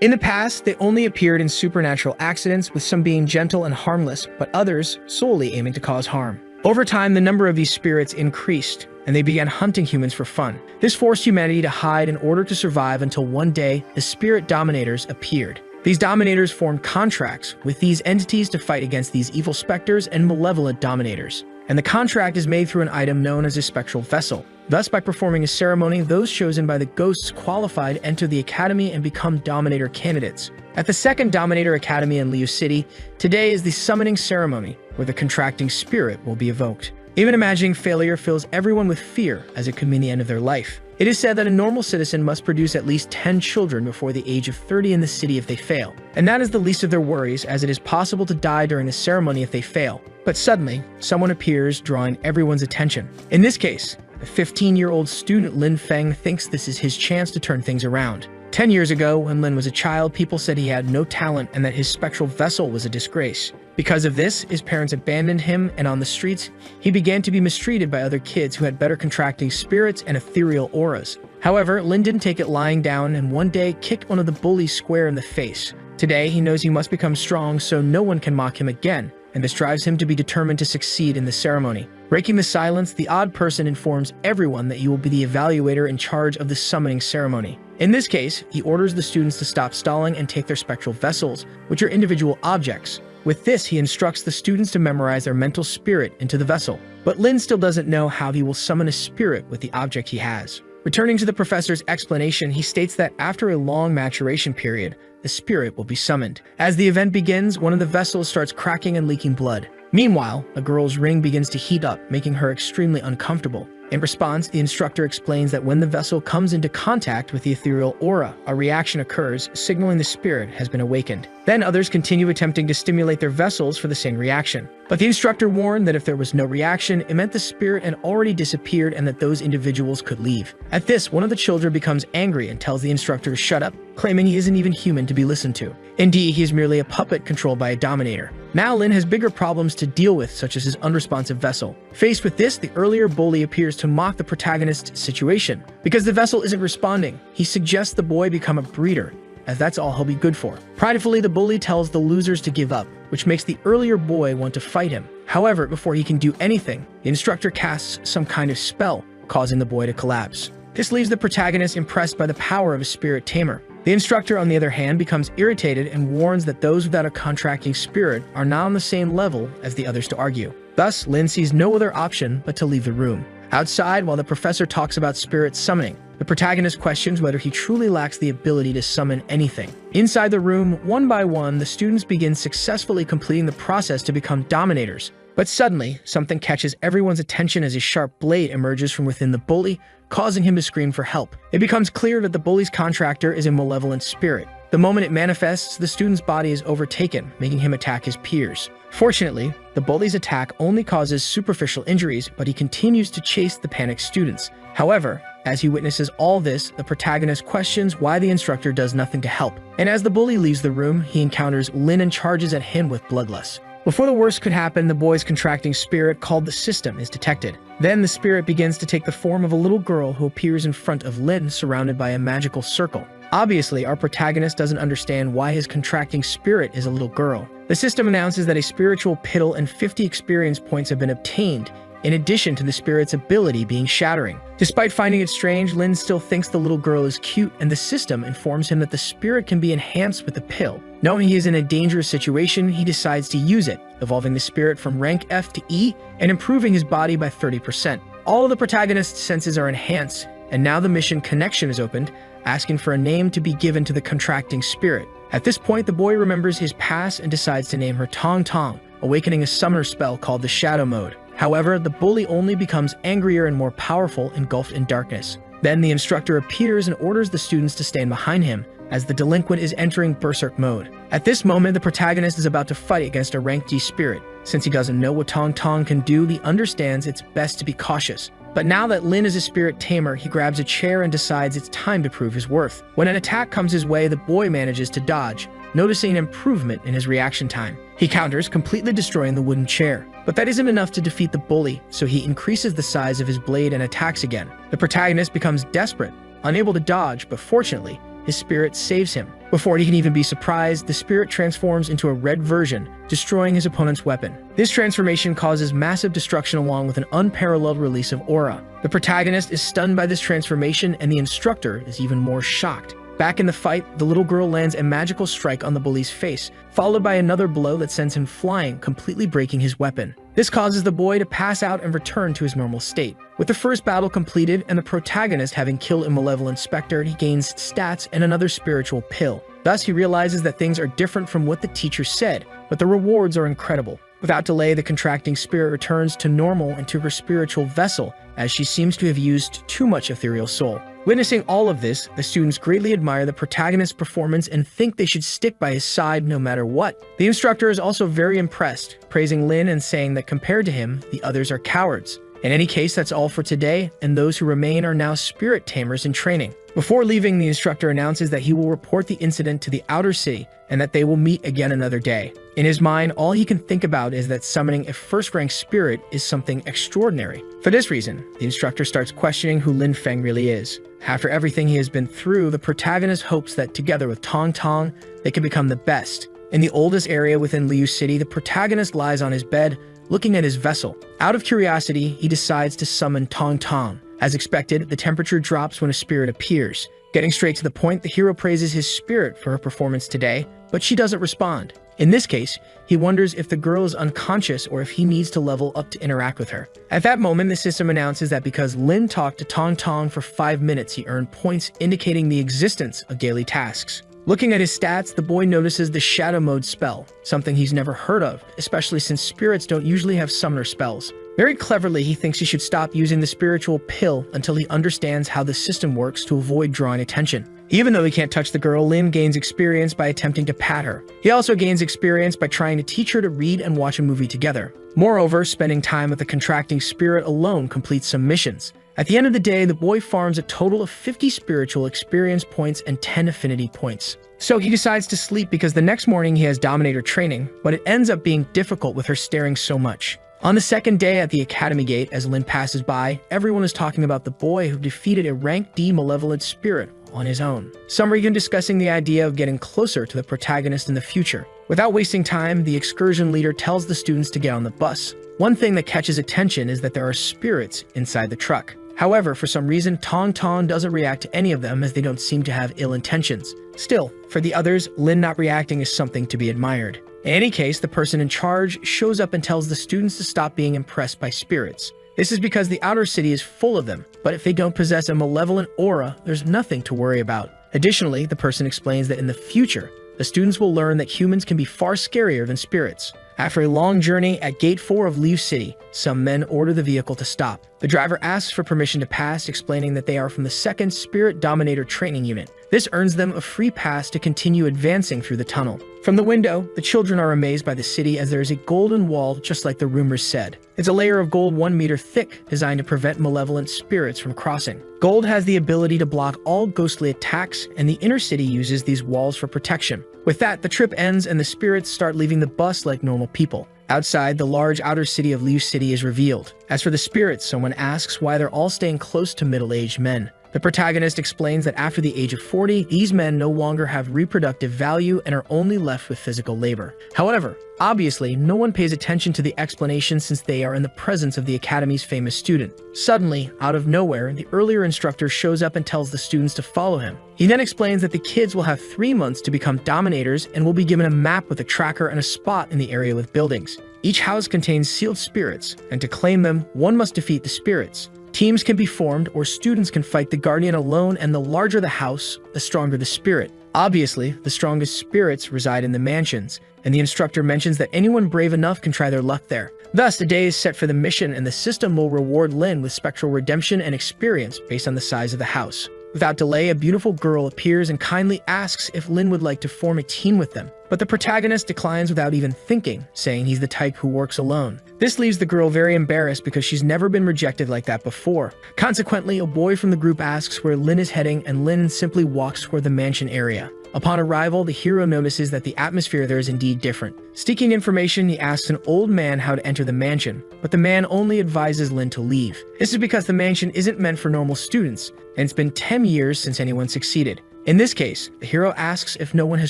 In the past, they only appeared in supernatural accidents, with some being gentle and harmless, but others solely aiming to cause harm. Over time, the number of these spirits increased, and they began hunting humans for fun. This forced humanity to hide in order to survive until one day, the spirit dominators appeared. These dominators formed contracts with these entities to fight against these evil specters and malevolent dominators. And the contract is made through an item known as a spectral vessel. Thus, by performing a ceremony, those chosen by the ghosts qualified enter the academy and become dominator candidates. At the second Dominator Academy in Liu City, today is the summoning ceremony, where the contracting spirit will be evoked. Even imagining failure fills everyone with fear, as it could mean the end of their life. It is said that a normal citizen must produce at least 10 children before the age of 30 in the city if they fail. And that is the least of their worries, as it is possible to die during the ceremony if they fail. But suddenly, someone appears, drawing everyone's attention. In this case, the 15-year-old student Lin Feng thinks this is his chance to turn things around. 10 years ago, when Lin was a child, people said he had no talent and that his spectral vessel was a disgrace. Because of this, his parents abandoned him, and on the streets, he began to be mistreated by other kids who had better contracting spirits and ethereal auras. However, Lin didn't take it lying down, and one day kicked one of the bullies square in the face. Today, he knows he must become strong so no one can mock him again, and this drives him to be determined to succeed in the ceremony. Breaking the silence, the odd person informs everyone that he will be the evaluator in charge of the summoning ceremony. In this case, he orders the students to stop stalling and take their spectral vessels, which are individual objects. With this, he instructs the students to memorize their mental spirit into the vessel. But Lin still doesn't know how he will summon a spirit with the object he has. Returning to the professor's explanation, he states that after a long maturation period, the spirit will be summoned. As the event begins, one of the vessels starts cracking and leaking blood. Meanwhile, a girl's ring begins to heat up, making her extremely uncomfortable. In response, the instructor explains that when the vessel comes into contact with the ethereal aura, a reaction occurs, signaling the spirit has been awakened. Then others continue attempting to stimulate their vessels for the same reaction. But the instructor warned that if there was no reaction, it meant the spirit had already disappeared and that those individuals could leave. At this, one of the children becomes angry and tells the instructor to shut up, claiming he isn't even human to be listened to. Indeed, he is merely a puppet controlled by a dominator. Now Lin has bigger problems to deal with, such as his unresponsive vessel. Faced with this, the earlier bully appears to mock the protagonist's situation. Because the vessel isn't responding, he suggests the boy become a breeder, as that's all he'll be good for. Pridefully, the bully tells the losers to give up, which makes the earlier boy want to fight him. However, before he can do anything, the instructor casts some kind of spell, causing the boy to collapse. This leaves the protagonist impressed by the power of a spirit tamer. The instructor, on the other hand, becomes irritated and warns that those without a contracting spirit are not on the same level as the others to argue. Thus, Lin sees no other option but to leave the room. Outside, while the professor talks about spirit summoning, the protagonist questions whether he truly lacks the ability to summon anything. Inside the room, one by one, the students begin successfully completing the process to become dominators. But suddenly, something catches everyone's attention as a sharp blade emerges from within the bully, causing him to scream for help. It becomes clear that the bully's contractor is a malevolent spirit. The moment it manifests, the student's body is overtaken, making him attack his peers. Fortunately, the bully's attack only causes superficial injuries, but he continues to chase the panicked students. However, as he witnesses all this, the protagonist questions why the instructor does nothing to help. And as the bully leaves the room, he encounters Lin and charges at him with bloodlust. Before the worst could happen, the boy's contracting spirit, called the System, is detected. Then the spirit begins to take the form of a little girl who appears in front of Lin, surrounded by a magical circle. Obviously, our protagonist doesn't understand why his contracting spirit is a little girl. The System announces that a spiritual piddle and 50 experience points have been obtained, in addition to the spirit's ability being shattering. Despite finding it strange, Lin still thinks the little girl is cute, and the System informs him that the spirit can be enhanced with the pill. Knowing he is in a dangerous situation, he decides to use it, evolving the spirit from rank F to E and improving his body by 30%. All of the protagonist's senses are enhanced, and now the mission Connection is opened, asking for a name to be given to the contracting spirit. At this point, the boy remembers his past and decides to name her Tong Tong, awakening a summoner spell called the Shadow Mode. However, the bully only becomes angrier and more powerful, engulfed in darkness. Then the instructor appears and orders the students to stand behind him, as the delinquent is entering berserk mode. At this moment, the protagonist is about to fight against a rank D spirit. Since he doesn't know what Tong Tong can do, he understands it's best to be cautious. But now that Lin is a spirit tamer, he grabs a chair and decides it's time to prove his worth. When an attack comes his way, the boy manages to dodge, noticing an improvement in his reaction time. He counters, completely destroying the wooden chair. But that isn't enough to defeat the bully, so he increases the size of his blade and attacks again. The protagonist becomes desperate, unable to dodge, but fortunately, his spirit saves him. Before he can even be surprised, the spirit transforms into a red version, destroying his opponent's weapon. This transformation causes massive destruction along with an unparalleled release of aura. The protagonist is stunned by this transformation, and the instructor is even more shocked. Back in the fight, the little girl lands a magical strike on the bully's face, followed by another blow that sends him flying, completely breaking his weapon. This causes the boy to pass out and return to his normal state. With the first battle completed and the protagonist having killed a malevolent specter, he gains stats and another spiritual pill. Thus, he realizes that things are different from what the teacher said, but the rewards are incredible. Without delay, the contracting spirit returns to normal and to her spiritual vessel, as she seems to have used too much ethereal soul. Witnessing all of this, the students greatly admire the protagonist's performance and think they should stick by his side no matter what. The instructor is also very impressed, praising Lin and saying that compared to him, the others are cowards. In any case, that's all for today, and those who remain are now spirit tamers in training. Before leaving, the instructor announces that he will report the incident to the outer city and that they will meet again another day. In his mind, all he can think about is that summoning a first-rank spirit is something extraordinary. For this reason, the instructor starts questioning who Lin Feng really is. After everything he has been through, the protagonist hopes that together with Tong Tong, they can become the best. In the oldest area within Liu City, the protagonist lies on his bed, looking at his vessel. Out of curiosity, he decides to summon Tong Tong. As expected, the temperature drops when a spirit appears. Getting straight to the point, the hero praises his spirit for her performance today, but she doesn't respond. In this case, he wonders if the girl is unconscious or if he needs to level up to interact with her. At that moment, the system announces that because Lin talked to Tong Tong for 5 minutes, he earned points indicating the existence of daily tasks. Looking at his stats, the boy notices the Shadow Mode spell, something he's never heard of, especially since spirits don't usually have summoner spells. Very cleverly, he thinks he should stop using the spiritual pill until he understands how the system works to avoid drawing attention. Even though he can't touch the girl, Lin gains experience by attempting to pat her. He also gains experience by trying to teach her to read and watch a movie together. Moreover, spending time with the contracting spirit alone completes some missions. At the end of the day, the boy farms a total of 50 spiritual experience points and 10 affinity points. So he decides to sleep because the next morning he has Dominator training, but it ends up being difficult with her staring so much. On the second day at the Academy Gate, as Lin passes by, everyone is talking about the boy who defeated a rank D malevolent spirit on his own. Some are even discussing the idea of getting closer to the protagonist in the future. Without wasting time, the excursion leader tells the students to get on the bus. One thing that catches attention is that there are spirits inside the truck. However, for some reason, Tong Tong doesn't react to any of them as they don't seem to have ill intentions. Still, for the others, Lin not reacting is something to be admired. In any case, the person in charge shows up and tells the students to stop being impressed by spirits. This is because the outer city is full of them, but if they don't possess a malevolent aura, there's nothing to worry about. Additionally, the person explains that in the future, the students will learn that humans can be far scarier than spirits. After a long journey at Gate 4 of Liu City, some men order the vehicle to stop. The driver asks for permission to pass, explaining that they are from the 2nd Spirit Dominator Training Unit. This earns them a free pass to continue advancing through the tunnel. From the window, the children are amazed by the city as there is a golden wall just like the rumors said. It's a layer of gold 1 meter thick, designed to prevent malevolent spirits from crossing. Gold has the ability to block all ghostly attacks, and the inner city uses these walls for protection. With that, the trip ends and the spirits start leaving the bus like normal people. Outside, the large outer city of Liu City is revealed. As for the spirits, someone asks why they're all staying close to middle-aged men. The protagonist explains that after the age of 40, these men no longer have reproductive value and are only left with physical labor. However, obviously, no one pays attention to the explanation since they are in the presence of the Academy's famous student. Suddenly, out of nowhere, the earlier instructor shows up and tells the students to follow him. He then explains that the kids will have 3 months to become dominators and will be given a map with a tracker and a spot in the area with buildings. Each house contains sealed spirits, and to claim them, one must defeat the spirits. Teams can be formed, or students can fight the guardian alone, and the larger the house, the stronger the spirit. Obviously, the strongest spirits reside in the mansions, and the instructor mentions that anyone brave enough can try their luck there. Thus, the day is set for the mission, and the system will reward Lin with spectral redemption and experience based on the size of the house. Without delay, a beautiful girl appears and kindly asks if Lin would like to form a team with them. But the protagonist declines without even thinking, saying he's the type who works alone. This leaves the girl very embarrassed because she's never been rejected like that before. Consequently, a boy from the group asks where Lin is heading, and Lin simply walks toward the mansion area. Upon arrival, the hero notices that the atmosphere there is indeed different. Seeking information, he asks an old man how to enter the mansion, but the man only advises Lin to leave. This is because the mansion isn't meant for normal students, and it's been 10 years since anyone succeeded. In this case, the hero asks if no one has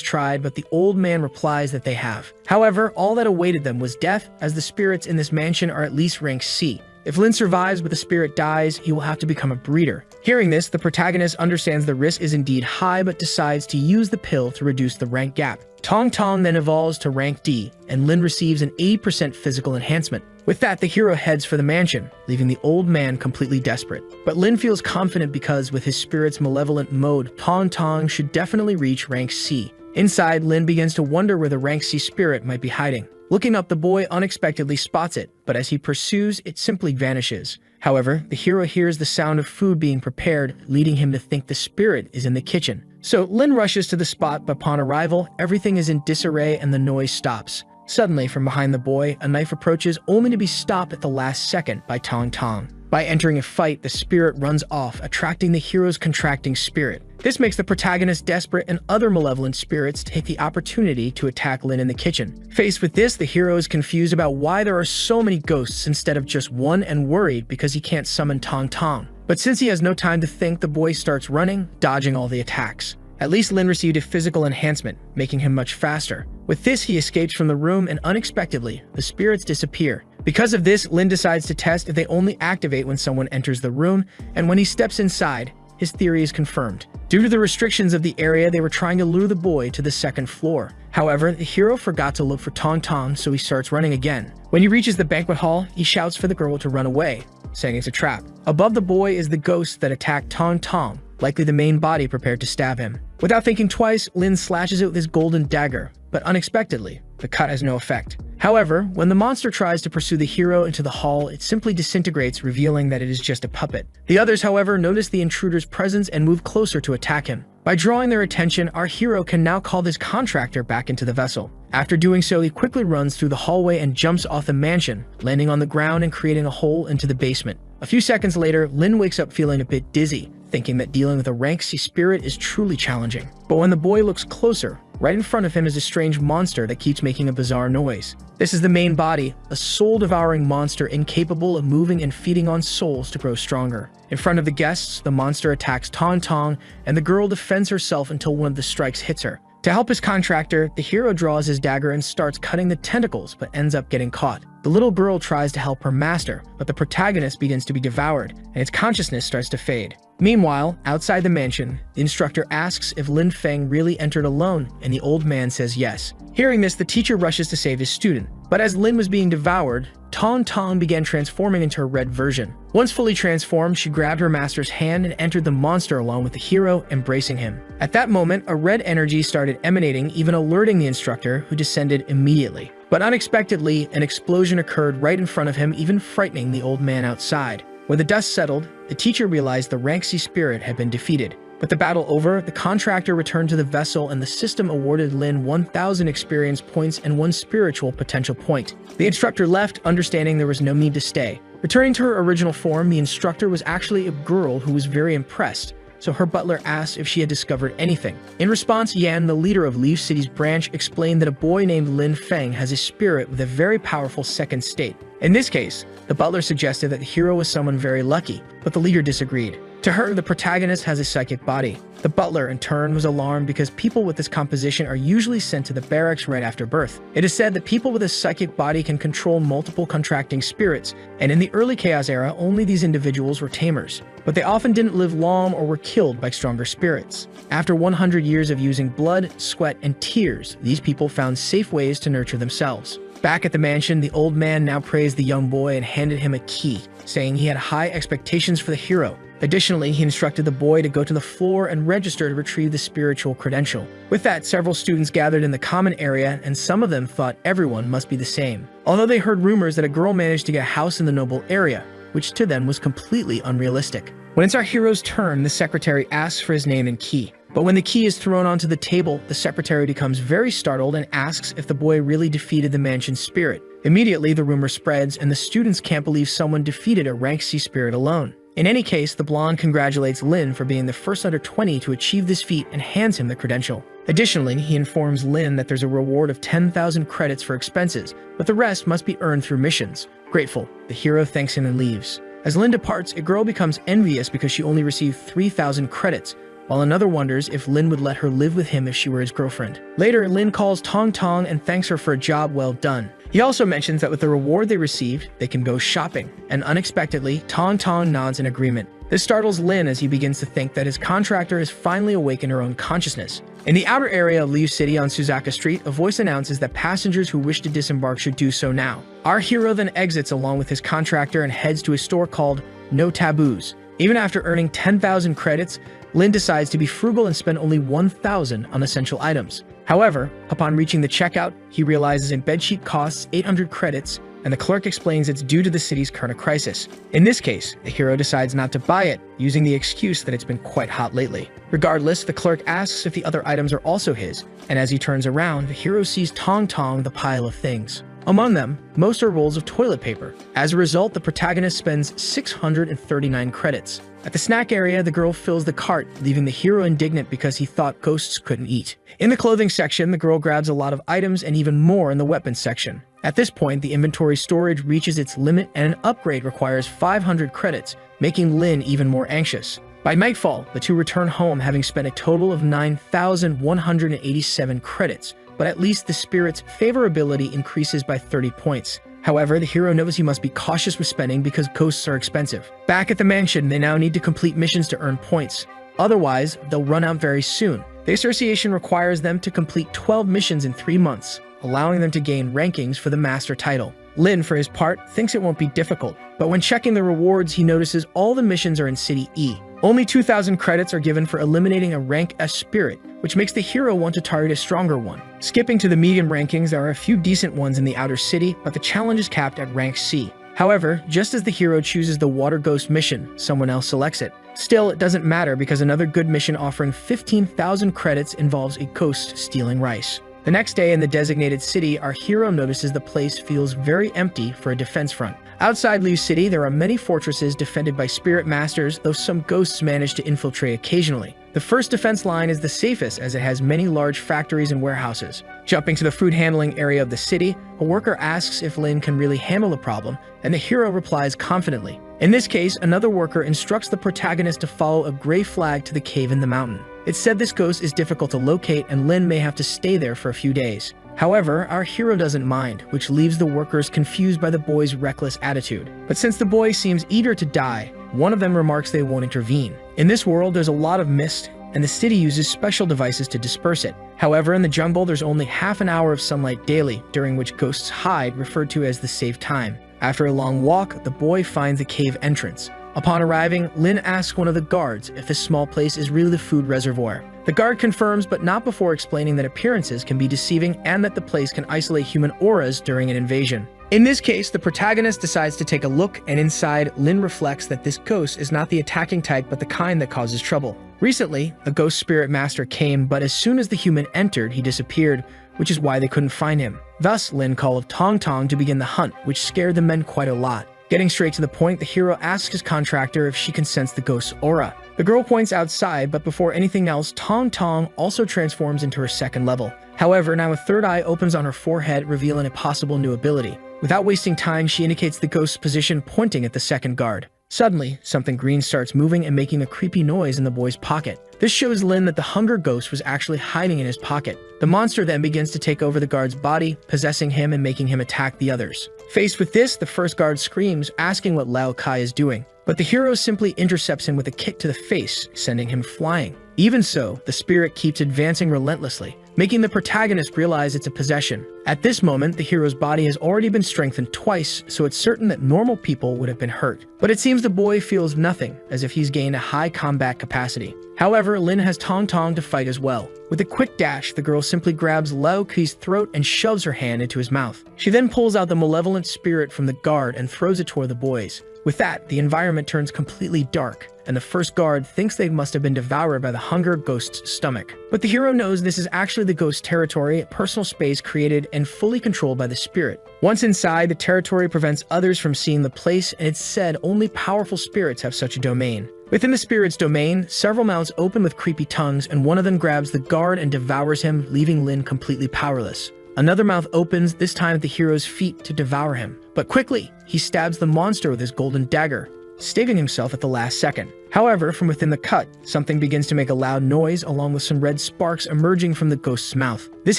tried, but the old man replies that they have. However, all that awaited them was death, as the spirits in this mansion are at least rank C. If Lin survives but the spirit dies, he will have to become a breeder. Hearing this, the protagonist understands the risk is indeed high but decides to use the pill to reduce the rank gap. Tong Tong then evolves to rank D, and Lin receives an 80% physical enhancement. With that, the hero heads for the mansion, leaving the old man completely desperate. But Lin feels confident because with his spirit's malevolent mode, Tong Tong should definitely reach rank C. Inside, Lin begins to wonder where the rank C spirit might be hiding. Looking up, the boy unexpectedly spots it, but as he pursues, it simply vanishes. However, the hero hears the sound of food being prepared, leading him to think the spirit is in the kitchen. So Lin rushes to the spot, but upon arrival, everything is in disarray and the noise stops. Suddenly, from behind the boy, a knife approaches, only to be stopped at the last second by Tong Tong. By entering a fight, the spirit runs off, attracting the hero's contracting spirit. This makes the protagonist desperate, and other malevolent spirits take the opportunity to attack Lin in the kitchen. Faced with this, the hero is confused about why there are so many ghosts instead of just one, and worried because he can't summon Tong Tong. But since he has no time to think, the boy starts running, dodging all the attacks. At least Lin received a physical enhancement, making him much faster. With this, he escapes from the room, and unexpectedly, the spirits disappear. Because of this, Lin decides to test if they only activate when someone enters the room, and when he steps inside, his theory is confirmed. Due to the restrictions of the area, they were trying to lure the boy to the second floor. However, the hero forgot to look for Tong Tong, so he starts running again. When he reaches the banquet hall, he shouts for the girl to run away, saying it's a trap. Above the boy is the ghost that attacked Tong Tong, likely the main body prepared to stab him. Without thinking twice, Lin slashes it with his golden dagger, but unexpectedly, the cut has no effect. However, when the monster tries to pursue the hero into the hall, it simply disintegrates, revealing that it is just a puppet. The others, however, notice the intruder's presence and move closer to attack him. By drawing their attention, our hero can now call this contractor back into the vessel. After doing so, he quickly runs through the hallway and jumps off the mansion, landing on the ground and creating a hole into the basement. A few seconds later, Lin wakes up feeling a bit dizzy, thinking that dealing with a rank C spirit is truly challenging. But when the boy looks closer, right in front of him is a strange monster that keeps making a bizarre noise. This is the main body, a soul-devouring monster incapable of moving and feeding on souls to grow stronger. In front of the guests, the monster attacks Tong Tong, and the girl defends herself until one of the strikes hits her. To help his contractor, the hero draws his dagger and starts cutting the tentacles, but ends up getting caught. The little girl tries to help her master, but the protagonist begins to be devoured, and its consciousness starts to fade. Meanwhile, outside the mansion, the instructor asks if Lin Feng really entered alone, and the old man says yes. Hearing this, the teacher rushes to save his student, but as Lin was being devoured, Tong Tong began transforming into a red version. Once fully transformed, she grabbed her master's hand and entered the monster along with the hero, embracing him. At that moment, a red energy started emanating, even alerting the instructor, who descended immediately. But unexpectedly, an explosion occurred right in front of him, even frightening the old man outside. When the dust settled, the teacher realized the rank C spirit had been defeated. With the battle over, the contractor returned to the vessel, and the system awarded Lin 1,000 experience points and 1 spiritual potential point. The instructor left, understanding there was no need to stay. Returning to her original form, the instructor was actually a girl who was very impressed, so her butler asked if she had discovered anything. In response, Yan, the leader of Leaf City's branch, explained that a boy named Lin Feng has a spirit with a very powerful second state. In this case, the butler suggested that the hero was someone very lucky, but the leader disagreed. To her, the protagonist has a psychic body. The butler, in turn, was alarmed because people with this composition are usually sent to the barracks right after birth. It is said that people with a psychic body can control multiple contracting spirits, and in the early Chaos era, only these individuals were tamers. But they often didn't live long or were killed by stronger spirits. After 100 years of using blood, sweat, and tears, these people found safe ways to nurture themselves. Back at the mansion, the old man now praised the young boy and handed him a key, saying he had high expectations for the hero. Additionally, he instructed the boy to go to the floor and register to retrieve the spiritual credential. With that, several students gathered in the common area, and some of them thought everyone must be the same. Although they heard rumors that a girl managed to get a house in the noble area, which to them was completely unrealistic. When it's our hero's turn, the secretary asks for his name and key. But when the key is thrown onto the table, the secretary becomes very startled and asks if the boy really defeated the mansion's spirit. Immediately, the rumor spreads, and the students can't believe someone defeated a rank C spirit alone. In any case, the blonde congratulates Lin for being the first under 20 to achieve this feat and hands him the credential. Additionally, he informs Lin that there's a reward of 10,000 credits for expenses, but the rest must be earned through missions. Grateful, the hero thanks him and leaves. As Lin departs, a girl becomes envious because she only received 3,000 credits, while another wonders if Lin would let her live with him if she were his girlfriend. Later, Lin calls Tong Tong and thanks her for a job well done. He also mentions that with the reward they received, they can go shopping, and unexpectedly, Tong Tong nods in agreement. This startles Lin as he begins to think that his contractor has finally awakened her own consciousness. In the outer area of Liu City on Suzaka Street, a voice announces that passengers who wish to disembark should do so now. Our hero then exits along with his contractor and heads to a store called No Taboos. Even after earning 10,000 credits, Lin decides to be frugal and spend only 1,000 on essential items. However, upon reaching the checkout, he realizes a bedsheet costs 800 credits, and the clerk explains it's due to the city's current crisis. In this case, the hero decides not to buy it, using the excuse that it's been quite hot lately. Regardless, the clerk asks if the other items are also his, and as he turns around, the hero sees Tong Tong the pile of things. Among them, most are rolls of toilet paper. As a result, the protagonist spends 639 credits. At the snack area, the girl fills the cart, leaving the hero indignant because he thought ghosts couldn't eat. In the clothing section, the girl grabs a lot of items and even more in the weapons section. At this point, the inventory storage reaches its limit and an upgrade requires 500 credits, making Lin even more anxious. By nightfall, the two return home having spent a total of 9,187 credits, but at least the spirit's favorability increases by 30 points. However, the hero knows he must be cautious with spending because ghosts are expensive. Back at the mansion, they now need to complete missions to earn points. Otherwise, they'll run out very soon. The association requires them to complete 12 missions in 3 months, allowing them to gain rankings for the master title. Lin, for his part, thinks it won't be difficult, but when checking the rewards, he notices all the missions are in City E. Only 2,000 credits are given for eliminating a rank S spirit, which makes the hero want to target a stronger one. Skipping to the medium rankings, there are a few decent ones in the outer city, but the challenge is capped at rank C. However, just as the hero chooses the Water Ghost mission, someone else selects it. Still, it doesn't matter because another good mission offering 15,000 credits involves a ghost stealing rice. The next day in the designated city, our hero notices the place feels very empty for a defense front. Outside Liu City, there are many fortresses defended by spirit masters, though some ghosts manage to infiltrate occasionally. The first defense line is the safest as it has many large factories and warehouses. Jumping to the food handling area of the city, a worker asks if Lin can really handle the problem, and the hero replies confidently. In this case, another worker instructs the protagonist to follow a gray flag to the cave in the mountain. It's said this ghost is difficult to locate and Lin may have to stay there for a few days. However, our hero doesn't mind, which leaves the workers confused by the boy's reckless attitude. But since the boy seems eager to die, one of them remarks they won't intervene. In this world, there's a lot of mist, and the city uses special devices to disperse it. However, in the jungle, there's only half an hour of sunlight daily, during which ghosts hide, referred to as the safe time. After a long walk, the boy finds a cave entrance. Upon arriving, Lin asks one of the guards if this small place is really the food reservoir. The guard confirms, but not before explaining that appearances can be deceiving and that the place can isolate human auras during an invasion. In this case, the protagonist decides to take a look, and inside, Lin reflects that this ghost is not the attacking type but the kind that causes trouble. Recently, a ghost spirit master came, but as soon as the human entered, he disappeared, which is why they couldn't find him. Thus, Lin called Tong Tong to begin the hunt, which scared the men quite a lot. Getting straight to the point, the hero asks his contractor if she can sense the ghost's aura. The girl points outside, but before anything else, Tong Tong also transforms into her second level. However, now a third eye opens on her forehead, revealing a possible new ability. Without wasting time, she indicates the ghost's position, pointing at the second guard. Suddenly, something green starts moving and making a creepy noise in the boy's pocket. This shows Lin that the hunger ghost was actually hiding in his pocket. The monster then begins to take over the guard's body, possessing him and making him attack the others. Faced with this, the first guard screams, asking what Lao Kai is doing. But the hero simply intercepts him with a kick to the face, sending him flying. Even so, the spirit keeps advancing relentlessly, making the protagonist realize it's a possession. At this moment, the hero's body has already been strengthened twice, so it's certain that normal people would have been hurt. But it seems the boy feels nothing, as if he's gained a high combat capacity. However, Lin has Tong Tong to fight as well. With a quick dash, the girl simply grabs Lao Kui's throat and shoves her hand into his mouth. She then pulls out the malevolent spirit from the guard and throws it toward the boys. With that, the environment turns completely dark, and the first guard thinks they must have been devoured by the hunger ghost's stomach. But the hero knows this is actually the ghost's territory, personal space created and fully controlled by the spirit. Once inside, the territory prevents others from seeing the place, and it's said only powerful spirits have such a domain. Within the spirit's domain, several mouths open with creepy tongues, and one of them grabs the guard and devours him, leaving Lin completely powerless. Another mouth opens, this time at the hero's feet, to devour him. But quickly, he stabs the monster with his golden dagger, staving himself at the last second. However, from within the cut, something begins to make a loud noise along with some red sparks emerging from the ghost's mouth. This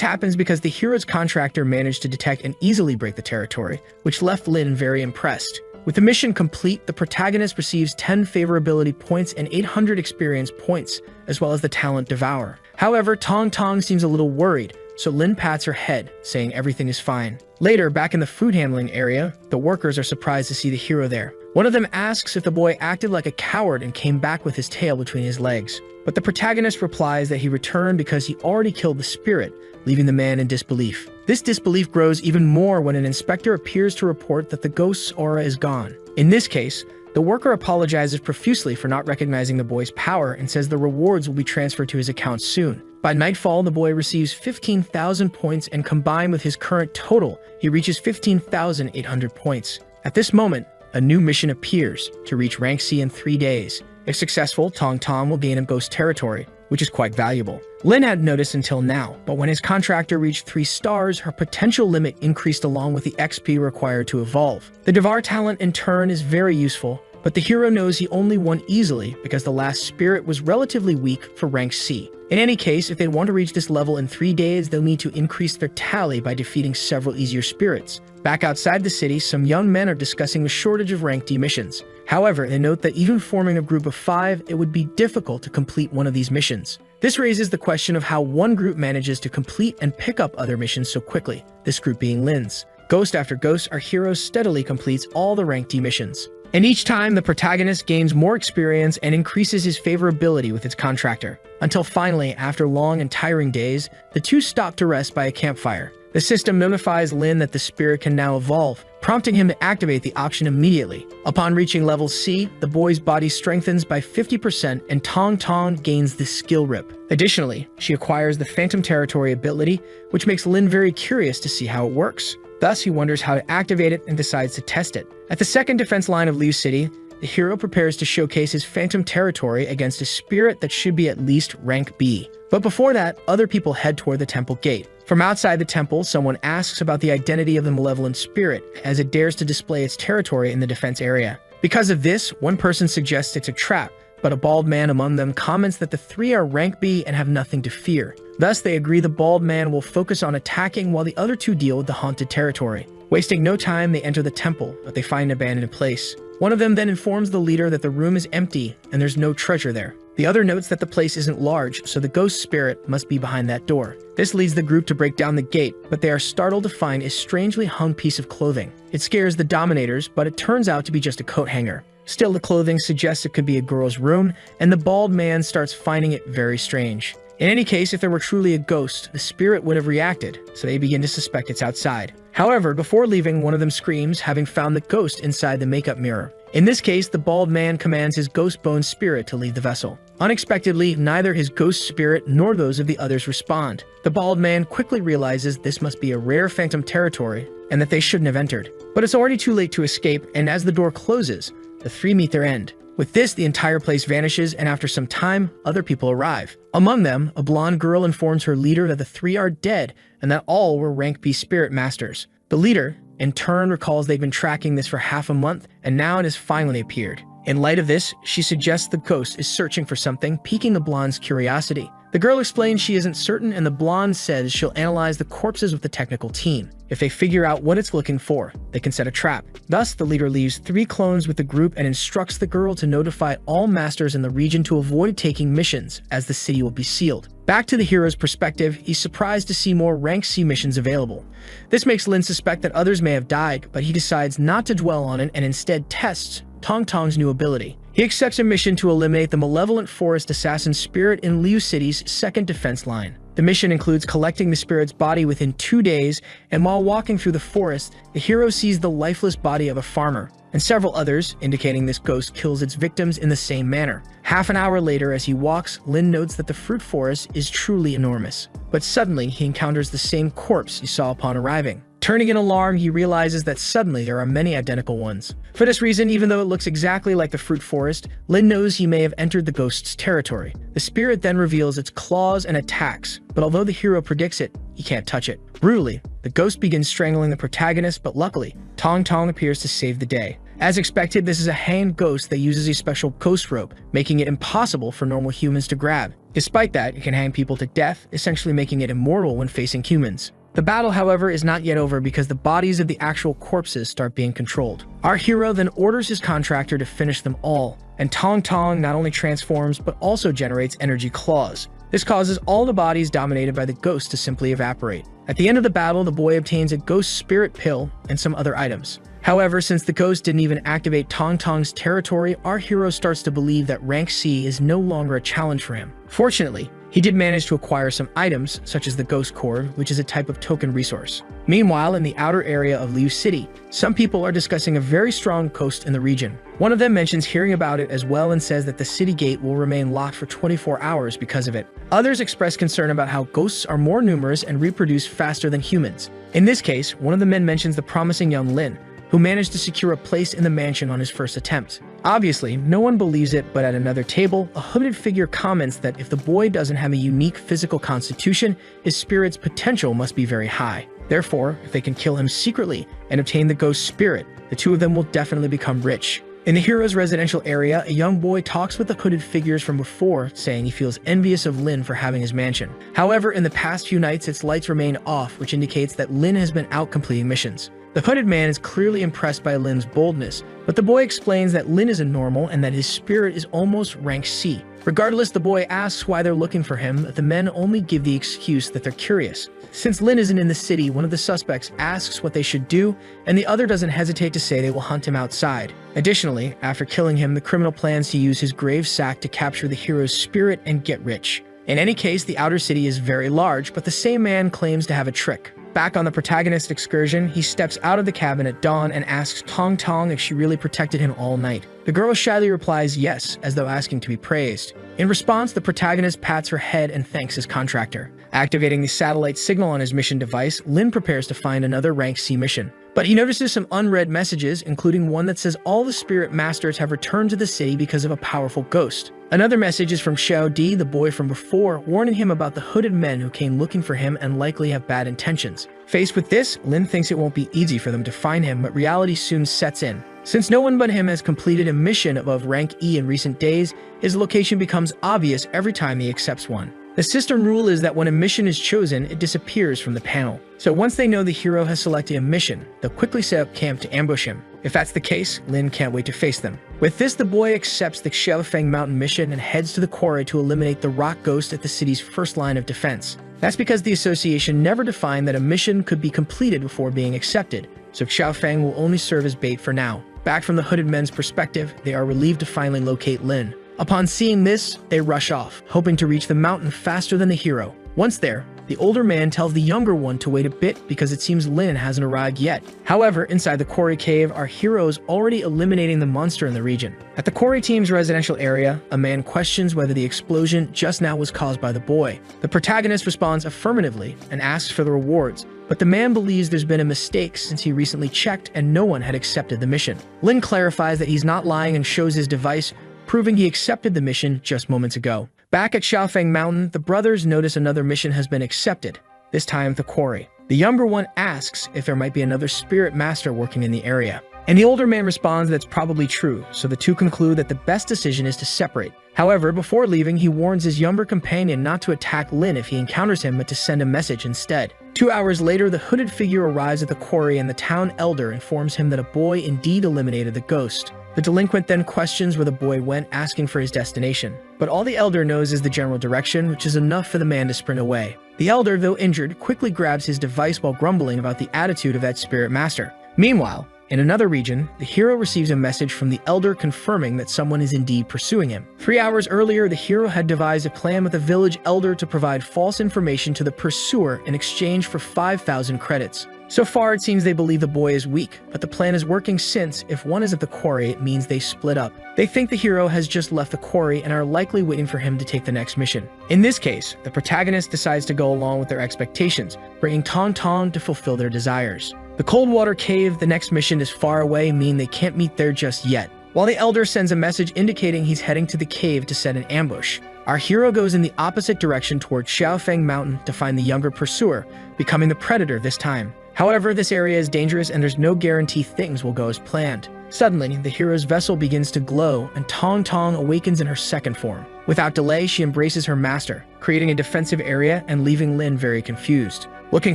happens because the hero's contractor managed to detect and easily break the territory, which left Lin very impressed. With the mission complete, the protagonist receives 10 favorability points and 800 experience points, as well as the talent Devour. However, Tong Tong seems a little worried, so Lin pats her head, saying everything is fine. Later, back in the food handling area, the workers are surprised to see the hero there. One of them asks if the boy acted like a coward and came back with his tail between his legs. But the protagonist replies that he returned because he already killed the spirit, leaving the man in disbelief. This disbelief grows even more when an inspector appears to report that the ghost's aura is gone. In this case, the worker apologizes profusely for not recognizing the boy's power and says the rewards will be transferred to his account soon. By nightfall, the boy receives 15,000 points, and combined with his current total, he reaches 15,800 points. At this moment, a new mission appears to reach rank C in 3 days. If successful, Tong Tong will gain a ghost territory, which is quite valuable. Lin hadn't noticed until now, but when his contractor reached 3 stars, her potential limit increased along with the XP required to evolve. The Devour talent in turn is very useful, but the hero knows he only won easily because the last spirit was relatively weak for rank C. In any case, if they want to reach this level in 3 days, they'll need to increase their tally by defeating several easier spirits. Back outside the city, some young men are discussing the shortage of rank D missions. However, they note that even forming a group of 5, it would be difficult to complete one of these missions. This raises the question of how one group manages to complete and pick up other missions so quickly, this group being Lin's. Ghost after ghost, our hero steadily completes all the rank D missions. And each time, the protagonist gains more experience and increases his favorability with its contractor. Until finally, after long and tiring days, the two stop to rest by a campfire. The system notifies Lin that the spirit can now evolve, prompting him to activate the option immediately. Upon reaching level C, the boy's body strengthens by 50% and Tong Tong gains the skill rip. Additionally, she acquires the Phantom Territory ability, which makes Lin very curious to see how it works. Thus, he wonders how to activate it and decides to test it. At the second defense line of Liu City, the hero prepares to showcase his Phantom Territory against a spirit that should be at least rank B. But before that, other people head toward the temple gate. From outside the temple, someone asks about the identity of the malevolent spirit, as it dares to display its territory in the defense area. Because of this, one person suggests it's a trap, but a bald man among them comments that the 3 are rank B and have nothing to fear. Thus, they agree the bald man will focus on attacking while the other 2 deal with the haunted territory. Wasting no time, they enter the temple, but they find an abandoned place. One of them then informs the leader that the room is empty and there's no treasure there. The other notes that the place isn't large, so the ghost spirit must be behind that door. This leads the group to break down the gate, but they are startled to find a strangely hung piece of clothing. It scares the dominators, but it turns out to be just a coat hanger. Still, the clothing suggests it could be a girl's room, and the bald man starts finding it very strange. In any case, if there were truly a ghost, the spirit would have reacted, so they begin to suspect it's outside. However, before leaving, one of them screams, having found the ghost inside the makeup mirror. In this case, the bald man commands his ghost bone spirit to leave the vessel. Unexpectedly, neither his ghost spirit nor those of the others respond. The bald man quickly realizes this must be a rare phantom territory and that they shouldn't have entered. But it's already too late to escape, and as the door closes, the 3 meet their end. With this, the entire place vanishes, and after some time, other people arrive. Among them, a blonde girl informs her leader that the 3 are dead and that all were rank B spirit masters. The leader, in turn, recalls they've been tracking this for half a month, and now it has finally appeared. In light of this, she suggests the ghost is searching for something, piquing the blonde's curiosity. The girl explains she isn't certain, and the blonde says she'll analyze the corpses with the technical team. If they figure out what it's looking for, they can set a trap. Thus, the leader leaves 3 clones with the group and instructs the girl to notify all masters in the region to avoid taking missions, as the city will be sealed. Back to the hero's perspective, he's surprised to see more rank C missions available. This makes Lin suspect that others may have died, but he decides not to dwell on it and instead tests Tong Tong's new ability. He accepts a mission to eliminate the malevolent forest assassin spirit in Liu City's second defense line. The mission includes collecting the spirit's body within 2 days, and while walking through the forest, the hero sees the lifeless body of a farmer, and several others, indicating this ghost kills its victims in the same manner. Half an hour later, as he walks, Lin notes that the fruit forest is truly enormous. But suddenly, he encounters the same corpse he saw upon arriving. Turning in alarm, he realizes that suddenly there are many identical ones. For this reason, even though it looks exactly like the fruit forest, Lin knows he may have entered the ghost's territory. The spirit then reveals its claws and attacks, but although the hero predicts it, he can't touch it. Brutally, the ghost begins strangling the protagonist, but luckily, Tong Tong appears to save the day. As expected, this is a hanged ghost that uses a special ghost rope, making it impossible for normal humans to grab. Despite that, it can hang people to death, essentially making it immortal when facing humans. The battle, however, is not yet over because the bodies of the actual corpses start being controlled. Our hero then orders his contractor to finish them all, and Tong Tong not only transforms but also generates energy claws. This causes all the bodies dominated by the ghost to simply evaporate. At the end of the battle, the boy obtains a ghost spirit pill and some other items. However, since the ghost didn't even activate Tong Tong's territory, our hero starts to believe that rank C is no longer a challenge for him. Fortunately, he did manage to acquire some items, such as the Ghost Core, which is a type of token resource. Meanwhile, in the outer area of Liu City, some people are discussing a very strong ghost in the region. One of them mentions hearing about it as well and says that the city gate will remain locked for 24 hours because of it. Others express concern about how ghosts are more numerous and reproduce faster than humans. In this case, one of the men mentions the promising young Lin, who managed to secure a place in the mansion on his first attempt. Obviously, no one believes it, but at another table, a hooded figure comments that if the boy doesn't have a unique physical constitution, his spirit's potential must be very high. Therefore, if they can kill him secretly and obtain the ghost spirit, the two of them will definitely become rich. In the hero's residential area, a young boy talks with the hooded figures from before, saying he feels envious of Lin for having his mansion. However, in the past few nights, its lights remain off, which indicates that Lin has been out completing missions. The hooded man is clearly impressed by Lin's boldness, but the boy explains that Lin is a normal and that his spirit is almost rank C. Regardless, the boy asks why they're looking for him, but the men only give the excuse that they're curious. Since Lin isn't in the city, one of the suspects asks what they should do, and the other doesn't hesitate to say they will hunt him outside. Additionally, after killing him, the criminal plans to use his grave sack to capture the hero's spirit and get rich. In any case, the outer city is very large, but the same man claims to have a trick. Back on the protagonist's excursion, he steps out of the cabin at dawn and asks Tong Tong if she really protected him all night. The girl shyly replies yes, as though asking to be praised. In response, the protagonist pats her head and thanks his contractor. Activating the satellite signal on his mission device, Lin prepares to find another rank C mission. But he notices some unread messages, including one that says all the spirit masters have returned to the city because of a powerful ghost. Another message is from Xiao Di, the boy from before, warning him about the hooded men who came looking for him and likely have bad intentions. Faced with this, Lin thinks it won't be easy for them to find him, but reality soon sets in. Since no one but him has completed a mission above rank E in recent days, his location becomes obvious every time he accepts one. The system rule is that when a mission is chosen, it disappears from the panel. So once they know the hero has selected a mission, they'll quickly set up camp to ambush him. If that's the case, Lin can't wait to face them. With this, the boy accepts the Xiaofeng Mountain mission and heads to the quarry to eliminate the rock ghost at the city's first line of defense. That's because the association never defined that a mission could be completed before being accepted, so Xiaofeng will only serve as bait for now. Back from the hooded men's perspective, they are relieved to finally locate Lin. Upon seeing this, they rush off, hoping to reach the mountain faster than the hero. Once there, the older man tells the younger one to wait a bit because it seems Lin hasn't arrived yet. However, inside the quarry cave, our hero is already eliminating the monster in the region. At the quarry team's residential area, a man questions whether the explosion just now was caused by the boy. The protagonist responds affirmatively and asks for the rewards, but the man believes there's been a mistake since he recently checked and no one had accepted the mission. Lin clarifies that he's not lying and shows his device, proving he accepted the mission just moments ago. Back at Xiaofeng Mountain, the brothers notice another mission has been accepted, this time at the quarry. The younger one asks if there might be another spirit master working in the area, and the older man responds that's probably true, so the two conclude that the best decision is to separate. However, before leaving, he warns his younger companion not to attack Lin if he encounters him, but to send a message instead. 2 hours later, the hooded figure arrives at the quarry and the town elder informs him that a boy indeed eliminated the ghost. The delinquent then questions where the boy went, asking for his destination. But all the elder knows is the general direction, which is enough for the man to sprint away. The elder, though injured, quickly grabs his device while grumbling about the attitude of that spirit master. Meanwhile, in another region, the hero receives a message from the elder confirming that someone is indeed pursuing him. 3 hours earlier, the hero had devised a plan with the village elder to provide false information to the pursuer in exchange for 5,000 credits. So far, it seems they believe the boy is weak, but the plan is working since, if one is at the quarry, it means they split up. They think the hero has just left the quarry and are likely waiting for him to take the next mission. In this case, the protagonist decides to go along with their expectations, bringing Tong Tong to fulfill their desires. The cold water cave, the next mission, is far away, meaning they can't meet there just yet. While the elder sends a message indicating he's heading to the cave to set an ambush, our hero goes in the opposite direction towards Xiaofeng Mountain to find the younger pursuer, becoming the predator this time. However, this area is dangerous and there's no guarantee things will go as planned. Suddenly, the hero's vessel begins to glow and Tong Tong awakens in her second form. Without delay, she embraces her master, creating a defensive area and leaving Lin very confused. Looking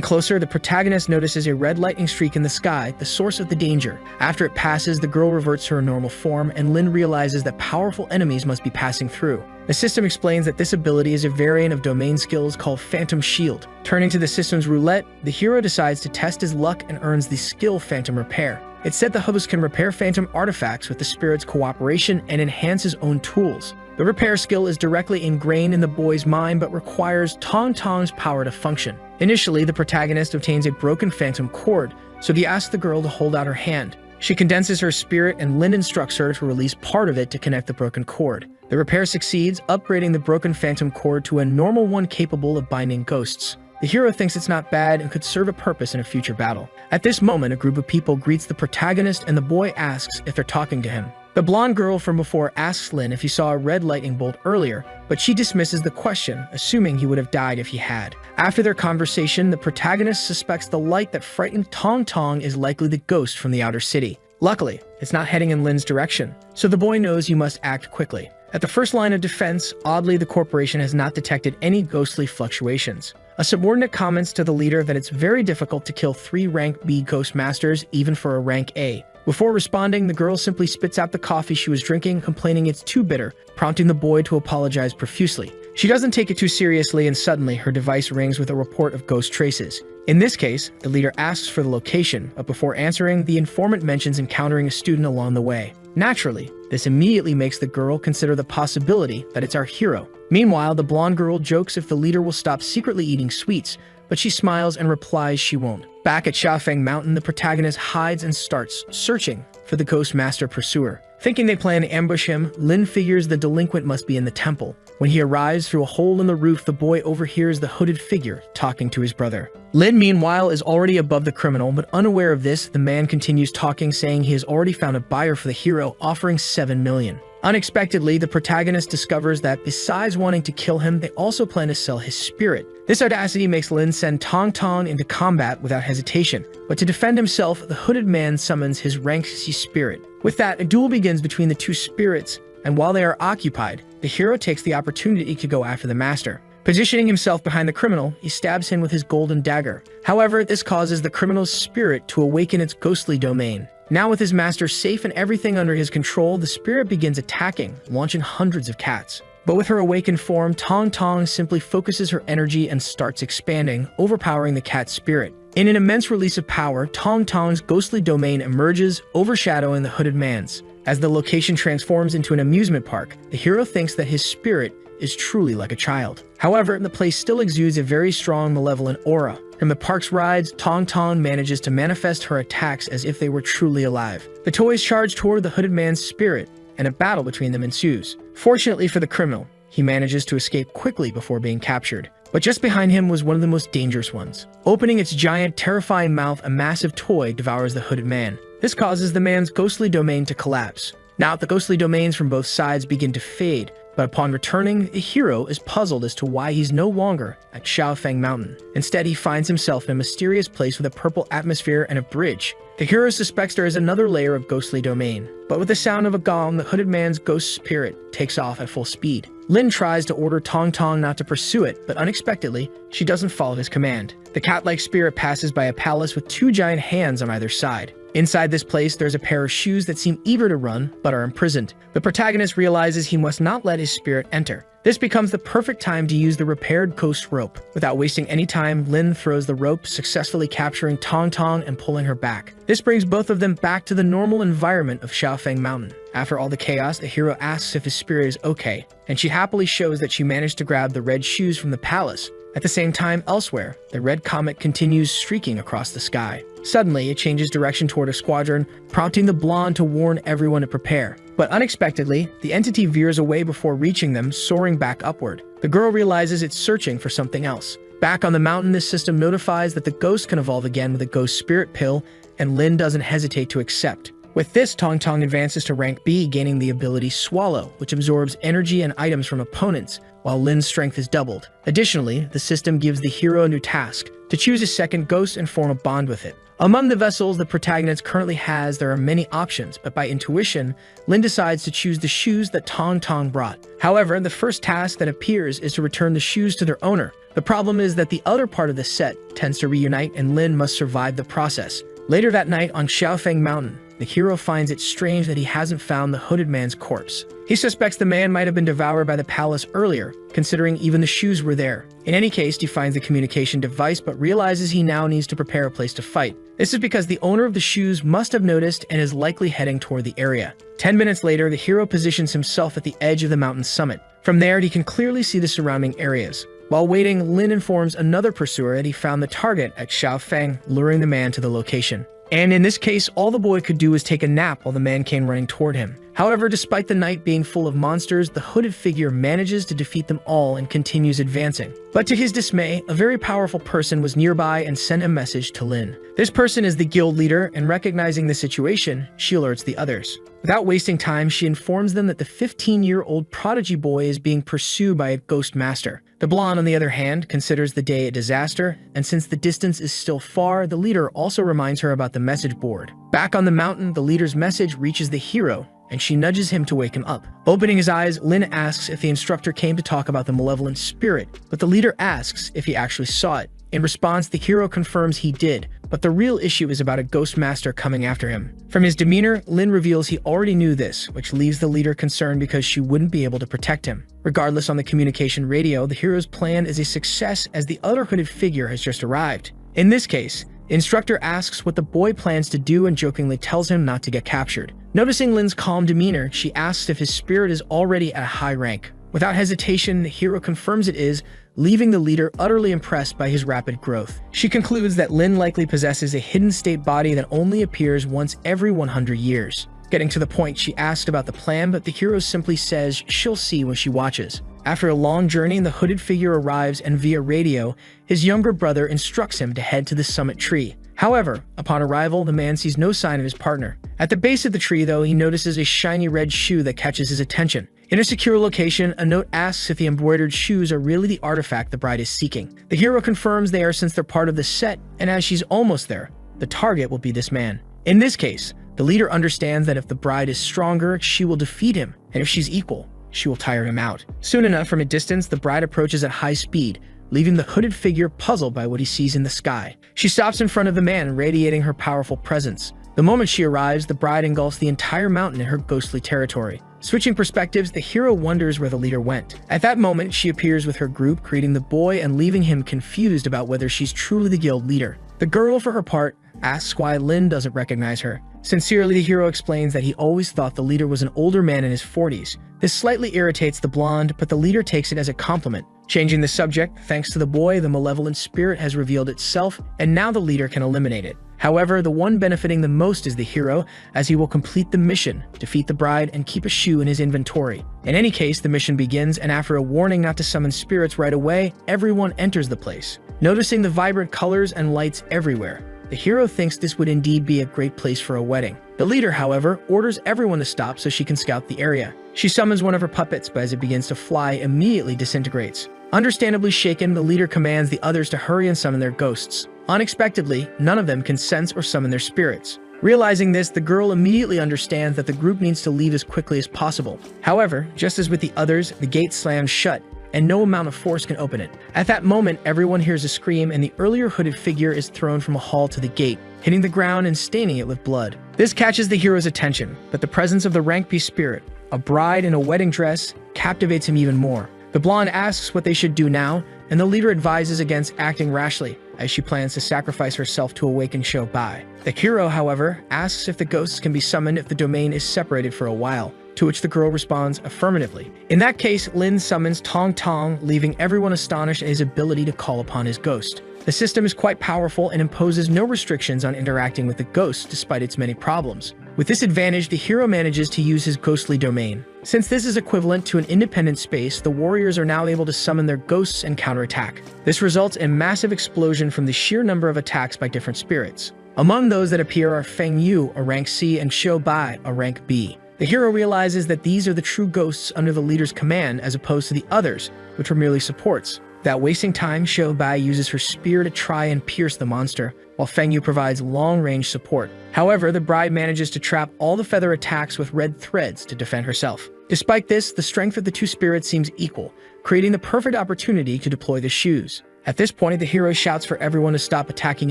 closer, the protagonist notices a red lightning streak in the sky, the source of the danger. After it passes, the girl reverts to her normal form, and Lin realizes that powerful enemies must be passing through. The system explains that this ability is a variant of domain skills called Phantom Shield. Turning to the system's roulette, the hero decides to test his luck and earns the skill Phantom Repair. It's said the host can repair phantom artifacts with the spirit's cooperation and enhance his own tools. The repair skill is directly ingrained in the boy's mind but requires Tong Tong's power to function. Initially, the protagonist obtains a broken phantom cord, so he asks the girl to hold out her hand. She condenses her spirit and Lin instructs her to release part of it to connect the broken cord. The repair succeeds, upgrading the broken phantom cord to a normal one capable of binding ghosts. The hero thinks it's not bad and could serve a purpose in a future battle. At this moment, a group of people greets the protagonist and the boy asks if they're talking to him. The blonde girl from before asks Lin if he saw a red lightning bolt earlier, but she dismisses the question, assuming he would have died if he had. After their conversation, the protagonist suspects the light that frightened Tong Tong is likely the ghost from the outer city. Luckily, it's not heading in Lin's direction, so the boy knows he must act quickly. At the first line of defense, oddly, the corporation has not detected any ghostly fluctuations. A subordinate comments to the leader that it's very difficult to kill 3 rank B ghost masters, even for a rank A. Before responding, the girl simply spits out the coffee she was drinking, complaining it's too bitter, prompting the boy to apologize profusely. She doesn't take it too seriously, and suddenly her device rings with a report of ghost traces. In this case, the leader asks for the location, but before answering, the informant mentions encountering a student along the way. Naturally, this immediately makes the girl consider the possibility that it's our hero. Meanwhile, the blonde girl jokes if the leader will stop secretly eating sweets, but she smiles and replies she won't. Back at Xiaofeng Mountain, the protagonist hides and starts searching for the ghost master pursuer. Thinking they plan to ambush him, Lin figures the delinquent must be in the temple. When he arrives through a hole in the roof, the boy overhears the hooded figure talking to his brother. Lin, meanwhile, is already above the criminal, but unaware of this, the man continues talking, saying he has already found a buyer for the hero, offering 7 million. Unexpectedly, the protagonist discovers that besides wanting to kill him, they also plan to sell his spirit. This audacity makes Lin send Tong Tong into combat without hesitation, but to defend himself, the hooded man summons his rank C spirit. With that, a duel begins between the two spirits, and while they are occupied, the hero takes the opportunity to go after the master. Positioning himself behind the criminal, he stabs him with his golden dagger. However, this causes the criminal's spirit to awaken its ghostly domain. Now with his master safe and everything under his control, the spirit begins attacking, launching hundreds of cats. But with her awakened form, Tong Tong simply focuses her energy and starts expanding, overpowering the cat's spirit. In an immense release of power, Tong Tong's ghostly domain emerges, overshadowing the hooded man's. As the location transforms into an amusement park, the hero thinks that his spirit is truly like a child. However, the place still exudes a very strong malevolent aura. From the park's rides, Tong Tong manages to manifest her attacks as if they were truly alive. The toys charge toward the hooded man's spirit, and a battle between them ensues. Fortunately for the criminal, he manages to escape quickly before being captured. But just behind him was one of the most dangerous ones. Opening its giant, terrifying mouth, a massive toy devours the hooded man. This causes the man's ghostly domain to collapse. Now, the ghostly domains from both sides begin to fade, but upon returning, the hero is puzzled as to why he's no longer at Xiaofeng Mountain. Instead, he finds himself in a mysterious place with a purple atmosphere and a bridge. The hero suspects there is another layer of ghostly domain, but with the sound of a gong, the hooded man's ghost spirit takes off at full speed. Lin tries to order Tong Tong not to pursue it, but unexpectedly, she doesn't follow his command. The cat-like spirit passes by a palace with 2 giant hands on either side. Inside this place, there's a pair of shoes that seem eager to run, but are imprisoned. The protagonist realizes he must not let his spirit enter. This becomes the perfect time to use the repaired ghost rope. Without wasting any time, Lin throws the rope, successfully capturing Tong Tong and pulling her back. This brings both of them back to the normal environment of Xiaofeng Mountain. After all the chaos, the hero asks if his spirit is okay, and she happily shows that she managed to grab the red shoes from the palace. At the same time, elsewhere, the red comet continues streaking across the sky. Suddenly, it changes direction toward a squadron, prompting the blonde to warn everyone to prepare. But unexpectedly, the entity veers away before reaching them, soaring back upward. The girl realizes it's searching for something else. Back on the mountain, this system notifies that the ghost can evolve again with a ghost spirit pill, and Lin doesn't hesitate to accept. With this, Tong Tong advances to rank B, gaining the ability Swallow, which absorbs energy and items from opponents, while Lin's strength is doubled. Additionally, the system gives the hero a new task, to choose a second ghost and form a bond with it. Among the vessels the protagonist currently has, there are many options, but by intuition, Lin decides to choose the shoes that Tong Tong brought. However, the first task that appears is to return the shoes to their owner. The problem is that the other part of the set tends to reunite, and Lin must survive the process. Later that night on Xiaofeng Mountain, the hero finds it strange that he hasn't found the hooded man's corpse. He suspects the man might have been devoured by the palace earlier, considering even the shoes were there. In any case, he finds the communication device but realizes he now needs to prepare a place to fight. This is because the owner of the shoes must have noticed and is likely heading toward the area. 10 minutes later, the hero positions himself at the edge of the mountain summit. From there, he can clearly see the surrounding areas. While waiting, Lin informs another pursuer that he found the target at Xiaofeng, luring the man to the location. And in this case, all the boy could do was take a nap while the man came running toward him. However, despite the night being full of monsters, the hooded figure manages to defeat them all and continues advancing. But to his dismay, a very powerful person was nearby and sent a message to Lin. This person is the guild leader, and recognizing the situation, she alerts the others. Without wasting time, she informs them that the 15-year-old Prodigy boy is being pursued by a ghost master. The blonde, on the other hand, considers the day a disaster, and since the distance is still far, the leader also reminds her about the message board. Back on the mountain, the leader's message reaches the hero, and she nudges him to wake him up. Opening his eyes, Lin asks if the instructor came to talk about the malevolent spirit, but the leader asks if he actually saw it. In response, the hero confirms he did, but the real issue is about a ghost master coming after him. From his demeanor, Lin reveals he already knew this, which leaves the leader concerned because she wouldn't be able to protect him. Regardless, on the communication radio, the hero's plan is a success as the other hooded figure has just arrived. In this case, the instructor asks what the boy plans to do and jokingly tells him not to get captured. Noticing Lin's calm demeanor, she asks if his spirit is already at a high rank. Without hesitation, the hero confirms it is, leaving the leader utterly impressed by his rapid growth. She concludes that Lin likely possesses a hidden state body that only appears once every 100 years. Getting to the point, she asks about the plan, but the hero simply says she'll see when she watches. After a long journey, the hooded figure arrives, and via radio, his younger brother instructs him to head to the summit tree. However, upon arrival, the man sees no sign of his partner. At the base of the tree, though, he notices a shiny red shoe that catches his attention. In a secure location, a note asks if the embroidered shoes are really the artifact the bride is seeking. The hero confirms they are since they're part of the set, and as she's almost there, the target will be this man. In this case, the leader understands that if the bride is stronger, she will defeat him, and if she's equal, she will tire him out. Soon enough, from a distance, the bride approaches at high speed, leaving the hooded figure puzzled by what he sees in the sky. She stops in front of the man, radiating her powerful presence. The moment she arrives, the bride engulfs the entire mountain in her ghostly territory. Switching perspectives, the hero wonders where the leader went. At that moment, she appears with her group, greeting the boy and leaving him confused about whether she's truly the guild leader. The girl, for her part, asks why Lin doesn't recognize her. Sincerely, the hero explains that he always thought the leader was an older man in his 40s. This slightly irritates the blonde, but the leader takes it as a compliment. Changing the subject, thanks to the boy, the malevolent spirit has revealed itself, and now the leader can eliminate it. However, the one benefiting the most is the hero, as he will complete the mission, defeat the bride, and keep a shoe in his inventory. In any case, the mission begins, and after a warning not to summon spirits right away, everyone enters the place. Noticing the vibrant colors and lights everywhere, the hero thinks this would indeed be a great place for a wedding. The leader, however, orders everyone to stop so she can scout the area. She summons one of her puppets, but as it begins to fly, immediately disintegrates. Understandably shaken, the leader commands the others to hurry and summon their ghosts. Unexpectedly, none of them can sense or summon their spirits. Realizing this, the girl immediately understands that the group needs to leave as quickly as possible. However, just as with the others, the gate slams shut, and no amount of force can open it. At that moment, everyone hears a scream, and the earlier hooded figure is thrown from a hall to the gate, hitting the ground and staining it with blood. This catches the hero's attention, but the presence of the rank B spirit, a bride in a wedding dress, captivates him even more. The blonde asks what they should do now, and the leader advises against acting rashly, as she plans to sacrifice herself to awaken Shou Bai. The hero, however, asks if the ghosts can be summoned if the domain is separated for a while. to which the girl responds affirmatively. In that case, Lin summons Tong Tong, leaving everyone astonished at his ability to call upon his ghost. The system is quite powerful and imposes no restrictions on interacting with the ghost despite its many problems. With this advantage, the hero manages to use his ghostly domain. Since this is equivalent to an independent space, the warriors are now able to summon their ghosts and counterattack. This results in massive explosion from the sheer number of attacks by different spirits. Among those that appear are Feng Yu, a rank C, and Xiao Bai, a rank B. The hero realizes that these are the true ghosts under the leader's command as opposed to the others, which were merely supports. Without wasting time, Xiao Bai uses her spear to try and pierce the monster, while Feng Yu provides long-range support. However, the bride manages to trap all the feather attacks with red threads to defend herself. Despite this, the strength of the two spirits seems equal, creating the perfect opportunity to deploy the shoes. At this point, the hero shouts for everyone to stop attacking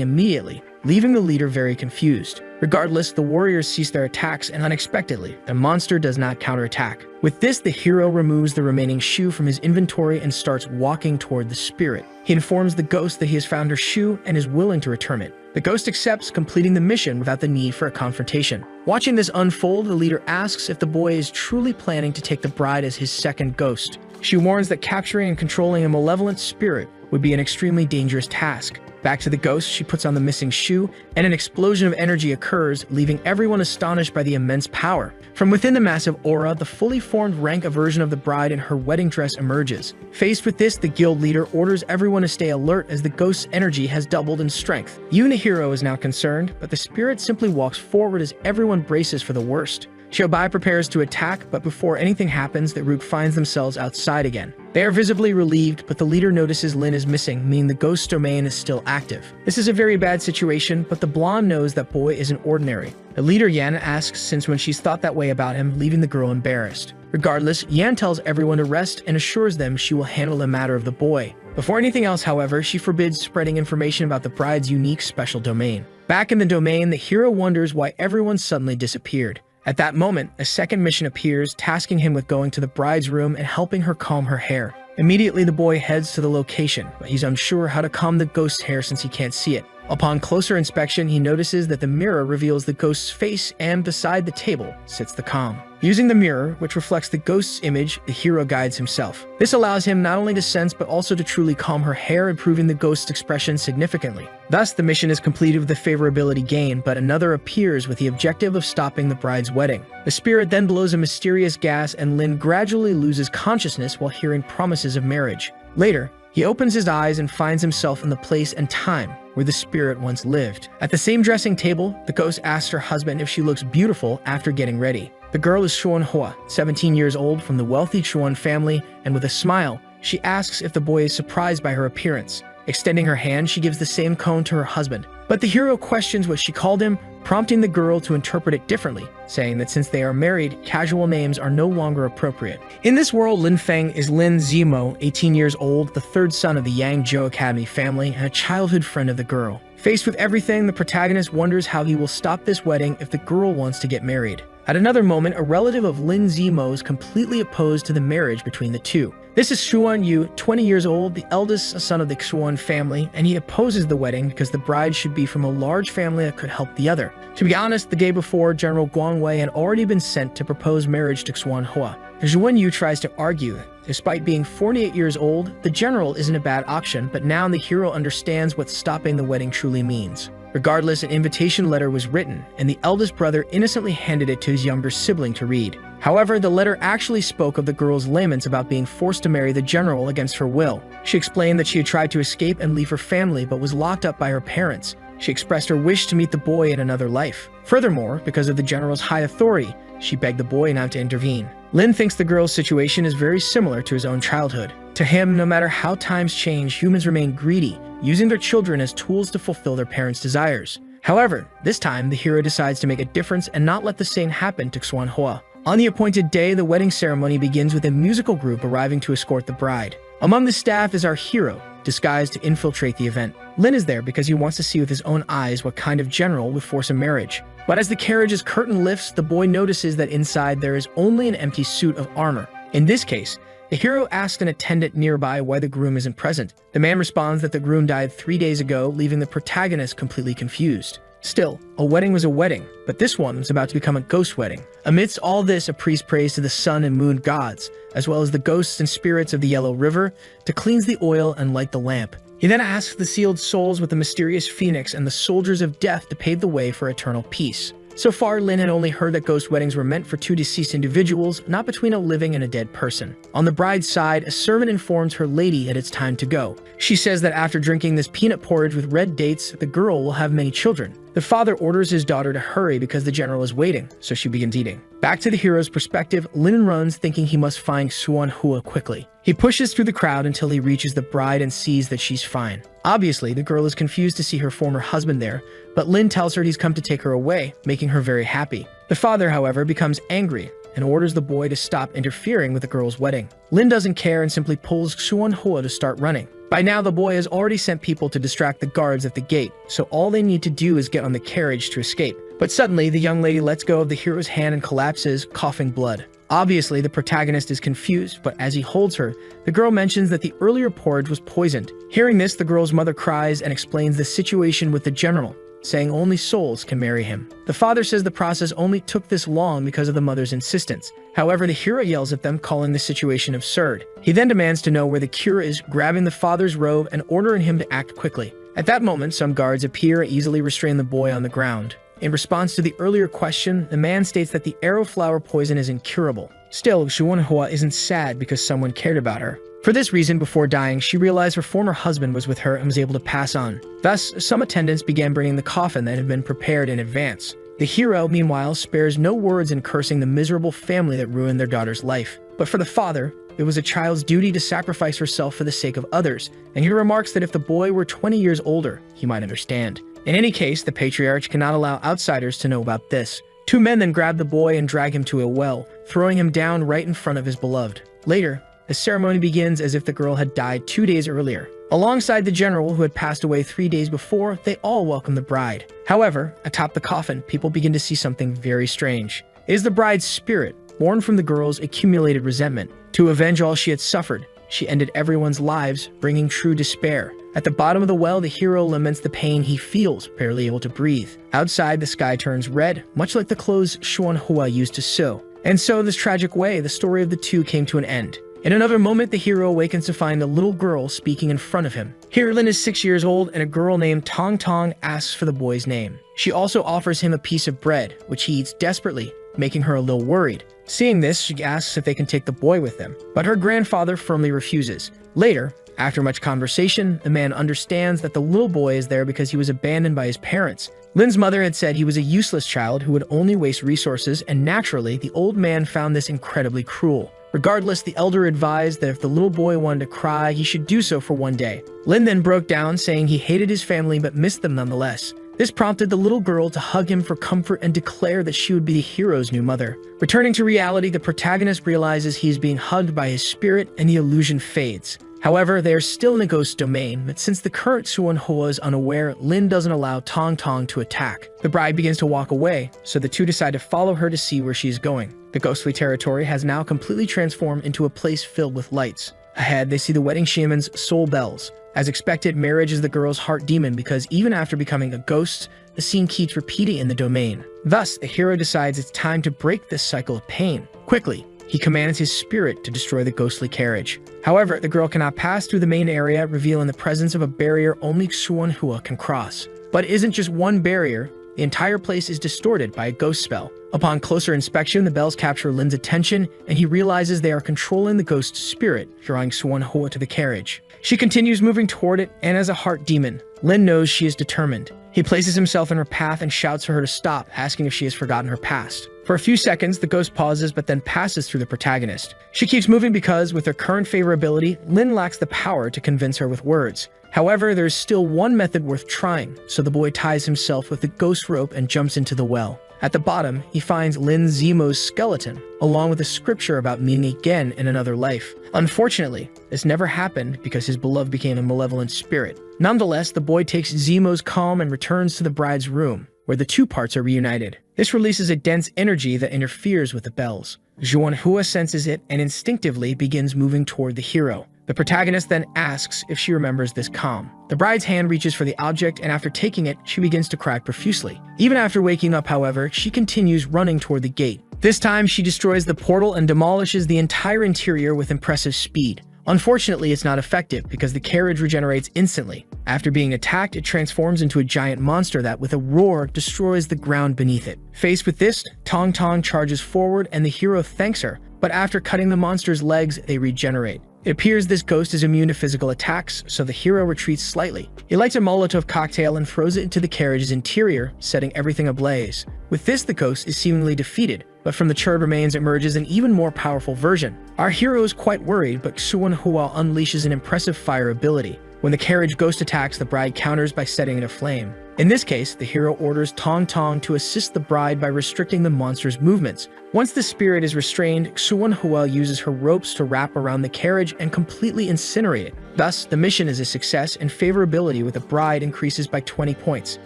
immediately, leaving the leader very confused. Regardless, the warriors cease their attacks, and unexpectedly, the monster does not counterattack. With this, the hero removes the remaining shoe from his inventory and starts walking toward the spirit. He informs the ghost that he has found her shoe and is willing to return it. The ghost accepts, completing the mission without the need for a confrontation. Watching this unfold, the leader asks if the boy is truly planning to take the bride as his second ghost. She warns that capturing and controlling a malevolent spirit would be an extremely dangerous task. Back to the ghost, she puts on the missing shoe, and an explosion of energy occurs, leaving everyone astonished by the immense power. From within the massive aura, the fully formed rank version of the bride in her wedding dress emerges. Faced with this, the guild leader orders everyone to stay alert as the ghost's energy has doubled in strength. Even the hero is now concerned, but the spirit simply walks forward as everyone braces for the worst. Xiao Bai prepares to attack, but before anything happens, the group finds themselves outside again. They are visibly relieved, but the leader notices Lin is missing, meaning the ghost's domain is still active. This is a very bad situation, but the blonde knows that boy isn't ordinary. The leader Yan asks since when she's thought that way about him, leaving the girl embarrassed. Regardless, Yan tells everyone to rest and assures them she will handle the matter of the boy. Before anything else, however, she forbids spreading information about the bride's unique special domain. Back in the domain, the hero wonders why everyone suddenly disappeared. At that moment, a second mission appears, tasking him with going to the bride's room and helping her comb her hair. Immediately, the boy heads to the location, but he's unsure how to comb the ghost's hair since he can't see it. Upon closer inspection, he notices that the mirror reveals the ghost's face, and beside the table sits the comb. Using the mirror, which reflects the ghost's image, the hero guides himself. This allows him not only to sense but also to truly comb her hair, improving the ghost's expression significantly. Thus, the mission is completed with a favorability gain, but another appears with the objective of stopping the bride's wedding. The spirit then blows a mysterious gas, and Lin gradually loses consciousness while hearing promises of marriage. Later, he opens his eyes and finds himself in the place and time where the spirit once lived. At the same dressing table, the ghost asks her husband if she looks beautiful after getting ready. The girl is Xuan Hua, 17 years old, from the wealthy Xuan family, and with a smile, she asks if the boy is surprised by her appearance. Extending her hand, she gives the same cone to her husband. But the hero questions what she called him, prompting the girl to interpret it differently, saying that since they are married, casual names are no longer appropriate. In this world, Lin Feng is Lin Zimo, 18 years old, the third son of the Yang Zhou Academy family, and a childhood friend of the girl. Faced with everything, the protagonist wonders how he will stop this wedding if the girl wants to get married. At another moment, a relative of Lin Zimo is completely opposed to the marriage between the two. This is Xuan Yu, 20 years old, the eldest son of the Xuan family, and he opposes the wedding because the bride should be from a large family that could help the other. To be honest, the day before, General Guang Wei had already been sent to propose marriage to Xuan Hua. Xuan Yu tries to argue that, despite being 48 years old, the general isn't a bad option, but now the hero understands what stopping the wedding truly means. Regardless, an invitation letter was written, and the eldest brother innocently handed it to his younger sibling to read. However, the letter actually spoke of the girl's laments about being forced to marry the general against her will. She explained that she had tried to escape and leave her family but was locked up by her parents. She expressed her wish to meet the boy in another life. Furthermore, because of the general's high authority, she begged the boy not to intervene. Lin thinks the girl's situation is very similar to his own childhood. To him, no matter how times change, humans remain greedy, using their children as tools to fulfill their parents' desires. However, this time, the hero decides to make a difference and not let the same happen to Xuan Hua. On the appointed day, the wedding ceremony begins with a musical group arriving to escort the bride. Among the staff is our hero, disguised to infiltrate the event. Lin is there because he wants to see with his own eyes what kind of general would force a marriage. But as the carriage's curtain lifts, the boy notices that inside there is only an empty suit of armor. In this case, the hero asks an attendant nearby why the groom isn't present. The man responds that the groom died 3 days ago, leaving the protagonist completely confused. Still, a wedding was a wedding, but this one was about to become a ghost wedding. Amidst all this, a priest prays to the sun and moon gods, as well as the ghosts and spirits of the Yellow River, to cleanse the oil and light the lamp. He then asks the sealed souls with the mysterious phoenix and the soldiers of death to pave the way for eternal peace. So far, Lin had only heard that ghost weddings were meant for two deceased individuals, not between a living and a dead person. On the bride's side, a servant informs her lady that it's time to go. She says that after drinking this peanut porridge with red dates, the girl will have many children. The father orders his daughter to hurry because the general is waiting, so she begins eating. Back to the hero's perspective, Lin runs thinking he must find Suan Hua quickly. He pushes through the crowd until he reaches the bride and sees that she's fine. Obviously, the girl is confused to see her former husband there, but Lin tells her he's come to take her away, making her very happy. The father, however, becomes angry and orders the boy to stop interfering with the girl's wedding. Lin doesn't care and simply pulls Suan Hua to start running. By now, the boy has already sent people to distract the guards at the gate, so all they need to do is get on the carriage to escape. But suddenly, the young lady lets go of the hero's hand and collapses, coughing blood. Obviously, the protagonist is confused, but as he holds her, the girl mentions that the earlier porridge was poisoned. Hearing this, the girl's mother cries and explains the situation with the general, saying only souls can marry him. The father says the process only took this long because of the mother's insistence. However, the hero yells at them, calling the situation absurd. He then demands to know where the cure is, grabbing the father's robe and ordering him to act quickly. At that moment, some guards appear and easily restrain the boy on the ground. In response to the earlier question, the man states that the arrow flower poison is incurable. Still, Suan Hua isn't sad because someone cared about her. For this reason, before dying, she realized her former husband was with her and was able to pass on. Thus, some attendants began bringing the coffin that had been prepared in advance. The hero, meanwhile, spares no words in cursing the miserable family that ruined their daughter's life. But for the father, it was a child's duty to sacrifice herself for the sake of others, and he remarks that if the boy were 20 years older, he might understand. In any case, the patriarch cannot allow outsiders to know about this. Two men then grab the boy and drag him to a well, throwing him down right in front of his beloved. Later, the ceremony begins as if the girl had died 2 days earlier. Alongside the general, who had passed away 3 days before, they all welcome the bride. However, atop the coffin, people begin to see something very strange. It is the bride's spirit, born from the girl's accumulated resentment. To avenge all she had suffered, she ended everyone's lives, bringing true despair. At the bottom of the well, the hero laments the pain he feels, barely able to breathe. Outside, the sky turns red, much like the clothes Suan Hua used to sew. And so, this tragic way, the story of the two came to an end. In another moment, the hero awakens to find a little girl speaking in front of him. Here, Lin is 6 years old, and a girl named Tong Tong asks for the boy's name. She also offers him a piece of bread, which he eats desperately, making her a little worried. Seeing this, she asks if they can take the boy with them, but her grandfather firmly refuses. Later, after much conversation, the man understands that the little boy is there because he was abandoned by his parents. Lin's mother had said he was a useless child who would only waste resources, and naturally, the old man found this incredibly cruel. Regardless, the elder advised that if the little boy wanted to cry, he should do so for one day. Lin then broke down, saying he hated his family but missed them nonetheless. This prompted the little girl to hug him for comfort and declare that she would be the hero's new mother. Returning to reality, the protagonist realizes he is being hugged by his spirit and the illusion fades. However, they are still in a ghost domain, but since the current Suan Hua is unaware, Lin doesn't allow Tong Tong to attack. The bride begins to walk away, so the two decide to follow her to see where she is going. The ghostly territory has now completely transformed into a place filled with lights. Ahead, they see the wedding shaman's soul bells. As expected, marriage is the girl's heart demon because even after becoming a ghost, the scene keeps repeating in the domain. Thus, the hero decides it's time to break this cycle of pain. Quickly, he commands his spirit to destroy the ghostly carriage. However, the girl cannot pass through the main area, revealing the presence of a barrier only Suan Hua can cross. But it isn't just one barrier, the entire place is distorted by a ghost spell. Upon closer inspection, the bells capture Lin's attention, and he realizes they are controlling the ghost's spirit, drawing Suan Hua to the carriage. She continues moving toward it, and as a heart demon, Lin knows she is determined. He places himself in her path and shouts for her to stop, asking if she has forgotten her past. For a few seconds, the ghost pauses but then passes through the protagonist. She keeps moving because, with her current favorability, Lin lacks the power to convince her with words. However, there is still one method worth trying, so the boy ties himself with the ghost rope and jumps into the well. At the bottom, he finds Lin Zimo's skeleton, along with a scripture about meeting again in another life. Unfortunately, this never happened because his beloved became a malevolent spirit. Nonetheless, the boy takes Zimo's calm and returns to the bride's room, where the two parts are reunited. This releases a dense energy that interferes with the bells. Suan Hua senses it and instinctively begins moving toward the hero. The protagonist then asks if she remembers this calm. The bride's hand reaches for the object, and after taking it, she begins to cry profusely. Even after waking up, however, she continues running toward the gate. This time, she destroys the portal and demolishes the entire interior with impressive speed. Unfortunately, it's not effective because the carriage regenerates instantly. After being attacked, it transforms into a giant monster that, with a roar, destroys the ground beneath it. Faced with this, Tong Tong charges forward and the hero thanks her, but after cutting the monster's legs, they regenerate. It appears this ghost is immune to physical attacks, so the hero retreats slightly. He lights a Molotov cocktail and throws it into the carriage's interior, setting everything ablaze. With this, the ghost is seemingly defeated, but from the charred remains emerges an even more powerful version. Our hero is quite worried, but Suwon Hua unleashes an impressive fire ability. When the carriage ghost attacks, the bride counters by setting it aflame. In this case, the hero orders Tong Tong to assist the bride by restricting the monster's movements. Once the spirit is restrained, Suwon Hua uses her ropes to wrap around the carriage and completely incinerate it. Thus, the mission is a success and favorability with the bride increases by 20 points.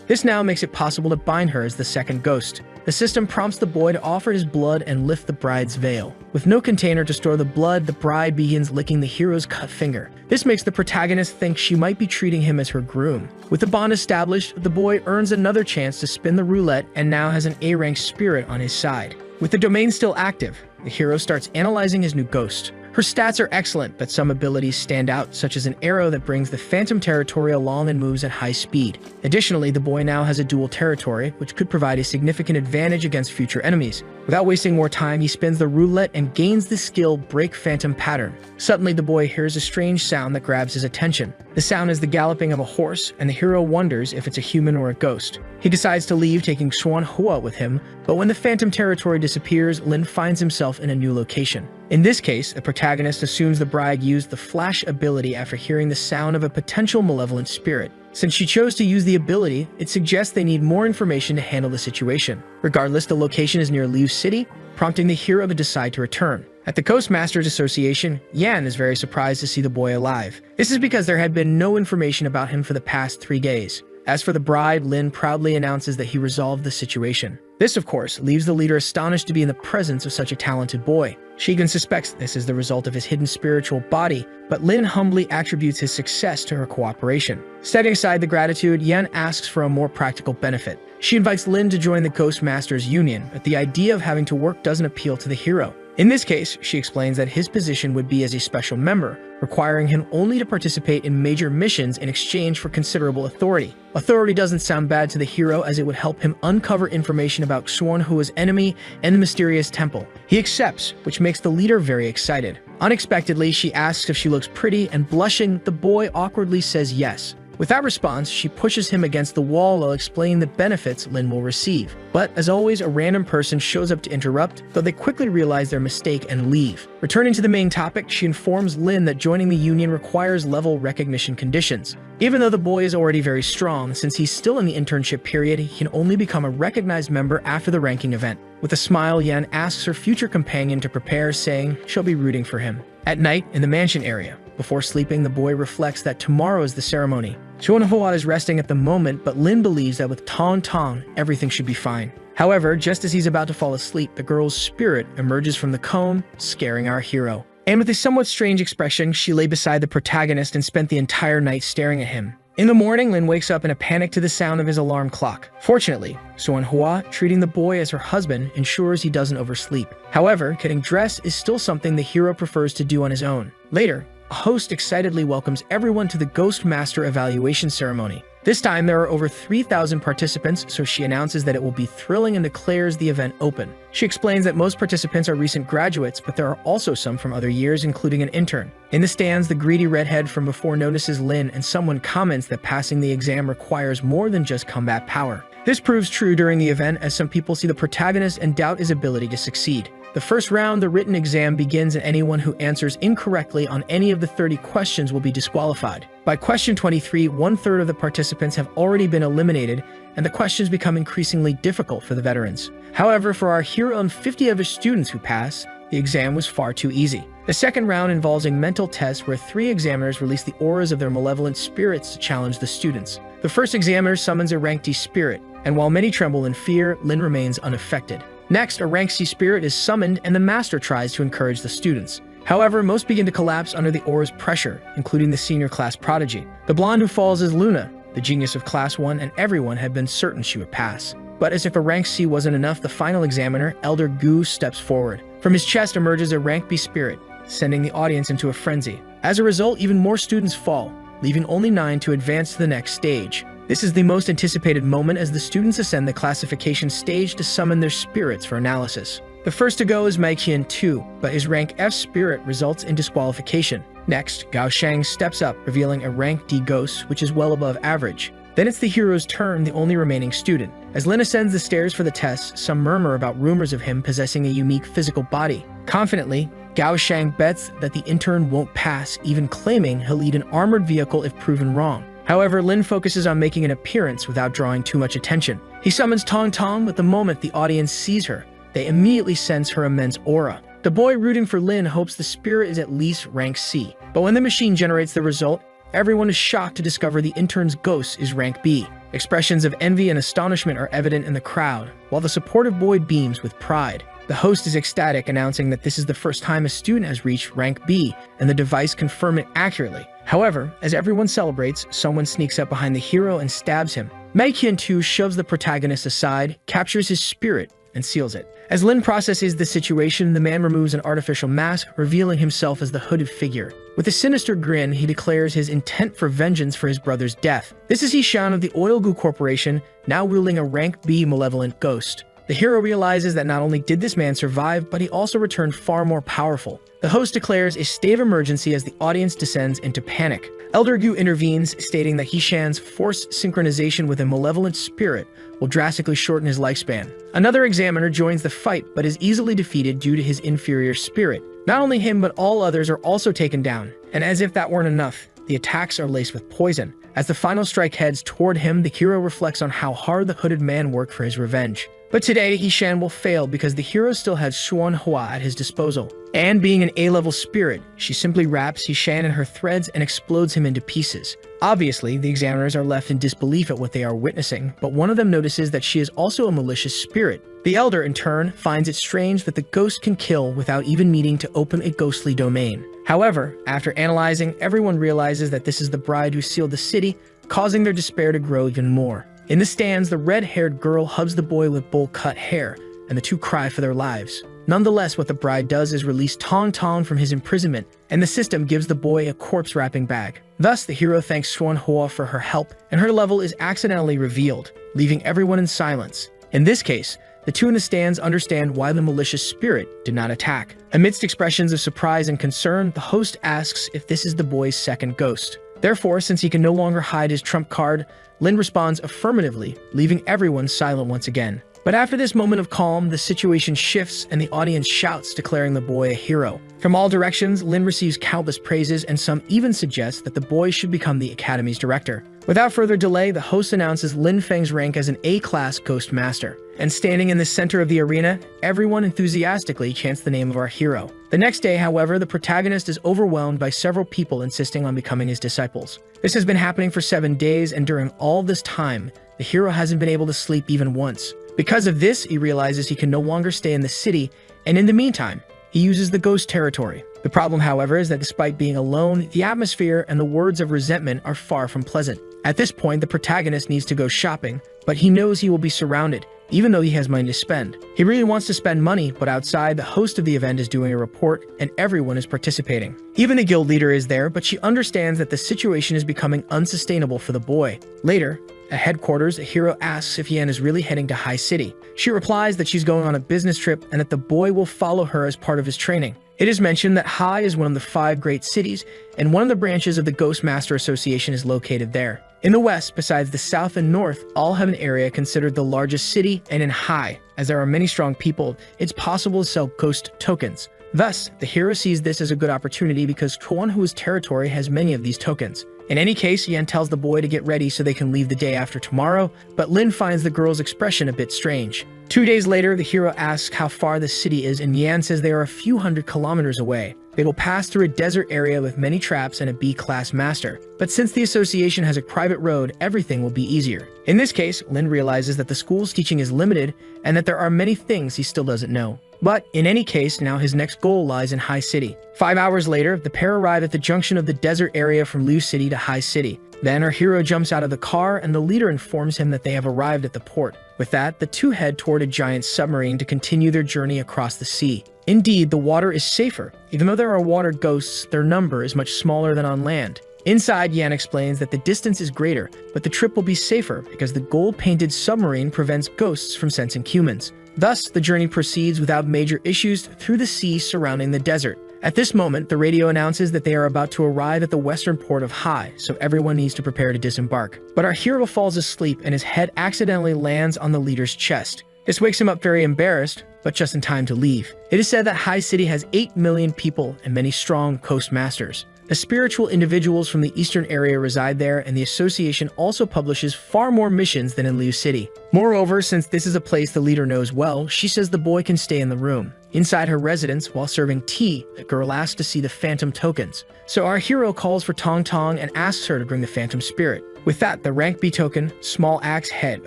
This now makes it possible to bind her as the second ghost. The system prompts the boy to offer his blood and lift the bride's veil. With no container to store the blood, the bride begins licking the hero's cut finger. This makes the protagonist think she might be treating him as her groom. With the bond established, the boy earns another chance to spin the roulette and now has an A-rank spirit on his side. With the domain still active, the hero starts analyzing his new ghost. Her stats are excellent, but some abilities stand out, such as an arrow that brings the phantom territory along and moves at high speed. Additionally, the boy now has a dual territory, which could provide a significant advantage against future enemies. Without wasting more time, he spins the roulette and gains the skill Break Phantom Pattern. Suddenly, the boy hears a strange sound that grabs his attention. The sound is the galloping of a horse, and the hero wonders if it's a human or a ghost. He decides to leave, taking Suwon Hua with him, but when the phantom territory disappears, Lin finds himself in a new location. In this case, the protagonist assumes the bride used the flash ability after hearing the sound of a potential malevolent spirit. Since she chose to use the ability, it suggests they need more information to handle the situation. Regardless, the location is near Liu City, prompting the hero to decide to return. At the Coastmasters Association, Yan is very surprised to see the boy alive. This is because there had been no information about him for the past 3 days. As for the bride, Lin proudly announces that he resolved the situation. This, of course, leaves the leader astonished to be in the presence of such a talented boy. Shigen suspects this is the result of his hidden spiritual body, but Lin humbly attributes his success to her cooperation. Setting aside the gratitude, Yan asks for a more practical benefit. She invites Lin to join the Ghostmasters Union, but the idea of having to work doesn't appeal to the hero. In this case, she explains that his position would be as a special member, requiring him only to participate in major missions in exchange for considerable authority. Authority doesn't sound bad to the hero, as it would help him uncover information about Suwon Hua's enemy and the mysterious temple. He accepts, which makes the leader very excited. Unexpectedly, she asks if she looks pretty, and blushing, the boy awkwardly says yes. With that response, she pushes him against the wall while explaining the benefits Lin will receive. But as always, a random person shows up to interrupt, though they quickly realize their mistake and leave. Returning to the main topic, she informs Lin that joining the union requires level recognition conditions. Even though the boy is already very strong, since he's still in the internship period, he can only become a recognized member after the ranking event. With a smile, Yan asks her future companion to prepare, saying she'll be rooting for him. At night, in the mansion area, before sleeping, the boy reflects that tomorrow is the ceremony. Suwon Hua is resting at the moment, but Lin believes that with Tong Tong, everything should be fine. However, just as he's about to fall asleep, the girl's spirit emerges from the comb, scaring our hero. And with a somewhat strange expression, she lay beside the protagonist and spent the entire night staring at him. In the morning, Lin wakes up in a panic to the sound of his alarm clock. Fortunately, Suwon Hua, treating the boy as her husband, ensures he doesn't oversleep. However, getting dressed is still something the hero prefers to do on his own. Later, a host excitedly welcomes everyone to the Ghost Master evaluation ceremony. This time, there are over 3,000 participants, so she announces that it will be thrilling and declares the event open. She explains that most participants are recent graduates, but there are also some from other years, including an intern. In the stands, the greedy redhead from before notices Lin, and someone comments that passing the exam requires more than just combat power. This proves true during the event, as some people see the protagonist and doubt his ability to succeed. The first round, the written exam, begins, and anyone who answers incorrectly on any of the 30 questions will be disqualified. By question 23, 1/3 of the participants have already been eliminated, and the questions become increasingly difficult for the veterans. However, for our hero and 50 of his students who pass, the exam was far too easy. The second round involves a mental test where 3 examiners release the auras of their malevolent spirits to challenge the students. The first examiner summons a rank D spirit, and while many tremble in fear, Lin remains unaffected. Next, a rank C spirit is summoned, and the master tries to encourage the students. However, most begin to collapse under the aura's pressure, including the senior class Prodigy. The blonde who falls is Luna, the genius of Class 1, and everyone had been certain she would pass. But as if a rank C wasn't enough, the final examiner, Elder Gu, steps forward. From his chest emerges a rank B spirit, sending the audience into a frenzy. As a result, even more students fall, leaving only 9 to advance to the next stage. This is the most anticipated moment as the students ascend the classification stage to summon their spirits for analysis. The first to go is Maiqian 2, but his rank F spirit results in disqualification. Next, Gao Shang steps up, revealing a rank D ghost, which is well above average. Then it's the hero's turn, the only remaining student. As Lin ascends the stairs for the test, some murmur about rumors of him possessing a unique physical body. Confidently, Gao Shang bets that the intern won't pass, even claiming he'll lead an armored vehicle if proven wrong. However, Lin focuses on making an appearance without drawing too much attention. He summons Tong Tong, but the moment the audience sees her, they immediately sense her immense aura. The boy rooting for Lin hopes the spirit is at least rank C. But when the machine generates the result, everyone is shocked to discover the intern's ghost is rank B. Expressions of envy and astonishment are evident in the crowd, while the supportive boy beams with pride. The host is ecstatic, announcing that this is the first time a student has reached rank B, and the device confirmed it accurately. However, as everyone celebrates, someone sneaks up behind the hero and stabs him. Maiqian 2 shoves the protagonist aside, captures his spirit, and seals it. As Lin processes the situation, the man removes an artificial mask, revealing himself as the hooded figure. With a sinister grin, he declares his intent for vengeance for his brother's death. This is Hishan of the Oil Gu Corporation, now wielding a rank B malevolent ghost. The hero realizes that not only did this man survive, but he also returned far more powerful. The host declares a state of emergency as the audience descends into panic. Elder Gu intervenes, stating that Hishan's forced synchronization with a malevolent spirit will drastically shorten his lifespan. Another examiner joins the fight, but is easily defeated due to his inferior spirit. Not only him, but all others are also taken down. And as if that weren't enough, the attacks are laced with poison. As the final strike heads toward him, the hero reflects on how hard the hooded man worked for his revenge. But today, Hishan will fail because the hero still has Xuan Hua at his disposal. And being an A-level spirit, she simply wraps Hishan in her threads and explodes him into pieces. Obviously, the examiners are left in disbelief at what they are witnessing, but one of them notices that she is also a malicious spirit. The elder, in turn, finds it strange that the ghost can kill without even needing to open a ghostly domain. However, after analyzing, everyone realizes that this is the bride who sealed the city, causing their despair to grow even more. In the stands, the red-haired girl hugs the boy with bowl-cut hair, and the two cry for their lives. Nonetheless, what the bride does is release Tong Tong from his imprisonment, and the system gives the boy a corpse-wrapping bag. Thus, the hero thanks Xuan Hua for her help, and her level is accidentally revealed, leaving everyone in silence. In this case, the two in the stands understand why the malicious spirit did not attack. Amidst expressions of surprise and concern, the host asks if this is the boy's second ghost. Therefore, since he can no longer hide his trump card, Lin responds affirmatively, leaving everyone silent once again. But after this moment of calm, the situation shifts and the audience shouts, declaring the boy a hero. From all directions, Lin receives countless praises, and some even suggest that the boy should become the Academy's director. Without further delay, the host announces Lin Feng's rank as an A-class Ghost Master. And standing in the center of the arena, everyone enthusiastically chants the name of our hero. The next day, however, the protagonist is overwhelmed by several people insisting on becoming his disciples. This has been happening for 7 days, and during all this time, the hero hasn't been able to sleep even once. Because of this, he realizes he can no longer stay in the city, and in the meantime, he uses the ghost territory. The problem, however, is that despite being alone, the atmosphere and the words of resentment are far from pleasant. At this point, the protagonist needs to go shopping, but he knows he will be surrounded, even though he has money to spend. He really wants to spend money, but outside, the host of the event is doing a report, and everyone is participating. Even the guild leader is there, but she understands that the situation is becoming unsustainable for the boy. Later, at headquarters, the hero asks if Yan is really heading to High City. She replies that she's going on a business trip and that the boy will follow her as part of his training. It is mentioned that Hai is one of the 5 great cities, and one of the branches of the Ghost Master Association is located there. In the west, besides the south and north, all have an area considered the largest city, and in Hai, as there are many strong people, it's possible to sell ghost tokens. Thus, the hero sees this as a good opportunity because Chuan Hu's territory has many of these tokens. In any case, Yan tells the boy to get ready so they can leave the day after tomorrow, but Lin finds the girl's expression a bit strange. 2 days later, the hero asks how far the city is, and Yan says they are a few hundred kilometers away. They will pass through a desert area with many traps and a B-class master. But since the association has a private road, everything will be easier. In this case, Lin realizes that the school's teaching is limited and that there are many things he still doesn't know. But in any case, now his next goal lies in High City. 5 hours later, the pair arrive at the junction of the desert area from Liu City to High City. Then our hero jumps out of the car and the leader informs him that they have arrived at the port. With that, the two head toward a giant submarine to continue their journey across the sea. Indeed, the water is safer. Even though there are water ghosts, their number is much smaller than on land. Inside, Yan explains that the distance is greater, but the trip will be safer because the gold-painted submarine prevents ghosts from sensing humans. Thus, the journey proceeds without major issues through the sea surrounding the desert. At this moment, the radio announces that they are about to arrive at the western port of Hai, so everyone needs to prepare to disembark. But our hero falls asleep and his head accidentally lands on the leader's chest. This wakes him up very embarrassed, but just in time to leave. It is said that High City has 8 million people and many strong coast masters. The spiritual individuals from the eastern area reside there, and the association also publishes far more missions than in Liu City. Moreover, since this is a place the leader knows well, she says the boy can stay in the room. Inside her residence, while serving tea, the girl asks to see the phantom tokens. So our hero calls for Tong Tong and asks her to bring the phantom spirit. With that, the rank B token, Small Axe Head,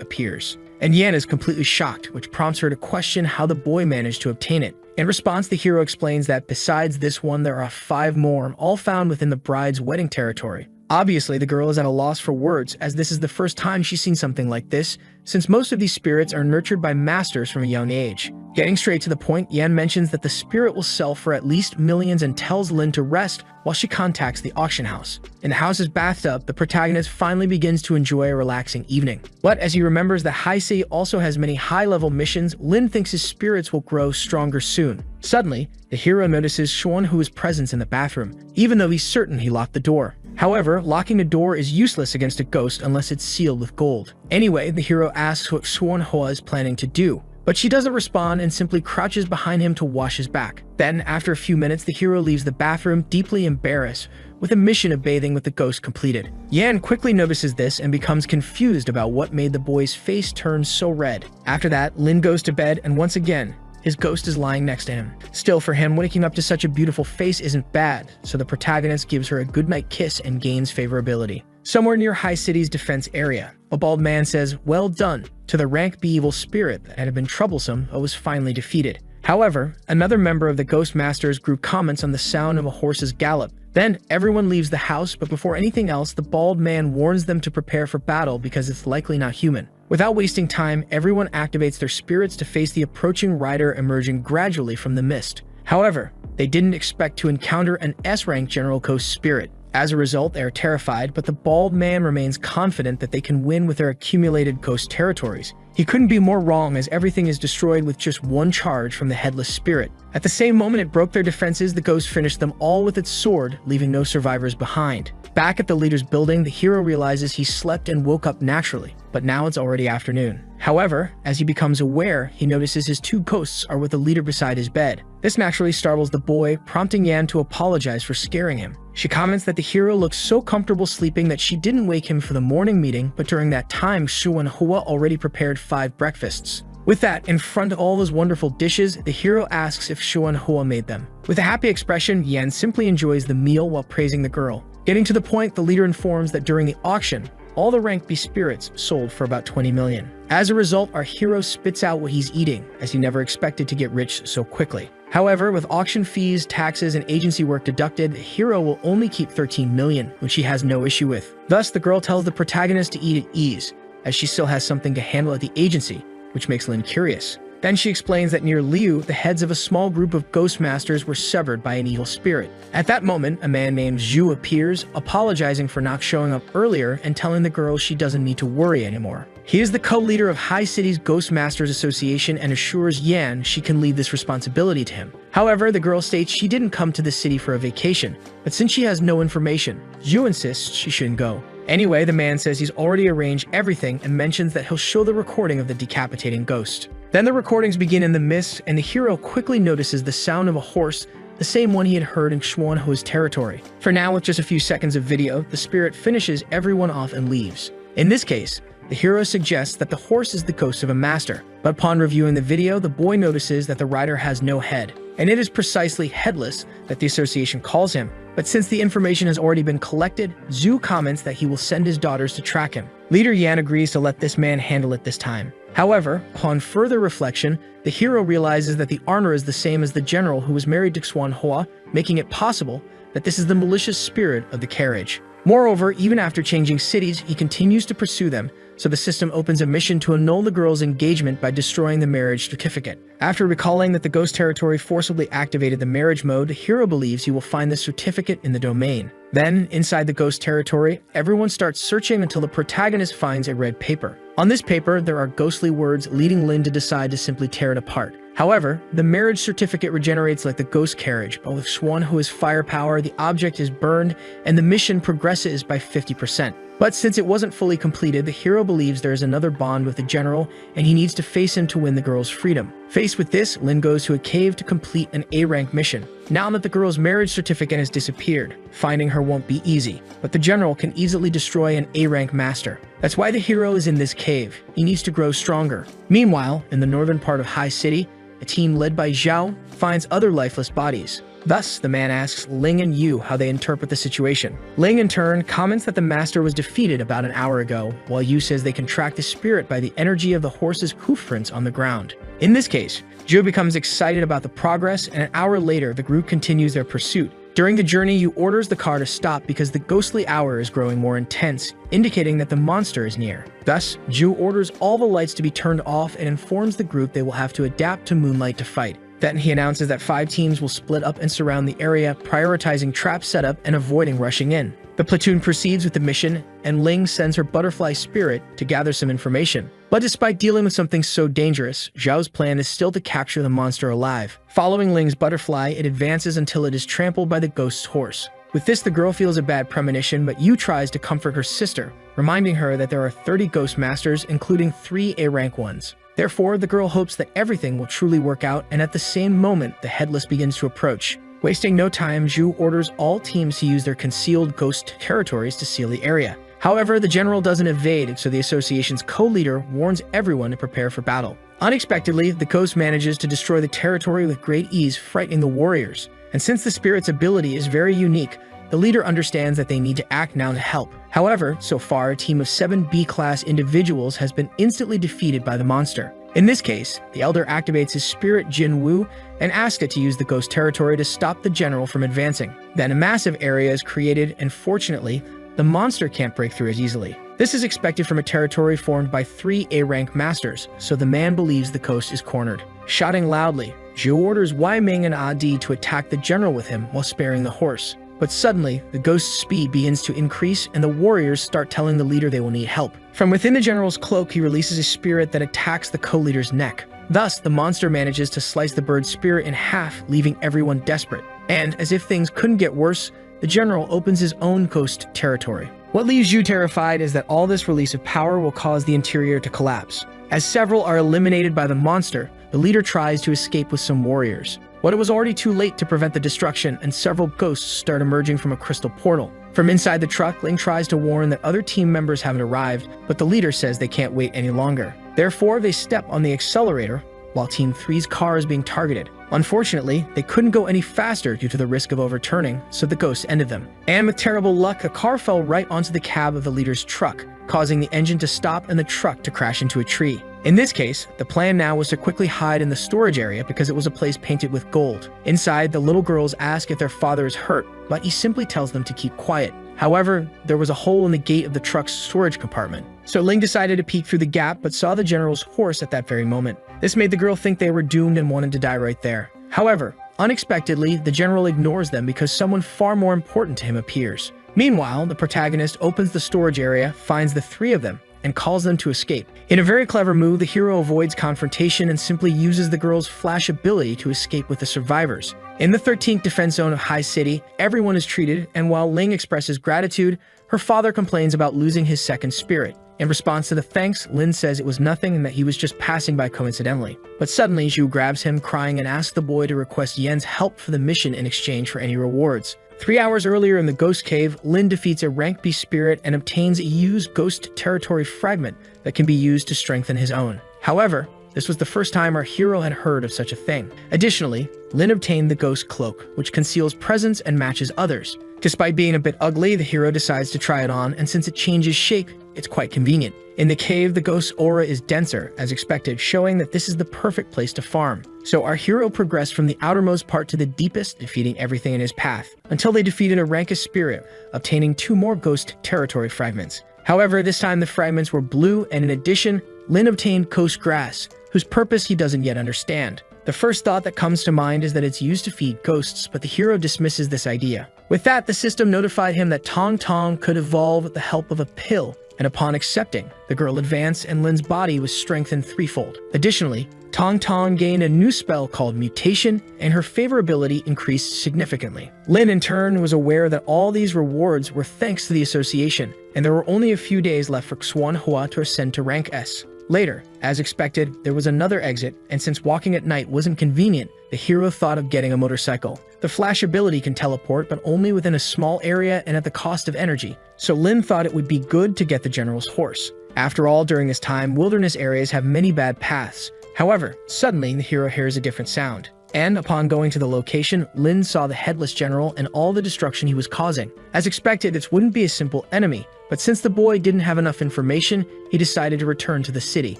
appears. And Yan is completely shocked, which prompts her to question how the boy managed to obtain it. In response, the hero explains that besides this one, there are 5 more, all found within the bride's wedding territory. Obviously, the girl is at a loss for words, as this is the first time she's seen something like this, since most of these spirits are nurtured by masters from a young age. Getting straight to the point, Yan mentions that the spirit will sell for at least millions and tells Lin to rest while she contacts the auction house. In the house's bathtub, the protagonist finally begins to enjoy a relaxing evening. But as he remembers that High City also has many high-level missions, Lin thinks his spirits will grow stronger soon. Suddenly, the hero notices Xuan Hua's presence in the bathroom, even though he's certain he locked the door. However, locking a door is useless against a ghost unless it's sealed with gold. Anyway, the hero asks what Xuan Hua is planning to do, but she doesn't respond and simply crouches behind him to wash his back. Then, after a few minutes, the hero leaves the bathroom deeply embarrassed, with a mission of bathing with the ghost completed. Yan quickly notices this and becomes confused about what made the boy's face turn so red. After that, Lin goes to bed and once again, his ghost is lying next to him. Still, for him, waking up to such a beautiful face isn't bad, so the protagonist gives her a goodnight kiss and gains favorability. Somewhere near High City's defense area, a bald man says, "Well done," to the rank B evil spirit that had been troublesome but was finally defeated. However, another member of the Ghost Masters group comments on the sound of a horse's gallop. Then, everyone leaves the house, but before anything else, the bald man warns them to prepare for battle because it's likely not human. Without wasting time, everyone activates their spirits to face the approaching rider emerging gradually from the mist. However, they didn't expect to encounter an S-rank General Coast spirit. As a result, they are terrified, but the bald man remains confident that they can win with their accumulated coast territories. He couldn't be more wrong, as everything is destroyed with just one charge from the headless spirit. At the same moment it broke their defenses, the ghost finished them all with its sword, leaving no survivors behind. Back at the leader's building, the hero realizes he slept and woke up naturally, but now it's already afternoon. However, as he becomes aware, he notices his 2 ghosts are with the leader beside his bed. This naturally startles the boy, prompting Yan to apologize for scaring him. She comments that the hero looks so comfortable sleeping that she didn't wake him for the morning meeting, but during that time, Xuan Hua already prepared 5 breakfasts. With that, in front of all those wonderful dishes, the hero asks if Xuan Hua made them. With a happy expression, Yan simply enjoys the meal while praising the girl. Getting to the point, the leader informs that during the auction, all the rank B spirits sold for about 20 million. As a result, our hero spits out what he's eating, as he never expected to get rich so quickly. However, with auction fees, taxes, and agency work deducted, the hero will only keep 13 million, which he has no issue with. Thus, the girl tells the protagonist to eat at ease, as she still has something to handle at the agency, which makes Lin curious. Then she explains that near Liu, the heads of a small group of ghost masters were severed by an evil spirit. At that moment, a man named Zhu appears, apologizing for not showing up earlier and telling the girl she doesn't need to worry anymore. He is the co-leader of High City's Ghost Masters Association and assures Yan she can leave this responsibility to him. However, the girl states she didn't come to the city for a vacation, but since she has no information, Zhu insists she shouldn't go. Anyway, the man says he's already arranged everything and mentions that he'll show the recording of the decapitating ghost. Then the recordings begin in the mist, and the hero quickly notices the sound of a horse, the same one he had heard in Xuan Hua's territory. For now, with just a few seconds of video, the spirit finishes everyone off and leaves. In this case, the hero suggests that the horse is the ghost of a master, but upon reviewing the video, the boy notices that the rider has no head. and it is precisely Headless that the association calls him. But since the information has already been collected, Zhu comments that he will send his daughters to track him. Leader Yan agrees to let this man handle it this time. However, upon further reflection, the hero realizes that the honor is the same as the general who was married to Xuan Hua, making it possible that this is the malicious spirit of the carriage. Moreover, even after changing cities, he continues to pursue them, so the system opens a mission to annul the girl's engagement by destroying the marriage certificate. After recalling that the ghost territory forcibly activated the marriage mode, the hero believes he will find the certificate in the domain. Then, inside the ghost territory, everyone starts searching until the protagonist finds a red paper. On this paper, there are ghostly words leading Lin to decide to simply tear it apart. However, the marriage certificate regenerates like the ghost carriage, but with Xuan Hua's firepower, the object is burned and the mission progresses by 50%. But since it wasn't fully completed, the hero believes there is another bond with the general, and he needs to face him to win the girl's freedom. Faced with this, Lin goes to a cave to complete an A-rank mission. Now that the girl's marriage certificate has disappeared, finding her won't be easy, but the general can easily destroy an A-rank master. That's why the hero is in this cave. He needs to grow stronger. Meanwhile, in the northern part of High City, a team led by Zhao finds other lifeless bodies. Thus, the man asks Ling and Yu how they interpret the situation. Ling, in turn, comments that the master was defeated about an hour ago, while Yu says they can track the spirit by the energy of the horse's hoof prints on the ground. In this case, Zhu becomes excited about the progress, and an hour later, the group continues their pursuit. During the journey, Yu orders the car to stop because the ghostly hour is growing more intense, indicating that the monster is near. Thus, Zhu orders all the lights to be turned off and informs the group they will have to adapt to moonlight to fight. Then he announces that 5 teams will split up and surround the area, prioritizing trap setup and avoiding rushing in. The platoon proceeds with the mission, and Ling sends her butterfly spirit to gather some information. But despite dealing with something so dangerous, Zhao's plan is still to capture the monster alive. Following Ling's butterfly, it advances until it is trampled by the ghost's horse. With this, the girl feels a bad premonition, but Yu tries to comfort her sister, reminding her that there are 30 ghost masters, including 3 A-rank ones. Therefore, the girl hopes that everything will truly work out, and at the same moment, the Headless begins to approach. Wasting no time, Zhu orders all teams to use their concealed ghost territories to seal the area. However, the general doesn't evade, so the association's co-leader warns everyone to prepare for battle. Unexpectedly, the ghost manages to destroy the territory with great ease, frightening the warriors. And since the spirit's ability is very unique, the leader understands that they need to act now to help. However, so far, a team of 7 B-class individuals has been instantly defeated by the monster. In this case, the elder activates his spirit Jin Wu and asks it to use the ghost territory to stop the general from advancing. Then a massive area is created, and fortunately, the monster can't break through as easily. This is expected from a territory formed by 3 A-rank masters, so the man believes the coast is cornered. Shouting loudly, Zhu orders Wei Ming and Adi to attack the general with him while sparing the horse. But suddenly, the ghost's speed begins to increase, and the warriors start telling the leader they will need help. From within the general's cloak, he releases a spirit that attacks the co-leader's neck. Thus, the monster manages to slice the bird's spirit in half, leaving everyone desperate. And, as if things couldn't get worse, the general opens his own ghost territory. What leaves you terrified is that all this release of power will cause the interior to collapse. As several are eliminated by the monster, the leader tries to escape with some warriors. But it was already too late to prevent the destruction, and several ghosts start emerging from a crystal portal. From inside the truck, Ling tries to warn that other team members haven't arrived, but the leader says they can't wait any longer. Therefore, they step on the accelerator while Team 3's car is being targeted. Unfortunately, they couldn't go any faster due to the risk of overturning, so the ghosts ended them. And with terrible luck, a car fell right onto the cab of the leader's truck, causing the engine to stop and the truck to crash into a tree. In this case, the plan now was to quickly hide in the storage area because it was a place painted with gold. Inside, the little girls ask if their father is hurt, but he simply tells them to keep quiet. However, there was a hole in the gate of the truck's storage compartment. So Ling decided to peek through the gap, but saw the general's horse at that very moment. This made the girl think they were doomed and wanted to die right there. However, unexpectedly, the general ignores them because someone far more important to him appears. Meanwhile, the protagonist opens the storage area, finds the 3 of them, and calls them to escape. In a very clever move, the hero avoids confrontation and simply uses the girl's flash ability to escape with the survivors. In the 13th defense zone of High City, everyone is treated, and while Ling expresses gratitude, her father complains about losing his second spirit. In response to the thanks, Lin says it was nothing and that he was just passing by coincidentally. But suddenly, Zhu grabs him, crying, and asks the boy to request Yen's help for the mission in exchange for any rewards. 3 hours earlier in the Ghost Cave, Lin defeats a rank B spirit and obtains a used ghost territory fragment that can be used to strengthen his own. However, This was the first time our hero had heard of such a thing. Additionally, Lin obtained the ghost cloak, which conceals presence and matches others. Despite being a bit ugly, the hero decides to try it on, and since it changes shape, it's quite convenient. In the cave, the ghost's aura is denser, as expected, showing that this is the perfect place to farm. So our hero progressed from the outermost part to the deepest, defeating everything in his path, until they defeated a rankest spirit, obtaining 2 more ghost territory fragments. However, this time the fragments were blue, and in addition, Lin obtained ghost grass, whose purpose he doesn't yet understand. The first thought that comes to mind is that it's used to feed ghosts, but the hero dismisses this idea. With that, the system notified him that Tong Tong could evolve with the help of a pill, and upon accepting, the girl advanced and Lin's body was strengthened threefold. Additionally, Tong Tong gained a new spell called Mutation, and her favorability increased significantly. Lin, in turn, was aware that all these rewards were thanks to the association, and there were only a few days left for Xuanhua to ascend to rank S. Later, as expected, there was another exit, and since walking at night wasn't convenient, the hero thought of getting a motorcycle. The Flash ability can teleport, but only within a small area and at the cost of energy, so Lin thought it would be good to get the general's horse. After all, during this time, wilderness areas have many bad paths. However, suddenly the hero hears a different sound. And upon going to the location, Lin saw the headless general and all the destruction he was causing. As expected, it wouldn't be a simple enemy, but since the boy didn't have enough information, he decided to return to the city.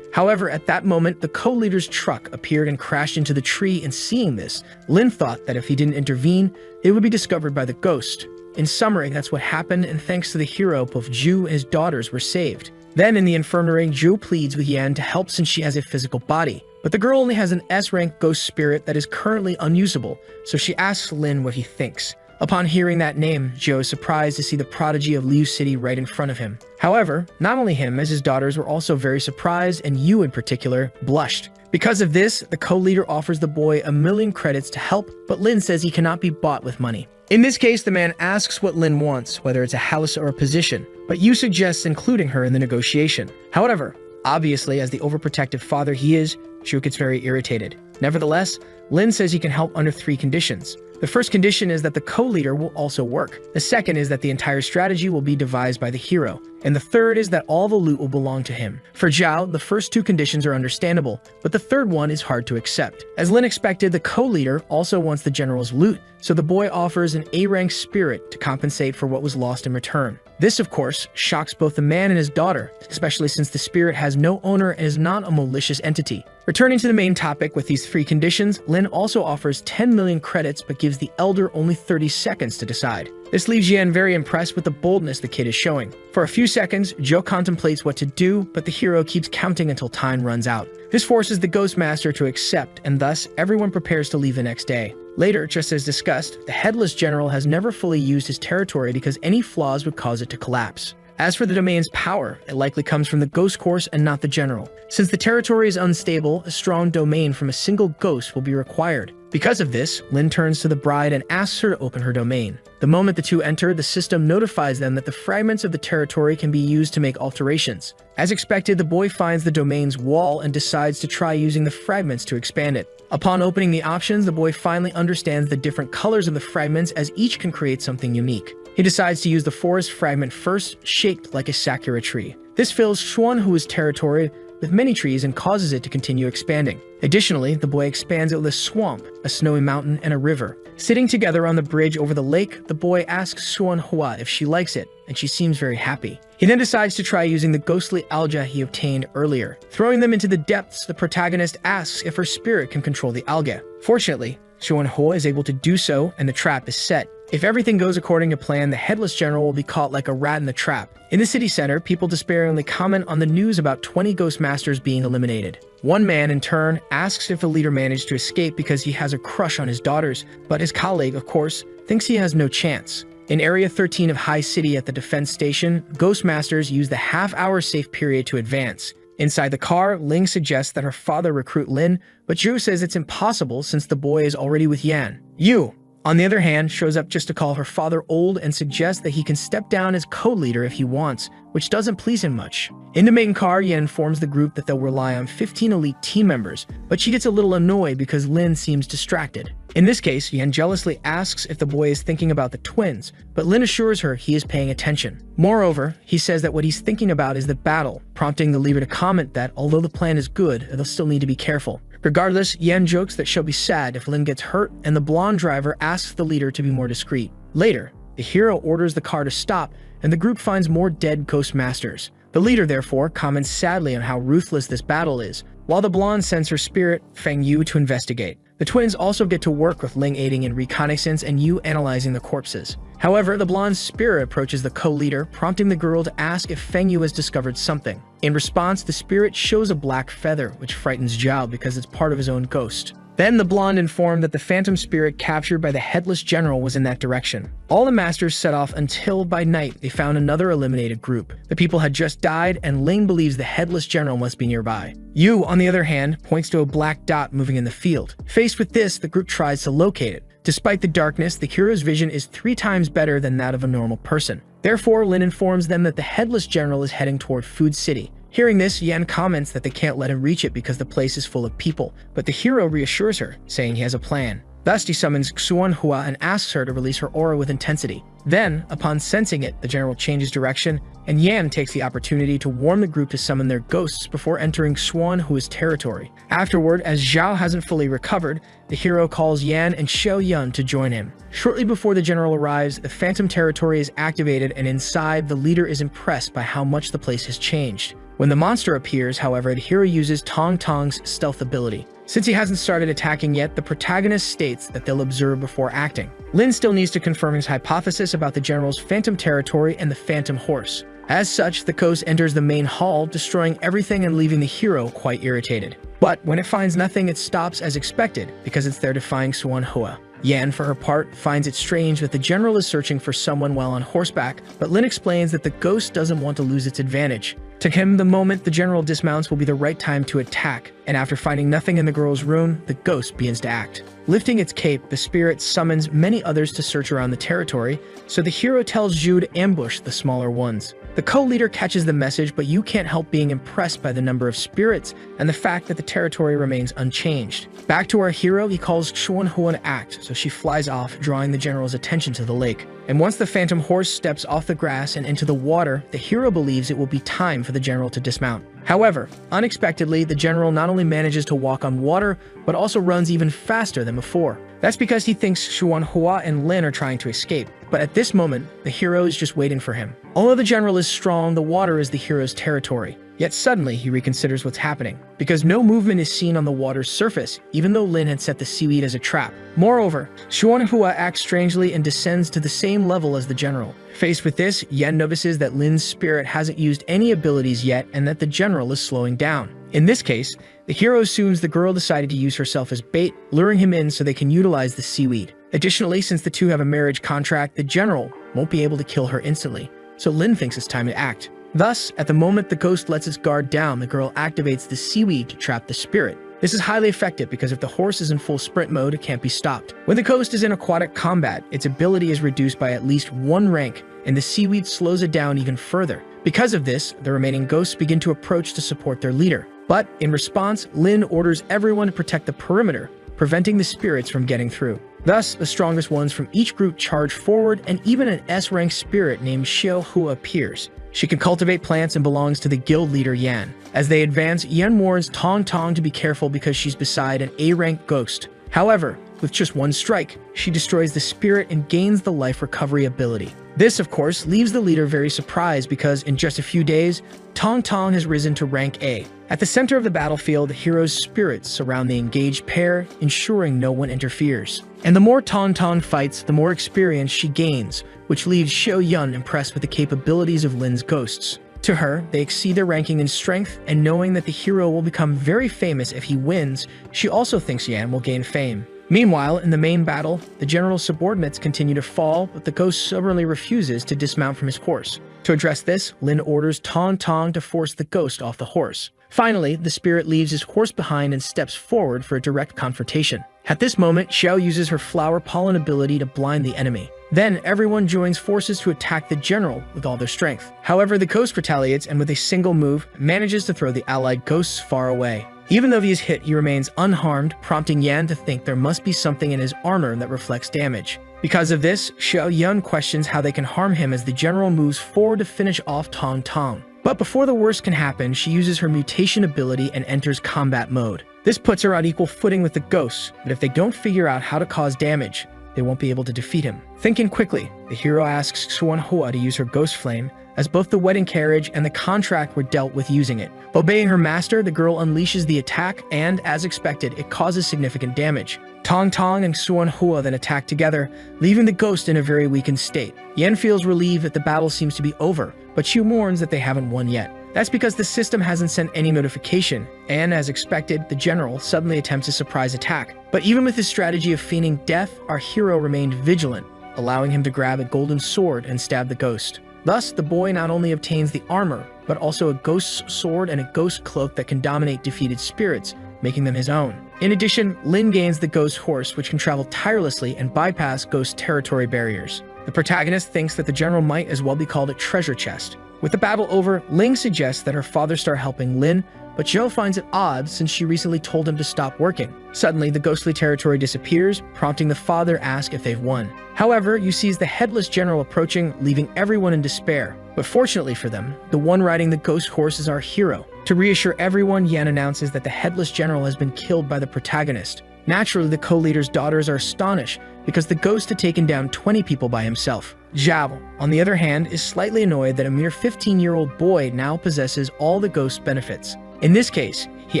However, at that moment, the co-leader's truck appeared and crashed into the tree, and seeing this, Lin thought that if he didn't intervene, it would be discovered by the ghost. In summary, that's what happened, and thanks to the hero, both Zhu and his daughters were saved. Then in the infirmary, Zhu pleads with Yan to help since she has a physical body. But the girl only has an S-rank ghost spirit that is currently unusable, so she asks Lin what he thinks. Upon hearing that name, Zhou is surprised to see the prodigy of Liu City right in front of him. However, not only him, as his daughters were also very surprised, and Yu in particular blushed. Because of this, the co-leader offers the boy 1,000,000 credits to help, but Lin says he cannot be bought with money. In this case, the man asks what Lin wants, whether it's a house or a position, but Yu suggests including her in the negotiation. However, obviously, as the overprotective father he is, Zhu gets very irritated. Nevertheless, Lin says he can help under 3 conditions. The first condition is that the co-leader will also work. The second is that the entire strategy will be devised by the hero. And the third is that all the loot will belong to him. For Zhao, the first 2 conditions are understandable, but the third one is hard to accept. As Lin expected, the co-leader also wants the general's loot, so the boy offers an A-rank spirit to compensate for what was lost in return. This, of course, shocks both the man and his daughter, especially since the spirit has no owner and is not a malicious entity. Returning to the main topic with these 3 conditions, Lin also offers 10,000,000 credits but gives the elder only 30 seconds to decide. This leaves Yan very impressed with the boldness the kid is showing. For a few seconds, Zhou contemplates what to do, but the hero keeps counting until time runs out. This forces the Ghost Master to accept, and thus everyone prepares to leave the next day. Later, just as discussed, the Headless General has never fully used his territory because any flaws would cause it to collapse. As for the domain's power, it likely comes from the Ghost Course and not the General. Since the territory is unstable, a strong domain from a single ghost will be required. Because of this, Lin turns to the bride and asks her to open her domain. The moment the 2 enter, the system notifies them that the fragments of the territory can be used to make alterations. As expected, the boy finds the domain's wall and decides to try using the fragments to expand it. Upon opening the options, the boy finally understands the different colors of the fragments, as each can create something unique. He decides to use the forest fragment first, shaped like a sakura tree. This fills Xuanhua's territory with many trees and causes it to continue expanding. Additionally, the boy expands it with a swamp, a snowy mountain, and a river. Sitting together on the bridge over the lake, the boy asks Xuanhua if she likes it, and she seems very happy. He then decides to try using the ghostly algae he obtained earlier. Throwing them into the depths, the protagonist asks if her spirit can control the algae. Fortunately, Xuanhua is able to do so, and the trap is set. If everything goes according to plan, the Headless General will be caught like a rat in the trap. In the city center, people despairingly comment on the news about 20 Ghost Masters being eliminated. One man, in turn, asks if the leader managed to escape because he has a crush on his daughters, but his colleague, of course, thinks he has no chance. In Area 13 of High City at the defense station, Ghost Masters use the half-hour safe period to advance. Inside the car, Ling suggests that her father recruit Lin, but Zhu says it's impossible since the boy is already with Yan. Yu, on the other hand, shows up just to call her father old and suggests that he can step down as co-leader if he wants, which doesn't please him much. In the main car, Yan informs the group that they'll rely on 15 elite team members, but she gets a little annoyed because Lin seems distracted. In this case, Yan jealously asks if the boy is thinking about the twins, but Lin assures her he is paying attention. Moreover, he says that what he's thinking about is the battle, prompting the leader to comment that although the plan is good, they'll still need to be careful. Regardless, Yan jokes that she'll be sad if Lin gets hurt, and the blonde driver asks the leader to be more discreet. Later, the hero orders the car to stop, and the group finds more dead ghost masters. The leader, therefore, comments sadly on how ruthless this battle is, while the blonde sends her spirit, Feng Yu, to investigate. The twins also get to work with Ling aiding in reconnaissance and Yu analyzing the corpses. However, the blonde's spirit approaches the co-leader, prompting the girl to ask if Feng Yu has discovered something. In response, the spirit shows a black feather, which frightens Zhao because it's part of his own ghost. Then the blonde informed that the phantom spirit captured by the headless general was in that direction. All the masters set off until, by night, they found another eliminated group. The people had just died, and Ling believes the headless general must be nearby. Yu, on the other hand, points to a black dot moving in the field. Faced with this, the group tries to locate it. Despite the darkness, the hero's vision is 3 times better than that of a normal person. Therefore, Lin informs them that the headless general is heading toward Food City. Hearing this, Yan comments that they can't let him reach it because the place is full of people, but the hero reassures her, saying he has a plan. Thus, he summons Xuanhua and asks her to release her aura with intensity. Then, upon sensing it, the general changes direction, and Yan takes the opportunity to warn the group to summon their ghosts before entering Xuanhua's territory. Afterward, as Zhao hasn't fully recovered, the hero calls Yan and Xiao Yun to join him. Shortly before the general arrives, the phantom territory is activated, and inside, the leader is impressed by how much the place has changed. When the monster appears, however, the hero uses Tong Tong's stealth ability. Since he hasn't started attacking yet, the protagonist states that they'll observe before acting. Lin still needs to confirm his hypothesis about the general's phantom territory and the phantom horse. As such, the ghost enters the main hall, destroying everything and leaving the hero quite irritated. But when it finds nothing, it stops as expected, because it's there defying Xuanhua. Yan, for her part, finds it strange that the general is searching for someone while on horseback, but Lin explains that the ghost doesn't want to lose its advantage. To him, the moment the general dismounts will be the right time to attack, and after finding nothing in the girl's room, the ghost begins to act. Lifting its cape, the spirit summons many others to search around the territory, so the hero tells Zhu to ambush the smaller ones. The co-leader catches the message, but you can't help being impressed by the number of spirits and the fact that the territory remains unchanged. Back to our hero, he calls Xuanhua to act, so she flies off, drawing the general's attention to the lake. And once the phantom horse steps off the grass and into the water, the hero believes it will be time for the general to dismount. However, unexpectedly, the general not only manages to walk on water, but also runs even faster than before. That's because he thinks Xuanhua and Lin are trying to escape. But at this moment, the hero is just waiting for him. Although the general is strong, the water is the hero's territory. Yet suddenly, he reconsiders what's happening, because no movement is seen on the water's surface, even though Lin had set the seaweed as a trap. Moreover, Xuanhua acts strangely and descends to the same level as the general. Faced with this, Yan notices that Lin's spirit hasn't used any abilities yet and that the general is slowing down. In this case, the hero assumes the girl decided to use herself as bait, luring him in so they can utilize the seaweed. Additionally, since the two have a marriage contract, the general won't be able to kill her instantly, so Lin thinks it's time to act. Thus, at the moment the ghost lets its guard down, the girl activates the seaweed to trap the spirit. This is highly effective because if the horse is in full sprint mode, it can't be stopped. When the ghost is in aquatic combat, its ability is reduced by at least 1 rank, and the seaweed slows it down even further. Because of this, the remaining ghosts begin to approach to support their leader. But in response, Lin orders everyone to protect the perimeter, preventing the spirits from getting through. Thus, the strongest ones from each group charge forward, and even an S-rank spirit named Xiao Hu appears. She can cultivate plants and belongs to the guild leader Yan. As they advance, Yan warns Tong Tong to be careful because she's beside an A-rank ghost. However, with just 1 strike, she destroys the spirit and gains the life recovery ability. This, of course, leaves the leader very surprised because in just a few days, Tong Tong has risen to rank A. At the center of the battlefield, the hero's spirits surround the engaged pair, ensuring no one interferes. And the more Tong Tong fights, the more experience she gains, which leaves Xiao Yun impressed with the capabilities of Lin's ghosts. To her, they exceed their ranking in strength, and knowing that the hero will become very famous if he wins, she also thinks Yan will gain fame. Meanwhile, in the main battle, the general's subordinates continue to fall, but the ghost stubbornly refuses to dismount from his horse. To address this, Lin orders Tong Tong to force the ghost off the horse. Finally, the spirit leaves his horse behind and steps forward for a direct confrontation. At this moment, Xiao uses her flower pollen ability to blind the enemy. Then, everyone joins forces to attack the general with all their strength. However, the ghost retaliates and with a single move, manages to throw the allied ghosts far away. Even though he is hit, he remains unharmed, prompting Yan to think there must be something in his armor that reflects damage. Because of this, Xiao Yun questions how they can harm him as the general moves forward to finish off Tong Tong. But before the worst can happen, she uses her mutation ability and enters combat mode. This puts her on equal footing with the ghosts, but if they don't figure out how to cause damage, they won't be able to defeat him. Thinking quickly, the hero asks Xuanhua to use her ghost flame, as both the wedding carriage and the contract were dealt with using it. Obeying her master, the girl unleashes the attack, and, as expected, it causes significant damage. Tong Tong and Xuanhua then attack together, leaving the ghost in a very weakened state. Yan feels relieved that the battle seems to be over, but she warns that they haven't won yet. That's because the system hasn't sent any notification, and as expected, the general suddenly attempts a surprise attack. But even with his strategy of feigning death, our hero remained vigilant, allowing him to grab a golden sword and stab the ghost. Thus, the boy not only obtains the armor, but also a ghost's sword and a ghost cloak that can dominate defeated spirits, making them his own. In addition, Lin gains the ghost horse, which can travel tirelessly and bypass ghost territory barriers. The protagonist thinks that the general might as well be called a treasure chest. With the battle over, Ling suggests that her father start helping Lin, but Zhou finds it odd since she recently told him to stop working. Suddenly, the ghostly territory disappears, prompting the father to ask if they've won. However, Yu sees the headless general approaching, leaving everyone in despair. But fortunately for them, the one riding the ghost horse is our hero. To reassure everyone, Yan announces that the headless general has been killed by the protagonist. Naturally, the co-leader's daughters are astonished because the ghost had taken down 20 people by himself. Zhao, on the other hand, is slightly annoyed that a mere 15-year-old boy now possesses all the ghost's benefits. In this case, he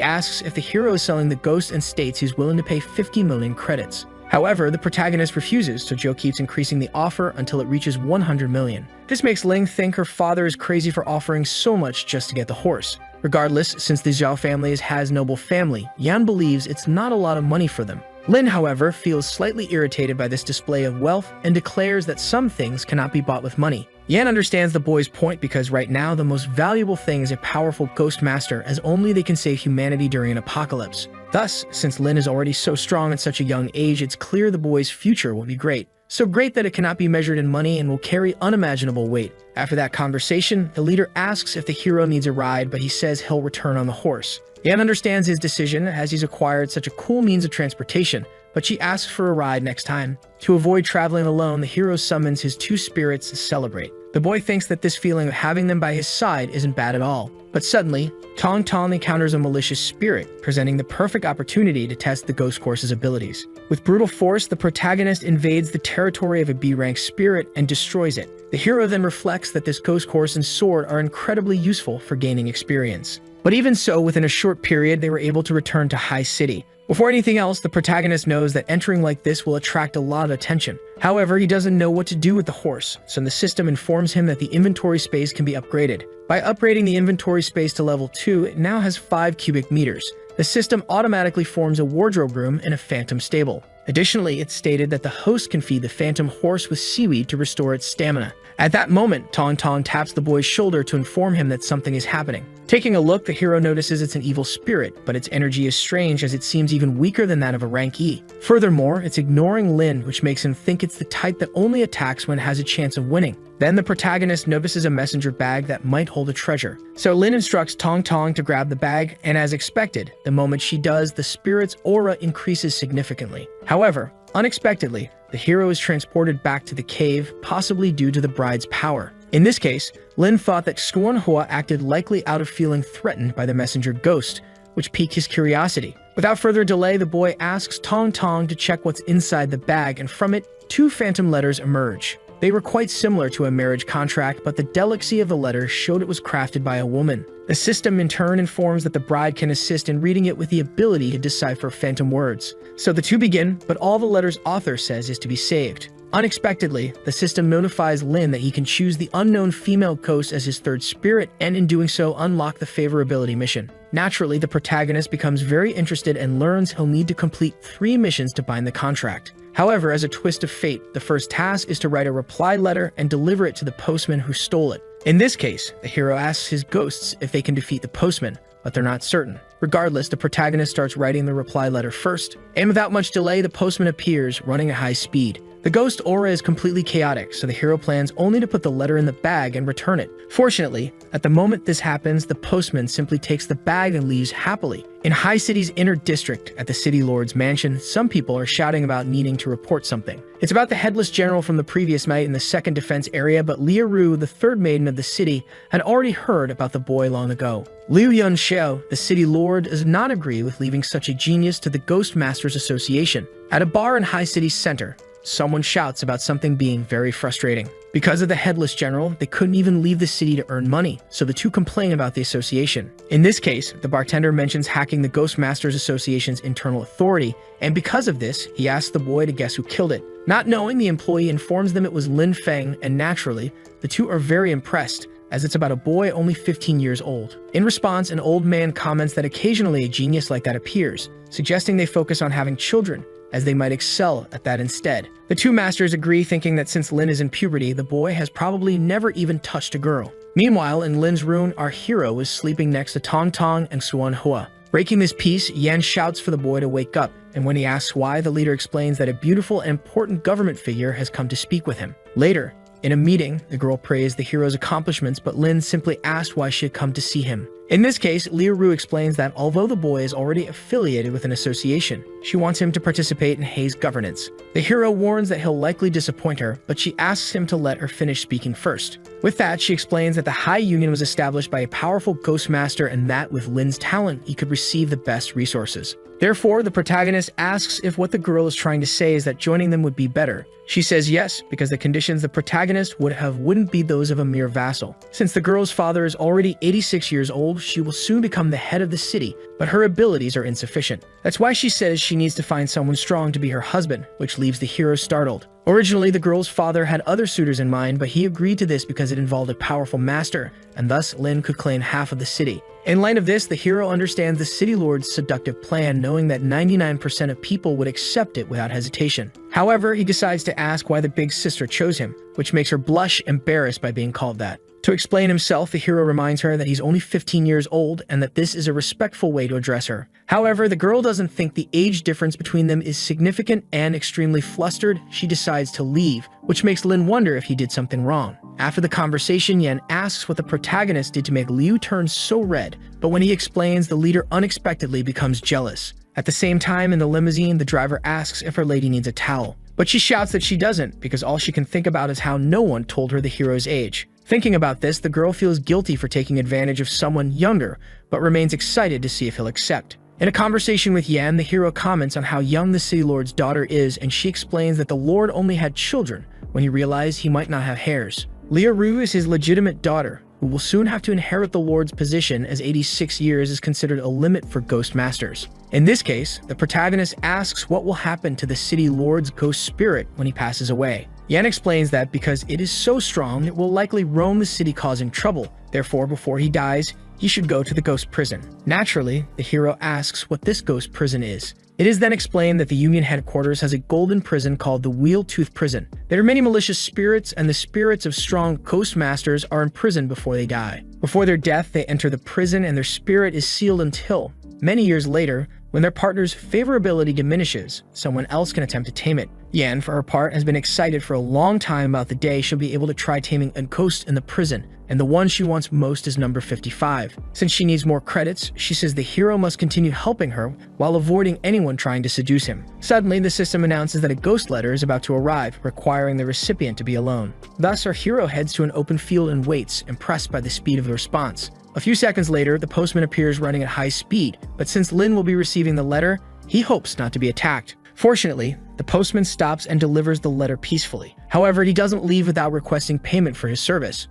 asks if the hero is selling the ghost and states he's willing to pay 50 million credits. However, the protagonist refuses, so Zhou keeps increasing the offer until it reaches 100 million. This makes Ling think her father is crazy for offering so much just to get the horse. Regardless, since the Zhao family has noble family, Yan believes it's not a lot of money for them. Lin, however, feels slightly irritated by this display of wealth and declares that some things cannot be bought with money. Yan understands the boy's point because right now the most valuable thing is a powerful ghost master, as only they can save humanity during an apocalypse. Thus, since Lin is already so strong at such a young age, it's clear the boy's future will be great. So great that it cannot be measured in money and will carry unimaginable weight. After that conversation, the leader asks if the hero needs a ride, but he says he'll return on the horse. Yan understands his decision as he's acquired such a cool means of transportation, but she asks for a ride next time. To avoid traveling alone, the hero summons his two spirits to celebrate. The boy thinks that this feeling of having them by his side isn't bad at all. But suddenly, Tong Tong encounters a malicious spirit, presenting the perfect opportunity to test the ghost course's abilities. With brutal force, the protagonist invades the territory of a B-rank spirit and destroys it. The hero then reflects that this ghost course and sword are incredibly useful for gaining experience. But even so, within a short period, they were able to return to High City. Before anything else, the protagonist knows that entering like this will attract a lot of attention. However, he doesn't know what to do with the horse, so the system informs him that the inventory space can be upgraded. By upgrading the inventory space to level 2, it now has 5 cubic meters. The system automatically forms a wardrobe room and a phantom stable. Additionally, it's stated that the host can feed the phantom horse with seaweed to restore its stamina. At that moment, Tong Tong taps the boy's shoulder to inform him that something is happening. Taking a look, the hero notices it's an evil spirit, but its energy is strange as it seems even weaker than that of a rank E. Furthermore, it's ignoring Lin, which makes him think it's the type that only attacks when it has a chance of winning. Then the protagonist notices a messenger bag that might hold a treasure. So Lin instructs Tong Tong to grab the bag, and as expected, the moment she does, the spirit's aura increases significantly. However, unexpectedly, the hero is transported back to the cave, possibly due to the bride's power. In this case, Lin thought that Xuanhua acted likely out of feeling threatened by the messenger ghost, which piqued his curiosity. Without further delay, the boy asks Tong Tong to check what's inside the bag, and from it, 2 phantom letters emerge. They were quite similar to a marriage contract, but the delicacy of the letter showed it was crafted by a woman. The system in turn informs that the bride can assist in reading it with the ability to decipher phantom words. So the two begin, but all the letter's author says is to be saved. Unexpectedly, the system notifies Lin that he can choose the unknown female ghost as his third spirit, and in doing so unlock the favorability mission. Naturally, the protagonist becomes very interested and learns he'll need to complete 3 missions to bind the contract. However, as a twist of fate, the first task is to write a reply letter and deliver it to the postman who stole it. In this case, the hero asks his ghosts if they can defeat the postman, but they're not certain. Regardless, the protagonist starts writing the reply letter first, and without much delay, the postman appears, running at high speed. The ghost aura is completely chaotic, so the hero plans only to put the letter in the bag and return it. Fortunately, at the moment this happens, the postman simply takes the bag and leaves happily. In High City's inner district at the City Lord's mansion, some people are shouting about needing to report something. It's about the headless general from the previous night in the second defense area, but Liu Ru, the third maiden of the city, had already heard about the boy long ago. Liu Yunxiao, the City Lord, does not agree with leaving such a genius to the Ghost Masters Association. At a bar in High City's center, someone shouts about something being very frustrating. Because of the headless general, they couldn't even leave the city to earn money, so the two complain about the association. In this case, the bartender mentions hacking the Ghost Masters Association's internal authority, and because of this, he asks the boy to guess who killed it. Not knowing, the employee informs them it was Lin Feng, and naturally, the two are very impressed, as it's about a boy only 15 years old. In response, an old man comments that occasionally a genius like that appears, suggesting they focus on having children, as they might excel at that instead. The two masters agree, thinking that since Lin is in puberty, the boy has probably never even touched a girl. Meanwhile, in Lin's room, our hero is sleeping next to Tong Tong and Xuan Hua. Breaking this peace, Yan shouts for the boy to wake up, and when he asks why, the leader explains that a beautiful and important government figure has come to speak with him. Later, in a meeting, the girl praised the hero's accomplishments, but Lin simply asked why she had come to see him. In this case, Liu Ru explains that although the boy is already affiliated with an association, she wants him to participate in Hei's governance. The hero warns that he'll likely disappoint her, but she asks him to let her finish speaking first. With that, she explains that the Hai Union was established by a powerful ghost master and that with Lin's talent, he could receive the best resources. Therefore, the protagonist asks if what the girl is trying to say is that joining them would be better. She says yes, because the conditions the protagonist would have wouldn't be those of a mere vassal. Since the girl's father is already 86 years old, she will soon become the head of the city, but her abilities are insufficient. That's why she says she needs to find someone strong to be her husband, which leaves the hero startled. Originally, the girl's father had other suitors in mind, but he agreed to this because it involved a powerful master, and thus Lin could claim half of the city. In light of this, the hero understands the City Lord's seductive plan, knowing that 99% of people would accept it without hesitation. However, he decides to ask why the big sister chose him, which makes her blush embarrassed by being called that. To explain himself, the hero reminds her that he's only 15 years old and that this is a respectful way to address her. However, the girl doesn't think the age difference between them is significant, and extremely flustered, she decides to leave, which makes Lin wonder if he did something wrong. After the conversation, Yan asks what the protagonist did to make Liu turn so red, but when he explains, the leader unexpectedly becomes jealous. At the same time, in the limousine, the driver asks if her lady needs a towel, but she shouts that she doesn't, because all she can think about is how no one told her the hero's age. Thinking about this, the girl feels guilty for taking advantage of someone younger, but remains excited to see if he'll accept. In a conversation with Yan, the hero comments on how young the City Lord's daughter is, and she explains that the Lord only had children when he realized he might not have heirs. Liu Ru is his legitimate daughter, who will soon have to inherit the Lord's position, as 86 years is considered a limit for Ghost Masters. In this case, the protagonist asks what will happen to the City Lord's ghost spirit when he passes away. Yan explains that because it is so strong, it will likely roam the city causing trouble. Therefore, before he dies, he should go to the ghost prison. Naturally, the hero asks what this ghost prison is. It is then explained that the Union headquarters has a golden prison called the Wheel-Tooth Prison. There are many malicious spirits, and the spirits of strong ghost masters are imprisoned before they die. Before their death, they enter the prison and their spirit is sealed until, many years later, when their partner's favorability diminishes, someone else can attempt to tame it. Yan, for her part, has been excited for a long time about the day she'll be able to try taming a ghost in the prison, and the one she wants most is number 55. Since she needs more credits, she says the hero must continue helping her while avoiding anyone trying to seduce him. Suddenly, the system announces that a ghost letter is about to arrive, requiring the recipient to be alone. Thus, our hero heads to an open field and waits, impressed by the speed of the response. A few seconds later, the postman appears running at high speed, but since Lin will be receiving the letter, he hopes not to be attacked. Fortunately, the postman stops and delivers the letter peacefully. However, he doesn't leave without requesting payment for his service.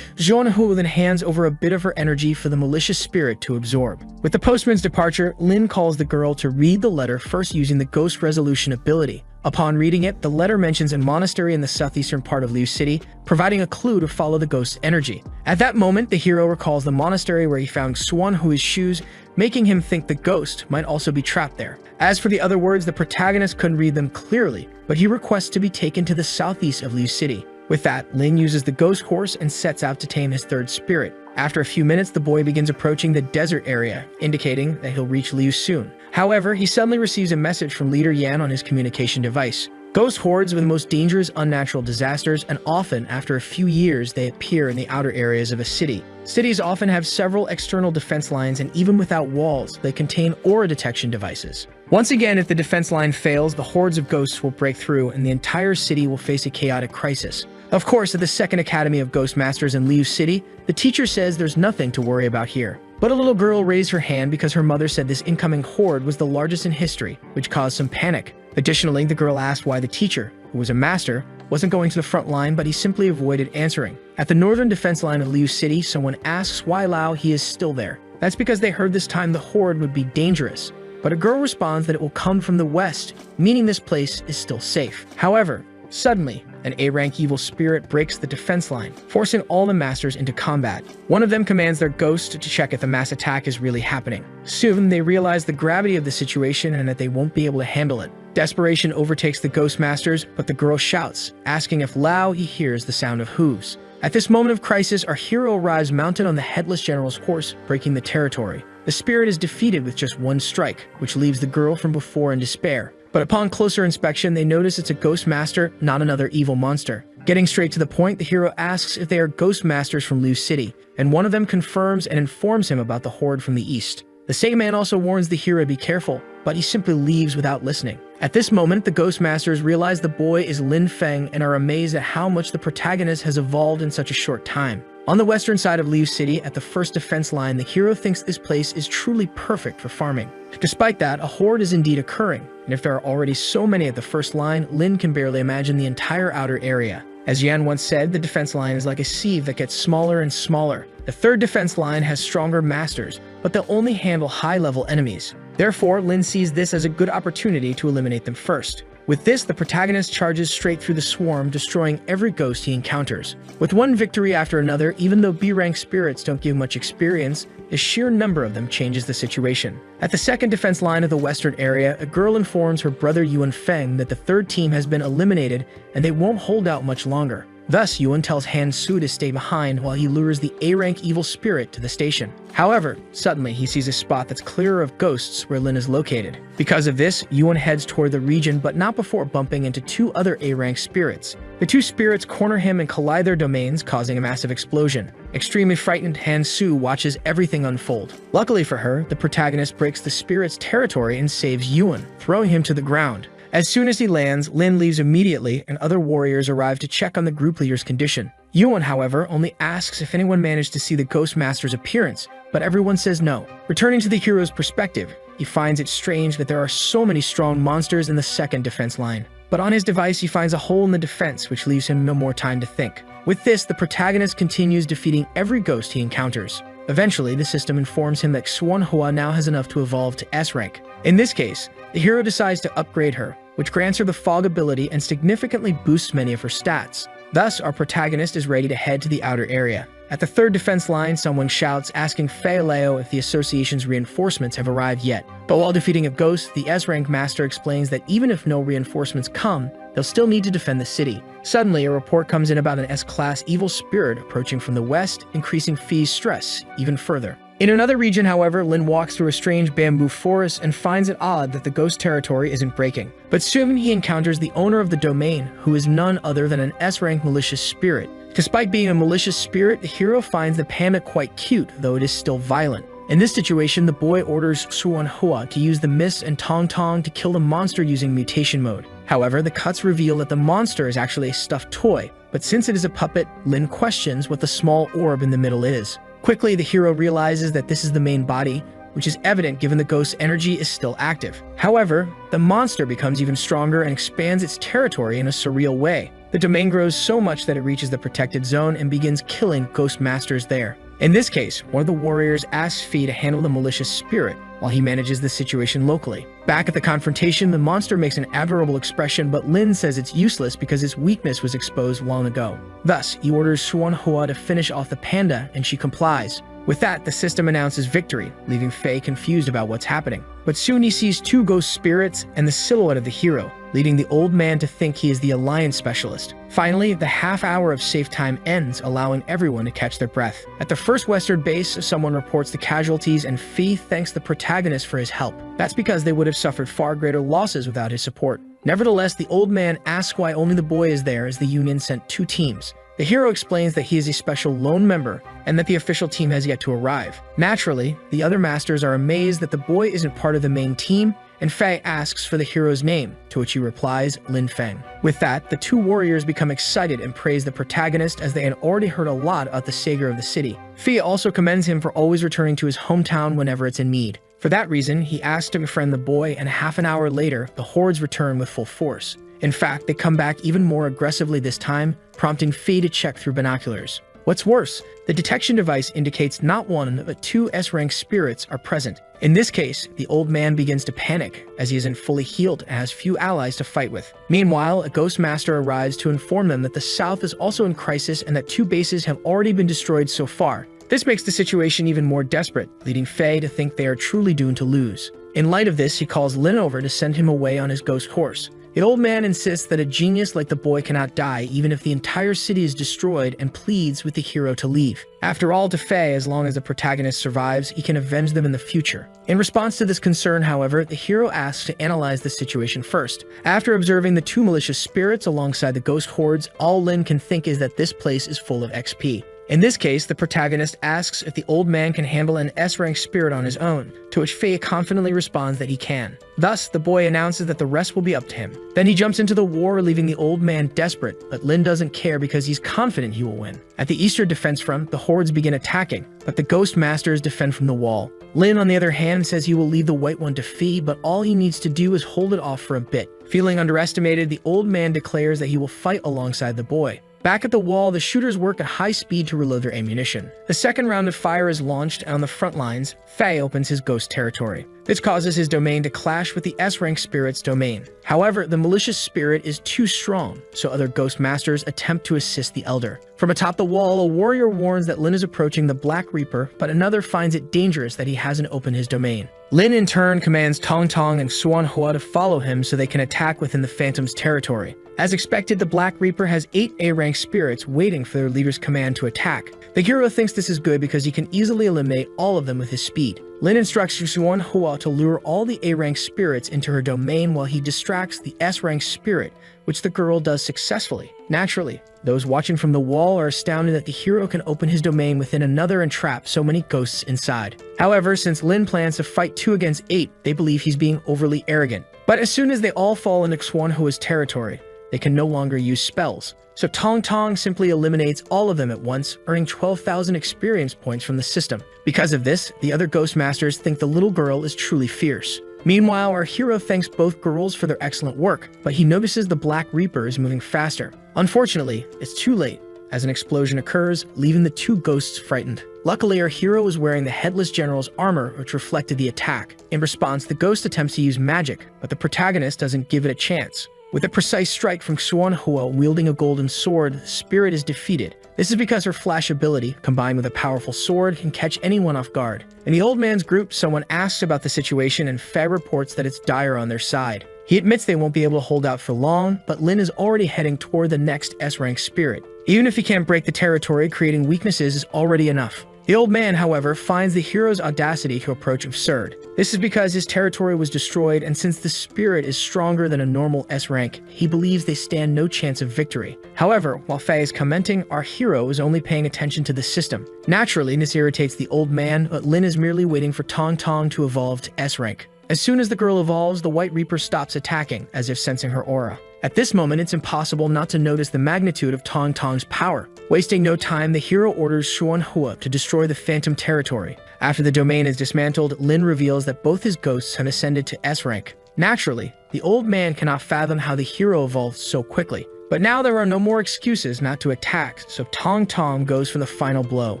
Zhuanhu then hands over a bit of her energy for the malicious spirit to absorb. With the postman's departure, Lin calls the girl to read the letter, first using the ghost resolution ability. Upon reading it, the letter mentions a monastery in the southeastern part of Liu City, providing a clue to follow the ghost's energy. At that moment, the hero recalls the monastery where he found Xuanhu's shoes, making him think the ghost might also be trapped there. As for the other words, the protagonist couldn't read them clearly, but he requests to be taken to the southeast of Liu City. With that, Lin uses the ghost horse and sets out to tame his third spirit. After a few minutes, the boy begins approaching the desert area, indicating that he'll reach Liu soon. However, he suddenly receives a message from Leader Yan on his communication device. Ghost hordes are the most dangerous unnatural disasters, and often, after a few years, they appear in the outer areas of a city. Cities often have several external defense lines, and even without walls, they contain aura detection devices. Once again, if the defense line fails, the hordes of ghosts will break through, and the entire city will face a chaotic crisis. Of course, at the Second Academy of Ghost Masters in Liu City, the teacher says there's nothing to worry about here. But a little girl raised her hand because her mother said this incoming horde was the largest in history, which caused some panic. Additionally, the girl asked why the teacher, who was a master, wasn't going to the front line, but he simply avoided answering. At the northern defense line of Liu City, someone asks why Lao he is still there. That's because they heard this time the horde would be dangerous. But a girl responds that it will come from the west, meaning this place is still safe. However, suddenly, an A-rank evil spirit breaks the defense line, forcing all the masters into combat. One of them commands their ghost to check if the mass attack is really happening. Soon, they realize the gravity of the situation and that they won't be able to handle it. Desperation overtakes the ghost masters, but the girl shouts, asking if Lao he hears the sound of hooves. At this moment of crisis, our hero arrives mounted on the headless general's horse, breaking the territory. The spirit is defeated with just one strike, which leaves the girl from before in despair. But upon closer inspection, they notice it's a ghost master, not another evil monster. Getting straight to the point, the hero asks if they are ghost masters from Liu City, and one of them confirms and informs him about the horde from the east. The same man also warns the hero to be careful, but he simply leaves without listening. At this moment, the ghost masters realize the boy is Lin Feng and are amazed at how much the protagonist has evolved in such a short time. On the western side of Liu City, at the first defense line, the hero thinks this place is truly perfect for farming. Despite that, a horde is indeed occurring, and if there are already so many at the first line, Lin can barely imagine the entire outer area. As Yan once said, the defense line is like a sieve that gets smaller and smaller. The third defense line has stronger masters, but they'll only handle high-level enemies. Therefore, Lin sees this as a good opportunity to eliminate them first. With this, the protagonist charges straight through the swarm, destroying every ghost he encounters. With one victory after another, even though B-rank spirits don't give much experience, the sheer number of them changes the situation. At the second defense line of the western area, a girl informs her brother Yuan Feng that the third team has been eliminated and they won't hold out much longer. Thus, Yuan tells Han Su to stay behind while he lures the A-rank evil spirit to the station. However, suddenly he sees a spot that's clearer of ghosts where Lin is located. Because of this, Yuan heads toward the region, but not before bumping into two other A-rank spirits. The two spirits corner him and collide their domains, causing a massive explosion. Extremely frightened, Han Su watches everything unfold. Luckily for her, the protagonist breaks the spirit's territory and saves Yuan, throwing him to the ground. As soon as he lands, Lin leaves immediately, and other warriors arrive to check on the group leader's condition. Yuan, however, only asks if anyone managed to see the Ghost Master's appearance, but everyone says no. Returning to the hero's perspective, he finds it strange that there are so many strong monsters in the second defense line. But on his device, he finds a hole in the defense, which leaves him no more time to think. With this, the protagonist continues defeating every ghost he encounters. Eventually, the system informs him that Xuanhua now has enough to evolve to S rank. In this case, the hero decides to upgrade her, which grants her the fog ability and significantly boosts many of her stats. Thus, our protagonist is ready to head to the outer area. At the third defense line, someone shouts, asking Fei Leo if the association's reinforcements have arrived yet. But while defeating a ghost, the S-rank master explains that even if no reinforcements come, they'll still need to defend the city. Suddenly, a report comes in about an S-class evil spirit approaching from the west, increasing Fei's stress even further. In another region, however, Lin walks through a strange bamboo forest and finds it odd that the ghost territory isn't breaking. But soon he encounters the owner of the domain, who is none other than an S-rank malicious spirit. Despite being a malicious spirit, the hero finds the panda quite cute, though it is still violent. In this situation, the boy orders Xuanhua to use the mist and Tong Tong to kill the monster using mutation mode. However, the cuts reveal that the monster is actually a stuffed toy, but since it is a puppet, Lin questions what the small orb in the middle is. Quickly, the hero realizes that this is the main body, which is evident given the ghost's energy is still active. However, the monster becomes even stronger and expands its territory in a surreal way. The domain grows so much that it reaches the protected zone and begins killing ghost masters there. In this case, one of the warriors asks Fei to handle the malicious spirit, while he manages the situation locally. Back at the confrontation, the monster makes an admirable expression, but Lin says it's useless because its weakness was exposed long ago. Thus, he orders Xuanhua to finish off the panda, and she complies. With that, the system announces victory, leaving Fei confused about what's happening. But soon he sees two ghost spirits and the silhouette of the hero, leading the old man to think he is the alliance specialist. Finally, the half hour of safe time ends, allowing everyone to catch their breath. At the first western base, someone reports the casualties and Fei thanks the protagonist for his help. That's because they would have suffered far greater losses without his support. Nevertheless, the old man asks why only the boy is there as the Union sent 2 teams. The hero explains that he is a special lone member and that the official team has yet to arrive. Naturally, the other masters are amazed that the boy isn't part of the main team, and Faye asks for the hero's name, to which he replies, Lin Feng. With that, the 2 warriors become excited and praise the protagonist as they had already heard a lot about the savior of the city. Faye also commends him for always returning to his hometown whenever it's in need. For that reason, he asks to befriend the boy, and half an hour later, the hordes return with full force. In fact, they come back even more aggressively this time, prompting Faye to check through binoculars. What's worse, the detection device indicates not 1 but 2 S-rank spirits are present. In this case, the old man begins to panic as he isn't fully healed and has few allies to fight with. Meanwhile, a ghost master arrives to inform them that the south is also in crisis and that 2 bases have already been destroyed so far. This makes the situation even more desperate, leading Faye to think they are truly doomed to lose. In light of this, he calls Lin over to send him away on his ghost horse. The old man insists that a genius like the boy cannot die even if the entire city is destroyed and pleads with the hero to leave. After all, to Faye, as long as the protagonist survives, he can avenge them in the future. In response to this concern, however, the hero asks to analyze the situation first. After observing the 2 malicious spirits alongside the ghost hordes, all Lin can think is that this place is full of XP. In this case, the protagonist asks if the old man can handle an S-rank spirit on his own, to which Faye confidently responds that he can. Thus, the boy announces that the rest will be up to him. Then he jumps into the war, leaving the old man desperate, but Lin doesn't care because he's confident he will win. At the eastern defense front, the hordes begin attacking, but the ghost masters defend from the wall. Lin, on the other hand, says he will leave the white one to Faye, but all he needs to do is hold it off for a bit. Feeling underestimated, the old man declares that he will fight alongside the boy. Back at the wall, the shooters work at high speed to reload their ammunition. The second round of fire is launched, and on the front lines, Faye opens his ghost territory. This causes his domain to clash with the S-rank spirit's domain. However, the malicious spirit is too strong, so other ghost masters attempt to assist the elder. From atop the wall, a warrior warns that Lin is approaching the Black Reaper, but another finds it dangerous that he hasn't opened his domain. Lin in turn commands Tong Tong and Xuan Hua to follow him so they can attack within the Phantom's territory. As expected, the Black Reaper has 8 A-rank spirits waiting for their leader's command to attack. The hero thinks this is good because he can easily eliminate all of them with his speed. Lin instructs Xuan Hua to lure all the A-rank spirits into her domain while he distracts the S-rank spirit, which the girl does successfully. Naturally, those watching from the wall are astounded that the hero can open his domain within another and trap so many ghosts inside. However, since Lin plans to fight 2 against 8, they believe he's being overly arrogant. But as soon as they all fall into Xuan Hua's territory, they can no longer use spells. So Tong Tong simply eliminates all of them at once, earning 12,000 experience points from the system. Because of this, the other ghost masters think the little girl is truly fierce. Meanwhile, our hero thanks both girls for their excellent work, but he notices the Black Reaper is moving faster. Unfortunately, it's too late, as an explosion occurs, leaving the 2 ghosts frightened. Luckily, our hero is wearing the Headless General's armor, which reflected the attack. In response, the ghost attempts to use magic, but the protagonist doesn't give it a chance. With a precise strike from Xuan Hua wielding a golden sword, the spirit is defeated. This is because her flash ability, combined with a powerful sword, can catch anyone off guard. In the old man's group, someone asks about the situation and Faye reports that it's dire on their side. He admits they won't be able to hold out for long, but Lin is already heading toward the next S-rank spirit. Even if he can't break the territory, creating weaknesses is already enough. The old man, however, finds the hero's audacity to approach absurd. This is because his territory was destroyed, and since the spirit is stronger than a normal S-rank, he believes they stand no chance of victory. However, while Faye is commenting, our hero is only paying attention to the system. Naturally, this irritates the old man, but Lin is merely waiting for Tong Tong to evolve to S-rank. As soon as the girl evolves, the White Reaper stops attacking, as if sensing her aura. At this moment, it's impossible not to notice the magnitude of Tong Tong's power. Wasting no time, the hero orders Xuan Hua to destroy the Phantom territory. After the domain is dismantled, Lin reveals that both his ghosts have ascended to S-rank. Naturally, the old man cannot fathom how the hero evolved so quickly. But now there are no more excuses not to attack, so Tong Tong goes for the final blow.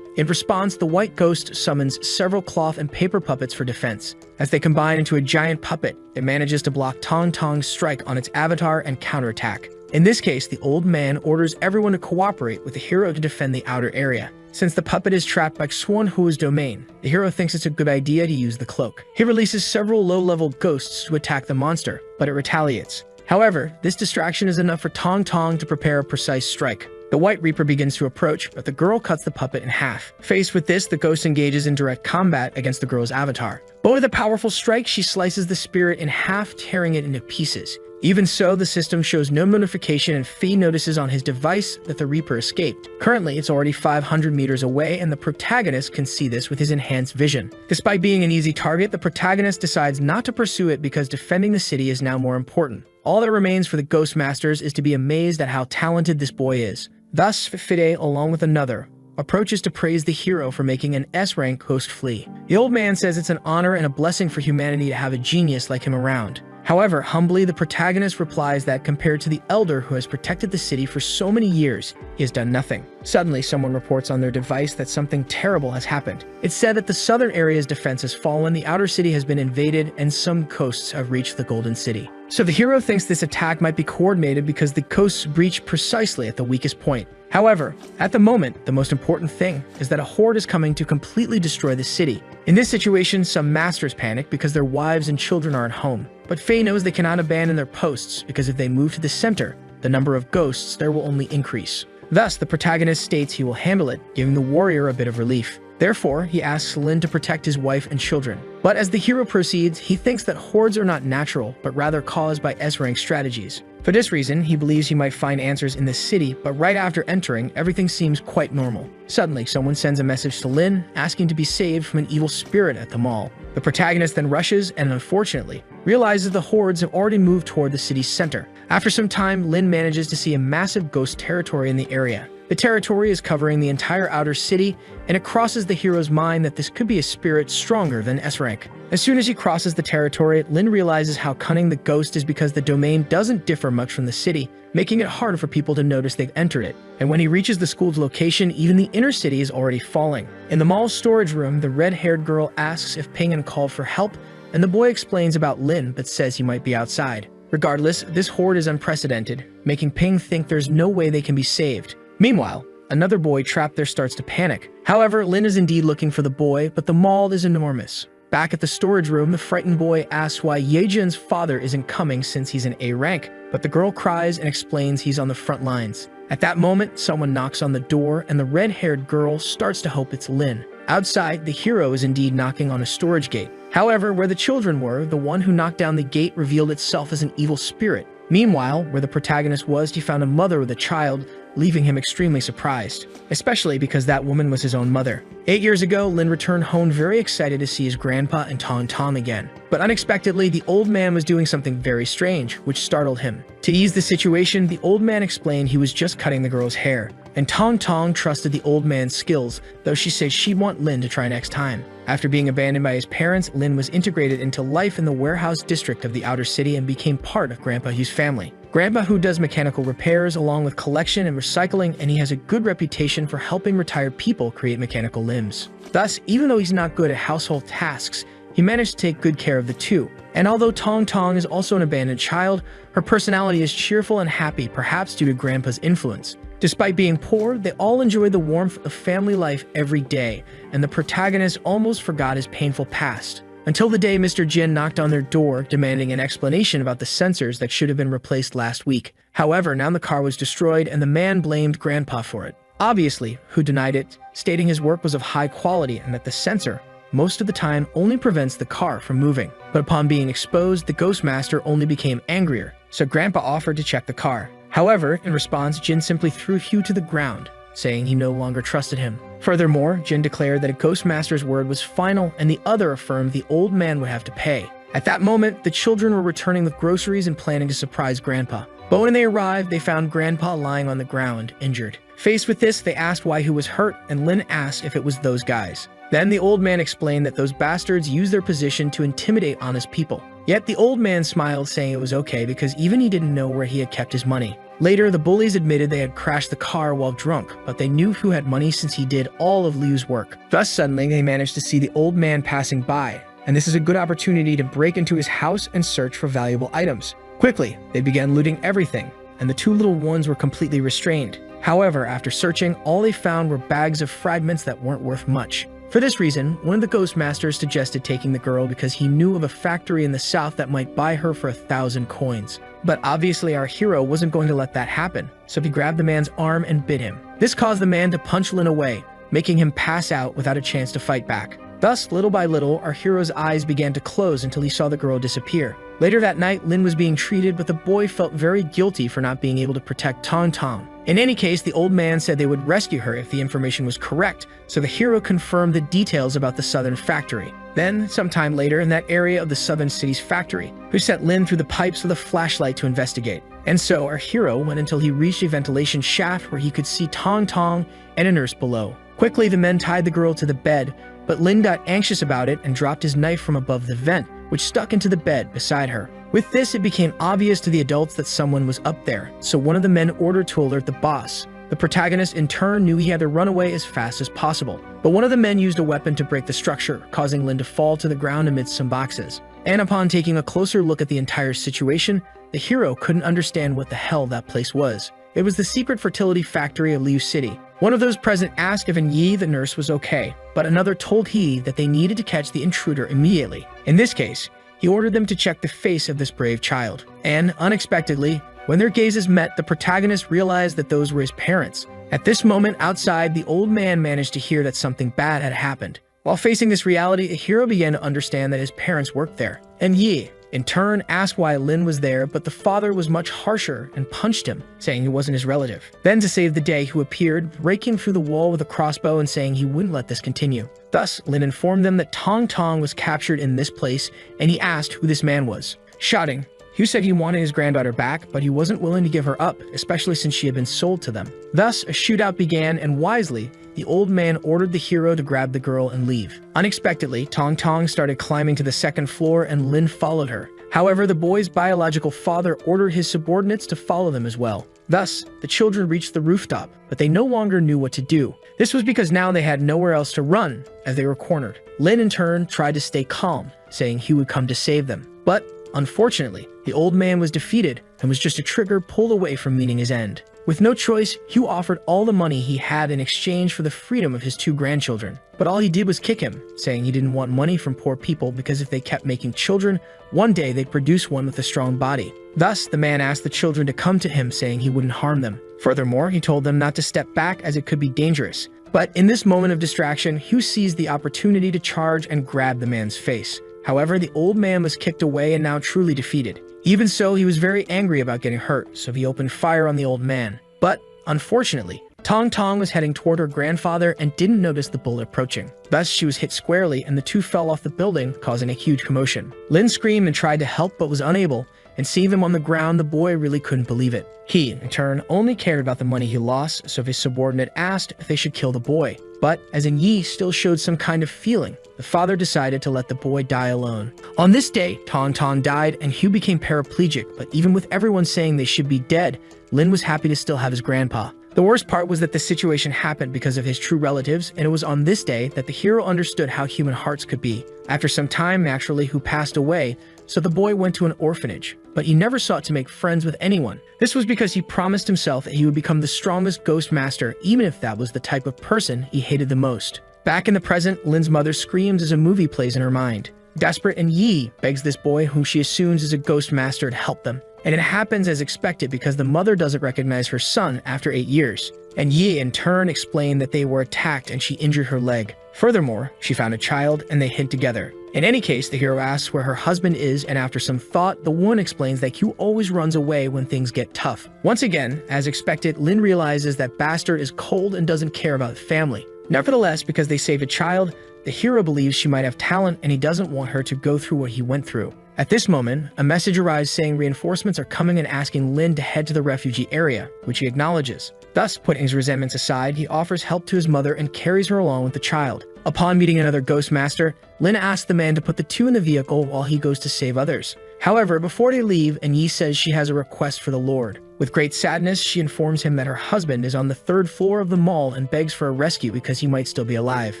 In response, the White Ghost summons several cloth and paper puppets for defense. As they combine into a giant puppet, it manages to block Tong Tong's strike on its avatar and counterattack. In this case, the old man orders everyone to cooperate with the hero to defend the outer area. Since the puppet is trapped by Xuan Hua's domain, the hero thinks it's a good idea to use the cloak. He releases several low-level ghosts to attack the monster, but it retaliates. However, this distraction is enough for Tong Tong to prepare a precise strike. The White Reaper begins to approach, but the girl cuts the puppet in half. Faced with this, the ghost engages in direct combat against the girl's avatar. But with a powerful strike, she slices the spirit in half, tearing it into pieces. Even so, the system shows no notification and Fei notices on his device that the Reaper escaped. Currently, it's already 500 meters away, and the protagonist can see this with his enhanced vision. Despite being an easy target, the protagonist decides not to pursue it because defending the city is now more important. All that remains for the Ghost Masters is to be amazed at how talented this boy is. Thus, Fide, along with another, approaches to praise the hero for making an S-rank ghost flee. The old man says it's an honor and a blessing for humanity to have a genius like him around. However, humbly, the protagonist replies that compared to the elder who has protected the city for so many years, he has done nothing. Suddenly, someone reports on their device that something terrible has happened. It's said that the southern area's defense has fallen, the outer city has been invaded, and some coasts have reached the Golden City. So the hero thinks this attack might be coordinated because the coasts breach precisely at the weakest point. However, at the moment, the most important thing is that a horde is coming to completely destroy the city. In this situation, some masters panic because their wives and children are at home. But Fei knows they cannot abandon their posts because if they move to the center, the number of ghosts there will only increase. Thus, the protagonist states he will handle it, giving the warrior a bit of relief. Therefore, he asks Lin to protect his wife and children. But as the hero proceeds, he thinks that hordes are not natural, but rather caused by S-rank strategies. For this reason, he believes he might find answers in this city, but right after entering, everything seems quite normal. Suddenly, someone sends a message to Lin, asking to be saved from an evil spirit at the mall. The protagonist then rushes and, unfortunately, realizes the hordes have already moved toward the city's center. After some time, Lin manages to see a massive ghost territory in the area. The territory is covering the entire outer city, and it crosses the hero's mind that this could be a spirit stronger than S-rank. As soon as he crosses the territory, Lin realizes how cunning the ghost is because the domain doesn't differ much from the city, making it harder for people to notice they've entered it. And when he reaches the school's location, even the inner city is already falling. In the mall's storage room, the red-haired girl asks if Ping called for help, and the boy explains about Lin but says he might be outside. Regardless, this horde is unprecedented, making Ping think there's no way they can be saved. Meanwhile, another boy trapped there starts to panic. However, Lin is indeed looking for the boy, but the mall is enormous. Back at the storage room, the frightened boy asks why Yejin's father isn't coming since he's in A rank, but the girl cries and explains he's on the front lines. At that moment, someone knocks on the door, and the red-haired girl starts to hope it's Lin. Outside, the hero is indeed knocking on a storage gate. However, where the children were, the one who knocked down the gate revealed itself as an evil spirit. Meanwhile, where the protagonist was, he found a mother with a child, leaving him extremely surprised, especially because that woman was his own mother. 8 years ago, Lin returned home very excited to see his grandpa and Tong Tong again. But unexpectedly, the old man was doing something very strange, which startled him. To ease the situation, the old man explained he was just cutting the girl's hair. And Tong Tong trusted the old man's skills, though she said she'd want Lin to try next time. After being abandoned by his parents, Lin was integrated into life in the warehouse district of the outer city and became part of Grandpa Hu's family. Grandpa Hu does mechanical repairs along with collection and recycling, and he has a good reputation for helping retired people create mechanical limbs. Thus, even though he's not good at household tasks, he managed to take good care of the two. And although Tong Tong is also an abandoned child, her personality is cheerful and happy, perhaps due to Grandpa's influence. Despite being poor, they all enjoy the warmth of family life every day, and the protagonist almost forgot his painful past. Until the day Mr. Jin knocked on their door, demanding an explanation about the sensors that should have been replaced last week. However, now the car was destroyed, and the man blamed Grandpa for it. Obviously, Hu denied it, stating his work was of high quality and that the sensor, most of the time, only prevents the car from moving. But upon being exposed, the Ghost Master only became angrier, so Grandpa offered to check the car. However, in response, Jin simply threw Hu to the ground, saying he no longer trusted him. Furthermore, Jin declared that a Ghost Master's word was final, and the other affirmed the old man would have to pay. At that moment, the children were returning with groceries and planning to surprise Grandpa. But when they arrived, they found Grandpa lying on the ground, injured. Faced with this, they asked why Hu was hurt, and Lin asked if it was those guys. Then the old man explained that those bastards used their position to intimidate honest people. Yet the old man smiled, saying it was okay because even he didn't know where he had kept his money. Later, the bullies admitted they had crashed the car while drunk, but they knew who had money since he did all of Liu's work. Thus, suddenly, they managed to see the old man passing by, and this is a good opportunity to break into his house and search for valuable items. Quickly, they began looting everything, and the two little ones were completely restrained. However, after searching, all they found were bags of fragments that weren't worth much. For this reason, one of the Ghost Masters suggested taking the girl because he knew of a factory in the south that might buy her for 1,000 coins. But obviously our hero wasn't going to let that happen, so he grabbed the man's arm and bit him. This caused the man to punch Lin away, making him pass out without a chance to fight back. Thus, little by little, our hero's eyes began to close until he saw the girl disappear. Later that night, Lin was being treated, but the boy felt very guilty for not being able to protect Tong Tong. In any case, the old man said they would rescue her if the information was correct, so the hero confirmed the details about the southern factory. Then, sometime later, in that area of the southern city's factory, who sent Lin through the pipes with a flashlight to investigate. And so, our hero went until he reached a ventilation shaft where he could see Tong Tong and a nurse below. Quickly, the men tied the girl to the bed, but Lin got anxious about it and dropped his knife from above the vent, which stuck into the bed beside her. With this, it became obvious to the adults that someone was up there, so one of the men ordered to alert the boss. The protagonist in turn knew he had to run away as fast as possible, but one of the men used a weapon to break the structure, causing Lin to fall to the ground amidst some boxes. And upon taking a closer look at the entire situation, the hero couldn't understand what the hell that place was. It was the secret fertility factory of Liu City. One of those present asked if Yi, the nurse, was okay, but another told he that they needed to catch the intruder immediately. In this case, he ordered them to check the face of this brave child. And, unexpectedly, when their gazes met, the protagonist realized that those were his parents. At this moment, outside, the old man managed to hear that something bad had happened. While facing this reality, the hero began to understand that his parents worked there. And Yi, in turn, asked why Lin was there, but the father was much harsher and punched him, saying he wasn't his relative. Then, to save the day, he appeared, breaking through the wall with a crossbow and saying he wouldn't let this continue. Thus, Lin informed them that Tong Tong was captured in this place, and he asked who this man was. Shouting, Hugh said he wanted his granddaughter back, but he wasn't willing to give her up, especially since she had been sold to them. Thus, a shootout began, and wisely, the old man ordered the hero to grab the girl and leave. Unexpectedly, Tong Tong started climbing to the second floor, and Lin followed her. However, the boy's biological father ordered his subordinates to follow them as well. Thus, the children reached the rooftop, but they no longer knew what to do. This was because now they had nowhere else to run, as they were cornered. Lin, in turn, tried to stay calm, saying he would come to save them. But, unfortunately, the old man was defeated and was just a trigger pulled away from meeting his end. With no choice, Hugh offered all the money he had in exchange for the freedom of his 2 grandchildren. But all he did was kick him, saying he didn't want money from poor people because if they kept making children, one day they'd produce one with a strong body. Thus, the man asked the children to come to him, saying he wouldn't harm them. Furthermore, he told them not to step back as it could be dangerous. But in this moment of distraction, Hugh seized the opportunity to charge and grab the man's face. However, the old man was kicked away and now truly defeated. Even so, he was very angry about getting hurt, so he opened fire on the old man. But, unfortunately, Tong Tong was heading toward her grandfather and didn't notice the bullet approaching. Thus, she was hit squarely and the two fell off the building, causing a huge commotion. Lin screamed and tried to help but was unable, and seeing them on the ground, the boy really couldn't believe it. He, in turn, only cared about the money he lost, so his subordinate asked if they should kill the boy. But, as Yi still showed some kind of feeling, the father decided to let the boy die alone. On this day, Tong Tong died and Hugh became paraplegic, but even with everyone saying they should be dead, Lin was happy to still have his grandpa. The worst part was that the situation happened because of his true relatives, and it was on this day that the hero understood how human hearts could be. After some time, naturally, Hugh passed away, so the boy went to an orphanage, but he never sought to make friends with anyone. This was because he promised himself that he would become the strongest ghost master, even if that was the type of person he hated the most. Back in the present, Lin's mother screams as a movie plays in her mind. Desperate, and Yi begs this boy, whom she assumes is a ghost master, to help them. And it happens as expected because the mother doesn't recognize her son after 8 years. And Yi in turn explained that they were attacked and she injured her leg. Furthermore, she found a child and they hid together. In any case, the hero asks where her husband is, and after some thought, the woman explains that Q always runs away when things get tough. Once again, as expected, Lin realizes that Bastard is cold and doesn't care about family. Nevertheless, because they saved a child, the hero believes she might have talent and he doesn't want her to go through what he went through. At this moment, a message arrives saying reinforcements are coming and asking Lin to head to the refugee area, which he acknowledges. Thus, putting his resentments aside, he offers help to his mother and carries her along with the child. Upon meeting another ghost master, Lin asks the man to put the two in the vehicle while he goes to save others. However, before they leave, Yi says she has a request for the Lord. With great sadness, she informs him that her husband is on the 3rd floor of the mall and begs for a rescue because he might still be alive.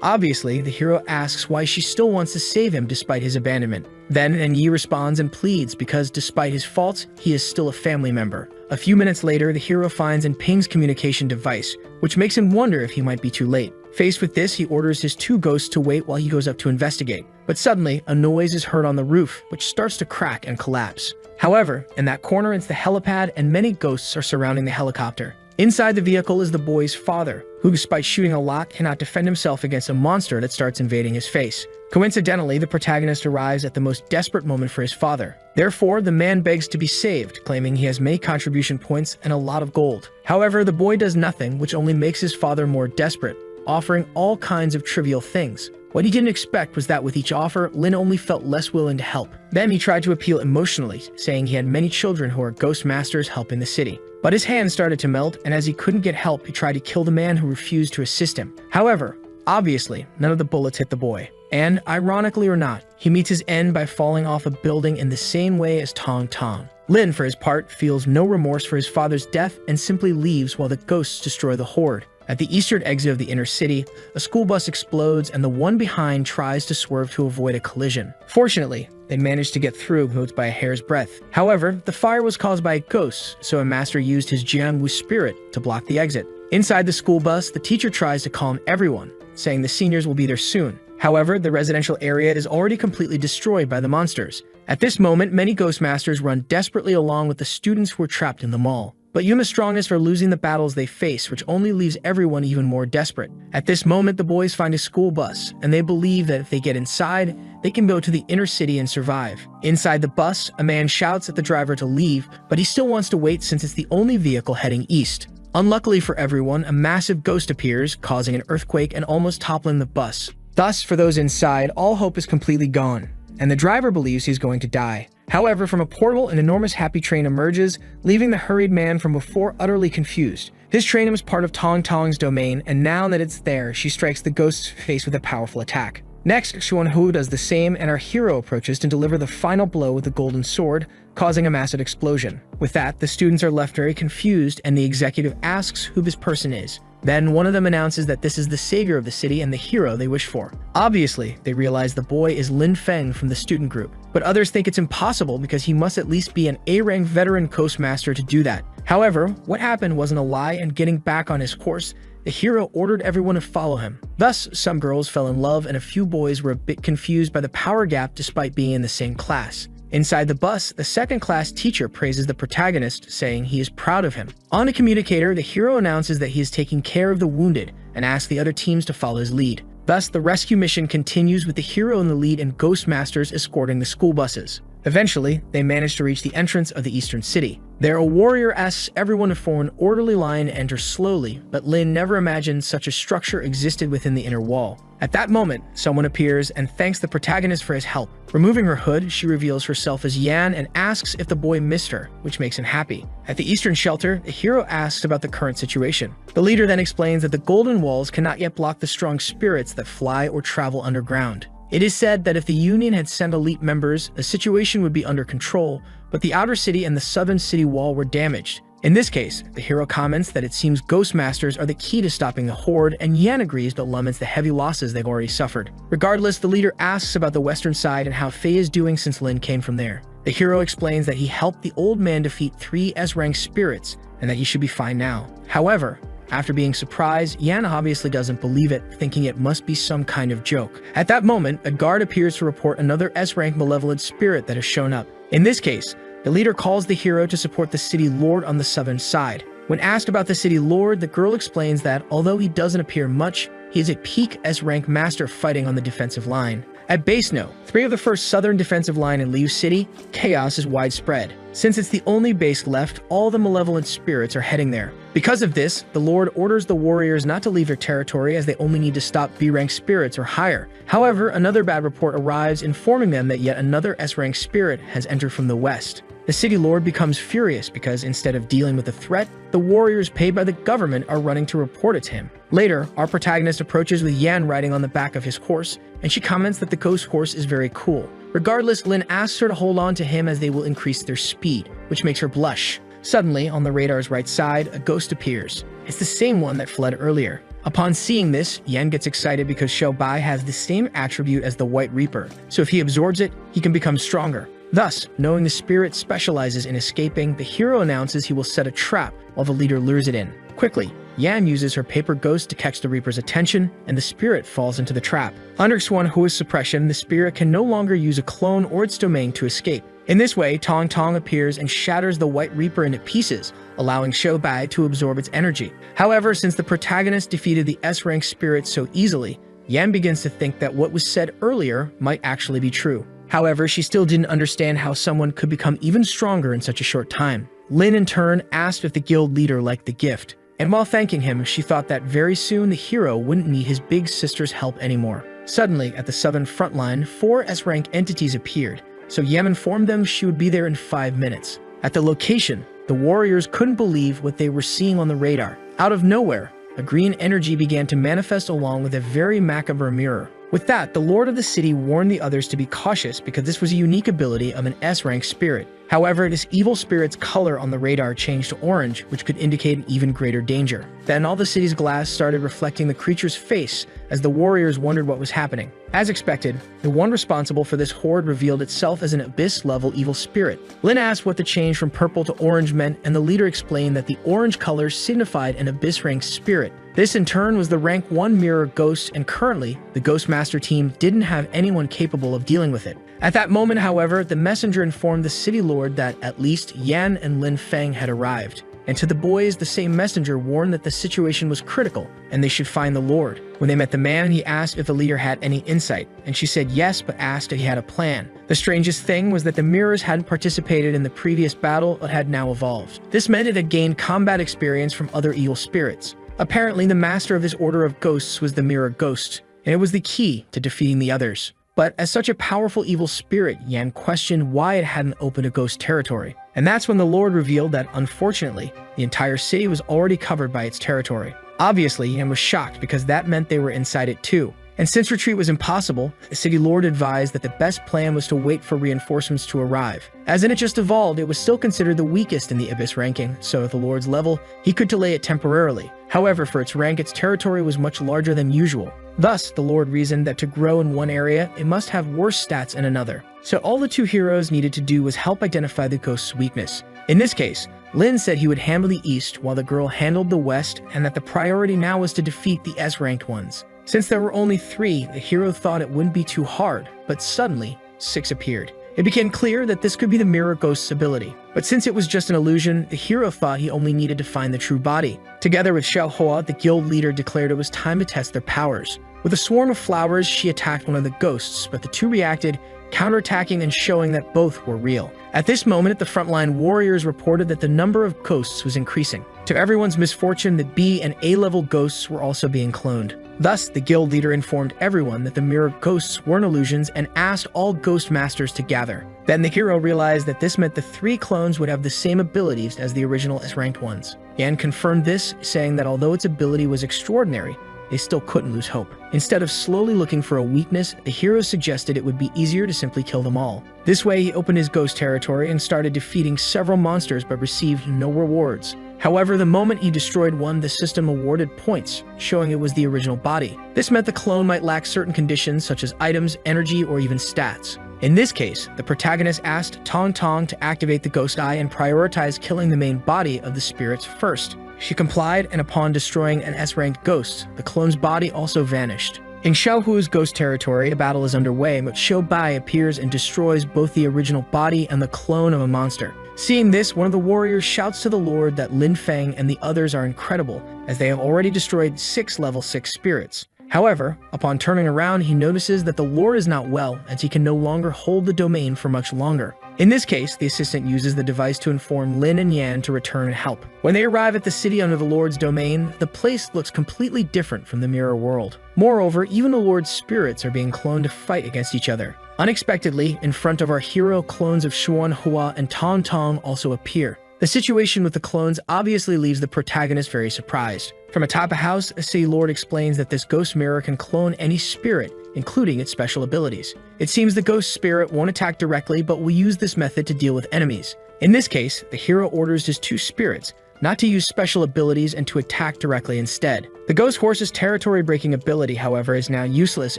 Obviously, the hero asks why she still wants to save him despite his abandonment. Then Yi responds and pleads because despite his faults, he is still a family member. A few minutes later, the hero finds and pings communication device, which makes him wonder if he might be too late. Faced with this, he orders his 2 ghosts to wait while he goes up to investigate. But suddenly, a noise is heard on the roof, which starts to crack and collapse. However, in that corner it's the helipad and many ghosts are surrounding the helicopter. Inside the vehicle is the boy's father, who despite shooting a lot cannot defend himself against a monster that starts invading his face. Coincidentally, the protagonist arrives at the most desperate moment for his father. Therefore, the man begs to be saved, claiming he has many contribution points and a lot of gold. However, the boy does nothing, which only makes his father more desperate, offering all kinds of trivial things. What he didn't expect was that with each offer, Lin only felt less willing to help. Then he tried to appeal emotionally, saying he had many children who are ghost masters helping the city. But his hands started to melt, and as he couldn't get help, he tried to kill the man who refused to assist him. However, obviously, none of the bullets hit the boy. And, ironically or not, he meets his end by falling off a building in the same way as Tong Tong. Lin, for his part, feels no remorse for his father's death and simply leaves while the ghosts destroy the horde. At the eastern exit of the inner city, a school bus explodes and the one behind tries to swerve to avoid a collision. Fortunately, they managed to get through moved by a hair's breadth. However, the fire was caused by a ghost, so a master used his Jianwu spirit to block the exit. Inside the school bus, the teacher tries to calm everyone, saying the seniors will be there soon. However, the residential area is already completely destroyed by the monsters. At this moment, many ghost masters run desperately along with the students who are trapped in the mall. But Yuma's strongest are losing the battles they face, which only leaves everyone even more desperate. At this moment, the boys find a school bus, and they believe that if they get inside, they can go to the inner city and survive. Inside the bus, a man shouts at the driver to leave, but he still wants to wait since it's the only vehicle heading east. Unluckily for everyone, a massive ghost appears, causing an earthquake and almost toppling the bus. Thus, for those inside, all hope is completely gone, and the driver believes he's going to die. However, from a portal, an enormous happy train emerges, leaving the hurried man from before utterly confused. His train was part of Tong Tong's domain, and now that it's there, she strikes the ghost's face with a powerful attack. Next, Xuanhu does the same, and our hero approaches to deliver the final blow with the golden sword, causing a massive explosion. With that, the students are left very confused, and the executive asks who this person is. Then one of them announces that this is the savior of the city and the hero they wish for. Obviously, they realize the boy is Lin Feng from the student group, but others think it's impossible because he must at least be an A-rank veteran coastmaster to do that. However, what happened wasn't a lie, and getting back on his course, the hero ordered everyone to follow him. Thus, some girls fell in love and a few boys were a bit confused by the power gap despite being in the same class. Inside the bus, the second-class teacher praises the protagonist, saying he is proud of him. On a communicator, the hero announces that he is taking care of the wounded and asks the other teams to follow his lead. Thus, the rescue mission continues with the hero in the lead and ghost masters escorting the school buses. Eventually, they manage to reach the entrance of the eastern city. There, a warrior asks everyone to form an orderly line and enter slowly, but Lin never imagined such a structure existed within the inner wall. At that moment, someone appears and thanks the protagonist for his help. Removing her hood, she reveals herself as Yan and asks if the boy missed her, which makes him happy. At the eastern shelter, the hero asks about the current situation. The leader then explains that the golden walls cannot yet block the strong spirits that fly or travel underground. It is said that if the Union had sent elite members, the situation would be under control, but the outer city and the southern city wall were damaged. In this case, the hero comments that it seems ghost masters are the key to stopping the horde, and Yan agrees but laments the heavy losses they've already suffered. Regardless, the leader asks about the western side and how Faye is doing since Lin came from there. The hero explains that he helped the old man defeat 3 S-rank spirits, and that he should be fine now. However, after being surprised, Yan obviously doesn't believe it, thinking it must be some kind of joke. At that moment, a guard appears to report another S-rank malevolent spirit that has shown up. In this case, the leader calls the hero to support the city lord on the southern side. When asked about the city lord, the girl explains that although he doesn't appear much, he is a peak S-rank master fighting on the defensive line. At base note, 3 of the first southern defensive line in Liu City, chaos is widespread. Since it's the only base left, all the malevolent spirits are heading there. Because of this, the Lord orders the warriors not to leave their territory as they only need to stop B-rank spirits or higher. However, another bad report arrives informing them that yet another S-rank spirit has entered from the west. The city lord becomes furious because instead of dealing with the threat, the warriors paid by the government are running to report it to him. Later, our protagonist approaches with Yan riding on the back of his horse, and she comments that the ghost horse is very cool. Regardless, Lin asks her to hold on to him as they will increase their speed, which makes her blush. Suddenly, on the radar's right side, a ghost appears. It's the same one that fled earlier. Upon seeing this, Yan gets excited because Xiao Bai has the same attribute as the White Reaper, so if he absorbs it, he can become stronger. Thus, knowing the spirit specializes in escaping, the hero announces he will set a trap while the leader lures it in. Quickly, Yan uses her paper ghost to catch the Reaper's attention, and the spirit falls into the trap. Under Xuanhua's suppression, the spirit can no longer use a clone or its domain to escape. In this way, Tong Tong appears and shatters the White Reaper into pieces, allowing Xiao Bai to absorb its energy. However, since the protagonist defeated the S-rank spirit so easily, Yan begins to think that what was said earlier might actually be true. However, she still didn't understand how someone could become even stronger in such a short time. Lin, in turn, asked if the guild leader liked the gift, and while thanking him, she thought that very soon the hero wouldn't need his big sister's help anymore. Suddenly, at the southern front line, 4 S-rank entities appeared, so Yan informed them she would be there in 5 minutes. At the location, the warriors couldn't believe what they were seeing on the radar. Out of nowhere, a green energy began to manifest along with a very macabre mirror. With that, the lord of the city warned the others to be cautious because this was a unique ability of an S-rank spirit. However, this evil spirit's color on the radar changed to orange, which could indicate an even greater danger. Then all the city's glass started reflecting the creature's face as the warriors wondered what was happening. As expected, the one responsible for this horde revealed itself as an abyss-level evil spirit. Lin asked what the change from purple to orange meant, and the leader explained that the orange color signified an abyss-ranked spirit. This in turn was the rank 1 mirror ghost, and currently, the Ghost Master team didn't have anyone capable of dealing with it. At that moment, however, the messenger informed the city lord that at least Yan and Lin Feng had arrived. And to the boys, the same messenger warned that the situation was critical and they should find the lord. When they met the man, he asked if the leader had any insight, and she said yes, but asked if he had a plan. The strangest thing was that the mirrors hadn't participated in the previous battle but had now evolved. This meant it had gained combat experience from other evil spirits. Apparently, the master of this order of ghosts was the mirror ghost, and it was the key to defeating the others. But as such a powerful evil spirit, Yan questioned why it hadn't opened a ghost territory. And that's when the Lord revealed that, unfortunately, the entire city was already covered by its territory. Obviously, Yan was shocked because that meant they were inside it too. And since retreat was impossible, the city lord advised that the best plan was to wait for reinforcements to arrive. As it had just evolved, it was still considered the weakest in the Abyss ranking, so at the lord's level, he could delay it temporarily. However, for its rank, its territory was much larger than usual. Thus, the lord reasoned that to grow in one area, it must have worse stats in another. So all the 2 heroes needed to do was help identify the ghost's weakness. In this case, Lin said he would handle the east while the girl handled the west, and that the priority now was to defeat the S-ranked ones. Since there were only 3, the hero thought it wouldn't be too hard, but suddenly, 6 appeared. It became clear that this could be the mirror ghost's ability, but since it was just an illusion, the hero thought he only needed to find the true body. Together with Xiao Hua, the guild leader declared it was time to test their powers. With a swarm of flowers, she attacked one of the ghosts, but the 2 reacted, counterattacking and showing that both were real. At this moment, at the frontline, warriors reported that the number of ghosts was increasing. To everyone's misfortune, the B and A-level ghosts were also being cloned. Thus, the guild leader informed everyone that the mirror ghosts weren't illusions and asked all ghost masters to gather. Then the hero realized that this meant the 3 clones would have the same abilities as the original S-ranked ones. Yan confirmed this, saying that although its ability was extraordinary, they still couldn't lose hope. Instead of slowly looking for a weakness, the hero suggested it would be easier to simply kill them all. This way, he opened his ghost territory and started defeating several monsters but received no rewards. However, the moment he destroyed one, the system awarded points, showing it was the original body. This meant the clone might lack certain conditions such as items, energy, or even stats. In this case, the protagonist asked Tong Tong to activate the ghost eye and prioritize killing the main body of the spirits first. She complied, and upon destroying an S-ranked ghost, the clone's body also vanished. In Xiaohu's ghost territory, a battle is underway, but Xiao Bai appears and destroys both the original body and the clone of a monster. Seeing this, one of the warriors shouts to the lord that Lin Feng and the others are incredible, as they have already destroyed 6 level 6 spirits. However, upon turning around, he notices that the lord is not well, as he can no longer hold the domain for much longer. In this case, the assistant uses the device to inform Lin and Yan to return and help. When they arrive at the city under the lord's domain, the place looks completely different from the mirror world. Moreover, even the lord's spirits are being cloned to fight against each other. Unexpectedly, in front of our hero, clones of Xuan Hua and Tong Tong also appear. The situation with the clones obviously leaves the protagonist very surprised. From atop a house, a city lord explains that this ghost mirror can clone any spirit, including its special abilities. It seems the ghost spirit won't attack directly, but will use this method to deal with enemies. In this case, the hero orders his 2 spirits not to use special abilities and to attack directly instead. The ghost horse's territory-breaking ability, however, is now useless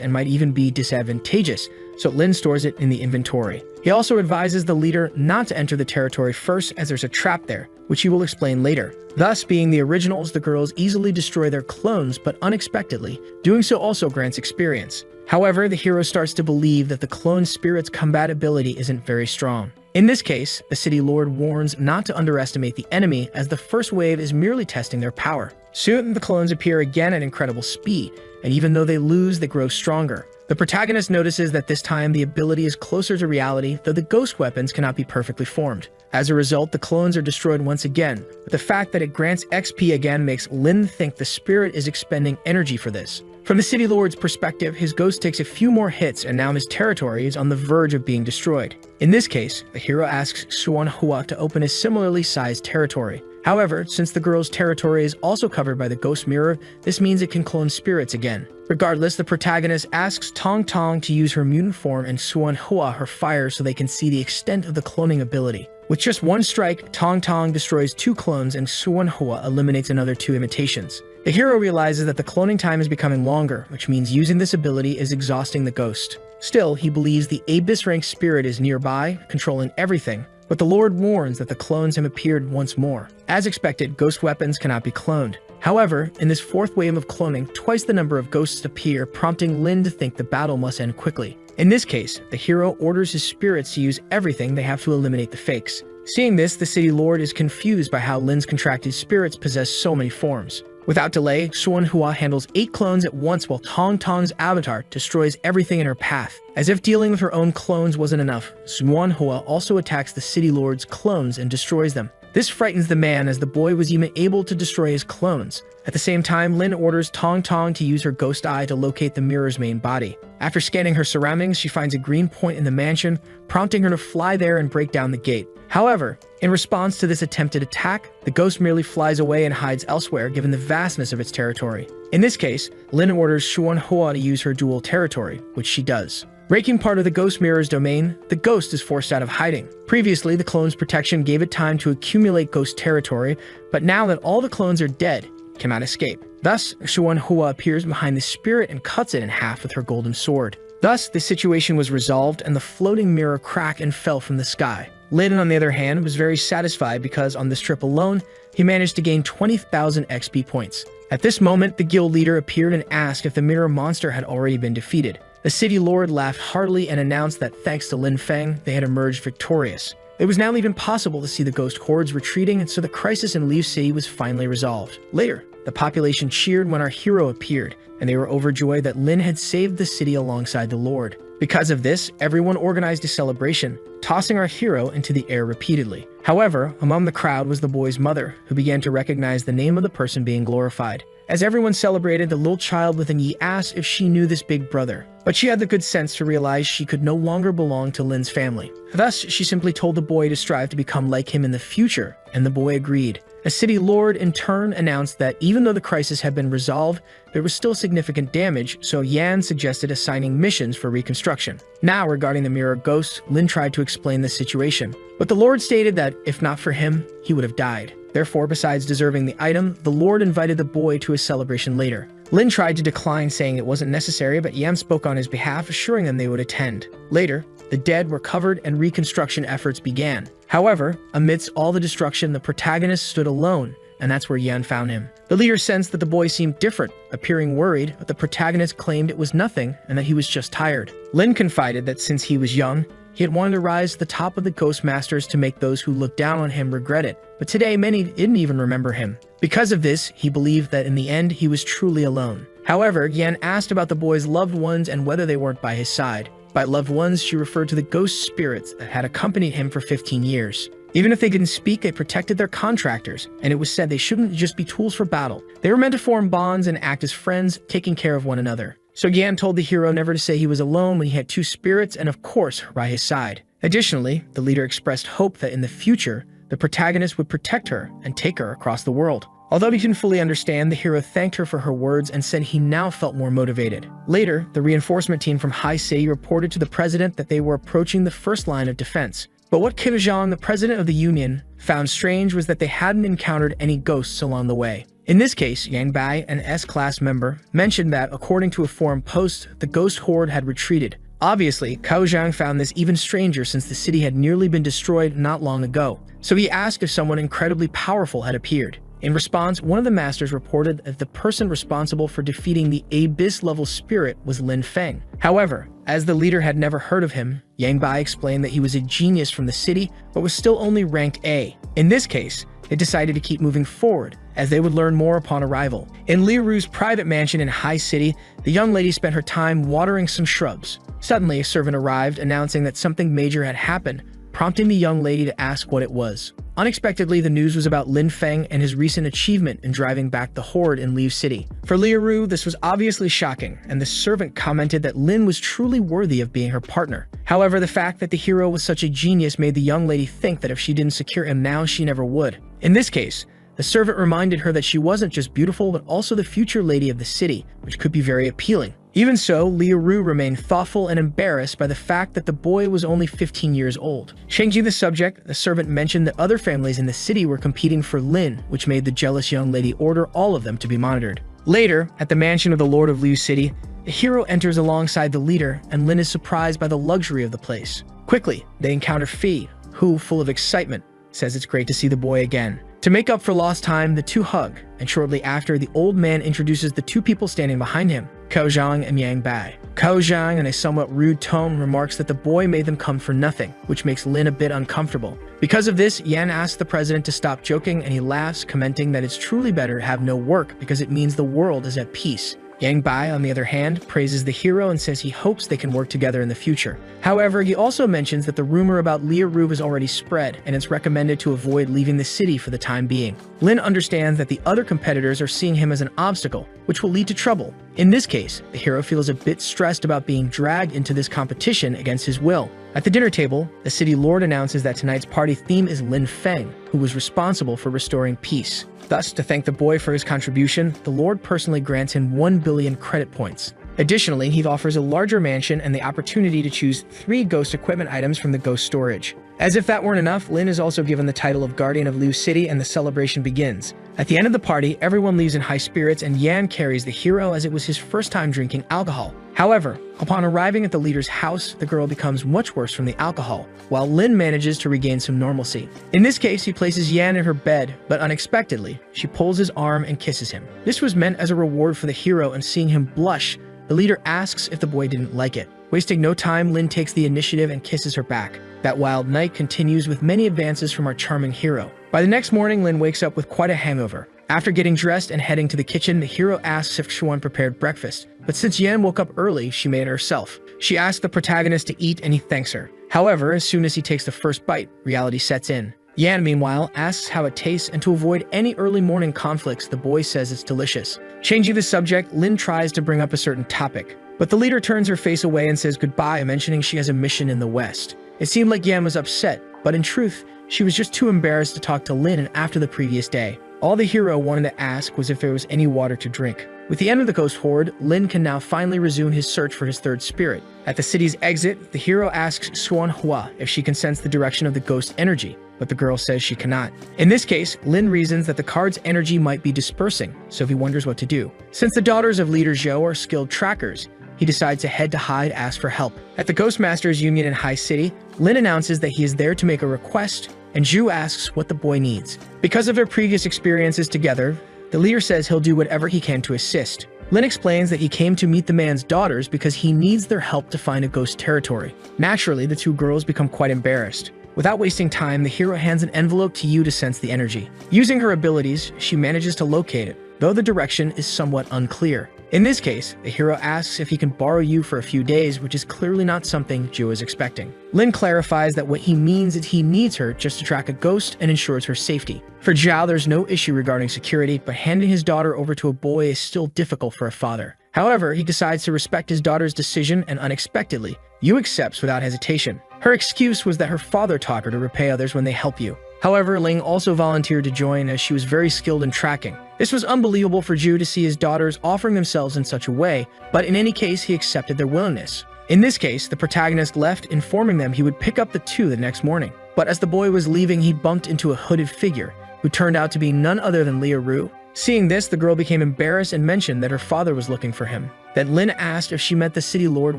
and might even be disadvantageous, so Lin stores it in the inventory. He also advises the leader not to enter the territory first, as there's a trap there, which he will explain later. Thus, being the originals, the girls easily destroy their clones, but unexpectedly, doing so also grants experience. However, the hero starts to believe that the clone spirit's combat ability isn't very strong. In this case, the city lord warns not to underestimate the enemy, as the first wave is merely testing their power. Soon, the clones appear again at incredible speed, and even though they lose, they grow stronger. The protagonist notices that this time the ability is closer to reality, though the ghost weapons cannot be perfectly formed. As a result, the clones are destroyed once again, but the fact that it grants XP again makes Lin think the spirit is expending energy for this. From the City Lord's perspective, his ghost takes a few more hits and now his territory is on the verge of being destroyed. In this case, the hero asks Suan Hua to open a similarly sized territory. However, since the girl's territory is also covered by the ghost mirror, this means it can clone spirits again. Regardless, the protagonist asks Tong Tong to use her mutant form and Suan Hua her fire so they can see the extent of the cloning ability. With just one strike, Tong Tong destroys 2 clones and Suan Hua eliminates another 2 imitations. The hero realizes that the cloning time is becoming longer, which means using this ability is exhausting the ghost. Still, he believes the Abyss rank spirit is nearby, controlling everything, but the Lord warns that the clones have appeared once more. As expected, ghost weapons cannot be cloned. However, in this 4th wave of cloning, twice the number of ghosts appear, prompting Lin to think the battle must end quickly. In this case, the hero orders his spirits to use everything they have to eliminate the fakes. Seeing this, the City Lord is confused by how Lin's contracted spirits possess so many forms. Without delay, Suan Hua handles 8 clones at once while Tong Tong's avatar destroys everything in her path. As if dealing with her own clones wasn't enough, Suan Hua also attacks the City Lord's clones and destroys them. This frightens the man as the boy was even able to destroy his clones. At the same time, Lin orders Tong Tong to use her ghost eye to locate the mirror's main body. After scanning her surroundings, she finds a green point in the mansion, prompting her to fly there and break down the gate. However, in response to this attempted attack, the ghost merely flies away and hides elsewhere given the vastness of its territory. In this case, Lin orders Suan Hua to use her dual territory, which she does. Breaking part of the ghost mirror's domain, the ghost is forced out of hiding. Previously, the clone's protection gave it time to accumulate ghost territory, but now that all the clones are dead, it cannot escape. Thus, Suan Hua appears behind the spirit and cuts it in half with her golden sword. Thus, the situation was resolved and the floating mirror cracked and fell from the sky. Lin, on the other hand, was very satisfied because on this trip alone, he managed to gain 20,000 XP points. At this moment, the guild leader appeared and asked if the mirror monster had already been defeated. The City Lord laughed heartily and announced that thanks to Lin Feng, they had emerged victorious. It was now even possible to see the ghost hordes retreating, and so the crisis in Liu City was finally resolved. Later, the population cheered when our hero appeared, and they were overjoyed that Lin had saved the city alongside the Lord. Because of this, everyone organized a celebration, tossing our hero into the air repeatedly. However, among the crowd was the boy's mother, who began to recognize the name of the person being glorified. As everyone celebrated, the little child within Yi asked if she knew this big brother, but she had the good sense to realize she could no longer belong to Lin's family. Thus, she simply told the boy to strive to become like him in the future, and the boy agreed. A City Lord, in turn, announced that even though the crisis had been resolved, there was still significant damage, so Yan suggested assigning missions for reconstruction. Now, regarding the mirror ghost, Lin tried to explain the situation, but the Lord stated that, if not for him, he would have died. Therefore, besides deserving the item, the Lord invited the boy to a celebration later. Lin tried to decline, saying it wasn't necessary, but Yan spoke on his behalf, assuring them they would attend. Later, the dead were covered and reconstruction efforts began. However, amidst all the destruction, the protagonist stood alone, and that's where Yan found him. The leader sensed that the boy seemed different, appearing worried, but the protagonist claimed it was nothing and that he was just tired. Lin confided that since he was young, he had wanted to rise to the top of the Ghost Masters to make those who looked down on him regret it, but today many didn't even remember him. Because of this, he believed that in the end he was truly alone. However, Yan asked about the boy's loved ones and whether they weren't by his side. By loved ones, she referred to the ghost spirits that had accompanied him for 15 years. Even if they didn't speak, they protected their contractors, and it was said they shouldn't just be tools for battle. They were meant to form bonds and act as friends, taking care of one another. So Yan told the hero never to say he was alone when he had 2 spirits and of course, by his side. Additionally, the leader expressed hope that in the future, the protagonist would protect her and take her across the world. Although he didn't fully understand, the hero thanked her for her words and said he now felt more motivated. Later, the reinforcement team from Hai Sei reported to the president that they were approaching the first line of defense. But what Kim Jong, the president of the Union, found strange was that they hadn't encountered any ghosts along the way. In this case, Yang Bai, an S-class member, mentioned that, according to a forum post, the ghost horde had retreated. Obviously, Cao Zhang found this even stranger since the city had nearly been destroyed not long ago, so he asked if someone incredibly powerful had appeared. In response, one of the masters reported that the person responsible for defeating the Abyss-level spirit was Lin Feng. However, as the leader had never heard of him, Yang Bai explained that he was a genius from the city, but was still only ranked A. In this case, they decided to keep moving forward, as they would learn more upon arrival. In Liuru's private mansion in High City, the young lady spent her time watering some shrubs. Suddenly, a servant arrived announcing that something major had happened, prompting the young lady to ask what it was. Unexpectedly, the news was about Lin Feng and his recent achievement in driving back the horde in Liu City. For Liuru, this was obviously shocking, and the servant commented that Lin was truly worthy of being her partner. However, the fact that the hero was such a genius made the young lady think that if she didn't secure him now, she never would. In this case, the servant reminded her that she wasn't just beautiful, but also the future lady of the city, which could be very appealing. Even so, Liu remained thoughtful and embarrassed by the fact that the boy was only 15 years old. Changing the subject, the servant mentioned that other families in the city were competing for Lin, which made the jealous young lady order all of them to be monitored. Later, at the mansion of the Lord of Liu City, the hero enters alongside the leader, and Lin is surprised by the luxury of the place. Quickly, they encounter Fi, who, full of excitement, says it's great to see the boy again. To make up for lost time, the two hug, and shortly after, the old man introduces the two people standing behind him, Kao Zhang and Yang Bai. Kao Zhang, in a somewhat rude tone, remarks that the boy made them come for nothing, which makes Lin a bit uncomfortable. Because of this, Yan asks the president to stop joking, and he laughs, commenting that it's truly better to have no work because it means the world is at peace. Yang Bai, on the other hand, praises the hero and says he hopes they can work together in the future. However, he also mentions that the rumor about Liu has already spread, and it's recommended to avoid leaving the city for the time being. Lin understands that the other competitors are seeing him as an obstacle, which will lead to trouble. In this case, the hero feels a bit stressed about being dragged into this competition against his will. At the dinner table, the city lord announces that tonight's party theme is Lin Feng, who was responsible for restoring peace. Thus, to thank the boy for his contribution, the lord personally grants him 1 billion credit points. Additionally, he offers a larger mansion and the opportunity to choose 3 ghost equipment items from the ghost storage. As if that weren't enough, Lin is also given the title of Guardian of Liu City, and the celebration begins. At the end of the party, everyone leaves in high spirits, and Yan carries the hero as it was his first time drinking alcohol. However, upon arriving at the leader's house, the girl becomes much worse from the alcohol, while Lin manages to regain some normalcy. In this case, he places Yan in her bed, but unexpectedly, she pulls his arm and kisses him. This was meant as a reward for the hero, and seeing him blush, the leader asks if the boy didn't like it. Wasting no time, Lin takes the initiative and kisses her back. That wild night continues with many advances from our charming hero. By the next morning, Lin wakes up with quite a hangover. After getting dressed and heading to the kitchen, the hero asks if Xuan prepared breakfast, but since Yan woke up early, she made it herself. She asks the protagonist to eat, and he thanks her. However, as soon as he takes the first bite, reality sets in. Yan, meanwhile, asks how it tastes, and to avoid any early morning conflicts, the boy says it's delicious. Changing the subject, Lin tries to bring up a certain topic, but the leader turns her face away and says goodbye, mentioning she has a mission in the West. It seemed like Yan was upset, but in truth, she was just too embarrassed to talk to Lin after the previous day. All the hero wanted to ask was if there was any water to drink. With the end of the ghost horde, Lin can now finally resume his search for his third spirit. At the city's exit, the hero asks Xuan Hua if she can sense the direction of the ghost energy, but the girl says she cannot. In this case, Lin reasons that the card's energy might be dispersing, so he wonders what to do. Since the daughters of Leader Zhou are skilled trackers, he decides to head to Hyde to ask for help. At the Ghostmasters Union in High City, Lin announces that he is there to make a request, and Zhu asks what the boy needs. Because of their previous experiences together, the leader says he'll do whatever he can to assist. Lin explains that he came to meet the man's daughters because he needs their help to find a ghost territory. Naturally, the two girls become quite embarrassed. Without wasting time, the hero hands an envelope to Yu to sense the energy. Using her abilities, she manages to locate it, though the direction is somewhat unclear. In this case, the hero asks if he can borrow Yu for a few days, which is clearly not something Zhu is expecting. Lin clarifies that what he means is he needs her just to track a ghost and ensures her safety. For Zhao, there's no issue regarding security, but handing his daughter over to a boy is still difficult for a father. However, he decides to respect his daughter's decision, and unexpectedly, Yu accepts without hesitation. Her excuse was that her father taught her to repay others when they help you. However, Ling also volunteered to join as she was very skilled in tracking. This was unbelievable for Zhu to see his daughters offering themselves in such a way, but in any case, he accepted their willingness. In this case, the protagonist left, informing them he would pick up the two the next morning. But as the boy was leaving, he bumped into a hooded figure, who turned out to be none other than Liu Ru. Seeing this, the girl became embarrassed and mentioned that her father was looking for him. Then Lin asked if she meant the city lord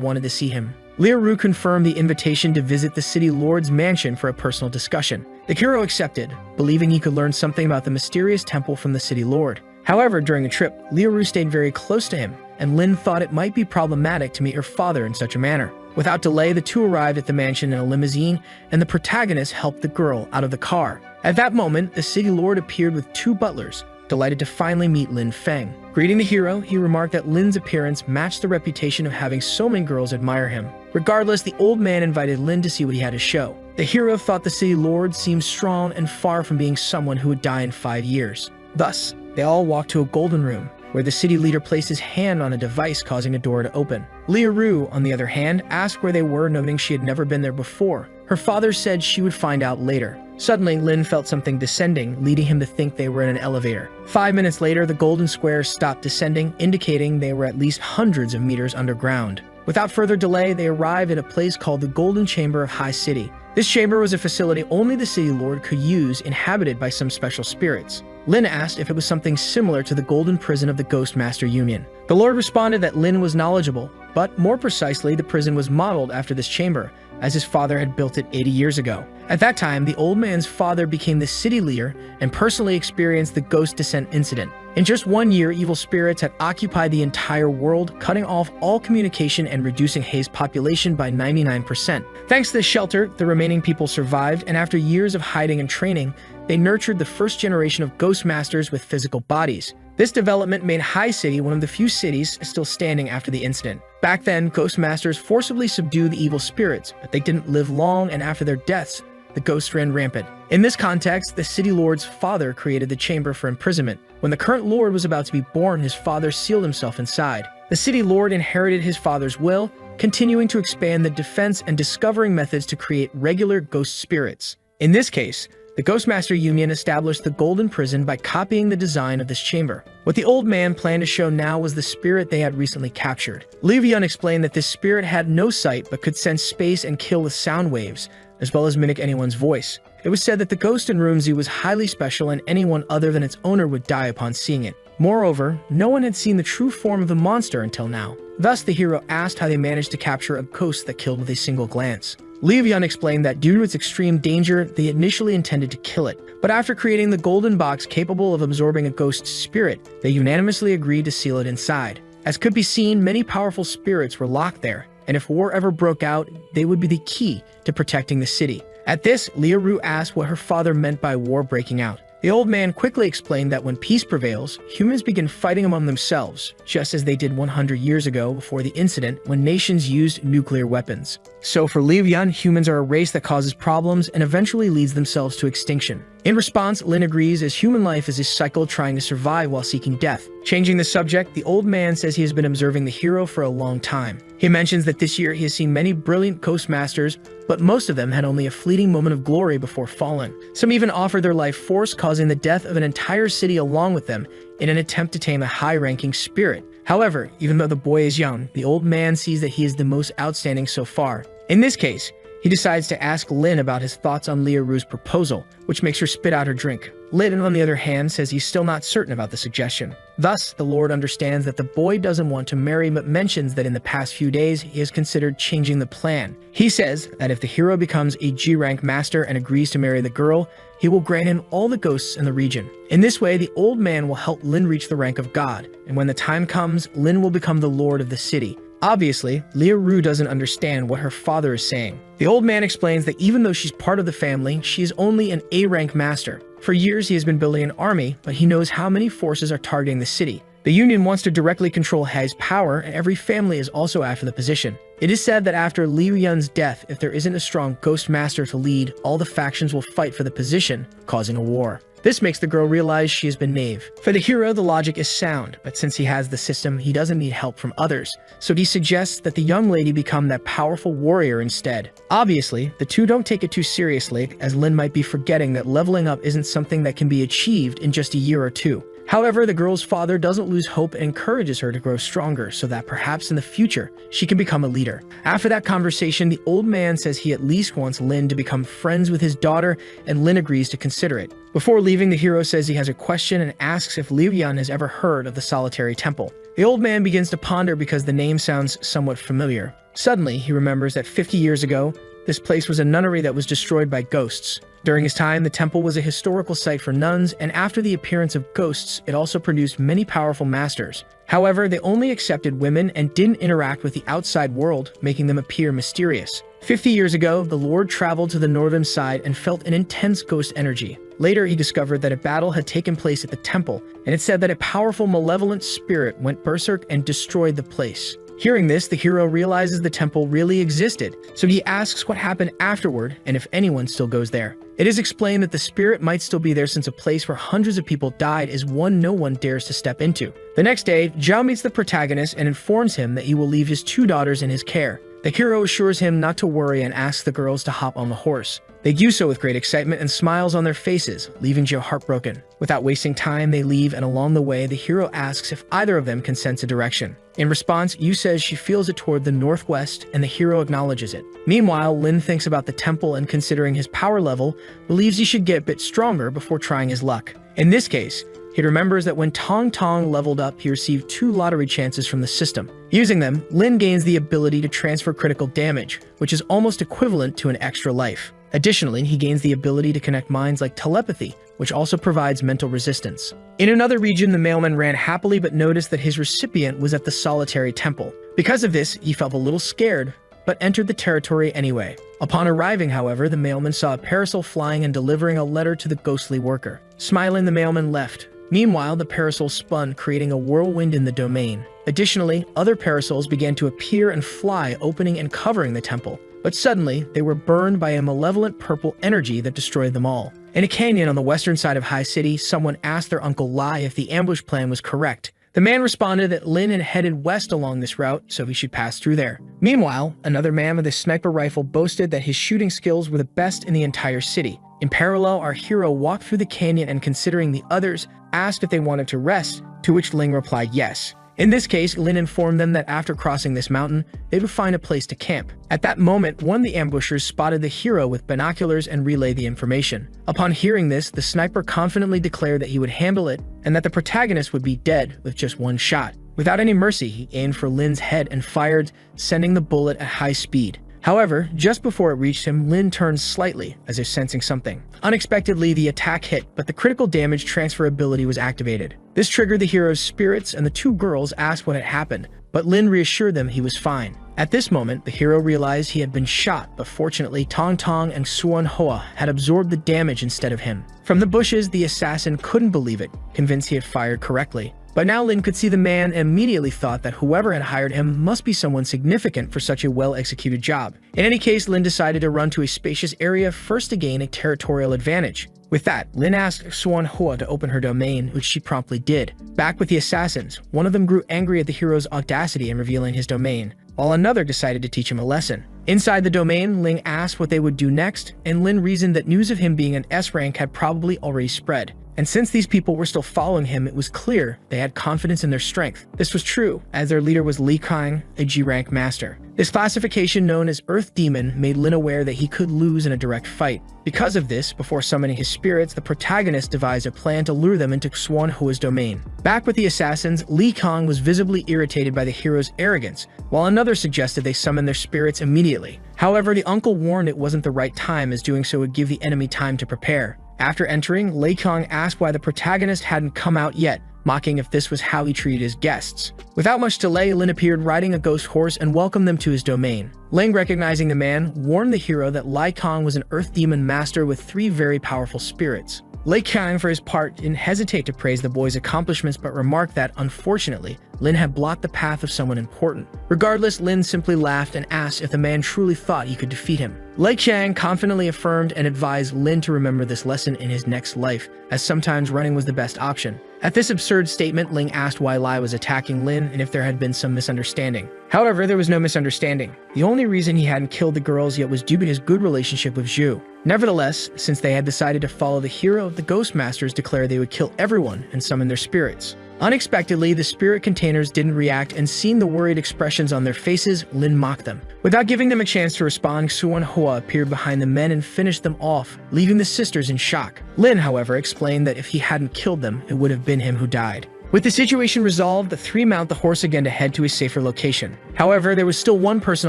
wanted to see him. Liu Ru confirmed the invitation to visit the city lord's mansion for a personal discussion. The hero accepted, believing he could learn something about the mysterious temple from the city lord. However, during the trip, Liu Ru stayed very close to him, and Lin thought it might be problematic to meet her father in such a manner. Without delay, the two arrived at the mansion in a limousine, and the protagonist helped the girl out of the car. At that moment, the city lord appeared with two butlers, delighted to finally meet Lin Feng. Greeting the hero, he remarked that Lin's appearance matched the reputation of having so many girls admire him. Regardless, the old man invited Lin to see what he had to show. The hero thought the city lord seemed strong and far from being someone who would die in 5 years. Thus, they all walked to a golden room, where the city leader placed his hand on a device causing a door to open. Liu, on the other hand, asked where they were, noting she had never been there before. Her father said she would find out later. Suddenly, Lin felt something descending, leading him to think they were in an elevator. 5 minutes later, the golden square stopped descending, indicating they were at least hundreds of meters underground. Without further delay, they arrived at a place called the Golden Chamber of High City. This chamber was a facility only the city lord could use, inhabited by some special spirits. Lin asked if it was something similar to the golden prison of the Ghost Master Union. The lord responded that Lin was knowledgeable, but more precisely, the prison was modeled after this chamber, as his father had built it 80 years ago. At that time, the old man's father became the city leader and personally experienced the ghost descent incident. In just 1 year, evil spirits had occupied the entire world, cutting off all communication and reducing Hei's population by 99%. Thanks to the shelter, the remaining people survived, and after years of hiding and training, they nurtured the first generation of ghost masters with physical bodies. This development made High City one of the few cities still standing after the incident. Back then, ghost masters forcibly subdued the evil spirits, but they didn't live long, and after their deaths, the ghosts ran rampant. In this context, the city lord's father created the chamber for imprisonment. When the current lord was about to be born, his father sealed himself inside. The city lord inherited his father's will, continuing to expand the defense and discovering methods to create regular ghost spirits. In this case, the Ghostmaster Union established the Golden Prison by copying the design of this chamber. What the old man planned to show now was the spirit they had recently captured. Liu Yun explained that this spirit had no sight but could sense space and kill with sound waves, as well as mimic anyone's voice. It was said that the ghost in Room Z was highly special and anyone other than its owner would die upon seeing it. Moreover, no one had seen the true form of the monster until now. Thus, the hero asked how they managed to capture a ghost that killed with a single glance. Liu Yun explained that due to its extreme danger, they initially intended to kill it. But after creating the golden box capable of absorbing a ghost's spirit, they unanimously agreed to seal it inside. As could be seen, many powerful spirits were locked there, and if war ever broke out, they would be the key to protecting the city. At this, Liu asked what her father meant by war breaking out. The old man quickly explained that when peace prevails, humans begin fighting among themselves, just as they did 100 years ago before the incident when nations used nuclear weapons. So for Liu Yun, humans are a race that causes problems and eventually leads themselves to extinction. In response, Lin agrees, as human life is a cycle trying to survive while seeking death. Changing the subject, the old man says he has been observing the hero for a long time. He mentions that this year he has seen many brilliant ghost masters, but most of them had only a fleeting moment of glory before falling. Some even offered their life force, causing the death of an entire city along with them in an attempt to tame a high-ranking spirit. However, even though the boy is young, the old man sees that he is the most outstanding so far. In this case, he decides to ask Lin about his thoughts on Liu's proposal, which makes her spit out her drink. Lin, on the other hand, says he's still not certain about the suggestion. Thus, the Lord understands that the boy doesn't want to marry, but mentions that in the past few days, he has considered changing the plan. He says that if the hero becomes a G-rank master and agrees to marry the girl, he will grant him all the ghosts in the region. In this way, the old man will help Lin reach the rank of god, and when the time comes, Lin will become the lord of the city. Obviously, Liu doesn't understand what her father is saying. The old man explains that even though she's part of the family, she is only an A-rank master. For years, he has been building an army, but he knows how many forces are targeting the city. The Union wants to directly control Hei's power, and every family is also after the position. It is said that after Liu Yun's death, if there isn't a strong ghost master to lead, all the factions will fight for the position, causing a war. This makes the girl realize she has been naive. For the hero, the logic is sound, but since he has the system, he doesn't need help from others, so he suggests that the young lady become that powerful warrior instead. Obviously, the two don't take it too seriously, as Lin might be forgetting that leveling up isn't something that can be achieved in just a year or two. However, the girl's father doesn't lose hope and encourages her to grow stronger so that perhaps in the future, she can become a leader. After that conversation, the old man says he at least wants Lin to become friends with his daughter, and Lin agrees to consider it. Before leaving, the hero says he has a question and asks if Liu Yun has ever heard of the Solitary Temple. The old man begins to ponder because the name sounds somewhat familiar. Suddenly, he remembers that 50 years ago, this place was a nunnery that was destroyed by ghosts. During his time, the temple was a historical site for nuns, and after the appearance of ghosts, it also produced many powerful masters. However, they only accepted women and didn't interact with the outside world, making them appear mysterious. 50 years ago, the Lord traveled to the northern side and felt an intense ghost energy. Later, he discovered that a battle had taken place at the temple, and it said that a powerful malevolent spirit went berserk and destroyed the place. Hearing this, the hero realizes the temple really existed, so he asks what happened afterward and if anyone still goes there. It is explained that the spirit might still be there since a place where hundreds of people died is one no one dares to step into. The next day, Zhao meets the protagonist and informs him that he will leave his 2 daughters in his care. The hero assures him not to worry and asks the girls to hop on the horse. They do so with great excitement and smiles on their faces, leaving Zhao heartbroken. Without wasting time, they leave, and along the way, the hero asks if either of them can sense a direction. In response, Yu says she feels it toward the northwest, and the hero acknowledges it. Meanwhile, Lin thinks about the temple and, considering his power level, believes he should get a bit stronger before trying his luck. In this case, he remembers that when Tong Tong leveled up, he received 2 lottery chances from the system. Using them, Lin gains the ability to transfer critical damage, which is almost equivalent to an extra life. Additionally, he gains the ability to connect minds like telepathy, which also provides mental resistance. In another region, the mailman ran happily but noticed that his recipient was at the solitary temple. Because of this, he felt a little scared, but entered the territory anyway. Upon arriving, however, the mailman saw a parasol flying and delivering a letter to the ghostly worker. Smiling, the mailman left. Meanwhile, the parasol spun, creating a whirlwind in the domain. Additionally, other parasols began to appear and fly, opening and covering the temple. But suddenly, they were burned by a malevolent purple energy that destroyed them all. In a canyon on the western side of High City, someone asked their Uncle Lai if the ambush plan was correct. The man responded that Lin had headed west along this route, so he should pass through there. Meanwhile, another man with a sniper rifle boasted that his shooting skills were the best in the entire city. In parallel, our hero walked through the canyon and, considering the others, asked if they wanted to rest, to which Ling replied yes. In this case, Lin informed them that after crossing this mountain, they would find a place to camp. At that moment, one of the ambushers spotted the hero with binoculars and relayed the information. Upon hearing this, the sniper confidently declared that he would handle it and that the protagonist would be dead with just 1 shot. Without any mercy, he aimed for Lin's head and fired, sending the bullet at high speed. However, just before it reached him, Lin turned slightly, as if sensing something. Unexpectedly, the attack hit, but the critical damage transfer ability was activated. This triggered the hero's spirits, and the 2 girls asked what had happened, but Lin reassured them he was fine. At this moment, the hero realized he had been shot, but fortunately, Tong Tong and Suan Hoa had absorbed the damage instead of him. From the bushes, the assassin couldn't believe it, convinced he had fired correctly. But now Lin could see the man and immediately thought that whoever had hired him must be someone significant for such a well-executed job. In any case, Lin decided to run to a spacious area first to gain a territorial advantage. With that, Lin asked Suan Hua to open her domain, which she promptly did. Back with the assassins, one of them grew angry at the hero's audacity in revealing his domain, while another decided to teach him a lesson. Inside the domain, Ling asked what they would do next, and Lin reasoned that news of him being an S rank had probably already spread. And since these people were still following him, it was clear they had confidence in their strength. This was true, as their leader was Li Kang, a G-rank master. This classification, known as Earth Demon, made Lin aware that he could lose in a direct fight. Because of this, before summoning his spirits, the protagonist devised a plan to lure them into Suan Hua's domain. Back with the assassins, Li Kang was visibly irritated by the hero's arrogance, while another suggested they summon their spirits immediately. However, the uncle warned it wasn't the right time, as doing so would give the enemy time to prepare. After entering, Lei Kang asked why the protagonist hadn't come out yet, mocking if this was how he treated his guests. Without much delay, Lin appeared riding a ghost horse and welcomed them to his domain. Ling, recognizing the man, warned the hero that Lai Kang was an earth demon master with 3 very powerful spirits. Lei Kang, for his part, didn't hesitate to praise the boy's accomplishments but remarked that, unfortunately, Lin had blocked the path of someone important. Regardless, Lin simply laughed and asked if the man truly thought he could defeat him. Lei Kang confidently affirmed and advised Lin to remember this lesson in his next life, as sometimes running was the best option. At this absurd statement, Ling asked why Lai was attacking Lin and if there had been some misunderstanding. However, there was no misunderstanding. The only reason he hadn't killed the girls yet was due to his good relationship with Zhu. Nevertheless, since they had decided to follow the hero, the Ghost Masters declared they would kill everyone and summon their spirits. Unexpectedly, the spirit containers didn't react, and seeing the worried expressions on their faces, Lin mocked them. Without giving them a chance to respond, Suan Hua appeared behind the men and finished them off, leaving the sisters in shock. Lin, however, explained that if he hadn't killed them, it would have been him who died. With the situation resolved, the three mount the horse again to head to a safer location. However, there was still one person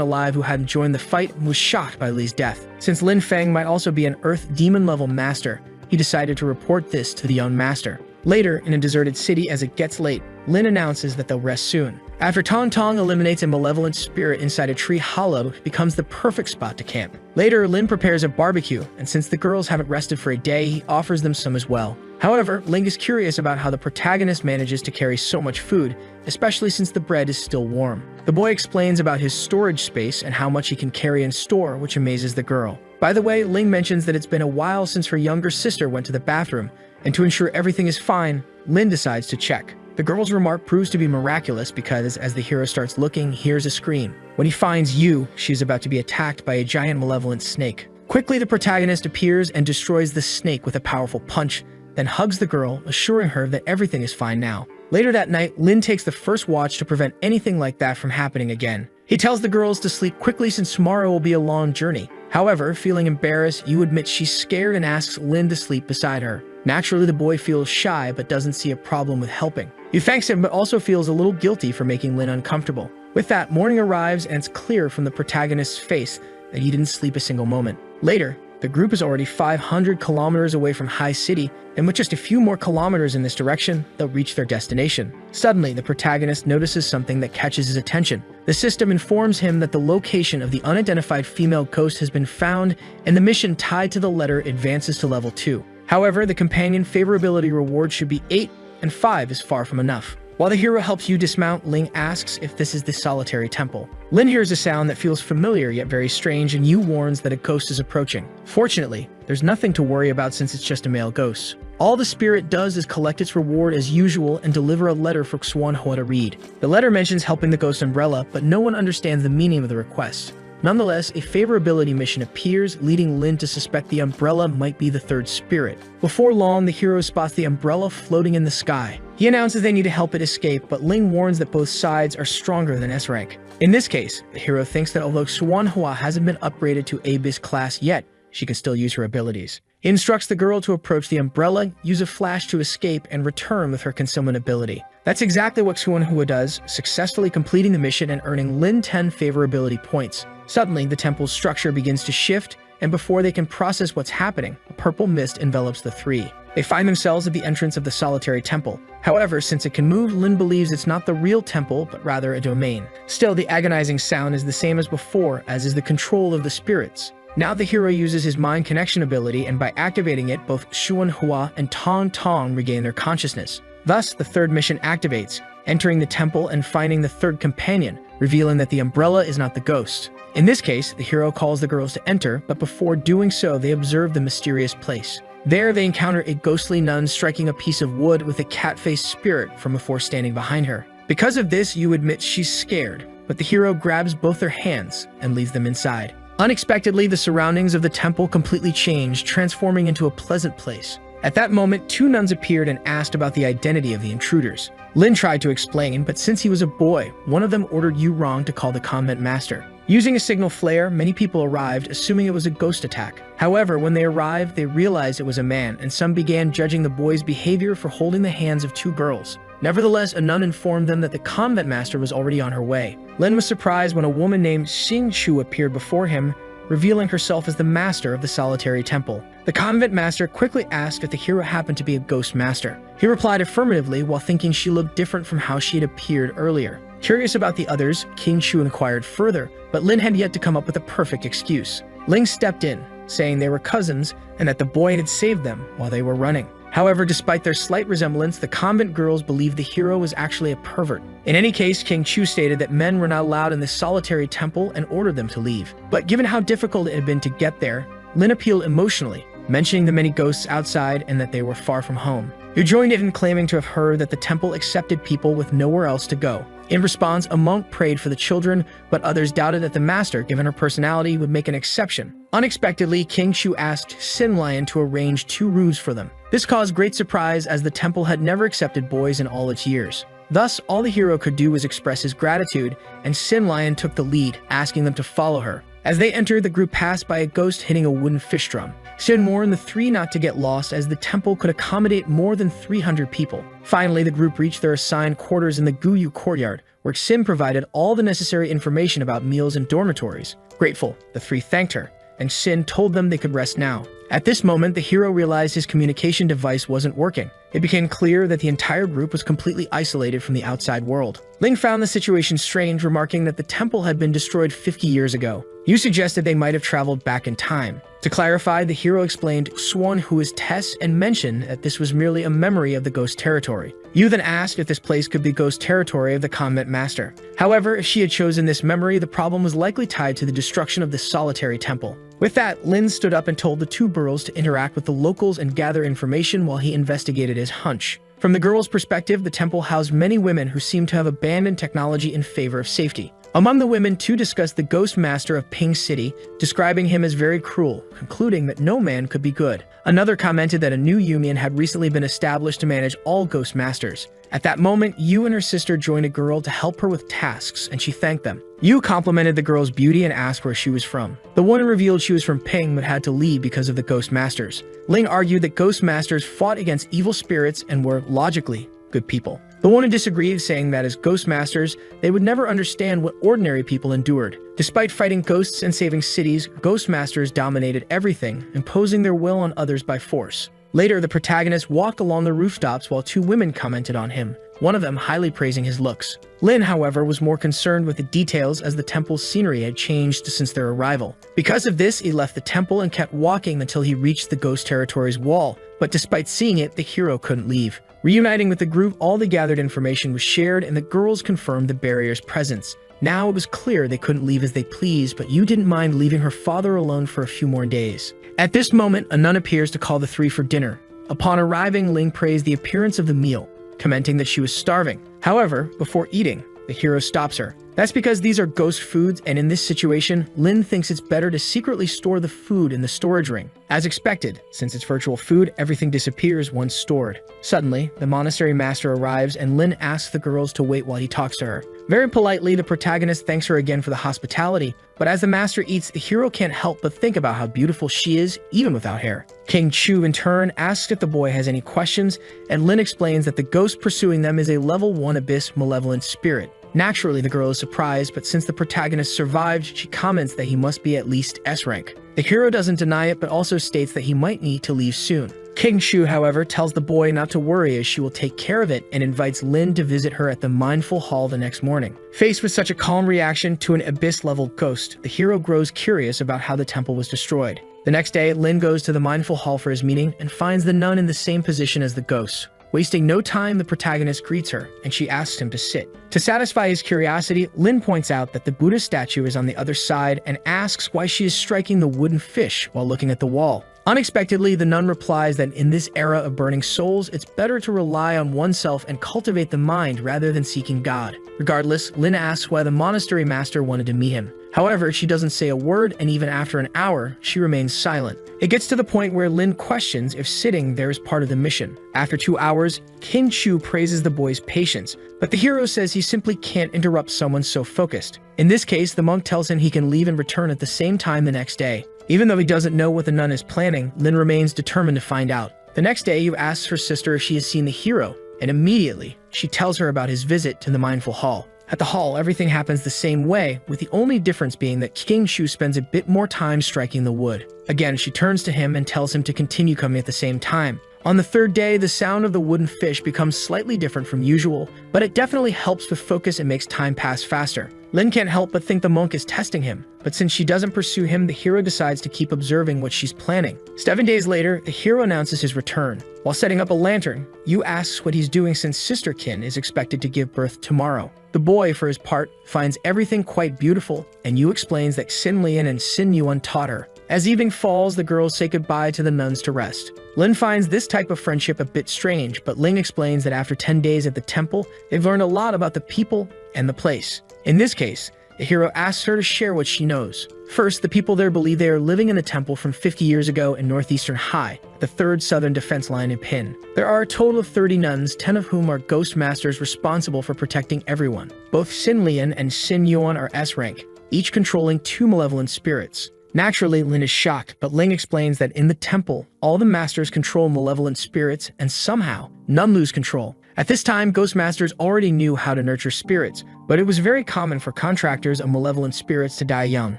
alive who hadn't joined the fight and was shocked by Li's death. Since Lin Feng might also be an Earth Demon-level master, he decided to report this to the young master. Later, in a deserted city as it gets late, Lin announces that they'll rest soon. After Tong Tong eliminates a malevolent spirit inside a tree hollow, it becomes the perfect spot to camp. Later, Lin prepares a barbecue, and since the girls haven't rested for a day, he offers them some as well. However, Ling is curious about how the protagonist manages to carry so much food, especially since the bread is still warm. The boy explains about his storage space and how much he can carry and store, which amazes the girl. By the way, Ling mentions that it's been a while since her younger sister went to the bathroom, and to ensure everything is fine, Lin decides to check. The girl's remark proves to be miraculous because, as the hero starts looking, he hears a scream. When he finds Yu, she's about to be attacked by a giant malevolent snake. Quickly, the protagonist appears and destroys the snake with a powerful punch, then hugs the girl, assuring her that everything is fine now. Later that night, Lin takes the first watch to prevent anything like that from happening again. He tells the girls to sleep quickly since tomorrow will be a long journey. However, feeling embarrassed, Yu admits she's scared and asks Lin to sleep beside her. Naturally, the boy feels shy but doesn't see a problem with helping. He thanks him but also feels a little guilty for making Lin uncomfortable. With that, morning arrives and it's clear from the protagonist's face that he didn't sleep a single moment. Later, the group is already 500 kilometers away from High City, and with just a few more kilometers in this direction, they'll reach their destination. Suddenly, the protagonist notices something that catches his attention. The system informs him that the location of the unidentified female ghost has been found, and the mission tied to the letter advances to level 2. However, the companion favorability reward should be 8, and 5 is far from enough. While the hero helps Yu dismount, Ling asks if this is the solitary temple. Lin hears a sound that feels familiar yet very strange, and Yu warns that a ghost is approaching. Fortunately, there's nothing to worry about since it's just a male ghost. All the spirit does is collect its reward as usual and deliver a letter for Xuanhua to read. The letter mentions helping the ghost umbrella, but no one understands the meaning of the request. Nonetheless, a favorability mission appears, leading Lin to suspect the umbrella might be the third spirit. Before long, the hero spots the umbrella floating in the sky. He announces they need to help it escape, but Ling warns that both sides are stronger than S rank. In this case, the hero thinks that although Xuanhua hasn't been upgraded to Abyss class yet, she can still use her abilities. He instructs the girl to approach the umbrella, use a flash to escape, and return with her concealment ability. That's exactly what Xuanhua does, successfully completing the mission and earning Lin 10 favorability points. Suddenly, the temple's structure begins to shift, and before they can process what's happening, a purple mist envelops the three. They find themselves at the entrance of the solitary temple. However, since it can move, Lin believes it's not the real temple, but rather a domain. Still, the agonizing sound is the same as before, as is the control of the spirits. Now the hero uses his mind connection ability, and by activating it, both Xuanhua and Tong Tong regain their consciousness. Thus, the third mission activates, entering the temple and finding the third companion, revealing that the umbrella is not the ghost. In this case, the hero calls the girls to enter, but before doing so, they observe the mysterious place. There, they encounter a ghostly nun striking a piece of wood with a cat-faced spirit from before standing behind her. Because of this, Yu admits she's scared, but the hero grabs both their hands and leads them inside. Unexpectedly, the surroundings of the temple completely changed, transforming into a pleasant place. At that moment, two nuns appeared and asked about the identity of the intruders. Lin tried to explain, but since he was a boy, one of them ordered Yu Rong to call the convent master. Using a signal flare, many people arrived, assuming it was a ghost attack. However, when they arrived, they realized it was a man, and some began judging the boy's behavior for holding the hands of two girls. Nevertheless, a nun informed them that the convent master was already on her way. Lin was surprised when a woman named Xingqiu appeared before him, revealing herself as the master of the solitary temple. The convent master quickly asked if the hero happened to be a ghost master. He replied affirmatively while thinking she looked different from how she had appeared earlier. Curious about the others, King Shu inquired further, but Lin had yet to come up with a perfect excuse. Ling stepped in, saying they were cousins and that the boy had saved them while they were running. However, despite their slight resemblance, the convent girls believed the hero was actually a pervert. In any case, King Chu stated that men were not allowed in this solitary temple and ordered them to leave. But given how difficult it had been to get there, Lin appealed emotionally, mentioning the many ghosts outside and that they were far from home. Yu joined in claiming to have heard that the temple accepted people with nowhere else to go. In response, a monk prayed for the children, but others doubted that the master, given her personality, would make an exception. Unexpectedly, King Shu asked Sin Lion to arrange 2 rooms for them. This caused great surprise as the temple had never accepted boys in all its years. Thus, all the hero could do was express his gratitude, and Sin Lion took the lead, asking them to follow her. As they entered, the group passed by a ghost hitting a wooden fish drum. Sin warned the three not to get lost as the temple could accommodate more than 300 people. Finally, the group reached their assigned quarters in the Guyu courtyard, where Sin provided all the necessary information about meals and dormitories. Grateful, the three thanked her, and Sin told them they could rest now. At this moment, the hero realized his communication device wasn't working. It became clear that the entire group was completely isolated from the outside world. Ling found the situation strange, remarking that the temple had been destroyed 50 years ago. Yu suggested they might have traveled back in time. To clarify, the hero explained Swan, who is Tess, and mentioned that this was merely a memory of the ghost territory. Yu then asked if this place could be ghost territory of the convent master. However, if she had chosen this memory, the problem was likely tied to the destruction of the solitary temple. With that, Lin stood up and told the two girls to interact with the locals and gather information while he investigated his hunch. From the girls' perspective, the temple housed many women who seemed to have abandoned technology in favor of safety. Among the women, two discussed the ghost master of Ping City, describing him as very cruel, concluding that no man could be good. Another commented that a new union had recently been established to manage all ghost masters. At that moment, Yu and her sister joined a girl to help her with tasks, and she thanked them. Yu complimented the girl's beauty and asked where she was from. The woman revealed she was from Ping but had to leave because of the ghost masters. Ling argued that ghost masters fought against evil spirits and were, logically, good people. The woman disagreed, saying that as ghost masters, they would never understand what ordinary people endured. Despite fighting ghosts and saving cities, ghost masters dominated everything, imposing their will on others by force. Later, the protagonist walked along the rooftops while two women commented on him, one of them highly praising his looks. Lin, however, was more concerned with the details as the temple's scenery had changed since their arrival. Because of this, he left the temple and kept walking until he reached the ghost territory's wall, but despite seeing it, the hero couldn't leave. Reuniting with the group, all the gathered information was shared and the girls confirmed the barrier's presence. Now it was clear they couldn't leave as they pleased, but Yu didn't mind leaving her father alone for a few more days. At this moment, a nun appears to call the three for dinner. Upon arriving, Ling praised the appearance of the meal, commenting that she was starving. However, before eating, the hero stops her. That's because these are ghost foods, and in this situation, Lin thinks it's better to secretly store the food in the storage ring. As expected, since it's virtual food, everything disappears once stored. Suddenly, the monastery master arrives and Lin asks the girls to wait while he talks to her. Very politely, the protagonist thanks her again for the hospitality, but as the master eats, the hero can't help but think about how beautiful she is, even without hair. King Chu, in turn, asks if the boy has any questions, and Lin explains that the ghost pursuing them is a level 1 abyss malevolent spirit. Naturally, the girl is surprised, but since the protagonist survived, she comments that he must be at least S rank. The hero doesn't deny it, but also states that he might need to leave soon. King Shu, however, tells the boy not to worry as she will take care of it and invites Lin to visit her at the Mindful Hall the next morning. Faced with such a calm reaction to an abyss-level ghost, the hero grows curious about how the temple was destroyed. The next day, Lin goes to the Mindful Hall for his meeting and finds the nun in the same position as the ghost. Wasting no time, the protagonist greets her, and she asks him to sit. To satisfy his curiosity, Lin points out that the Buddha statue is on the other side and asks why she is striking the wooden fish while looking at the wall. Unexpectedly, the nun replies that in this era of burning souls, it's better to rely on oneself and cultivate the mind rather than seeking God. Regardless, Lin asks why the monastery master wanted to meet him. However, she doesn't say a word, and even after an hour, she remains silent. It gets to the point where Lin questions if sitting there is part of the mission. After 2 hours, King Chu praises the boy's patience, but the hero says he simply can't interrupt someone so focused. In this case, the monk tells him he can leave and return at the same time the next day. Even though he doesn't know what the nun is planning, Lin remains determined to find out. The next day, he asks her sister if she has seen the hero, and immediately, she tells her about his visit to the Mindful Hall. At the hall, everything happens the same way, with the only difference being that King Shu spends a bit more time striking the wood. Again, she turns to him and tells him to continue coming at the same time. On the third day, the sound of the wooden fish becomes slightly different from usual, but it definitely helps with focus and makes time pass faster. Lin can't help but think the monk is testing him, but since she doesn't pursue him, the hero decides to keep observing what she's planning. 7 days later, the hero announces his return. While setting up a lantern, Yu asks what he's doing since Sisterkin is expected to give birth tomorrow. The boy, for his part, finds everything quite beautiful, and Yu explains that Xin Lian and Xin Yuan taught her. As evening falls, the girls say goodbye to the nuns to rest. Lin finds this type of friendship a bit strange, but Ling explains that after 10 days at the temple, they've learned a lot about the people and the place. In this case, the hero asks her to share what she knows. First, the people there believe they are living in the temple from 50 years ago in northeastern Hai, the third southern defense line in Pin. There are a total of 30 nuns, 10 of whom are ghost masters responsible for protecting everyone. Both Xin Lian and Xin Yuan are S rank. each controlling 2 malevolent spirits. Naturally, Lin is shocked, but Ling explains that in the temple, all the masters control malevolent spirits, and somehow, none lose control. At this time, ghost masters already knew how to nurture spirits, but it was very common for contractors of malevolent spirits to die young.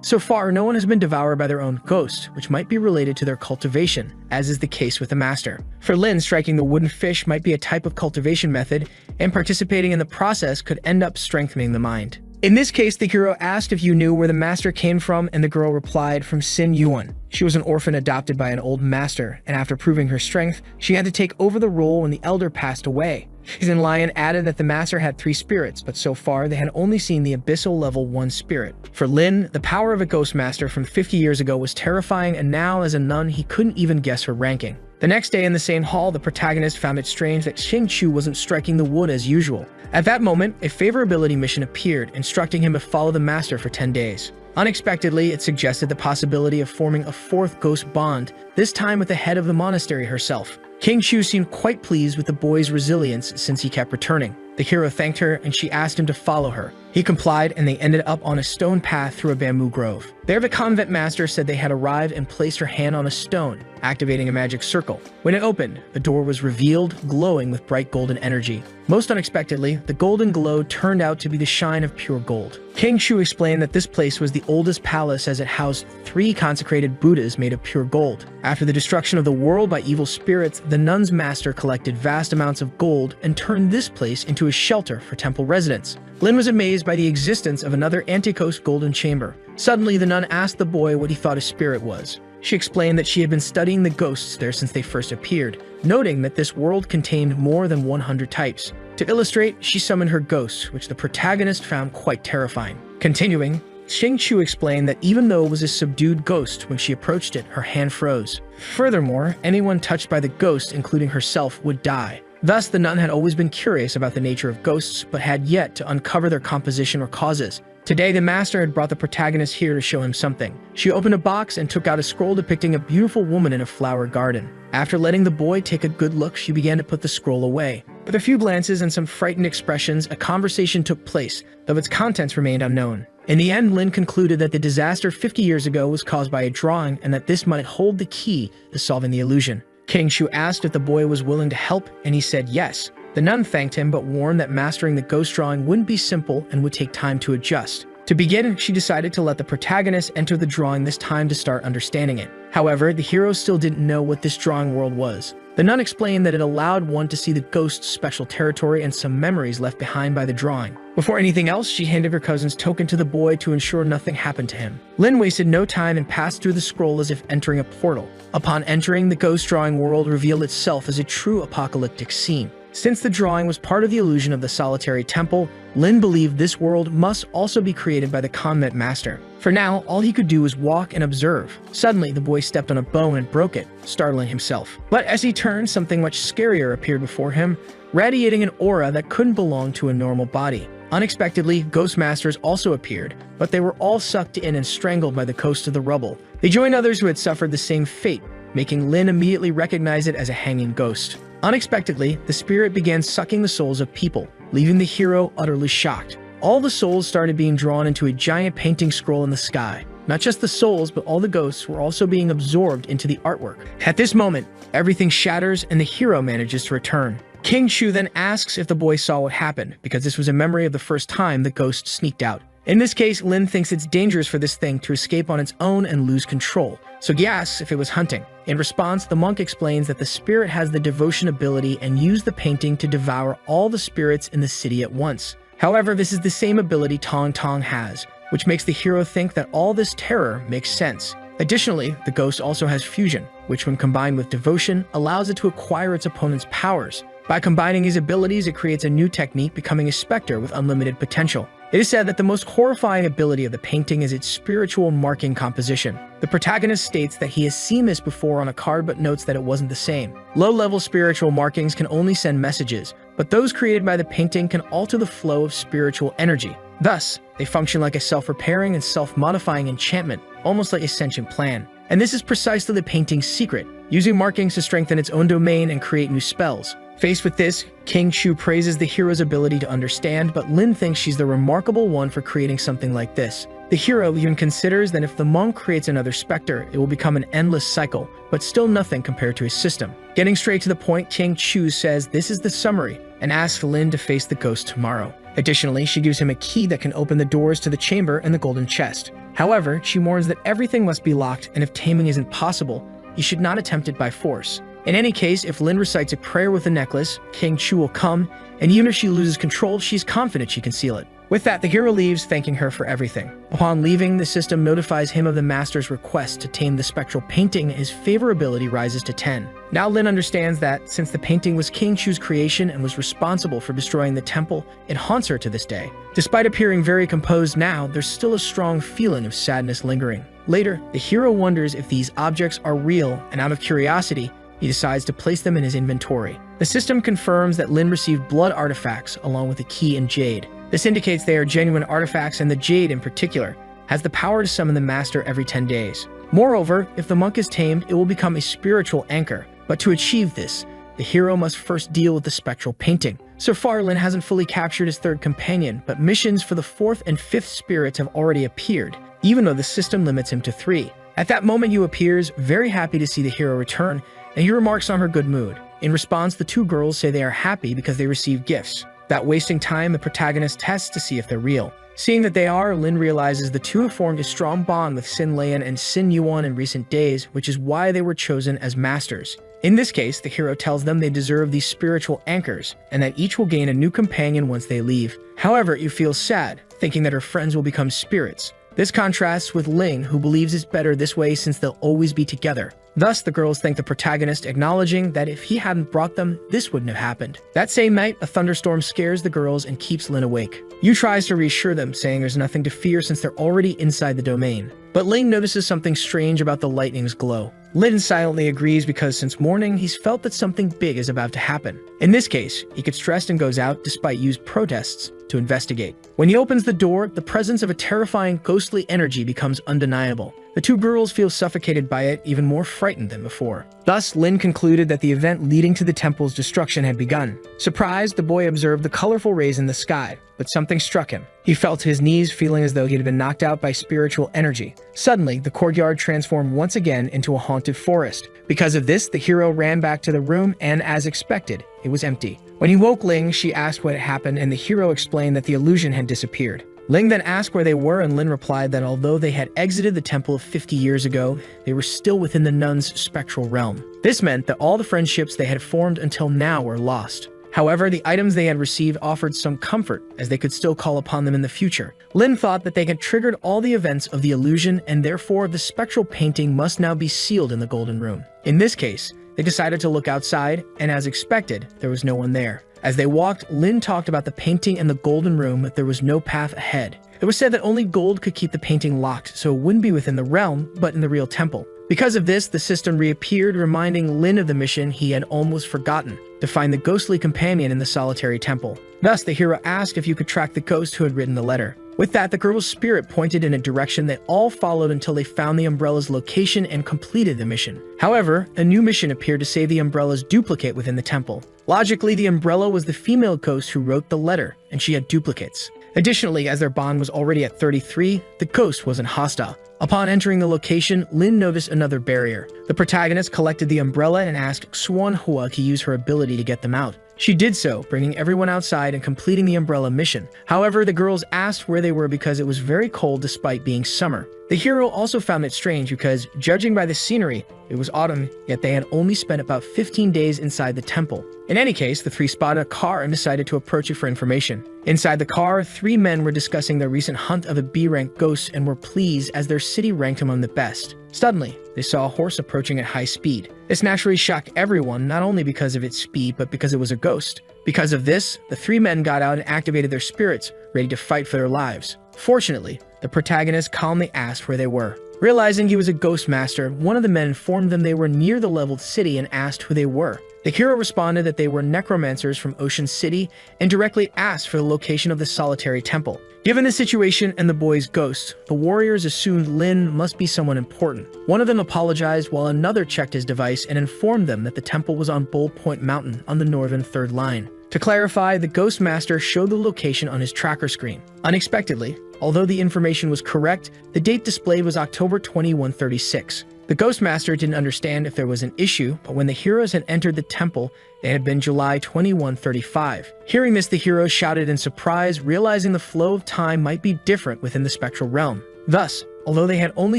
So far, no one has been devoured by their own ghost, which might be related to their cultivation, as is the case with the master. For Lin, striking the wooden fish might be a type of cultivation method, and participating in the process could end up strengthening the mind. In this case, the hero asked if you knew where the master came from, and the girl replied from Sin Yuan. She was an orphan adopted by an old master, and after proving her strength, she had to take over the role when the elder passed away. Xin Lion added that the master had 3 spirits, but so far they had only seen the abyssal level 1 spirit. For Lin, the power of a ghost master from 50 years ago was terrifying, and now as a nun he couldn't even guess her ranking. The next day in the same hall, the protagonist found it strange that Xing Chu wasn't striking the wood as usual. At that moment, a favorability mission appeared, instructing him to follow the master for 10 days. Unexpectedly, it suggested the possibility of forming a 4th ghost bond, this time with the head of the monastery herself. King Chu seemed quite pleased with the boy's resilience since he kept returning. The hero thanked her and she asked him to follow her. He complied and they ended up on a stone path through a bamboo grove. There the convent master said they had arrived and placed her hand on a stone, activating a magic circle. When it opened, the door was revealed, glowing with bright golden energy. Most unexpectedly, the golden glow turned out to be the shine of pure gold. King Shu explained that this place was the oldest palace as it housed 3 consecrated Buddhas made of pure gold. After the destruction of the world by evil spirits, the nun's master collected vast amounts of gold and turned this place into a shelter for temple residents. Lin was amazed by the existence of another antique golden chamber. Suddenly, the nun asked the boy what he thought a spirit was. She explained that she had been studying the ghosts there since they first appeared, noting that this world contained more than 100 types. To illustrate, she summoned her ghosts, which the protagonist found quite terrifying. Continuing, Xing Chu explained that even though it was a subdued ghost, when she approached it, her hand froze. Furthermore, anyone touched by the ghost, including herself, would die. Thus, the nun had always been curious about the nature of ghosts, but had yet to uncover their composition or causes. Today, the master had brought the protagonist here to show him something. She opened a box and took out a scroll depicting a beautiful woman in a flower garden. After letting the boy take a good look, she began to put the scroll away. With a few glances and some frightened expressions, a conversation took place, though its contents remained unknown. In the end, Lin concluded that the disaster 50 years ago was caused by a drawing and that this might hold the key to solving the illusion. King Shu asked if the boy was willing to help, and he said yes. The nun thanked him but warned that mastering the ghost drawing wouldn't be simple and would take time to adjust. To begin, she decided to let the protagonist enter the drawing this time to start understanding it. However, the hero still didn't know what this drawing world was. The nun explained that it allowed one to see the ghost's special territory and some memories left behind by the drawing. Before anything else, she handed her cousin's token to the boy to ensure nothing happened to him. Lin wasted no time and passed through the scroll as if entering a portal. Upon entering, the ghost drawing world revealed itself as a true apocalyptic scene. Since the drawing was part of the illusion of the solitary temple, Lin believed this world must also be created by the convent master. For now, all he could do was walk and observe. Suddenly, the boy stepped on a bone and broke it, startling himself. But as he turned, something much scarier appeared before him, radiating an aura that couldn't belong to a normal body. Unexpectedly, ghost masters also appeared, but they were all sucked in and strangled by the ghost of the rubble. They joined others who had suffered the same fate, making Lin immediately recognize it as a hanging ghost. Unexpectedly, the spirit began sucking the souls of people, leaving the hero utterly shocked. All the souls started being drawn into a giant painting scroll in the sky. Not just the souls, but all the ghosts were also being absorbed into the artwork. At this moment, everything shatters and the hero manages to return. King Shu then asks if the boy saw what happened, because this was a memory of the first time the ghost sneaked out. In this case, Lin thinks it's dangerous for this thing to escape on its own and lose control, so he asks if it was hunting. In response, the monk explains that the spirit has the devotion ability and used the painting to devour all the spirits in the city at once. However, this is the same ability Tong Tong has, which makes the hero think that all this terror makes sense. Additionally, the ghost also has fusion, which when combined with devotion, allows it to acquire its opponent's powers. By combining his abilities, it creates a new technique, becoming a specter with unlimited potential. It is said that the most horrifying ability of the painting is its spiritual marking composition. The protagonist states that he has seen this before on a card but notes that it wasn't the same. Low-level spiritual markings can only send messages, but those created by the painting can alter the flow of spiritual energy. Thus, they function like a self-repairing and self-modifying enchantment, almost like a sentient plan. And this is precisely the painting's secret, using markings to strengthen its own domain and create new spells. Faced with this, King Shu praises the hero's ability to understand, but Lin thinks she's the remarkable one for creating something like this. The hero even considers that if the monk creates another specter, it will become an endless cycle, but still nothing compared to his system. Getting straight to the point, King Chu says this is the summary and asks Lin to face the ghost tomorrow. Additionally, she gives him a key that can open the doors to the chamber and the golden chest. However, she warns that everything must be locked, and if taming isn't possible, he should not attempt it by force. In any case, if Lin recites a prayer with the necklace, King Chu will come, and even if she loses control, she's confident she can seal it. With that, the hero leaves, thanking her for everything. Upon leaving, the system notifies him of the master's request to tame the spectral painting, and his favorability rises to 10. Now Lin understands that, since the painting was King Chu's creation and was responsible for destroying the temple, it haunts her to this day. Despite appearing very composed now, there's still a strong feeling of sadness lingering. Later, the hero wonders if these objects are real, and out of curiosity, he decides to place them in his inventory. The system confirms that Lin received blood artifacts along with a key and jade. This indicates they are genuine artifacts, and the jade in particular has the power to summon the master every 10 days. Moreover, if the monk is tamed, it will become a spiritual anchor. But to achieve this, the hero must first deal with the spectral painting. So far, Lin hasn't fully captured his third companion, but missions for the fourth and fifth spirits have already appeared, even though the system limits him to 3. At that moment, Yu appears, very happy to see the hero return, and he remarks on her good mood. In response, the two girls say they are happy because they received gifts. Without wasting time, the protagonist tests to see if they're real. Seeing that they are, Lin realizes the two have formed a strong bond with Sin Lian and Sin Yuan in recent days, which is why they were chosen as masters. In this case, the hero tells them they deserve these spiritual anchors, and that each will gain a new companion once they leave. However, Yu feels sad, thinking that her friends will become spirits. This contrasts with Ling, who believes it's better this way since they'll always be together. Thus, the girls thank the protagonist, acknowledging that if he hadn't brought them, this wouldn't have happened. That same night, a thunderstorm scares the girls and keeps Lin awake. Yu tries to reassure them, saying there's nothing to fear since they're already inside the domain. But Ling notices something strange about the lightning's glow. Lin silently agrees because since morning, he's felt that something big is about to happen. In this case, he gets stressed and goes out, despite Yu's protests, to investigate. When he opens the door, the presence of a terrifying ghostly energy becomes undeniable. The two girls feel suffocated by it, even more frightened than before. Thus, Lin concluded that the event leading to the temple's destruction had begun. Surprised, the boy observed the colorful rays in the sky, but something struck him. He fell to his knees, feeling as though he had been knocked out by spiritual energy. Suddenly, the courtyard transformed once again into a haunted forest. Because of this, the hero ran back to the room, and as expected, it was empty. When he woke Ling, she asked what had happened, and the hero explained that the illusion had disappeared. Ling then asked where they were, and Lin replied that although they had exited the temple 50 years ago, they were still within the nun's spectral realm. This meant that all the friendships they had formed until now were lost. However, the items they had received offered some comfort, as they could still call upon them in the future. Lin thought that they had triggered all the events of the illusion, and therefore the spectral painting must now be sealed in the Golden Room. In this case, they decided to look outside, and as expected, there was no one there. As they walked, Lin talked about the painting and the Golden Room, but there was no path ahead. It was said that only gold could keep the painting locked, so it wouldn't be within the realm, but in the real temple. Because of this, the system reappeared, reminding Lin of the mission he had almost forgotten, to find the ghostly companion in the solitary temple. Thus, the hero asked if you could track the ghost who had written the letter. With that, the girl's spirit pointed in a direction they all followed until they found the umbrella's location and completed the mission. However, a new mission appeared to save the umbrella's duplicate within the temple. Logically, the umbrella was the female ghost who wrote the letter, and she had duplicates. Additionally, as their bond was already at 33, the ghost wasn't hostile. Upon entering the location, Lin noticed another barrier. The protagonist collected the umbrella and asked Xuan Hua to use her ability to get them out. She did so, bringing everyone outside and completing the umbrella mission. However, the girls asked where they were because it was very cold despite being summer. The hero also found it strange because, judging by the scenery, it was autumn, yet they had only spent about 15 days inside the temple. In any case, the three spotted a car and decided to approach it for information. Inside the car, 3 men were discussing their recent hunt of a B-rank ghost and were pleased as their city ranked among the best. Suddenly, they saw a horse approaching at high speed. This naturally shocked everyone, not only because of its speed, but because it was a ghost. Because of this, the 3 men got out and activated their spirits, ready to fight for their lives. Fortunately, the protagonist calmly asked where they were. Realizing he was a ghost master, one of the men informed them they were near the leveled city and asked who they were. The hero responded that they were necromancers from Ocean City and directly asked for the location of the solitary temple. Given the situation and the boy's ghost, the warriors assumed Lin must be someone important. One of them apologized while another checked his device and informed them that the temple was on Bull Point Mountain on the northern third line. To clarify, the Ghost Master showed the location on his tracker screen. Unexpectedly, Although the information was correct, the date displayed was October 2136. The Ghostmaster didn't understand if there was an issue, but when the heroes had entered the temple, it had been July 2135. Hearing this, the heroes shouted in surprise, realizing the flow of time might be different within the spectral realm. Thus, although they had only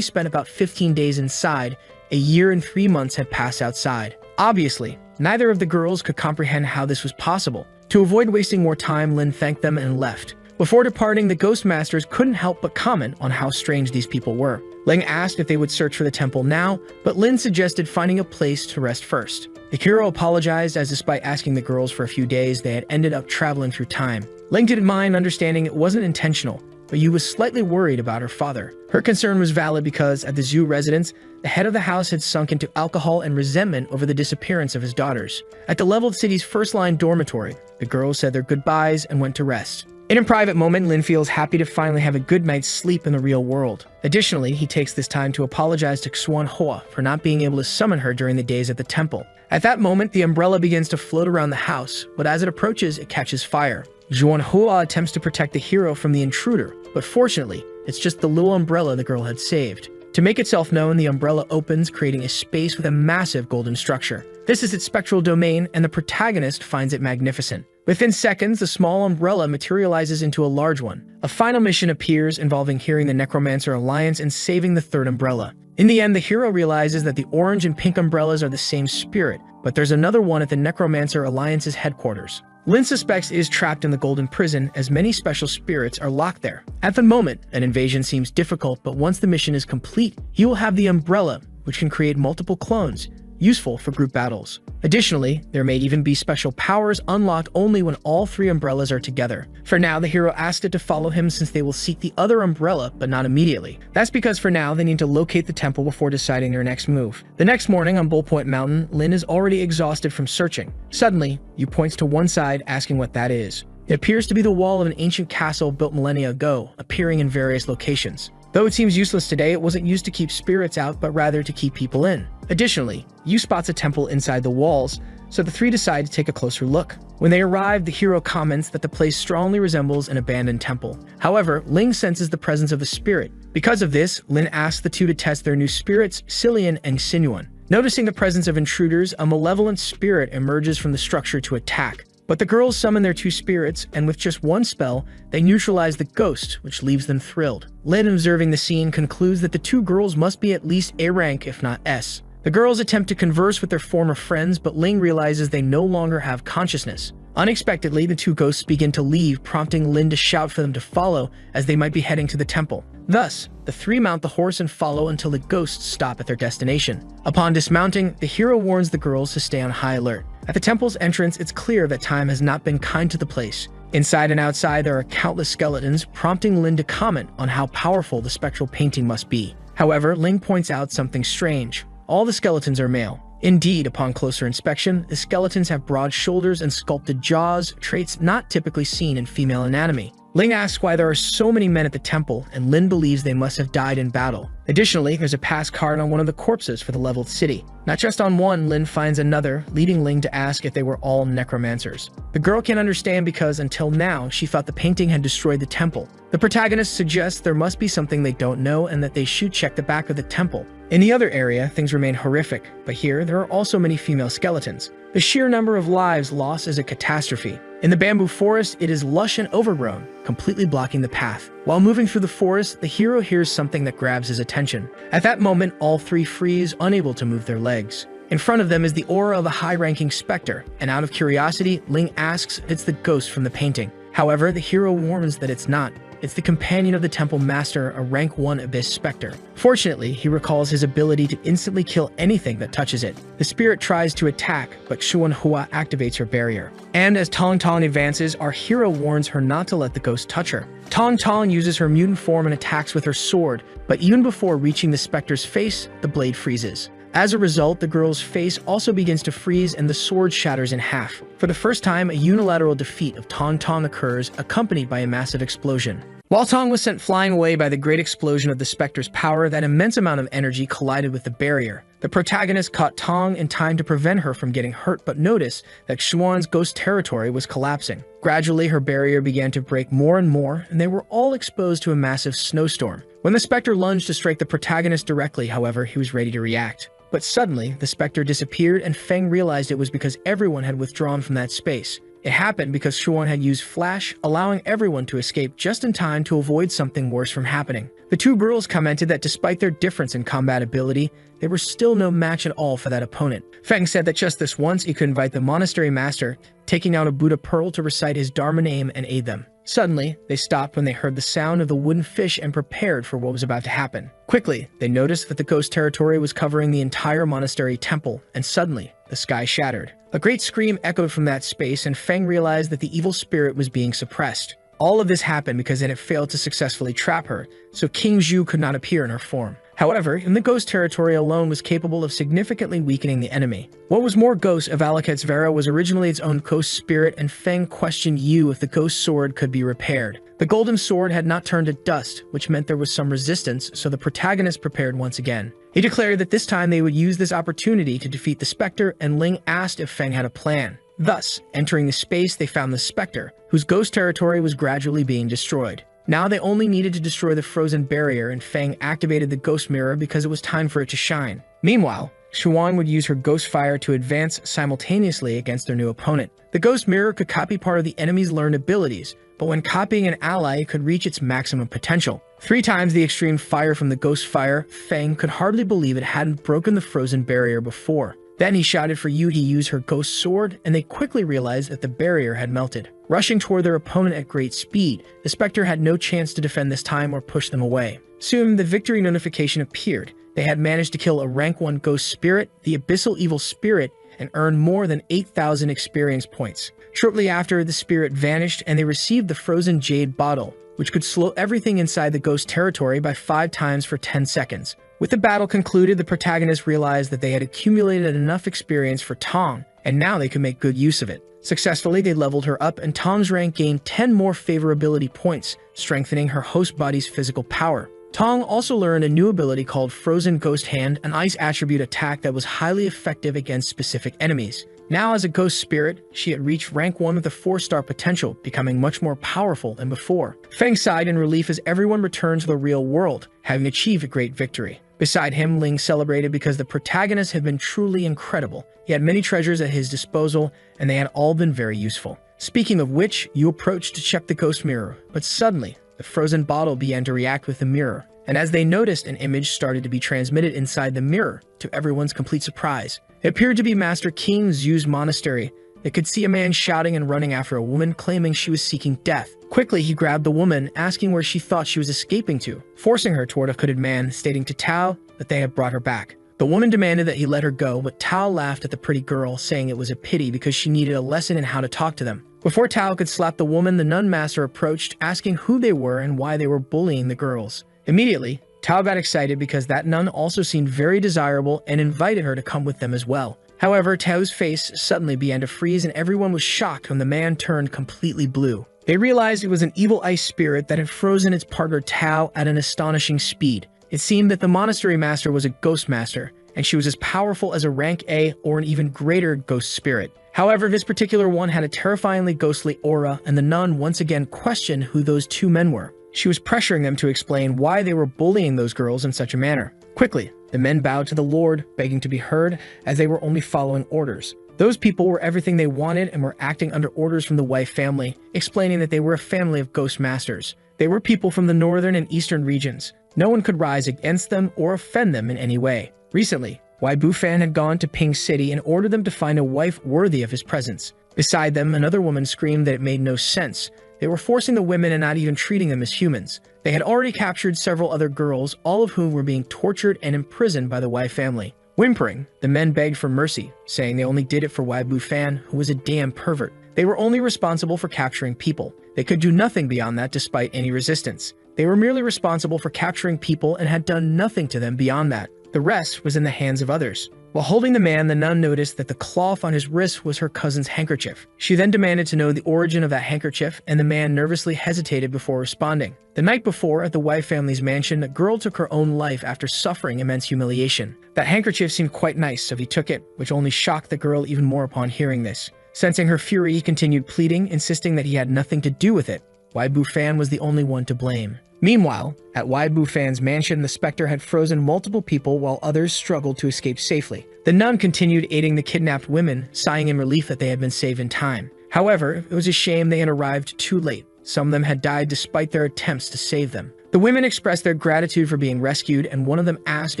spent about 15 days inside, a year and 3 months had passed outside. Obviously, neither of the girls could comprehend how this was possible. To avoid wasting more time, Lin thanked them and left. Before departing, the Ghostmasters couldn't help but comment on how strange these people were. Ling asked if they would search for the temple now, but Lin suggested finding a place to rest first. The hero apologized, as despite asking the girls for a few days, they had ended up traveling through time. Ling didn't mind, understanding it wasn't intentional, but Yu was slightly worried about her father. Her concern was valid because at the Zhu residence, the head of the house had sunk into alcohol and resentment over the disappearance of his daughters. At the leveled city's first-line dormitory, the girls said their goodbyes and went to rest. In a private moment, Lin feels happy to finally have a good night's sleep in the real world. Additionally, he takes this time to apologize to Xuan Hua for not being able to summon her during the days at the temple. At that moment, the umbrella begins to float around the house, but as it approaches, it catches fire. Xuan Hua attempts to protect the hero from the intruder, but fortunately, it's just the little umbrella the girl had saved. To make itself known, the umbrella opens, creating a space with a massive golden structure. This is its spectral domain, and the protagonist finds it magnificent. Within seconds, the small umbrella materializes into a large one. A final mission appears involving hearing the Necromancer Alliance and saving the third umbrella. In the end, the hero realizes that the orange and pink umbrellas are the same spirit, but there's another one at the Necromancer Alliance's headquarters. Lin suspects is trapped in the Golden Prison, as many special spirits are locked there. At the moment, an invasion seems difficult, but once the mission is complete, he will have the umbrella, which can create multiple clones, useful for group battles. Additionally, there may even be special powers unlocked only when all three umbrellas are together. For now, the hero asked it to follow him since they will seek the other umbrella, but not immediately. That's because for now, they need to locate the temple before deciding their next move. The next morning on Bull Point Mountain, Lin is already exhausted from searching. Suddenly, Yu points to one side, asking what that is. It appears to be the wall of an ancient castle built millennia ago, appearing in various locations. Though it seems useless today, it wasn't used to keep spirits out, but rather to keep people in. Additionally, Yu spots a temple inside the walls, so the three decide to take a closer look. When they arrive, the hero comments that the place strongly resembles an abandoned temple. However, Ling senses the presence of a spirit. Because of this, Lin asks the two to test their new spirits, Cillian and Sinuan. Noticing the presence of intruders, a malevolent spirit emerges from the structure to attack. But the girls summon their two spirits, and with just one spell, they neutralize the ghost, which leaves them thrilled. Lin, observing the scene, concludes that the two girls must be at least A rank, if not S. The girls attempt to converse with their former friends, but Ling realizes they no longer have consciousness. Unexpectedly, the two ghosts begin to leave, prompting Lin to shout for them to follow, as they might be heading to the temple. Thus, the three mount the horse and follow until the ghosts stop at their destination. Upon dismounting, the hero warns the girls to stay on high alert. At the temple's entrance, it's clear that time has not been kind to the place. Inside and outside, there are countless skeletons, prompting Lin to comment on how powerful the spectral painting must be. However, Ling points out something strange. All the skeletons are male. Indeed, upon closer inspection, the skeletons have broad shoulders and sculpted jaws, traits not typically seen in female anatomy. Ling asks why there are so many men at the temple, and Lin believes they must have died in battle. Additionally, there's a pass card on one of the corpses for the leveled city. Not just on one, Lin finds another, leading Ling to ask if they were all necromancers. The girl can't understand because, until now, she thought the painting had destroyed the temple. The protagonist suggests there must be something they don't know and that they should check the back of the temple. In the other area, things remain horrific, but here, there are also many female skeletons. The sheer number of lives lost is a catastrophe. In the bamboo forest, it is lush and overgrown, completely blocking the path. While moving through the forest, the hero hears something that grabs his attention. At that moment, all three freeze, unable to move their legs. In front of them is the aura of a high-ranking specter, and out of curiosity, Ling asks if it's the ghost from the painting. However, the hero warns that it's not. It's the companion of the temple master, a rank 1 abyss specter. Fortunately, he recalls his ability to instantly kill anything that touches it. The spirit tries to attack, but Xuan Hua activates her barrier. And as Tong Tong advances, our hero warns her not to let the ghost touch her. Tong Tong uses her mutant form and attacks with her sword, but even before reaching the specter's face, the blade freezes. As a result, the girl's face also begins to freeze and the sword shatters in half. For the first time, a unilateral defeat of Tong Tong occurs, accompanied by a massive explosion. While Tong was sent flying away by the great explosion of the Spectre's power, that immense amount of energy collided with the barrier. The protagonist caught Tong in time to prevent her from getting hurt, but noticed that Xuan's ghost territory was collapsing. Gradually, her barrier began to break more and more, and they were all exposed to a massive snowstorm. When the Spectre lunged to strike the protagonist directly, however, he was ready to react. But suddenly, the Spectre disappeared, and Feng realized it was because everyone had withdrawn from that space. It happened because Xuan had used Flash, allowing everyone to escape just in time to avoid something worse from happening. The two girls commented that despite their difference in combat ability, they were still no match at all for that opponent. Feng said that just this once he could invite the monastery master, taking out a Buddha pearl to recite his Dharma name and aid them. Suddenly, they stopped when they heard the sound of the wooden fish and prepared for what was about to happen. Quickly, they noticed that the ghost territory was covering the entire monastery temple, and suddenly, the sky shattered. A great scream echoed from that space, and Feng realized that the evil spirit was being suppressed. All of this happened because it had failed to successfully trap her, so King Zhu could not appear in her form. However, in the ghost territory alone was capable of significantly weakening the enemy. What was more, Ghost of Avalokit's Vera was originally its own ghost spirit, and Feng questioned Yu if the ghost sword could be repaired. The golden sword had not turned to dust, which meant there was some resistance, so the protagonist prepared once again. He declared that this time they would use this opportunity to defeat the Spectre, and Ling asked if Feng had a plan. Thus, entering the space, they found the Spectre, whose ghost territory was gradually being destroyed. Now they only needed to destroy the frozen barrier, and Feng activated the ghost mirror because it was time for it to shine. Meanwhile, Xuan would use her ghost fire to advance simultaneously against their new opponent. The ghost mirror could copy part of the enemy's learned abilities, but when copying an ally, it could reach its maximum potential. 3 times the extreme fire from the ghost fire, Feng could hardly believe it hadn't broken the frozen barrier before. Then he shouted for Yu to use her ghost sword, and they quickly realized that the barrier had melted. Rushing toward their opponent at great speed, the Spectre had no chance to defend this time or push them away. Soon, the victory notification appeared. They had managed to kill a rank 1 ghost spirit, the Abyssal Evil Spirit, and earned more than 8,000 experience points. Shortly after, the spirit vanished, and they received the frozen jade bottle, which could slow everything inside the ghost territory by 5 times for 10 seconds. With the battle concluded, the protagonists realized that they had accumulated enough experience for Tong, and now they could make good use of it. Successfully, they leveled her up, and Tong's rank gained 10 more favorability points, strengthening her host body's physical power. Tong also learned a new ability called Frozen Ghost Hand, an ice attribute attack that was highly effective against specific enemies. Now as a ghost spirit, she had reached rank 1 with a 4-star potential, becoming much more powerful than before. Feng sighed in relief as everyone returned to the real world, having achieved a great victory. Beside him, Ling celebrated because the protagonist had been truly incredible. He had many treasures at his disposal, and they had all been very useful. Speaking of which, Yu approached to check the ghost mirror, but suddenly, the frozen bottle began to react with the mirror, and as they noticed, an image started to be transmitted inside the mirror, to everyone's complete surprise. It appeared to be Master King Zhu's monastery. They could see a man shouting and running after a woman, claiming she was seeking death. Quickly, he grabbed the woman, asking where she thought she was escaping to, forcing her toward a hooded man, stating to Tao that they had brought her back. The woman demanded that he let her go, but Tao laughed at the pretty girl, saying it was a pity because she needed a lesson in how to talk to them. Before Tao could slap the woman, the nun master approached, asking who they were and why they were bullying the girls. Immediately, Tao got excited because that nun also seemed very desirable and invited her to come with them as well. However, Tao's face suddenly began to freeze, and everyone was shocked when the man turned completely blue. They realized it was an evil ice spirit that had frozen its partner Tao at an astonishing speed. It seemed that the monastery master was a ghost master, and she was as powerful as a rank A or an even greater ghost spirit. However, this particular one had a terrifyingly ghostly aura, and the nun once again questioned who those 2 men were. She was pressuring them to explain why they were bullying those girls in such a manner. Quickly, the men bowed to the Lord, begging to be heard, as they were only following orders. Those people were everything they wanted and were acting under orders from the Wei family, explaining that they were a family of ghost masters. They were people from the northern and eastern regions. No one could rise against them or offend them in any way. Recently, Wei Bufan had gone to Ping City and ordered them to find a wife worthy of his presence. Beside them, another woman screamed that it made no sense. They were forcing the women and not even treating them as humans. They had already captured several other girls, all of whom were being tortured and imprisoned by the Wei family. Whimpering, the men begged for mercy, saying they only did it for Wei Bufan, who was a damn pervert. They were only responsible for capturing people. They could do nothing beyond that despite any resistance. They were merely responsible for capturing people and had done nothing to them beyond that. The rest was in the hands of others. While holding the man, the nun noticed that the cloth on his wrist was her cousin's handkerchief. She then demanded to know the origin of that handkerchief, and the man nervously hesitated before responding. The night before, at the Wei family's mansion, a girl took her own life after suffering immense humiliation. That handkerchief seemed quite nice, so he took it, which only shocked the girl even more upon hearing this. Sensing her fury, he continued pleading, insisting that he had nothing to do with it. Wei Bufan was the only one to blame. Meanwhile, at Wei Bufan's mansion, the specter had frozen multiple people while others struggled to escape safely. The nun continued aiding the kidnapped women, sighing in relief that they had been saved in time. However, it was a shame they had arrived too late. Some of them had died despite their attempts to save them. The women expressed their gratitude for being rescued, and one of them asked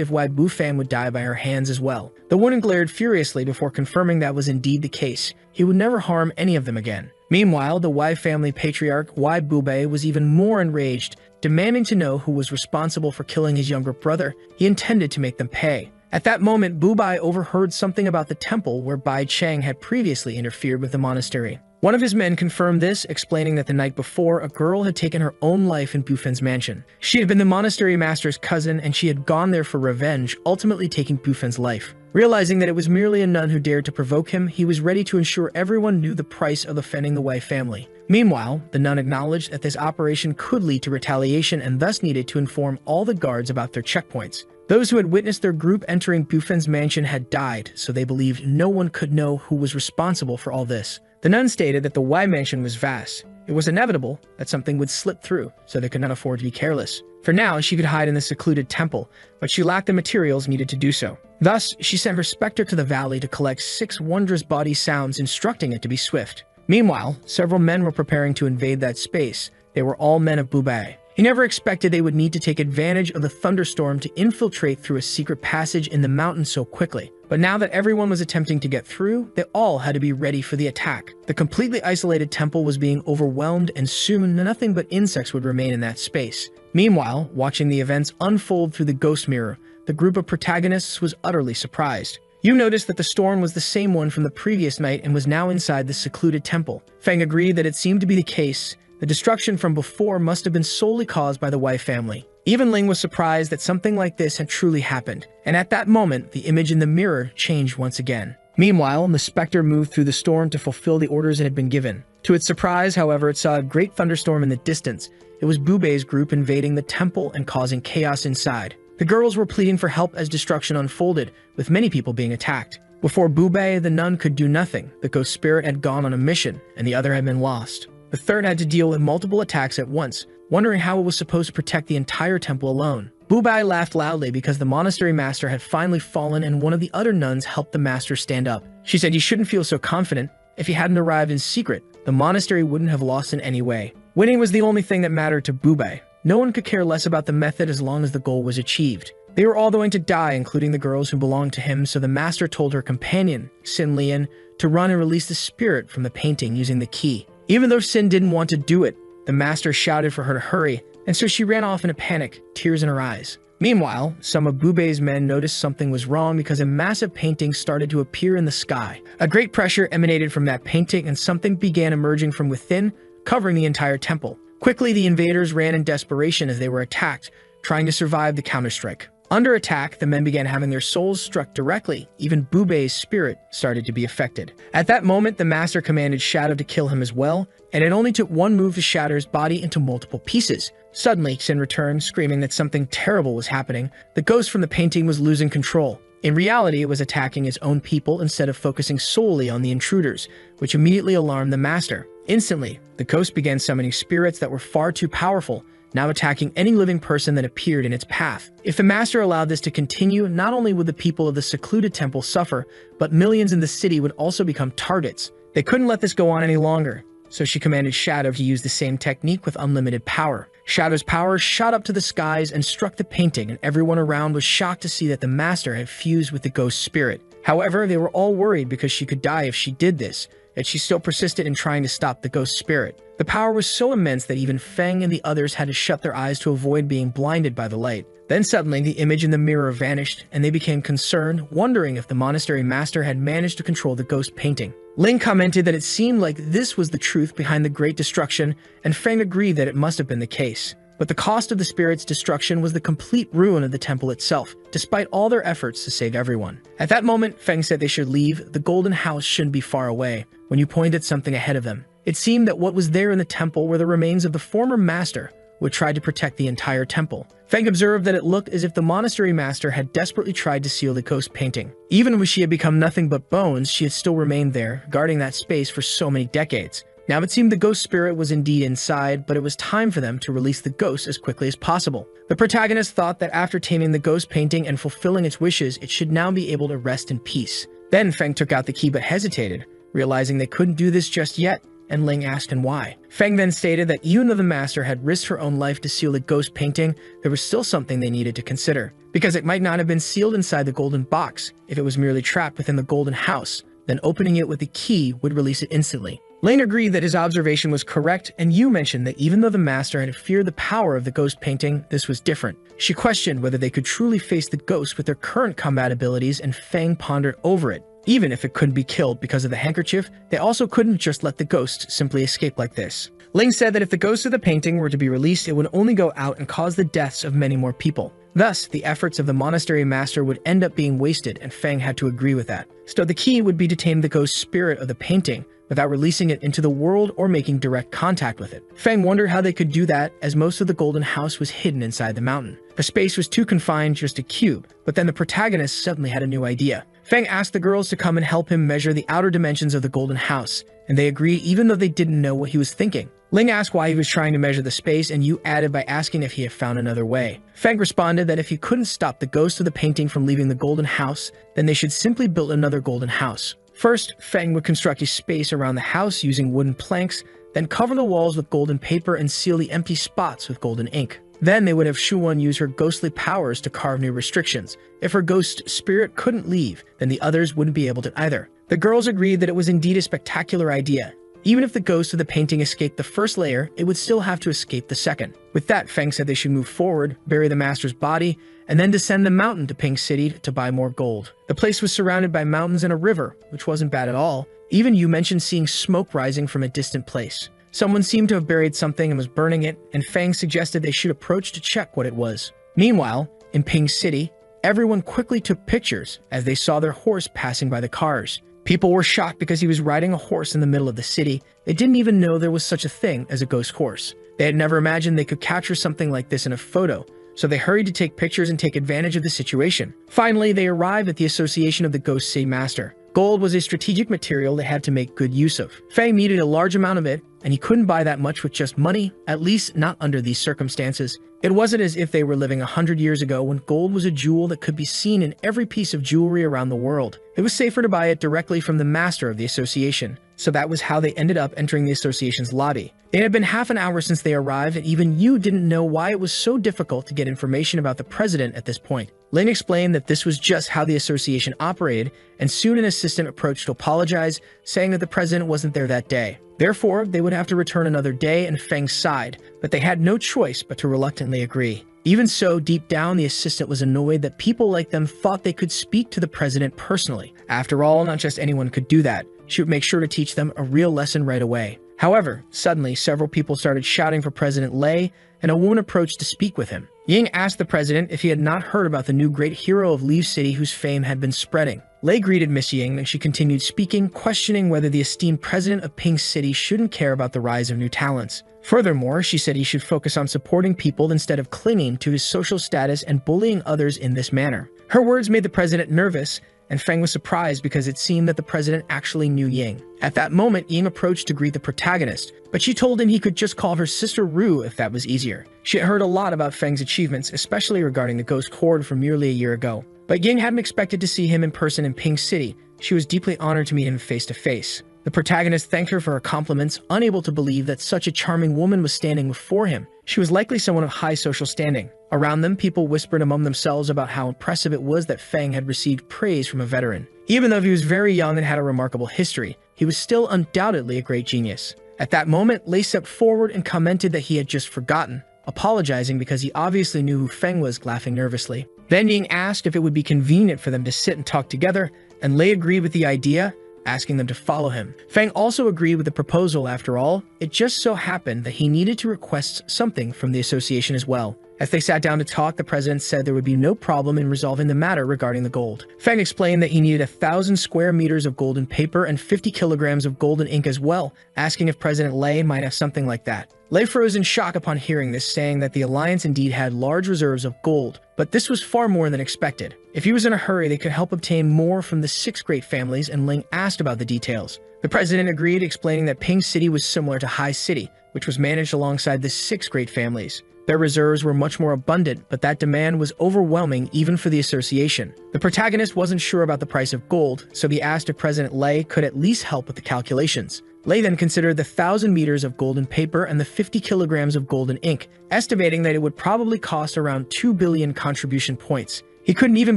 if Wei Bufan would die by her hands as well. The woman glared furiously before confirming that was indeed the case. He would never harm any of them again. Meanwhile, the Wei family patriarch, Wei Bubei, was even more enraged, demanding to know who was responsible for killing his younger brother. He intended to make them pay. At that moment, Bubei overheard something about the temple where Bai Cheng had previously interfered with the monastery. One of his men confirmed this, explaining that the night before, a girl had taken her own life in Bufan's mansion. She had been the monastery master's cousin, and she had gone there for revenge, ultimately taking Bufan's life. Realizing that it was merely a nun who dared to provoke him, he was ready to ensure everyone knew the price of offending the Wei family. Meanwhile, the nun acknowledged that this operation could lead to retaliation and thus needed to inform all the guards about their checkpoints. Those who had witnessed their group entering Bufan's mansion had died, so they believed no one could know who was responsible for all this. The nun stated that the Wei mansion was vast. It was inevitable that something would slip through, so they could not afford to be careless. For now, she could hide in the secluded temple, but she lacked the materials needed to do so. Thus, she sent her specter to the valley to collect 6 wondrous body sounds, instructing it to be swift. Meanwhile, several men were preparing to invade that space. They were all men of Bubei. He never expected they would need to take advantage of the thunderstorm to infiltrate through a secret passage in the mountain so quickly. But now that everyone was attempting to get through, they all had to be ready for the attack. The completely isolated temple was being overwhelmed, and soon nothing but insects would remain in that space. Meanwhile, watching the events unfold through the ghost mirror, the group of protagonists was utterly surprised. You noticed that the storm was the same one from the previous night and was now inside the secluded temple. Feng agreed that it seemed to be the case. The destruction from before must have been solely caused by the Wei family. Even Ling was surprised that something like this had truly happened, and at that moment, the image in the mirror changed once again. Meanwhile, the specter moved through the storm to fulfill the orders it had been given. To its surprise, however, it saw a great thunderstorm in the distance. It was Bubei's group invading the temple and causing chaos inside. The girls were pleading for help as destruction unfolded, with many people being attacked. Before Bubei, the nun could do nothing. The ghost spirit had gone on a mission, and the other had been lost. The third had to deal with multiple attacks at once, wondering how it was supposed to protect the entire temple alone. Bubei laughed loudly because the monastery master had finally fallen, and one of the other nuns helped the master stand up. She said, "You shouldn't feel so confident. If he hadn't arrived in secret, the monastery wouldn't have lost in any way." Winning was the only thing that mattered to Bubei. No one could care less about the method as long as the goal was achieved. They were all going to die, including the girls who belonged to him, so the master told her companion, Xin Lian, to run and release the spirit from the painting using the key. Even though Xin didn't want to do it, the master shouted for her to hurry, and so she ran off in a panic, tears in her eyes. Meanwhile, some of Bubei's men noticed something was wrong because a massive painting started to appear in the sky. A great pressure emanated from that painting, and something began emerging from within, covering the entire temple. Quickly, the invaders ran in desperation as they were attacked, trying to survive the counterstrike. Under attack, the men began having their souls struck directly. Even Bubei's spirit started to be affected. At that moment, the master commanded Shadow to kill him as well, and it only took one move to shatter his body into multiple pieces. Suddenly, Xin returned, screaming that something terrible was happening. The ghost from the painting was losing control. In reality, it was attacking its own people instead of focusing solely on the intruders, which immediately alarmed the master. Instantly, the ghost began summoning spirits that were far too powerful, now attacking any living person that appeared in its path. If the master allowed this to continue, not only would the people of the secluded temple suffer, but millions in the city would also become targets. They couldn't let this go on any longer, so she commanded Shadow to use the same technique with unlimited power. Shadow's power shot up to the skies and struck the painting, and everyone around was shocked to see that the master had fused with the ghost spirit. However, they were all worried because she could die if she did this, yet she still persisted in trying to stop the ghost spirit. The power was so immense that even Feng and the others had to shut their eyes to avoid being blinded by the light. Then suddenly, the image in the mirror vanished, and they became concerned, wondering if the monastery master had managed to control the ghost painting. Ling commented that it seemed like this was the truth behind the great destruction, and Feng agreed that it must have been the case. But the cost of the spirit's destruction was the complete ruin of the temple itself, despite all their efforts to save everyone. At that moment, Feng said they should leave. The golden house shouldn't be far away, when you pointed something ahead of them. It seemed that what was there in the temple were the remains of the former master, who had tried to protect the entire temple. Feng observed that it looked as if the monastery master had desperately tried to seal the ghost painting. Even when she had become nothing but bones, she had still remained there, guarding that space for so many decades. Now it seemed the ghost spirit was indeed inside, but it was time for them to release the ghost as quickly as possible. The protagonist thought that after taming the ghost painting and fulfilling its wishes, it should now be able to rest in peace. Then Feng took out the key but hesitated, realizing they couldn't do this just yet, and Ling asked him why. Feng then stated that even though the master had risked her own life to seal the ghost painting, there was still something they needed to consider. Because it might not have been sealed inside the golden box. If it was merely trapped within the golden house, then opening it with the key would release it instantly. Lane agreed that his observation was correct, and Yu mentioned that even though the master had feared the power of the ghost painting, this was different. She questioned whether they could truly face the ghost with their current combat abilities, and Feng pondered over it. Even if it couldn't be killed because of the handkerchief, they also couldn't just let the ghost simply escape like this. Ling said that if the ghost of the painting were to be released, it would only go out and cause the deaths of many more people. Thus, the efforts of the monastery master would end up being wasted, and Feng had to agree with that. So the key would be to tame the ghost spirit of the painting without releasing it into the world or making direct contact with it. Feng wondered how they could do that, as most of the golden house was hidden inside the mountain. The space was too confined, just a cube, but then the protagonist suddenly had a new idea. Feng asked the girls to come and help him measure the outer dimensions of the golden house, and they agreed even though they didn't know what he was thinking. Ling asked why he was trying to measure the space, and Yu added by asking if he had found another way. Feng responded that if he couldn't stop the ghost of the painting from leaving the golden house, then they should simply build another golden house. First, Feng would construct a space around the house using wooden planks, then cover the walls with golden paper and seal the empty spots with golden ink. Then they would have Shuwon use her ghostly powers to carve new restrictions. If her ghost spirit couldn't leave, then the others wouldn't be able to either. The girls agreed that it was indeed a spectacular idea. Even if the ghost of the painting escaped the first layer, it would still have to escape the second. With that, Feng said they should move forward, bury the master's body, and then descend the mountain to Ping City to buy more gold. The place was surrounded by mountains and a river, which wasn't bad at all. Even Yu mentioned seeing smoke rising from a distant place. Someone seemed to have buried something and was burning it, and Feng suggested they should approach to check what it was. Meanwhile, in Ping City, everyone quickly took pictures as they saw their horse passing by the cars. People were shocked because he was riding a horse in the middle of the city. They didn't even know there was such a thing as a ghost horse. They had never imagined they could capture something like this in a photo, so they hurried to take pictures and take advantage of the situation. Finally, they arrived at the Association of the Ghost City Master. Gold was a strategic material they had to make good use of. Feng needed a large amount of it, and he couldn't buy that much with just money, at least not under these circumstances. It wasn't as if they were living 100 years ago when gold was a jewel that could be seen in every piece of jewelry around the world. It was safer to buy it directly from the master of the association, so that was how they ended up entering the association's lobby. It had been half an hour since they arrived, and even Yu didn't know why it was so difficult to get information about the president at this point. Lin explained that this was just how the association operated, and soon an assistant approached to apologize, saying that the president wasn't there that day. Therefore, they would have to return another day, and Feng sighed, but they had no choice but to reluctantly agree. Even so, deep down, the assistant was annoyed that people like them thought they could speak to the president personally. After all, not just anyone could do that. She would make sure to teach them a real lesson right away. However, suddenly, several people started shouting for President Lei, and a woman approached to speak with him. Ying asked the president if he had not heard about the new great hero of Leaf City whose fame had been spreading. Lei greeted Miss Ying, and she continued speaking, questioning whether the esteemed president of Ping City shouldn't care about the rise of new talents. Furthermore, she said he should focus on supporting people instead of clinging to his social status and bullying others in this manner. Her words made the president nervous, and Feng was surprised because it seemed that the president actually knew Ying. At that moment, Ying approached to greet the protagonist, but she told him he could just call her Sister Ru if that was easier. She had heard a lot about Feng's achievements, especially regarding the ghost horde from nearly a year ago. But Ying hadn't expected to see him in person in Ping City. She was deeply honored to meet him face to face. The protagonist thanked her for her compliments, unable to believe that such a charming woman was standing before him. She was likely someone of high social standing. Around them, people whispered among themselves about how impressive it was that Feng had received praise from a veteran. Even though he was very young and had a remarkable history, he was still undoubtedly a great genius. At that moment, Lei stepped forward and commented that he had just forgotten, apologizing because he obviously knew who Feng was, laughing nervously. Then Ying asked if it would be convenient for them to sit and talk together, and Lei agreed with the idea, asking them to follow him. Feng also agreed with the proposal. After all, it just so happened that he needed to request something from the association as well. As they sat down to talk, the president said there would be no problem in resolving the matter regarding the gold. Feng explained that he needed 1,000 square meters of golden paper and 50 kilograms of golden ink as well, asking if President Lei might have something like that. Lei froze in shock upon hearing this, saying that the alliance indeed had large reserves of gold, but this was far more than expected. If he was in a hurry, they could help obtain more from the 6 great families, and Ling asked about the details. The president agreed, explaining that Ping City was similar to Hai City, which was managed alongside the 6 great families. Their reserves were much more abundant, but that demand was overwhelming even for the association. The protagonist wasn't sure about the price of gold, so he asked if President Lei could at least help with the calculations. Lei then considered the 1,000 meters of golden paper and the 50 kilograms of golden ink, estimating that it would probably cost around 2 billion contribution points. He couldn't even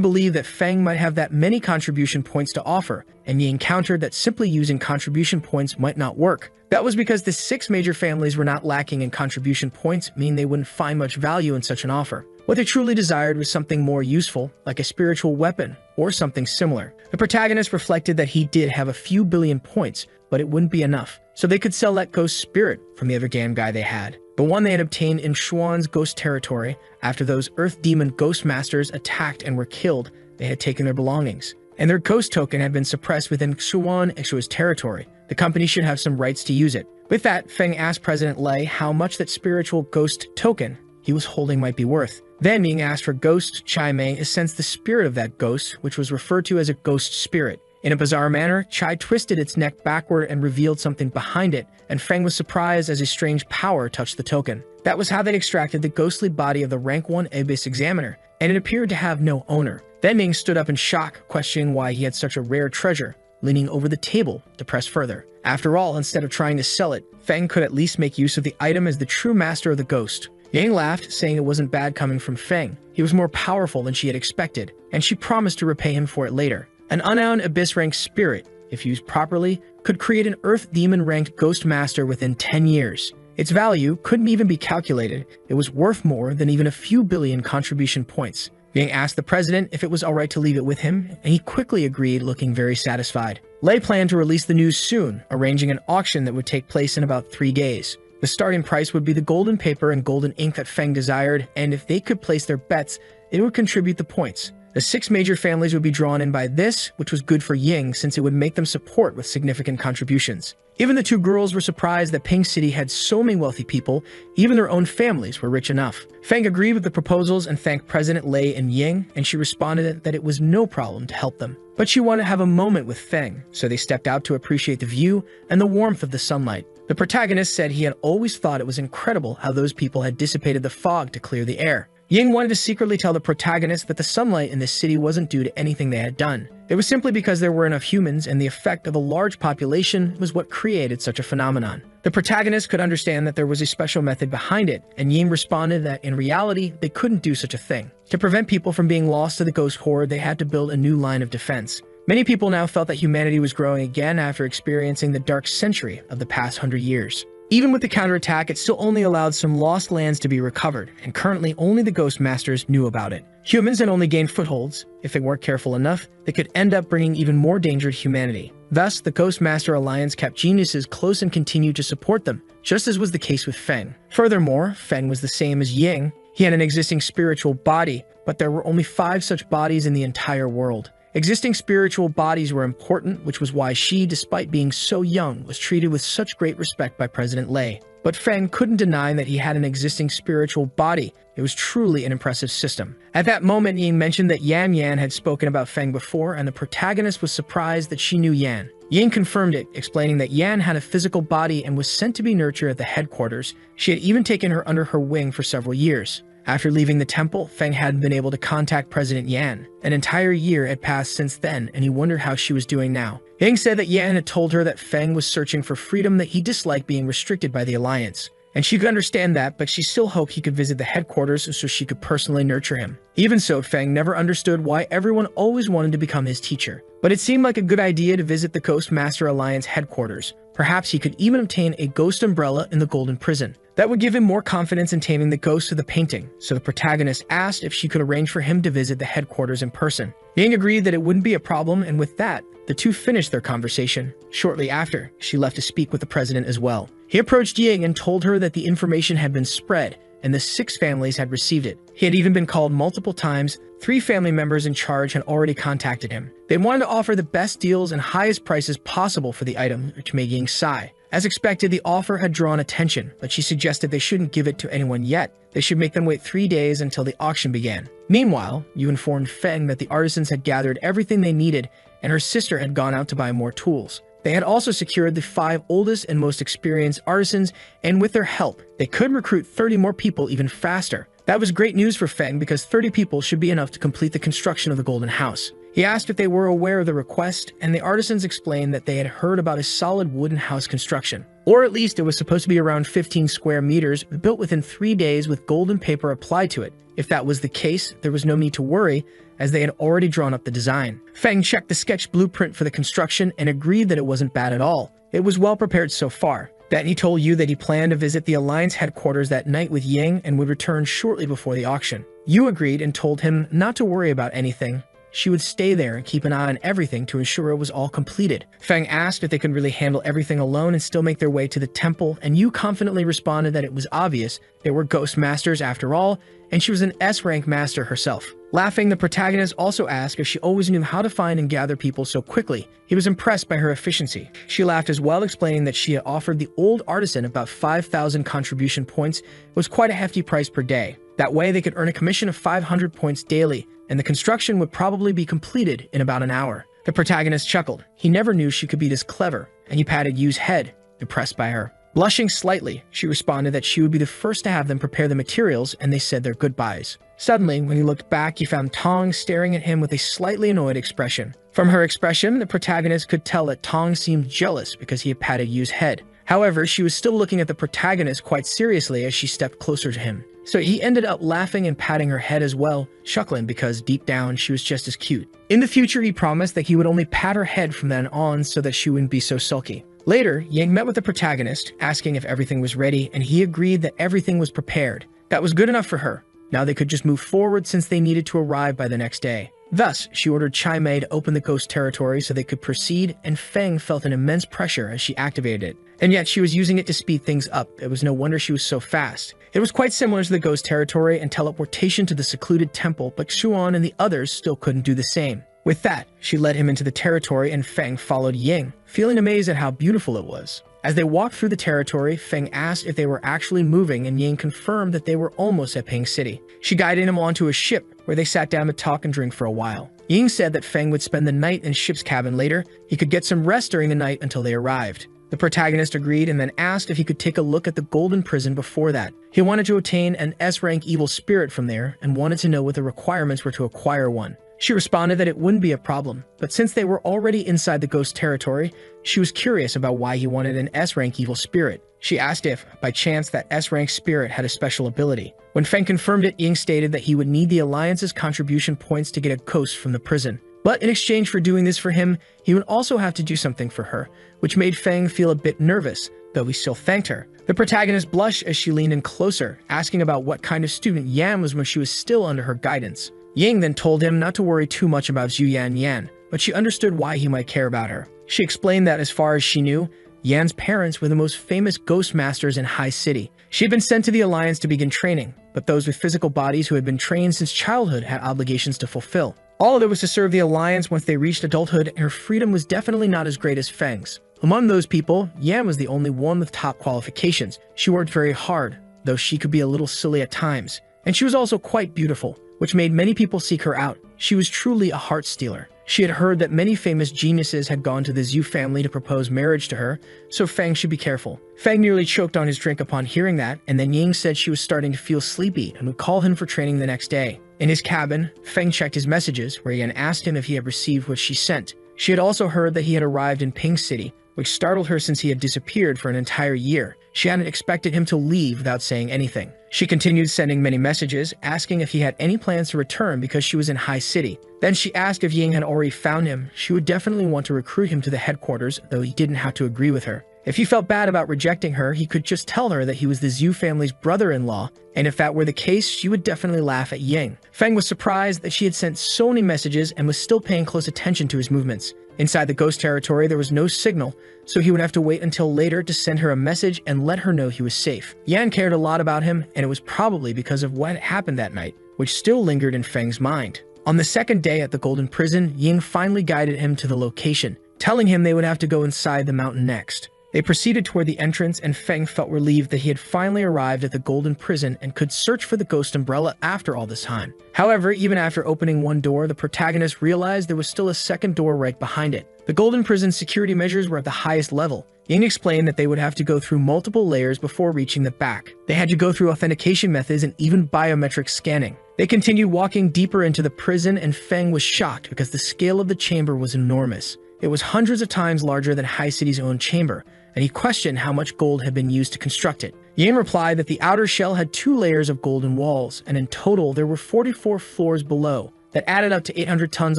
believe that Feng might have that many contribution points to offer, and he encountered that simply using contribution points might not work. That was because the 6 major families were not lacking in contribution points, meaning they wouldn't find much value in such an offer. What they truly desired was something more useful, like a spiritual weapon, or something similar. The protagonist reflected that he did have a few billion points, but it wouldn't be enough, so they could sell that ghost spirit from the other game guy they had. The one they had obtained in Xuan's ghost territory. After those Earth Demon Ghost Masters attacked and were killed, they had taken their belongings, and their ghost token had been suppressed within Xuan's territory. The company should have some rights to use it. With that, Feng asked President Lei how much that spiritual ghost token he was holding might be worth. Then, being asked for Ghost Chai Mei sensed the spirit of that ghost, which was referred to as a ghost spirit. In a bizarre manner, Chai twisted its neck backward and revealed something behind it, and Feng was surprised as a strange power touched the token. That was how they extracted the ghostly body of the Rank 1 Abyss Examiner, and it appeared to have no owner. Then Ming stood up in shock, questioning why he had such a rare treasure, leaning over the table to press further. After all, instead of trying to sell it, Feng could at least make use of the item as the true master of the ghost. Yang laughed, saying it wasn't bad coming from Feng. He was more powerful than she had expected, and she promised to repay him for it later. An unknown Abyss-ranked spirit, if used properly, could create an Earth Demon-ranked Ghost Master within 10 years. Its value couldn't even be calculated. It was worth more than even a few billion contribution points. Yang asked the president if it was alright to leave it with him, and he quickly agreed, looking very satisfied. Lei planned to release the news soon, arranging an auction that would take place in about 3 days. The starting price would be the golden paper and golden ink that Feng desired, and if they could place their bets, it would contribute the points. The 6 major families would be drawn in by this, which was good for Ying since it would make them support with significant contributions. Even the 2 girls were surprised that Ping City had so many wealthy people, even their own families were rich enough. Feng agreed with the proposals and thanked President Lei and Ying, and she responded that it was no problem to help them. But she wanted to have a moment with Feng, so they stepped out to appreciate the view and the warmth of the sunlight. The protagonist said he had always thought it was incredible how those people had dissipated the fog to clear the air. Ying wanted to secretly tell the protagonist that the sunlight in this city wasn't due to anything they had done. It was simply because there were enough humans, and the effect of a large population was what created such a phenomenon. The protagonist could understand that there was a special method behind it, and Ying responded that in reality, they couldn't do such a thing. To prevent people from being lost to the ghost horde, they had to build a new line of defense. Many people now felt that humanity was growing again after experiencing the dark century of the past 100 years. Even with the counterattack, it still only allowed some lost lands to be recovered, and currently only the Ghost Masters knew about it. Humans had only gained footholds. If they weren't careful enough, they could end up bringing even more danger to humanity. Thus, the Ghost Master Alliance kept geniuses close and continued to support them, just as was the case with Feng. Furthermore, Feng was the same as Ying. He had an existing spiritual body, but there were only 5 such bodies in the entire world. Existing spiritual bodies were important, which was why she, despite being so young, was treated with such great respect by President Lei. But Feng couldn't deny that he had an existing spiritual body. It was truly an impressive system. At that moment, Ying mentioned that Yan Yan had spoken about Feng before, and the protagonist was surprised that she knew Yan. Ying confirmed it, explaining that Yan had a physical body and was sent to be nurtured at the headquarters. She had even taken her under her wing for several years. After leaving the temple, Feng hadn't been able to contact President Yan. An entire year had passed since then, and he wondered how she was doing now. Ying said that Yan had told her that Feng was searching for freedom, that he disliked being restricted by the Alliance. And she could understand that, but she still hoped he could visit the headquarters so she could personally nurture him. Even so, Feng never understood why everyone always wanted to become his teacher. But it seemed like a good idea to visit the Ghost Master Alliance headquarters. Perhaps he could even obtain a ghost umbrella in the golden prison. That would give him more confidence in taming the ghost of the painting, so the protagonist asked if she could arrange for him to visit the headquarters in person. Yang agreed that it wouldn't be a problem, and with that, the two finished their conversation. Shortly after, she left to speak with the president as well. He approached Yang and told her that the information had been spread, and the 6 families had received it. He had even been called multiple times. 3 family members in charge had already contacted him. They wanted to offer the best deals and highest prices possible for the item, which made Yang sigh. As expected, the offer had drawn attention, but she suggested they shouldn't give it to anyone yet. They should make them wait 3 days until the auction began. Meanwhile, Yu informed Feng that the artisans had gathered everything they needed, and her sister had gone out to buy more tools. They had also secured the 5 oldest and most experienced artisans, and with their help, they could recruit 30 more people even faster. That was great news for Feng because 30 people should be enough to complete the construction of the Golden House. He asked if they were aware of the request, and the artisans explained that they had heard about a solid wooden house construction. Or at least it was supposed to be around 15 square meters, built within 3 days with golden paper applied to it. If that was the case, there was no need to worry, as they had already drawn up the design. Feng checked the sketch blueprint for the construction and agreed that it wasn't bad at all. It was well prepared so far. Then he told Yu that he planned to visit the Alliance headquarters that night with Yang and would return shortly before the auction. Yu agreed and told him not to worry about anything. She would stay there and keep an eye on everything to ensure it was all completed. Feng asked if they could really handle everything alone and still make their way to the temple, and Yu confidently responded that it was obvious they were ghost masters after all, and she was an S-rank master herself. Laughing, the protagonist also asked if she always knew how to find and gather people so quickly. He was impressed by her efficiency. She laughed as well, explaining that she had offered the old artisan about 5,000 contribution points. It was quite a hefty price per day. That way, they could earn a commission of 500 points daily, and the construction would probably be completed in about an hour. The protagonist chuckled. He never knew she could be this clever, and he patted Yu's head, impressed by her. Blushing slightly, she responded that she would be the first to have them prepare the materials, and they said their goodbyes. Suddenly, when he looked back, he found Tong staring at him with a slightly annoyed expression. From her expression, the protagonist could tell that Tong seemed jealous because he had patted Yu's head. However, she was still looking at the protagonist quite seriously as she stepped closer to him. So he ended up laughing and patting her head as well, chuckling because deep down she was just as cute. In the future, he promised that he would only pat her head from then on so that she wouldn't be so sulky. Later, Yang met with the protagonist, asking if everything was ready, and he agreed that everything was prepared. That was good enough for her. Now they could just move forward since they needed to arrive by the next day. Thus, she ordered Chai Mei to open the ghost territory so they could proceed, and Feng felt an immense pressure as she activated it. And yet she was using it to speed things up. It was no wonder she was so fast. It was quite similar to the ghost territory and teleportation to the secluded temple, but Xuan and the others still couldn't do the same. With that, she led him into the territory and Feng followed Ying, feeling amazed at how beautiful it was. As they walked through the territory, Feng asked if they were actually moving, and Ying confirmed that they were almost at Ping City. She guided him onto a ship, where they sat down to talk and drink for a while. Ying said that Feng would spend the night in ship's cabin later. He could get some rest during the night until they arrived. The protagonist agreed and then asked if he could take a look at the golden prison before that. He wanted to obtain an S-rank evil spirit from there and wanted to know what the requirements were to acquire one. She responded that it wouldn't be a problem, but since they were already inside the ghost territory, she was curious about why he wanted an S-rank evil spirit. She asked if, by chance, that S-rank spirit had a special ability. When Feng confirmed it, Ying stated that he would need the Alliance's contribution points to get a ghost from the prison. But in exchange for doing this for him, he would also have to do something for her, which made Feng feel a bit nervous, though he still thanked her. The protagonist blushed as she leaned in closer, asking about what kind of student Yan was when she was still under her guidance. Ying then told him not to worry too much about Zhu Yan, but she understood why he might care about her. She explained that as far as she knew, Yan's parents were the most famous ghost masters in High City. She had been sent to the Alliance to begin training, but those with physical bodies who had been trained since childhood had obligations to fulfill. All of it was to serve the Alliance once they reached adulthood, and her freedom was definitely not as great as Feng's. Among those people, Yan was the only one with top qualifications. She worked very hard, though she could be a little silly at times. And she was also quite beautiful, which made many people seek her out. She was truly a heart stealer. She had heard that many famous geniuses had gone to the Zhu family to propose marriage to her, so Feng should be careful. Feng nearly choked on his drink upon hearing that, and then Ying said she was starting to feel sleepy and would call him for training the next day. In his cabin, Feng checked his messages, where Yan asked him if he had received what she sent. She had also heard that he had arrived in Ping City, which startled her since he had disappeared for an entire year. She hadn't expected him to leave without saying anything. She continued sending many messages, asking if he had any plans to return because she was in High City. Then she asked if Ying had already found him. She would definitely want to recruit him to the headquarters, though he didn't have to agree with her. If he felt bad about rejecting her, he could just tell her that he was the Zhu family's brother-in-law, and if that were the case, she would definitely laugh at Ying. Feng was surprised that she had sent so many messages and was still paying close attention to his movements. Inside the ghost territory, there was no signal, so he would have to wait until later to send her a message and let her know he was safe. Yan cared a lot about him, and it was probably because of what happened that night, which still lingered in Feng's mind. On the second day at the Golden Prison, Ying finally guided him to the location, telling him they would have to go inside the mountain next. They proceeded toward the entrance, and Feng felt relieved that he had finally arrived at the Golden Prison and could search for the ghost umbrella after all this time. However, even after opening one door, the protagonist realized there was still a second door right behind it. The Golden Prison's security measures were at the highest level. Ying explained that they would have to go through multiple layers before reaching the back. They had to go through authentication methods and even biometric scanning. They continued walking deeper into the prison, and Feng was shocked because the scale of the chamber was enormous. It was hundreds of times larger than High City's own chamber, and he questioned how much gold had been used to construct it. Ying replied that the outer shell had 2 layers of golden walls, and in total there were 44 floors below, that added up to 800 tons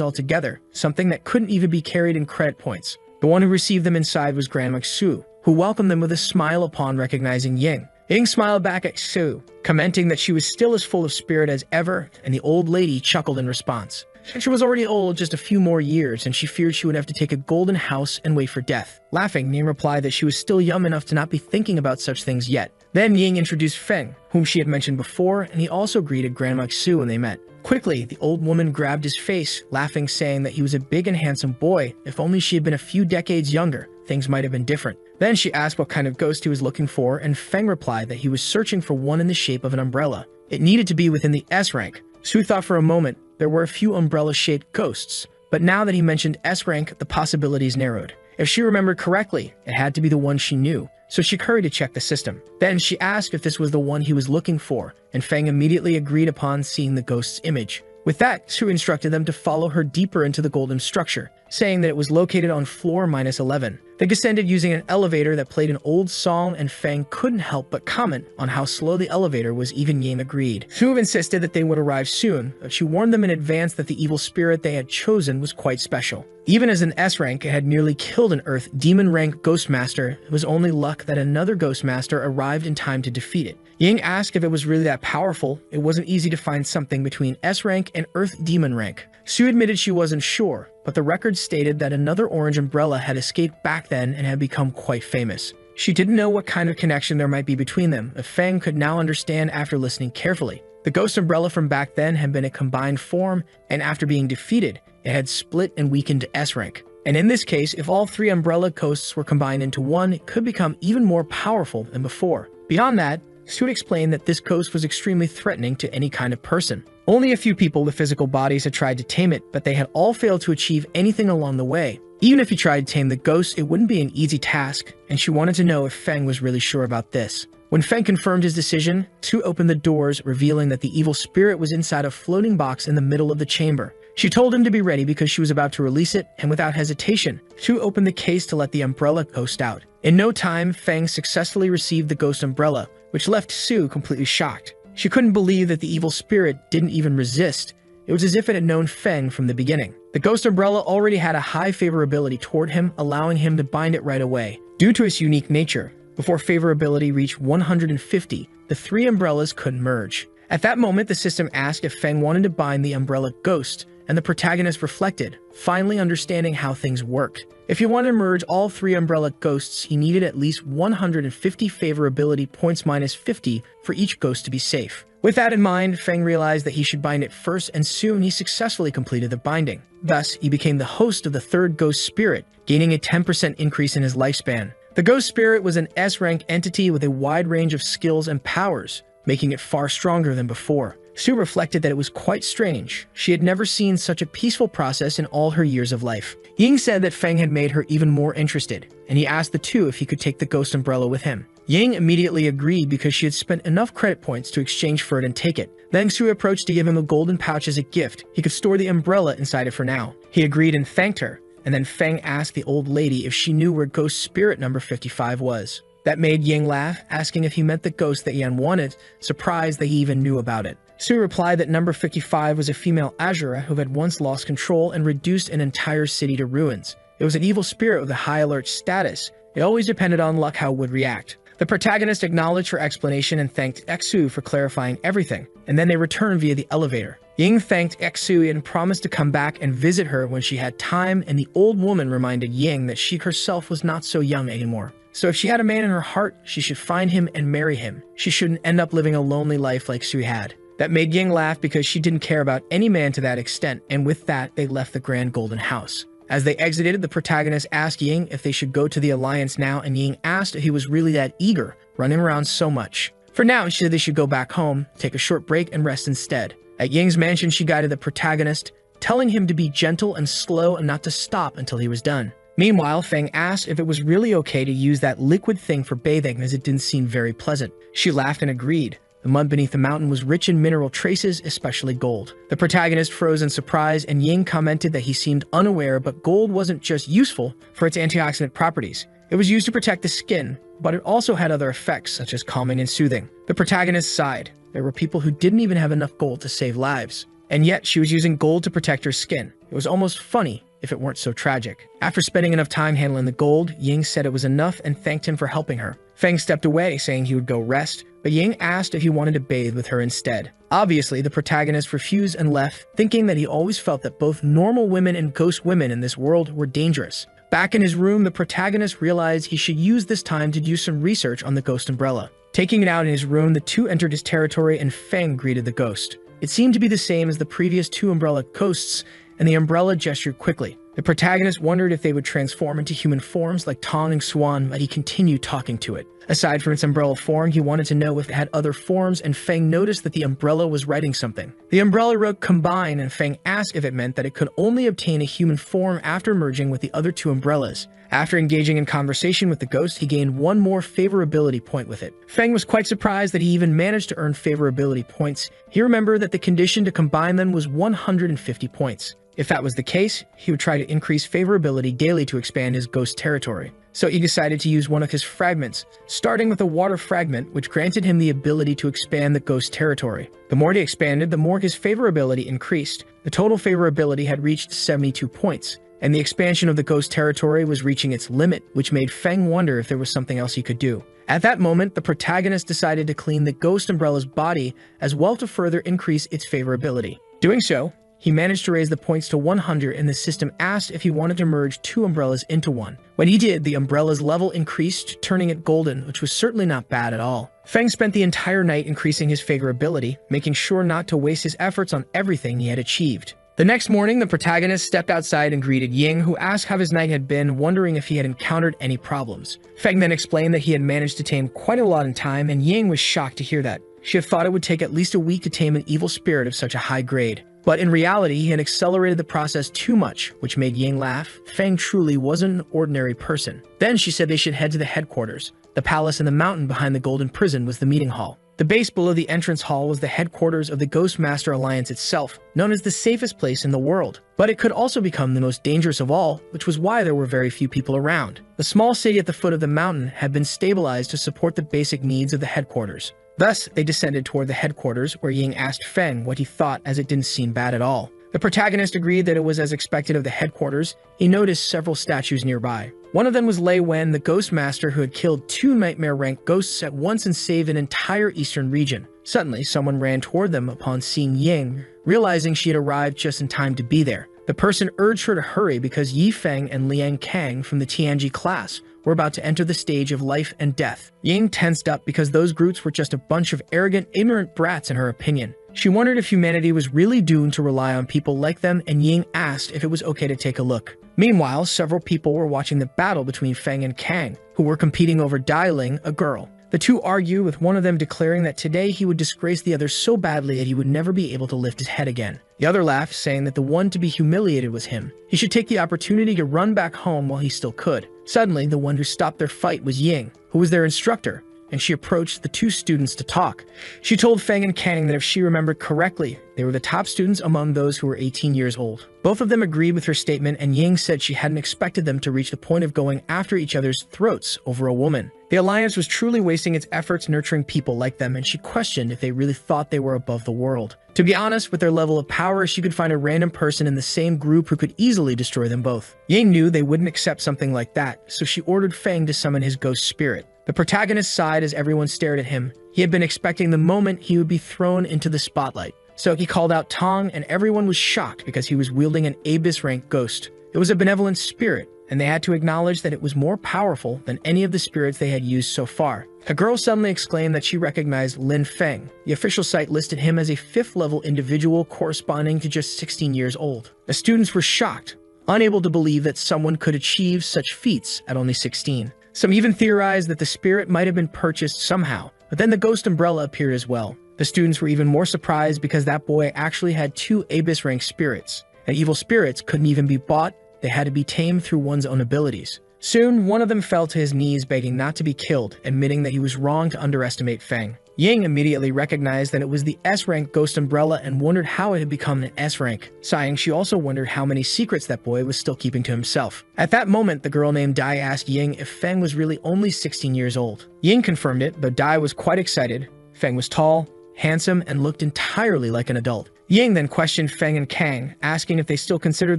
altogether, something that couldn't even be carried in credit points. The one who received them inside was Grandma Xu, who welcomed them with a smile upon recognizing Ying. Ying smiled back at Xu, commenting that she was still as full of spirit as ever, and the old lady chuckled in response. She was already old just a few more years, and she feared she would have to take a golden house and wait for death. Laughing, Ying replied that she was still young enough to not be thinking about such things yet. Then Ying introduced Feng, whom she had mentioned before, and he also greeted Grandma Xu when they met. Quickly, the old woman grabbed his face, laughing, saying that he was a big and handsome boy. If only she had been a few decades younger, things might have been different. Then she asked what kind of ghost he was looking for, and Feng replied that he was searching for one in the shape of an umbrella. It needed to be within the S rank. Xu thought for a moment. There were a few umbrella-shaped ghosts, but now that he mentioned S rank, the possibilities narrowed. If she remembered correctly, it had to be the one she knew, so she hurried to check the system. Then she asked if this was the one he was looking for, and Feng immediately agreed upon seeing the ghost's image. With that, Xu instructed them to follow her deeper into the golden structure, saying that it was located on floor -11. They descended using an elevator that played an old song, and Feng couldn't help but comment on how slow the elevator was. Even Ying agreed. Xu insisted that they would arrive soon, but she warned them in advance that the evil spirit they had chosen was quite special. Even as an S rank, it had nearly killed an Earth Demon rank Ghostmaster. It was only luck that another Ghostmaster arrived in time to defeat it. Ying asked if it was really that powerful. It wasn't easy to find something between S rank and Earth Demon rank. Xu admitted she wasn't sure, but the record stated that another orange umbrella had escaped back then and had become quite famous. She didn't know what kind of connection there might be between them, but Feng could now understand after listening carefully. The ghost umbrella from back then had been a combined form, and after being defeated, it had split and weakened to S rank. And in this case, if all 3 umbrella ghosts were combined into one, it could become even more powerful than before. Beyond that, Xu explained that this ghost was extremely threatening to any kind of person. Only a few people with physical bodies had tried to tame it, but they had all failed to achieve anything along the way. Even if you tried to tame the ghost, it wouldn't be an easy task, and she wanted to know if Feng was really sure about this. When Feng confirmed his decision, Xu opened the doors, revealing that the evil spirit was inside a floating box in the middle of the chamber. She told him to be ready because she was about to release it, and without hesitation, Xu opened the case to let the umbrella ghost out. In no time, Feng successfully received the ghost umbrella, which left Xu completely shocked. She couldn't believe that the evil spirit didn't even resist. It was as if it had known Feng from the beginning. The ghost umbrella already had a high favorability toward him, allowing him to bind it right away. Due to its unique nature, before favorability reached 150, the 3 umbrellas couldn't merge. At that moment, the system asked if Feng wanted to bind the umbrella ghost, and the protagonist reflected, finally understanding how things worked. If he wanted to merge all 3 umbrella ghosts, he needed at least 150 favorability points -50 for each ghost to be safe. With that in mind, Feng realized that he should bind it first, and soon he successfully completed the binding. Thus, he became the host of the 3rd ghost spirit, gaining a 10% increase in his lifespan. The ghost spirit was an S-rank entity with a wide range of skills and powers, making it far stronger than before. Xu reflected that it was quite strange. She had never seen such a peaceful process in all her years of life. Ying said that Feng had made her even more interested, and he asked the two if he could take the ghost umbrella with him. Ying immediately agreed because she had spent enough credit points to exchange for it and take it. Then Xu approached to give him a golden pouch as a gift. He could store the umbrella inside it for now. He agreed and thanked her, and then Feng asked the old lady if she knew where ghost spirit number 55 was. That made Ying laugh, asking if he meant the ghost that Yan wanted, surprised that he even knew about it. Xu replied that number 55 was a female Azura who had once lost control and reduced an entire city to ruins. It was an evil spirit with a high alert status. It always depended on luck how it would react. The protagonist acknowledged her explanation and thanked Exu for clarifying everything, and then they returned via the elevator. Ying thanked Exu and promised to come back and visit her when she had time, and the old woman reminded Ying that she herself was not so young anymore. So if she had a man in her heart, she should find him and marry him. She shouldn't end up living a lonely life like Sui had. That made Ying laugh because she didn't care about any man to that extent, and with that, they left the Grand Golden House. As they exited, the protagonist asked Ying if they should go to the Alliance now, and Ying asked if he was really that eager, running around so much. For now, she said they should go back home, take a short break, and rest instead. At Ying's mansion, she guided the protagonist, telling him to be gentle and slow and not to stop until he was done. Meanwhile, Feng asked if it was really okay to use that liquid thing for bathing as it didn't seem very pleasant. She laughed and agreed. The mud beneath the mountain was rich in mineral traces, especially gold. The protagonist froze in surprise, and Ying commented that he seemed unaware, but gold wasn't just useful for its antioxidant properties. It was used to protect the skin, but it also had other effects, such as calming and soothing. The protagonist sighed. There were people who didn't even have enough gold to save lives. And yet, she was using gold to protect her skin. It was almost funny if it weren't so tragic. After spending enough time handling the gold, Ying said it was enough and thanked him for helping her. Feng stepped away, saying he would go rest, but Ying asked if he wanted to bathe with her instead. Obviously, the protagonist refused and left, thinking that he always felt that both normal women and ghost women in this world were dangerous. Back in his room, the protagonist realized he should use this time to do some research on the ghost umbrella. Taking it out in his room, the two entered his territory and Feng greeted the ghost. It seemed to be the same as the previous two umbrella ghosts, and the umbrella gestured quickly. The protagonist wondered if they would transform into human forms like Tong and Swan, but he continued talking to it. Aside from its umbrella form, he wanted to know if it had other forms, and Feng noticed that the umbrella was writing something. The umbrella wrote combine, and Feng asked if it meant that it could only obtain a human form after merging with the other two umbrellas. After engaging in conversation with the ghost, he gained one more favorability point with it. Feng was quite surprised that he even managed to earn favorability points. He remembered that the condition to combine them was 150 points. If that was the case, he would try to increase favorability daily to expand his ghost territory. So he decided to use one of his fragments, starting with a water fragment, which granted him the ability to expand the ghost territory. The more he expanded, the more his favorability increased. The total favorability had reached 72 points, and the expansion of the ghost territory was reaching its limit, which made Feng wonder if there was something else he could do. At that moment, the protagonist decided to clean the ghost umbrella's body as well to further increase its favorability. Doing so, he managed to raise the points to 100, and the system asked if he wanted to merge two umbrellas into one. When he did, the umbrella's level increased, turning it golden, which was certainly not bad at all. Feng spent the entire night increasing his favorability, making sure not to waste his efforts on everything he had achieved. The next morning, the protagonist stepped outside and greeted Ying, who asked how his night had been, wondering if he had encountered any problems. Feng then explained that he had managed to tame quite a lot in time, and Ying was shocked to hear that. She had thought it would take at least a week to tame an evil spirit of such a high grade. But in reality, he had accelerated the process too much, which made Ying laugh. Feng truly wasn't an ordinary person. Then she said they should head to the headquarters. The palace in the mountain behind the Golden Prison was the meeting hall. The base below the entrance hall was the headquarters of the Ghostmaster Alliance itself, known as the safest place in the world. But it could also become the most dangerous of all, which was why there were very few people around. The small city at the foot of the mountain had been stabilized to support the basic needs of the headquarters. Thus, they descended toward the headquarters, where Ying asked Feng what he thought, as it didn't seem bad at all. The protagonist agreed that it was as expected of the headquarters. He noticed several statues nearby. One of them was Lei Wen, the ghost master who had killed 2 nightmare-ranked ghosts at once and saved an entire eastern region. Suddenly, someone ran toward them upon seeing Ying, realizing she had arrived just in time to be there. The person urged her to hurry because Yi Feng and Liang Kang from the Tianji class were about to enter the stage of life and death. Ying tensed up because those brutes were just a bunch of arrogant, ignorant brats in her opinion. She wondered if humanity was really doomed to rely on people like them, and Ying asked if it was okay to take a look. Meanwhile, several people were watching the battle between Feng and Kang, who were competing over Dai Ling, a girl. The two argued, with one of them declaring that today he would disgrace the other so badly that he would never be able to lift his head again. The other laughed, saying that the one to be humiliated was him. He should take the opportunity to run back home while he still could. Suddenly, the one who stopped their fight was Ying, who was their instructor, and she approached the two students to talk. She told Feng and Kang that if she remembered correctly, they were the top students among those who were 18 years old. Both of them agreed with her statement, and Ying said she hadn't expected them to reach the point of going after each other's throats over a woman. The Alliance was truly wasting its efforts nurturing people like them, and she questioned if they really thought they were above the world. To be honest, with their level of power, she could find a random person in the same group who could easily destroy them both. Yang knew they wouldn't accept something like that, so she ordered Feng to summon his ghost spirit. The protagonist sighed as everyone stared at him. He had been expecting the moment he would be thrown into the spotlight. So he called out Tong, and everyone was shocked because he was wielding an Abyss-rank ghost. It was a benevolent spirit, and they had to acknowledge that it was more powerful than any of the spirits they had used so far. A girl suddenly exclaimed that she recognized Lin Feng. The official site listed him as a 5th-level individual corresponding to just 16 years old. The students were shocked, unable to believe that someone could achieve such feats at only 16. Some even theorized that the spirit might have been purchased somehow, but then the ghost umbrella appeared as well. The students were even more surprised because that boy actually had 2 Abyss-rank spirits, and evil spirits couldn't even be bought. They had to be tamed through one's own abilities. Soon, one of them fell to his knees begging not to be killed, admitting that he was wrong to underestimate Feng. Ying immediately recognized that it was the S-rank ghost umbrella and wondered how it had become an S-rank. Sighing, she also wondered how many secrets that boy was still keeping to himself. At that moment, the girl named Dai asked Ying if Feng was really only 16 years old. Ying confirmed it, but Dai was quite excited. Feng was tall, handsome, and looked entirely like an adult. Ying then questioned Feng and Kang, asking if they still considered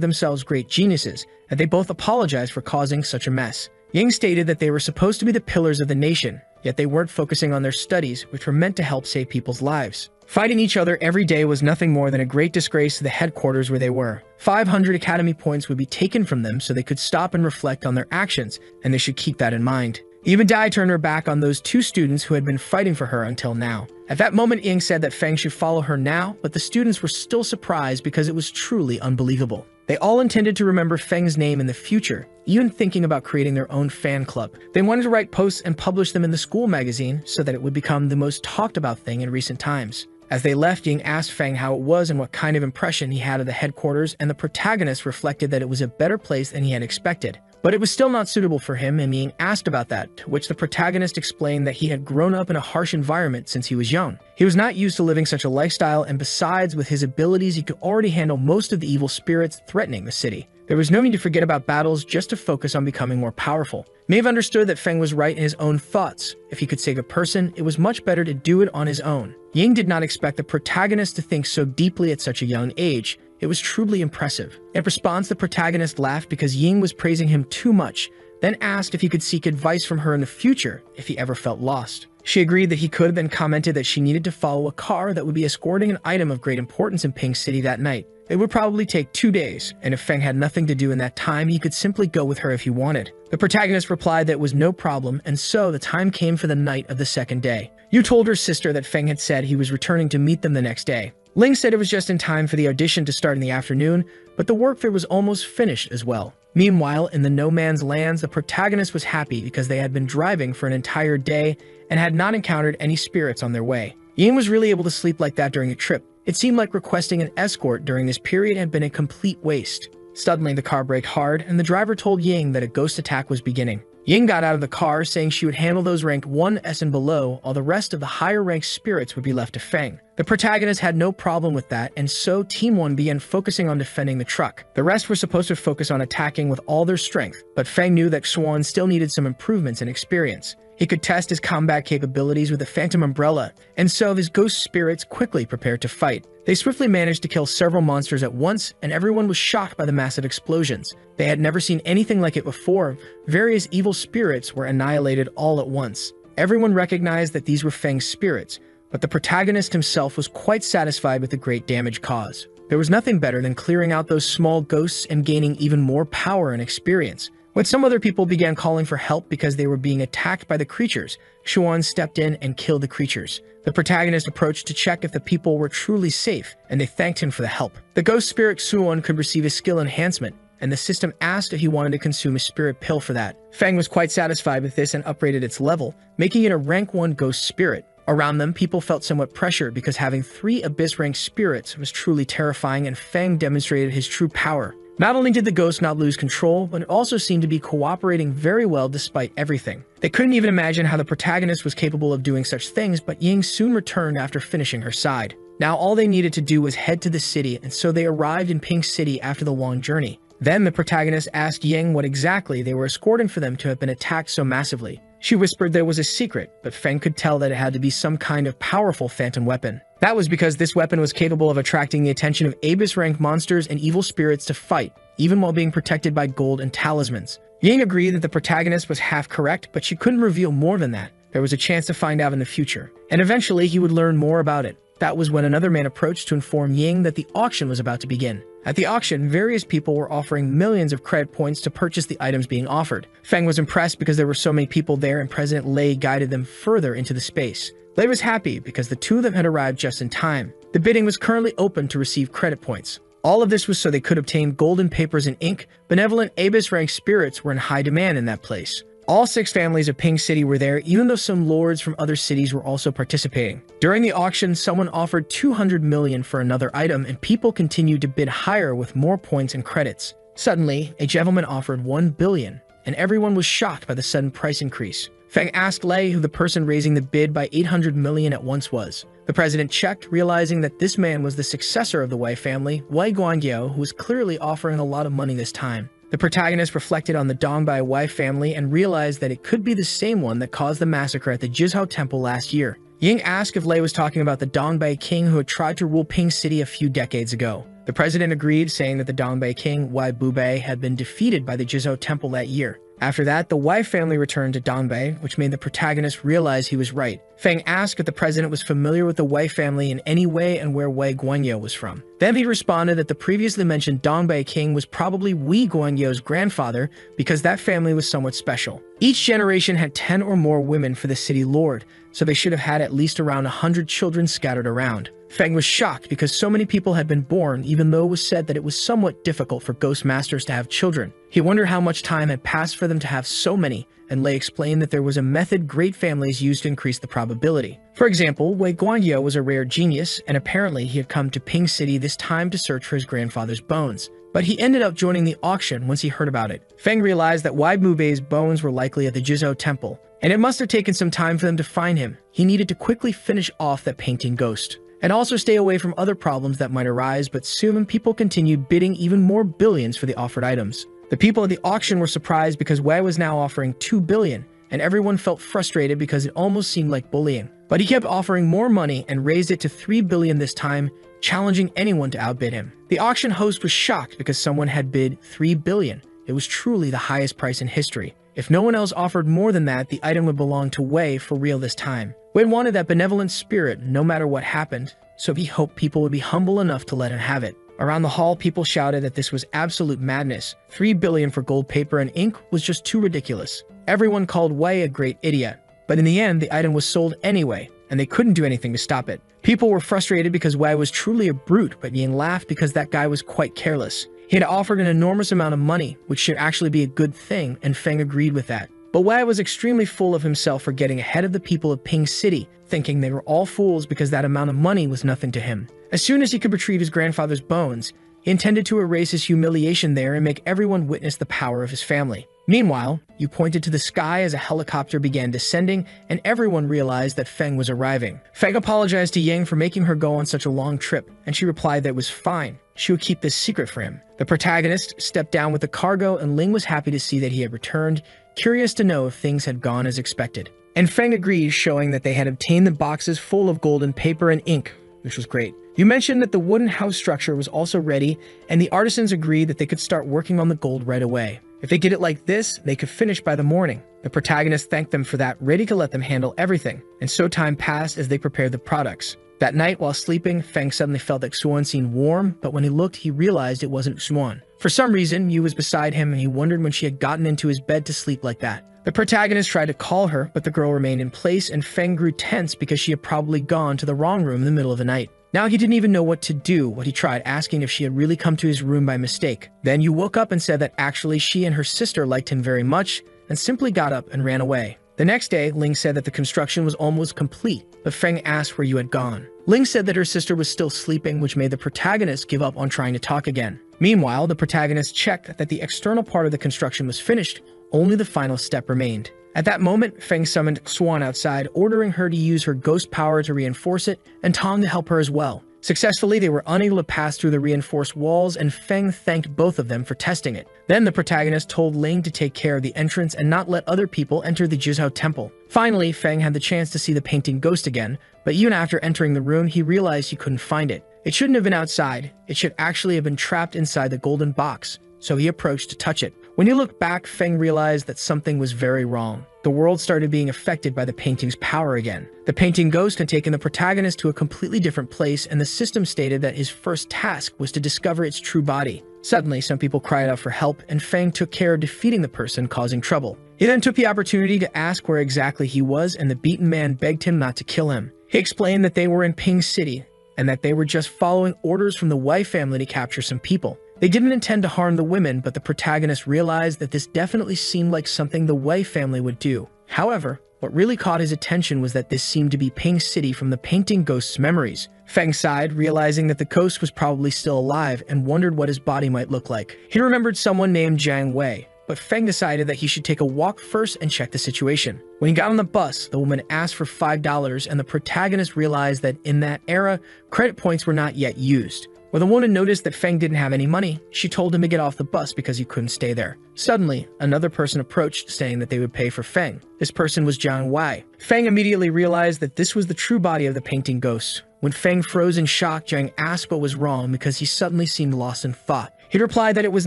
themselves great geniuses, and they both apologized for causing such a mess. Ying stated that they were supposed to be the pillars of the nation, yet they weren't focusing on their studies, which were meant to help save people's lives. Fighting each other every day was nothing more than a great disgrace to the headquarters where they were. 500 academy points would be taken from them so they could stop and reflect on their actions, and they should keep that in mind. Even Dai turned her back on those 2 students who had been fighting for her until now. At that moment, Ying said that Feng should follow her now, but the students were still surprised because it was truly unbelievable. They all intended to remember Feng's name in the future, even thinking about creating their own fan club. They wanted to write posts and publish them in the school magazine so that it would become the most talked about thing in recent times. As they left, Ying asked Feng how it was and what kind of impression he had of the headquarters, and the protagonist reflected that it was a better place than he had expected. But it was still not suitable for him, and Ying asked about that, to which the protagonist explained that he had grown up in a harsh environment since he was young. He was not used to living such a lifestyle, and besides, with his abilities, he could already handle most of the evil spirits threatening the city. There was no need to forget about battles, just to focus on becoming more powerful. Maeve understood that Feng was right in his own thoughts. If he could save a person, it was much better to do it on his own. Ying did not expect the protagonist to think so deeply at such a young age. It was truly impressive. In response, the protagonist laughed because Ying was praising him too much, then asked if he could seek advice from her in the future if he ever felt lost. She agreed that he could, then commented that she needed to follow a car that would be escorting an item of great importance in Pink City that night. It would probably take 2 days, and if Feng had nothing to do in that time, he could simply go with her if he wanted. The protagonist replied that it was no problem, and so the time came for the night of the second day. Yu told her sister that Feng had said he was returning to meet them the next day. Ling said it was just in time for the audition to start in the afternoon, but the work fair was almost finished as well. Meanwhile, in the no man's lands, the protagonist was happy because they had been driving for an entire day and had not encountered any spirits on their way. Ying was really able to sleep like that during a trip. It seemed like requesting an escort during this period had been a complete waste. Suddenly, the car braked hard, and the driver told Ying that a ghost attack was beginning. Ying got out of the car, saying she would handle those ranked 1S and below, while the rest of the higher-ranked spirits would be left to Feng. The protagonist had no problem with that, and so Team 1 began focusing on defending the truck. The rest were supposed to focus on attacking with all their strength, but Feng knew that Xuan still needed some improvements in experience. He could test his combat capabilities with a phantom umbrella, and so his ghost spirits quickly prepared to fight. They swiftly managed to kill several monsters at once, and everyone was shocked by the massive explosions. They had never seen anything like it before. Various evil spirits were annihilated all at once. Everyone recognized that these were Feng's spirits, but the protagonist himself was quite satisfied with the great damage caused. There was nothing better than clearing out those small ghosts and gaining even more power and experience. When some other people began calling for help because they were being attacked by the creatures, Xuan stepped in and killed the creatures. The protagonist approached to check if the people were truly safe, and they thanked him for the help. The ghost spirit Xuan could receive a skill enhancement, and the system asked if he wanted to consume a spirit pill for that. Feng was quite satisfied with this and upgraded its level, making it a rank 1 ghost spirit. Around them, people felt somewhat pressured because having 3 abyss-ranked spirits was truly terrifying, and Feng demonstrated his true power. Not only did the ghost not lose control, but it also seemed to be cooperating very well despite everything. They couldn't even imagine how the protagonist was capable of doing such things, but Ying soon returned after finishing her side. Now all they needed to do was head to the city, and so they arrived in Pink City after the long journey. Then the protagonist asked Ying what exactly they were escorting for them to have been attacked so massively. She whispered that it was a secret, but Feng could tell that it had to be some kind of powerful phantom weapon. That was because this weapon was capable of attracting the attention of Abyss-ranked monsters and evil spirits to fight, even while being protected by gold and talismans. Ying agreed that the protagonist was half correct, but she couldn't reveal more than that. There was a chance to find out in the future, and eventually he would learn more about it. That was when another man approached to inform Ying that the auction was about to begin. At the auction, various people were offering millions of credit points to purchase the items being offered. Feng was impressed because there were so many people there and President Lei guided them further into the space. Lei was happy because the two of them had arrived just in time. The bidding was currently open to receive credit points. All of this was so they could obtain golden papers and ink. Benevolent Abyss-ranked spirits were in high demand in that place. All 6 families of Ping City were there, even though some lords from other cities were also participating. During the auction, someone offered 200 million for another item, and people continued to bid higher with more points and credits. Suddenly, a gentleman offered 1 billion, and everyone was shocked by the sudden price increase. Feng asked Lei who the person raising the bid by 800 million at once was. The president checked, realizing that this man was the successor of the Wei family, Wei Guangyao, who was clearly offering a lot of money this time. The protagonist reflected on the Dongbei Wei family and realized that it could be the same one that caused the massacre at the Jizhou Temple last year. Ying asked if Lei was talking about the Dongbei king who had tried to rule Ping City a few decades ago. The president agreed, saying that the Dongbei king, Wei Bubei, had been defeated by the Jizhou Temple that year. After that, the Wei family returned to Dongbei, which made the protagonist realize he was right. Feng asked if the president was familiar with the Wei family in any way and where Wei Guangyao was from. Then he responded that the previously mentioned Dongbei king was probably Wei Guangyao's grandfather because that family was somewhat special. Each generation had 10 or more women for the city lord, so they should have had at least around 100 children scattered around. Feng was shocked because so many people had been born, even though it was said that it was somewhat difficult for ghost masters to have children. He wondered how much time had passed for them to have so many, and Lei explained that there was a method great families used to increase the probability. For example, Wei Guangyao was a rare genius, and apparently he had come to Ping City this time to search for his grandfather's bones. But he ended up joining the auction once he heard about it. Feng realized that Wei Bubei's bones were likely at the Jizhou Temple, and it must have taken some time for them to find him. He needed to quickly finish off that painting ghost, and also stay away from other problems that might arise, but soon people continued bidding even more billions for the offered items. The people at the auction were surprised because Wei was now offering 2 billion, and everyone felt frustrated because it almost seemed like bullying. But he kept offering more money and raised it to 3 billion this time, challenging anyone to outbid him. The auction host was shocked because someone had bid 3 billion. It was truly the highest price in history. If no one else offered more than that, the item would belong to Wei for real this time. Wei wanted that benevolent spirit no matter what happened, so he hoped people would be humble enough to let him have it. Around the hall, people shouted that this was absolute madness. 3 billion for gold paper and ink was just too ridiculous. Everyone called Wei a great idiot, but in the end, the item was sold anyway, and they couldn't do anything to stop it. People were frustrated because Wei was truly a brute, but Ying laughed because that guy was quite careless. He had offered an enormous amount of money, which should actually be a good thing, and Feng agreed with that. But Wei was extremely full of himself for getting ahead of the people of Ping City, thinking they were all fools because that amount of money was nothing to him. As soon as he could retrieve his grandfather's bones, he intended to erase his humiliation there and make everyone witness the power of his family. Meanwhile, Yu pointed to the sky as a helicopter began descending, and everyone realized that Feng was arriving. Feng apologized to Yang for making her go on such a long trip, and she replied that it was fine. She would keep this secret for him. The protagonist stepped down with the cargo, and Ling was happy to see that he had returned, curious to know if things had gone as expected. And Feng agreed, showing that they had obtained the boxes full of golden paper and ink, which was great. You mentioned that the wooden house structure was also ready, and the artisans agreed that they could start working on the gold right away. If they did it like this, they could finish by the morning. The protagonist thanked them for that, ready to let them handle everything, and so time passed as they prepared the products. That night, while sleeping, Feng suddenly felt that Xuan seemed warm, but when he looked, he realized it wasn't Xuan. For some reason, Yu was beside him, and he wondered when she had gotten into his bed to sleep like that. The protagonist tried to call her, but the girl remained in place, and Feng grew tense because she had probably gone to the wrong room in the middle of the night. Now he didn't even know what to do, he tried asking if she had really come to his room by mistake. Then Yu woke up and said that actually she and her sister liked him very much, and simply got up and ran away. The next day, Ling said that the construction was almost complete, but Feng asked where Yu had gone. Ling said that her sister was still sleeping, which made the protagonist give up on trying to talk again. Meanwhile, the protagonist checked that the external part of the construction was finished, only the final step remained. At that moment, Feng summoned Xuan outside, ordering her to use her ghost power to reinforce it, and Tong to help her as well. Successfully, they were unable to pass through the reinforced walls, and Feng thanked both of them for testing it. Then the protagonist told Ling to take care of the entrance and not let other people enter the Jizhou temple. Finally, Feng had the chance to see the painting ghost again, but even after entering the room, he realized he couldn't find it. It shouldn't have been outside. It should actually have been trapped inside the golden box. So he approached to touch it. When he looked back, Feng realized that something was very wrong. The world started being affected by the painting's power again. The painting ghost had taken the protagonist to a completely different place, and the system stated that his first task was to discover its true body. Suddenly, some people cried out for help, and Feng took care of defeating the person causing trouble. He then took the opportunity to ask where exactly he was, and the beaten man begged him not to kill him. He explained that they were in Ping City, and that they were just following orders from the Wei family to capture some people. They didn't intend to harm the women, but the protagonist realized that this definitely seemed like something the Wei family would do. However, what really caught his attention was that this seemed to be Ping City from the painting ghost's memories. Feng sighed, realizing that the ghost was probably still alive, and wondered what his body might look like. He remembered someone named Jiang Wei, but Feng decided that he should take a walk first and check the situation. When he got on the bus, the woman asked for $5, and the protagonist realized that in that era, credit points were not yet used. When the woman noticed that Feng didn't have any money, she told him to get off the bus because he couldn't stay there. Suddenly, another person approached, saying that they would pay for Feng. This person was Jiang Wei. Feng immediately realized that this was the true body of the painting ghost. When Feng froze in shock, Jiang asked what was wrong because he suddenly seemed lost in thought. He replied that it was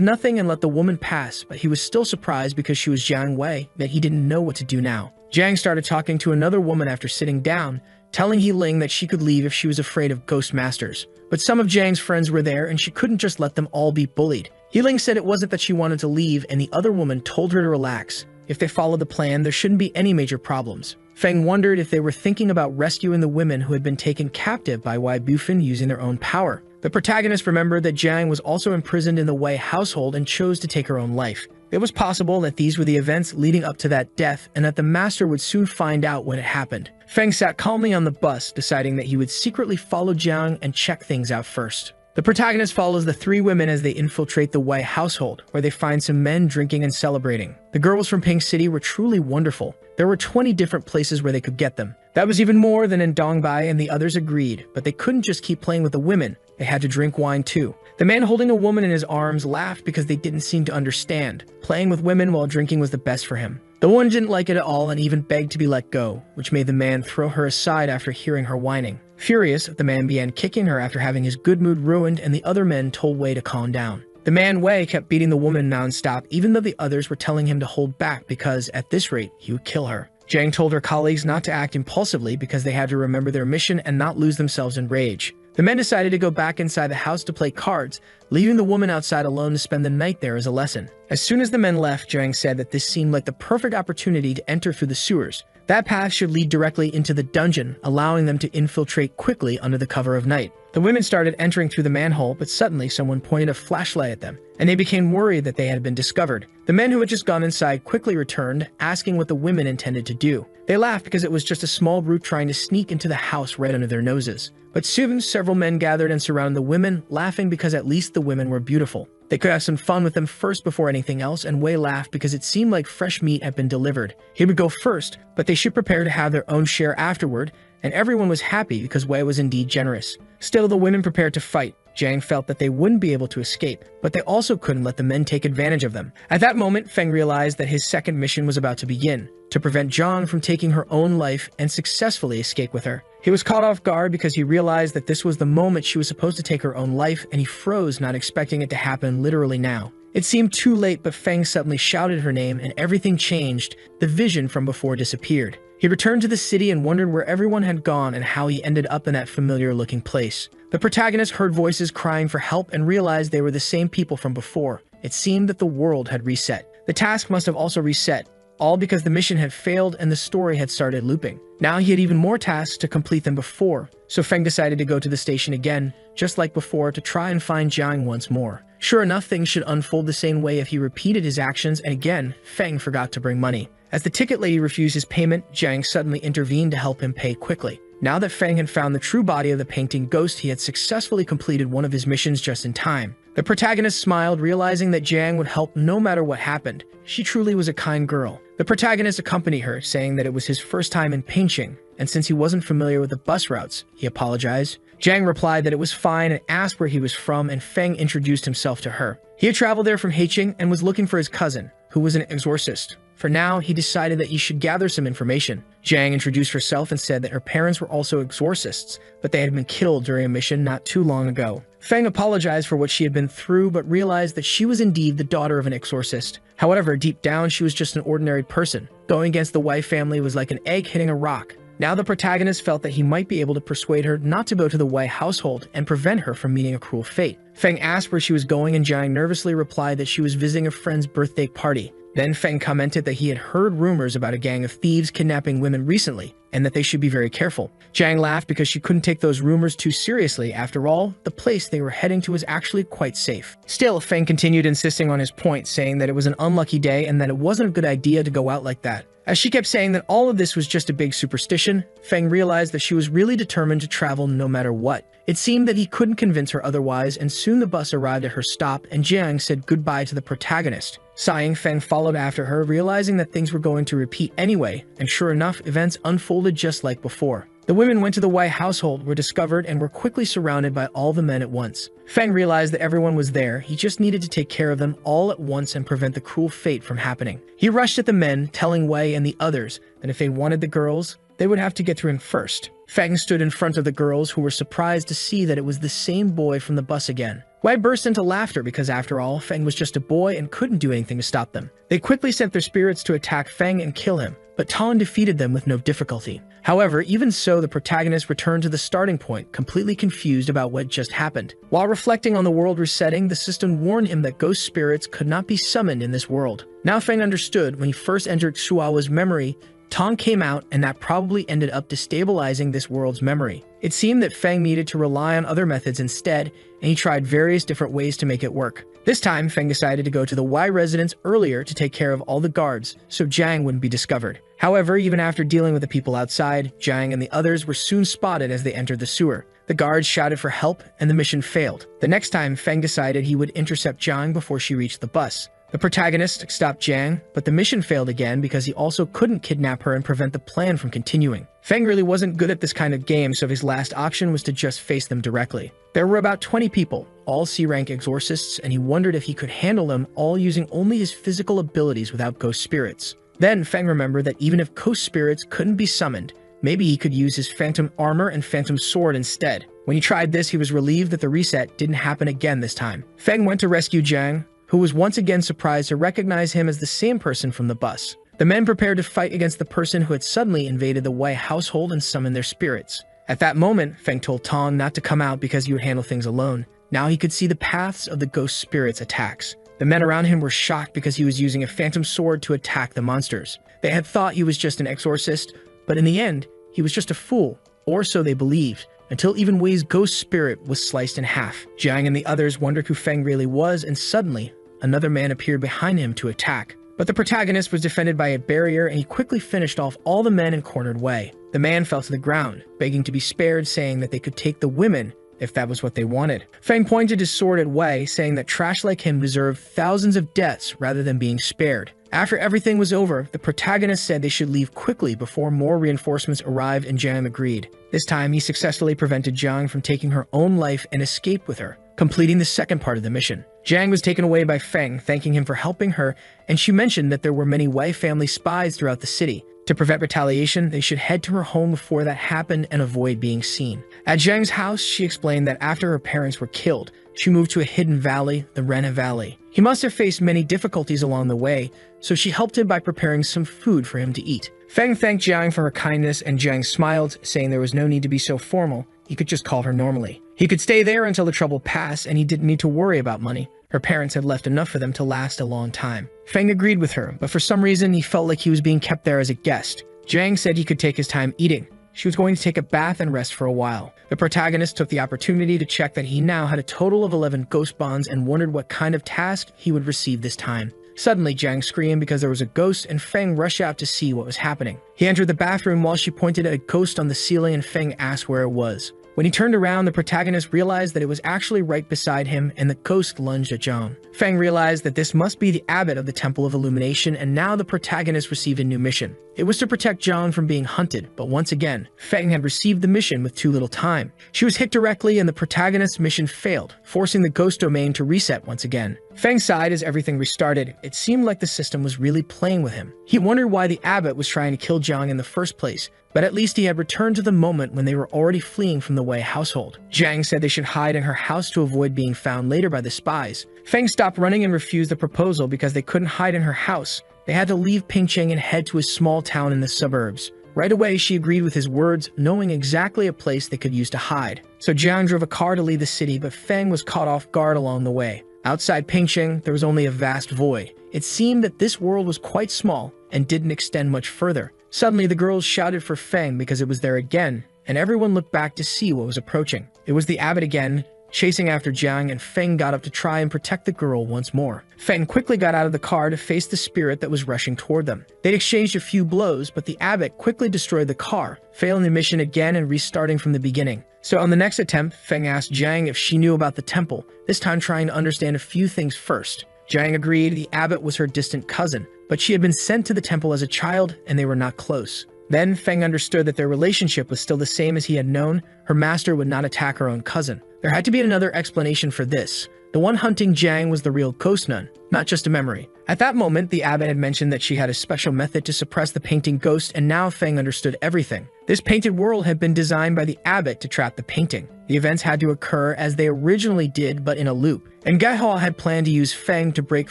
nothing and let the woman pass, but he was still surprised because she was Jiang Wei, that he didn't know what to do now. Jiang started talking to another woman after sitting down, telling Ling that she could leave if she was afraid of ghost masters. But some of Jiang's friends were there, and she couldn't just let them all be bullied. Ling said it wasn't that she wanted to leave, and the other woman told her to relax. If they followed the plan, there shouldn't be any major problems. Feng wondered if they were thinking about rescuing the women who had been taken captive by Wei Bufin using their own power. The protagonist remembered that Jiang was also imprisoned in the Wei household and chose to take her own life. It was possible that these were the events leading up to that death, and that the master would soon find out when it happened. Feng sat calmly on the bus, deciding that he would secretly follow Jiang and check things out first. The protagonist follows the three women as they infiltrate the Wei household, where they find some men drinking and celebrating. The girls from Ping City were truly wonderful. There were 20 different places where they could get them. That was even more than in Dongbai, and the others agreed, but they couldn't just keep playing with the women. They had to drink wine too. The man holding a woman in his arms laughed because they didn't seem to understand. Playing with women while drinking was the best for him. The woman didn't like it at all and even begged to be let go, which made the man throw her aside after hearing her whining. Furious, the man began kicking her after having his good mood ruined, and the other men told Wei to calm down. The man Wei kept beating the woman non-stop, even though the others were telling him to hold back because, at this rate, he would kill her. Jiang told her colleagues not to act impulsively because they had to remember their mission and not lose themselves in rage. The men decided to go back inside the house to play cards, leaving the woman outside alone to spend the night there as a lesson. As soon as the men left, Jiang said that this seemed like the perfect opportunity to enter through the sewers. That path should lead directly into the dungeon, allowing them to infiltrate quickly under the cover of night. The women started entering through the manhole, but suddenly someone pointed a flashlight at them, and they became worried that they had been discovered. The men who had just gone inside quickly returned, asking what the women intended to do. They laughed because it was just a small brute trying to sneak into the house right under their noses. But soon, several men gathered and surrounded the women, laughing because at least the women were beautiful. They could have some fun with them first before anything else, and Wei laughed because it seemed like fresh meat had been delivered. He would go first, but they should prepare to have their own share afterward, and everyone was happy because Wei was indeed generous. Still, the women prepared to fight. Jiang felt that they wouldn't be able to escape, but they also couldn't let the men take advantage of them. At that moment, Feng realized that his second mission was about to begin, to prevent Zhang from taking her own life and successfully escape with her. He was caught off guard because he realized that this was the moment she was supposed to take her own life, and he froze, not expecting it to happen literally now. It seemed too late, but Feng suddenly shouted her name and everything changed. The vision from before disappeared. He returned to the city and wondered where everyone had gone and how he ended up in that familiar-looking place. The protagonist heard voices crying for help and realized they were the same people from before. It seemed that the world had reset. The task must have also reset, all because the mission had failed and the story had started looping. Now he had even more tasks to complete than before, so Feng decided to go to the station again, just like before, to try and find Jiang once more. Sure enough, things should unfold the same way if he repeated his actions, and again, Feng forgot to bring money. As the ticket lady refused his payment, Jiang suddenly intervened to help him pay quickly. Now that Feng had found the true body of the painting ghost, he had successfully completed one of his missions just in time. The protagonist smiled, realizing that Jiang would help no matter what happened. She truly was a kind girl. The protagonist accompanied her, saying that it was his first time in Pingqing, and since he wasn't familiar with the bus routes, he apologized. Jiang replied that it was fine and asked where he was from, and Feng introduced himself to her. He had traveled there from Heiqing and was looking for his cousin, who was an exorcist. For now, he decided that he should gather some information. Jiang introduced herself and said that her parents were also exorcists, but they had been killed during a mission not too long ago. Feng apologized for what she had been through, but realized that she was indeed the daughter of an exorcist. However, deep down, she was just an ordinary person. Going against the Wei family was like an egg hitting a rock. Now the protagonist felt that he might be able to persuade her not to go to the Wei household and prevent her from meeting a cruel fate. Feng asked where she was going, and Jiang nervously replied that she was visiting a friend's birthday party. Then Feng commented that he had heard rumors about a gang of thieves kidnapping women recently, and that they should be very careful. Jiang laughed because she couldn't take those rumors too seriously. After all, the place they were heading to was actually quite safe. Still, Feng continued insisting on his point, saying that it was an unlucky day and that it wasn't a good idea to go out like that. As she kept saying that all of this was just a big superstition, Feng realized that she was really determined to travel no matter what. It seemed that he couldn't convince her otherwise, and soon the bus arrived at her stop and Jiang said goodbye to the protagonist. Sighing, Feng followed after her, realizing that things were going to repeat anyway, and sure enough, events unfolded just like before. The women went to the Wei household, were discovered, and were quickly surrounded by all the men at once. Feng realized that everyone was there. He just needed to take care of them all at once and prevent the cruel fate from happening. He rushed at the men, telling Wei and the others that if they wanted the girls, they would have to get through him first. Feng stood in front of the girls, who were surprised to see that it was the same boy from the bus again. Wei burst into laughter because, after all, Feng was just a boy and couldn't do anything to stop them. They quickly sent their spirits to attack Feng and kill him, but Tan defeated them with no difficulty. However, even so, the protagonist returned to the starting point, completely confused about what just happened. While reflecting on the world resetting, the system warned him that ghost spirits could not be summoned in this world. Now Feng understood when he first entered Xuawa's memory, Tong came out, and that probably ended up destabilizing this world's memory. It seemed that Feng needed to rely on other methods instead, and he tried various different ways to make it work. This time, Feng decided to go to the Wei residence earlier to take care of all the guards, so Jiang wouldn't be discovered. However, even after dealing with the people outside, Jiang and the others were soon spotted as they entered the sewer. The guards shouted for help, and the mission failed. The next time, Feng decided he would intercept Jiang before she reached the bus. The protagonist stopped Jiang, but the mission failed again because he also couldn't kidnap her and prevent the plan from continuing. Feng really wasn't good at this kind of game, so his last option was to just face them directly. There were about 20 people, all C-rank exorcists, and he wondered if he could handle them all using only his physical abilities without ghost spirits. Then Feng remembered that even if ghost spirits couldn't be summoned, maybe he could use his phantom armor and phantom sword instead. When he tried this, he was relieved that the reset didn't happen again this time. Feng went to rescue Jiang, who was once again surprised to recognize him as the same person from the bus. The men prepared to fight against the person who had suddenly invaded the Wei household and summoned their spirits. At that moment, Feng told Tong not to come out because he would handle things alone. Now he could see the paths of the ghost spirits' attacks. The men around him were shocked because he was using a phantom sword to attack the monsters. They had thought he was just an exorcist, but in the end, he was just a fool, or so they believed, until even Wei's ghost spirit was sliced in half. Jiang and the others wondered who Feng really was, and suddenly, another man appeared behind him to attack. But the protagonist was defended by a barrier, and he quickly finished off all the men and cornered Wei. The man fell to the ground, begging to be spared, saying that they could take the women if that was what they wanted. Feng pointed his sword at Wei, saying that trash like him deserved thousands of deaths rather than being spared. After everything was over, the protagonist said they should leave quickly before more reinforcements arrived, and Jiang agreed. This time, he successfully prevented Jiang from taking her own life and escaped with her, completing the second part of the mission. Jiang was taken away by Feng, thanking him for helping her, and she mentioned that there were many Wei family spies throughout the city. To prevent retaliation, they should head to her home before that happened and avoid being seen. At Jiang's house, she explained that after her parents were killed, she moved to a hidden valley, the Rena Valley. He must have faced many difficulties along the way, so she helped him by preparing some food for him to eat. Feng thanked Jiang for her kindness, and Jiang smiled, saying there was no need to be so formal. He could just call her normally. He could stay there until the trouble passed, and he didn't need to worry about money. Her parents had left enough for them to last a long time. Feng agreed with her, but for some reason he felt like he was being kept there as a guest. Jiang said he could take his time eating. She was going to take a bath and rest for a while. The protagonist took the opportunity to check that he now had a total of 11 ghost bonds and wondered what kind of task he would receive this time. Suddenly, Jiang screamed because there was a ghost, and Feng rushed out to see what was happening. He entered the bathroom while she pointed at a ghost on the ceiling, and Feng asked where it was. When he turned around, the protagonist realized that it was actually right beside him, and the ghost lunged at Zhang. Feng realized that this must be the abbot of the Temple of Illumination, and now the protagonist received a new mission. It was to protect Zhang from being hunted, but once again, Feng had received the mission with too little time. She was hit directly, and the protagonist's mission failed, forcing the ghost domain to reset once again. Feng sighed as everything restarted. It seemed like the system was really playing with him. He wondered why the abbot was trying to kill Zhang in the first place, but at least he had returned to the moment when they were already fleeing from the Wei household. Zhang said they should hide in her house to avoid being found later by the spies. Feng stopped running and refused the proposal because they couldn't hide in her house. They had to leave Pingcheng and head to a small town in the suburbs. Right away, she agreed with his words, knowing exactly a place they could use to hide. So Zhang drove a car to leave the city, but Feng was caught off guard along the way. Outside Pingcheng, there was only a vast void. It seemed that this world was quite small and didn't extend much further. Suddenly, the girls shouted for Feng because it was there again, and everyone looked back to see what was approaching. It was the abbot again, chasing after Zhang, and Feng got up to try and protect the girl once more. Feng quickly got out of the car to face the spirit that was rushing toward them. They'd exchanged a few blows, but the abbot quickly destroyed the car, failing the mission again and restarting from the beginning. So on the next attempt, Feng asked Zhang if she knew about the temple, this time trying to understand a few things first. Zhang agreed the abbot was her distant cousin, but she had been sent to the temple as a child and they were not close. Then Feng understood that their relationship was still the same as he had known. Her master would not attack her own cousin. There had to be another explanation for this. The one hunting Zhang was the real ghost nun, not just a memory. At that moment, the abbot had mentioned that she had a special method to suppress the painting ghost, and now Feng understood everything. This painted world had been designed by the abbot to trap the painting. The events had to occur as they originally did, but in a loop. And Gaihua had planned to use Feng to break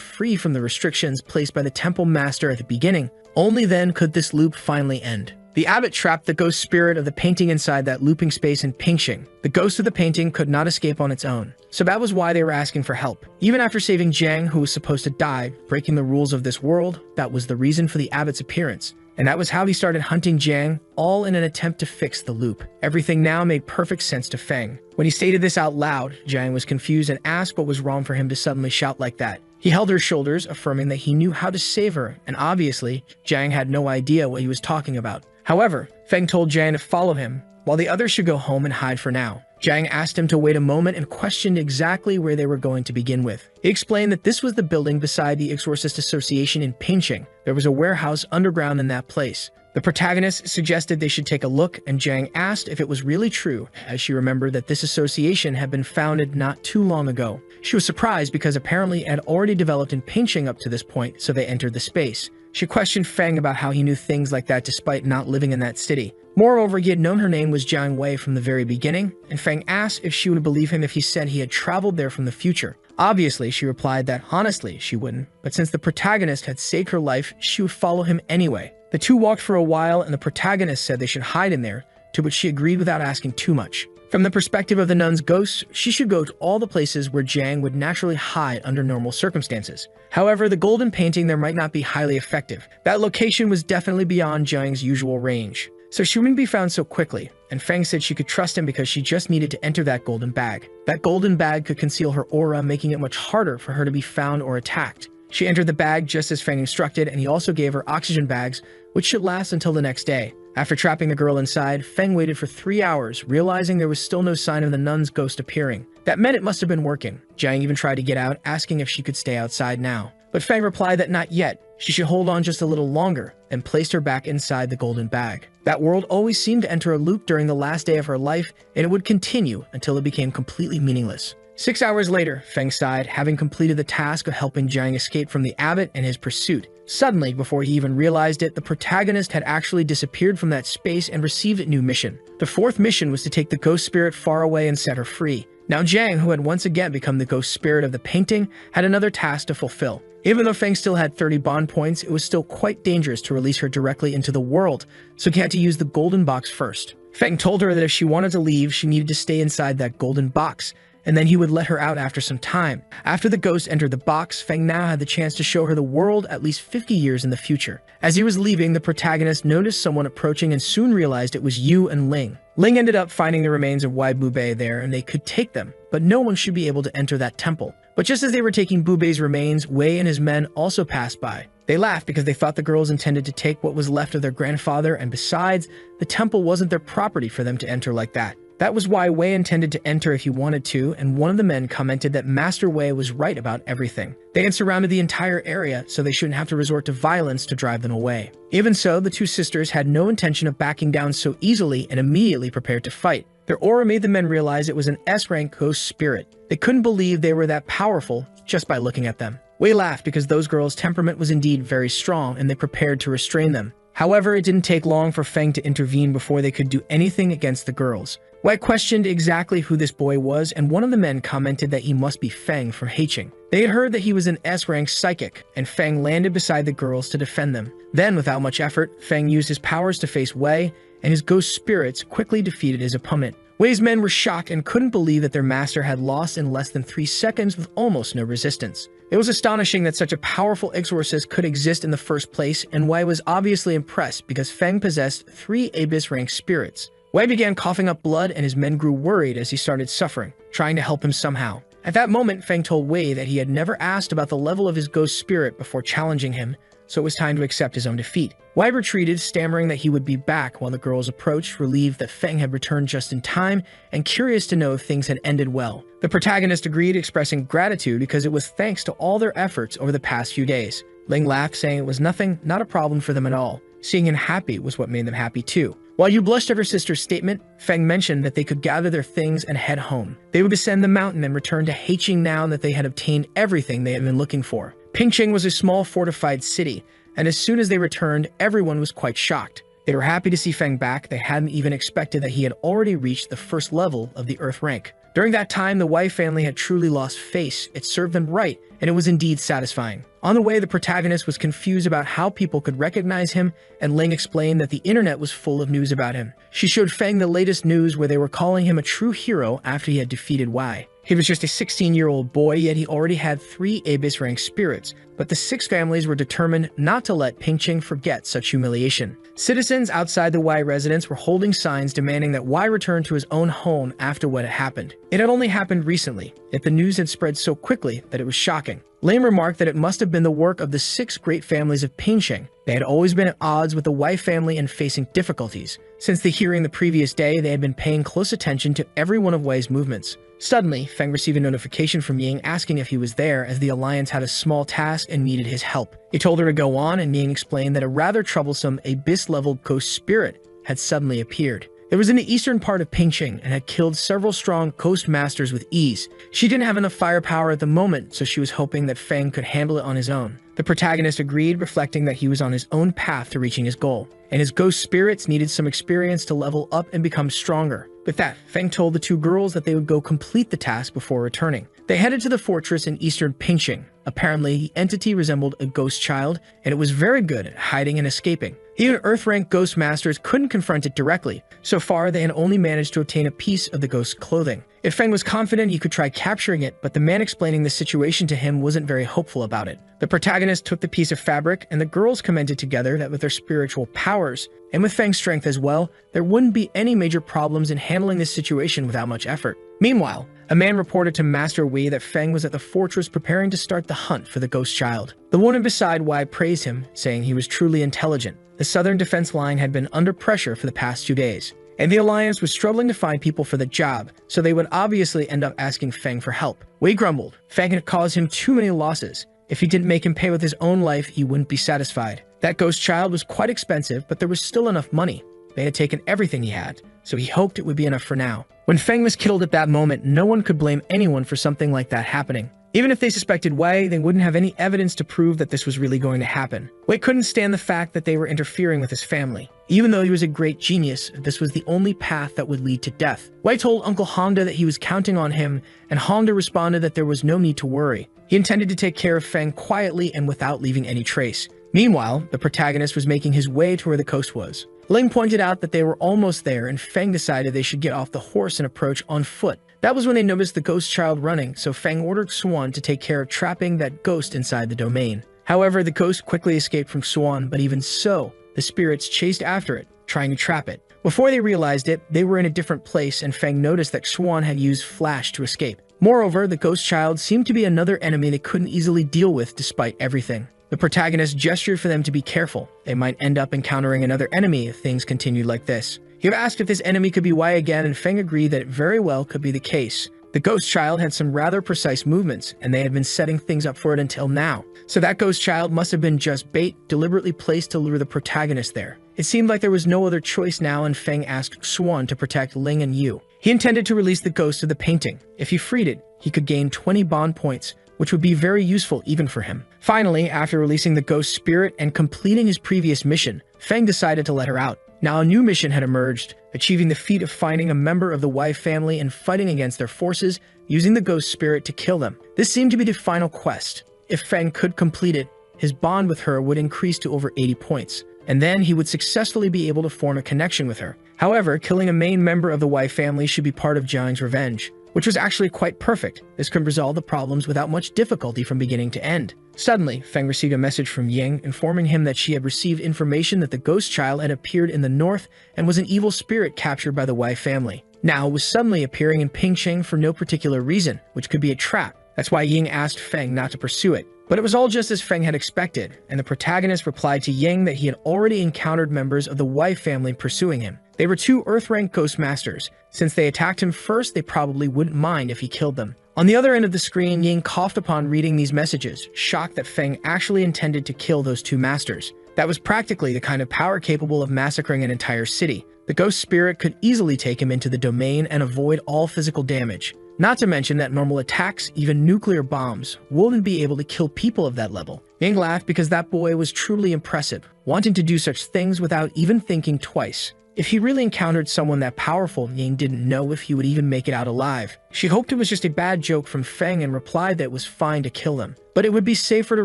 free from the restrictions placed by the temple master at the beginning. Only then could this loop finally end. The abbot trapped the ghost spirit of the painting inside that looping space in Pingxing. The ghost of the painting could not escape on its own. So that was why they were asking for help. Even after saving Zhang, who was supposed to die, breaking the rules of this world, that was the reason for the abbot's appearance. And that was how he started hunting Zhang, all in an attempt to fix the loop. Everything now made perfect sense to Feng. When he stated this out loud, Zhang was confused and asked what was wrong for him to suddenly shout like that. He held her shoulders, affirming that he knew how to save her, and obviously, Zhang had no idea what he was talking about. However, Feng told Zhang to follow him, while the others should go home and hide for now. Zhang asked him to wait a moment and questioned exactly where they were going to begin with. He explained that this was the building beside the Exorcist Association in Pingxing. There was a warehouse underground in that place. The protagonist suggested they should take a look, and Zhang asked if it was really true, as she remembered that this association had been founded not too long ago. She was surprised because apparently it had already developed in Pingxing up to this point, so they entered the space. She questioned Feng about how he knew things like that despite not living in that city. Moreover, he had known her name was Jiang Wei from the very beginning, and Feng asked if she would believe him if he said he had traveled there from the future. Obviously, she replied that honestly she wouldn't, but since the protagonist had saved her life, she would follow him anyway. The two walked for a while, and the protagonist said they should hide in there, to which she agreed without asking too much. From the perspective of the nun's ghost, she should go to all the places where Zhang would naturally hide under normal circumstances. However, the golden painting there might not be highly effective. That location was definitely beyond Zhang's usual range. So she wouldn't be found so quickly, and Feng said she could trust him because she just needed to enter that golden bag. That golden bag could conceal her aura, making it much harder for her to be found or attacked. She entered the bag just as Feng instructed, and he also gave her oxygen bags, which should last until the next day. After trapping the girl inside, Feng waited for 3 hours, realizing there was still no sign of the nun's ghost appearing. That meant it must have been working. Zhang even tried to get out, asking if she could stay outside now. But Feng replied that not yet. She should hold on just a little longer, and placed her back inside the golden bag. That world always seemed to enter a loop during the last day of her life, and it would continue until it became completely meaningless. 6 hours later, Feng sighed, having completed the task of helping Zhang escape from the abbot and his pursuit. Suddenly, before he even realized it, the protagonist had actually disappeared from that space and received a new mission. The fourth mission was to take the ghost spirit far away and set her free. Now Zhang, who had once again become the ghost spirit of the painting, had another task to fulfill. Even though Feng still had 30 bond points, it was still quite dangerous to release her directly into the world, so he had to use the golden box first. Feng told her that if she wanted to leave, she needed to stay inside that golden box, and then he would let her out after some time. After the ghost entered the box, Feng now had the chance to show her the world at least 50 years in the future. As he was leaving, the protagonist noticed someone approaching and soon realized it was Yu and Ling. Ling ended up finding the remains of Wai Bubei there, and they could take them, but no one should be able to enter that temple. But just as they were taking Bubei's remains, Wei and his men also passed by. They laughed because they thought the girls intended to take what was left of their grandfather, and besides, the temple wasn't their property for them to enter like that. That was why Wei intended to enter if he wanted to, and one of the men commented that Master Wei was right about everything. They had surrounded the entire area, so they shouldn't have to resort to violence to drive them away. Even so, the two sisters had no intention of backing down so easily and immediately prepared to fight. Their aura made the men realize it was an S-rank ghost spirit. They couldn't believe they were that powerful just by looking at them. Wei laughed because those girls' temperament was indeed very strong and they prepared to restrain them. However, it didn't take long for Feng to intervene before they could do anything against the girls. Wei questioned exactly who this boy was, and one of the men commented that he must be Feng from Heiching. They had heard that he was an S-rank psychic, and Feng landed beside the girls to defend them. Then, without much effort, Feng used his powers to face Wei, and his ghost spirits quickly defeated his opponent. Wei's men were shocked and couldn't believe that their master had lost in less than 3 seconds with almost no resistance. It was astonishing that such a powerful exorcist could exist in the first place, and Wei was obviously impressed because Feng possessed 3 Abyss-rank spirits. Wei began coughing up blood and his men grew worried as he started suffering, trying to help him somehow. At that moment, Feng told Wei that he had never asked about the level of his ghost spirit before challenging him, so it was time to accept his own defeat. Wei retreated, stammering that he would be back while the girls approached, relieved that Feng had returned just in time and curious to know if things had ended well. The protagonist agreed, expressing gratitude because it was thanks to all their efforts over the past few days. Ling laughed, saying it was nothing, not a problem for them at all. Seeing him happy was what made them happy too. While Yu blushed at her sister's statement, Feng mentioned that they could gather their things and head home. They would descend the mountain and return to Heiching now that they had obtained everything they had been looking for. Pingcheng was a small fortified city, and as soon as they returned, everyone was quite shocked. They were happy to see Feng back. They hadn't even expected that he had already reached the first level of the Earth rank. During that time, the Wei family had truly lost face. It served them right, and it was indeed satisfying. On the way, the protagonist was confused about how people could recognize him, and Ling explained that the internet was full of news about him. She showed Feng the latest news where they were calling him a true hero after he had defeated Wei. He was just a 16-year-old boy, yet he already had 3 Abyss-rank spirits, but the 6 families were determined not to let Pingcheng forget such humiliation. Citizens outside the Wei residence were holding signs demanding that Wei return to his own home after what had happened. It had only happened recently, yet the news had spread so quickly that it was shocking. Lame remarked that it must have been the work of the 6 great families of Pingcheng. They had always been at odds with the Wei family and facing difficulties. Since the hearing the previous day, they had been paying close attention to every one of Wei's movements. Suddenly, Feng received a notification from Ying asking if he was there, as the Alliance had a small task and needed his help. He told her to go on, and Ying explained that a rather troublesome Abyss-level ghost spirit had suddenly appeared. It was in the eastern part of Pingcheng and had killed several strong ghost masters with ease. She didn't have enough firepower at the moment, so she was hoping that Feng could handle it on his own. The protagonist agreed, reflecting that he was on his own path to reaching his goal, and his ghost spirits needed some experience to level up and become stronger. With that, Feng told the 2 girls that they would go complete the task before returning. They headed to the fortress in eastern Pingcheng. Apparently, the entity resembled a ghost child, and it was very good at hiding and escaping. Even Earth-rank ghost masters couldn't confront it directly. So far, they had only managed to obtain a piece of the ghost's clothing. If Feng was confident he could try capturing it, but the man explaining the situation to him wasn't very hopeful about it. The protagonist took the piece of fabric, and the girls commented together that with their spiritual powers, and with Feng's strength as well, there wouldn't be any major problems in handling this situation without much effort. Meanwhile, a man reported to Master Wei that Feng was at the fortress preparing to start the hunt for the ghost child. The woman beside Wei praised him, saying he was truly intelligent. The southern defense line had been under pressure for the past 2 days, and the Alliance was struggling to find people for the job, so they would obviously end up asking Feng for help. Wei grumbled. Feng had caused him too many losses. If he didn't make him pay with his own life, he wouldn't be satisfied. That ghost child was quite expensive, but there was still enough money. They had taken everything he had, so he hoped it would be enough for now. When Feng was killed at that moment, no one could blame anyone for something like that happening. Even if they suspected Wei, they wouldn't have any evidence to prove that this was really going to happen. Wei couldn't stand the fact that they were interfering with his family. Even though he was a great genius, this was the only path that would lead to death. Wei told Uncle Hongda that he was counting on him, and Hongda responded that there was no need to worry. He intended to take care of Feng quietly and without leaving any trace. Meanwhile, the protagonist was making his way to where the coast was. Ling pointed out that they were almost there, and Feng decided they should get off the horse and approach on foot. That was when they noticed the ghost child running, so Feng ordered Swan to take care of trapping that ghost inside the domain. However, the ghost quickly escaped from Swan, but even so, the spirits chased after it, trying to trap it. Before they realized it, they were in a different place, and Feng noticed that Swan had used Flash to escape. Moreover, the ghost child seemed to be another enemy they couldn't easily deal with despite everything. The protagonist gestured for them to be careful. They might end up encountering another enemy if things continued like this. He asked if this enemy could be Wei again, and Feng agreed that it very well could be the case. The ghost child had some rather precise movements, and they had been setting things up for it until now. So that ghost child must have been just bait, deliberately placed to lure the protagonist there. It seemed like there was no other choice now, and Feng asked Swan to protect Ling and Yu. He intended to release the ghost of the painting. If he freed it, he could gain 20 bond points, which would be very useful even for him. Finally, after releasing the ghost spirit and completing his previous mission, Feng decided to let her out. Now a new mission had emerged, achieving the feat of finding a member of the Wei family and fighting against their forces, using the ghost spirit to kill them. This seemed to be the final quest. If Feng could complete it, his bond with her would increase to over 80 points, and then he would successfully be able to form a connection with her. However, killing a main member of the Wei family should be part of Jiang's revenge, which was actually quite perfect. This could resolve the problems without much difficulty from beginning to end. Suddenly, Feng received a message from Ying informing him that she had received information that the ghost child had appeared in the north and was an evil spirit captured by the Wei family. Now it was suddenly appearing in Pingcheng for no particular reason, which could be a trap. That's why Ying asked Feng not to pursue it. But it was all just as Feng had expected, and the protagonist replied to Ying that he had already encountered members of the Wei family pursuing him. They were 2 Earth-rank ghost masters. Since they attacked him first, they probably wouldn't mind if he killed them. On the other end of the screen, Ying coughed upon reading these messages, shocked that Feng actually intended to kill those 2 masters. That was practically the kind of power capable of massacring an entire city. The ghost spirit could easily take him into the domain and avoid all physical damage. Not to mention that normal attacks, even nuclear bombs, wouldn't be able to kill people of that level. Ying laughed because that boy was truly impressive, wanting to do such things without even thinking twice. If he really encountered someone that powerful, Ying didn't know if he would even make it out alive. She hoped it was just a bad joke from Feng and replied that it was fine to kill them. But it would be safer to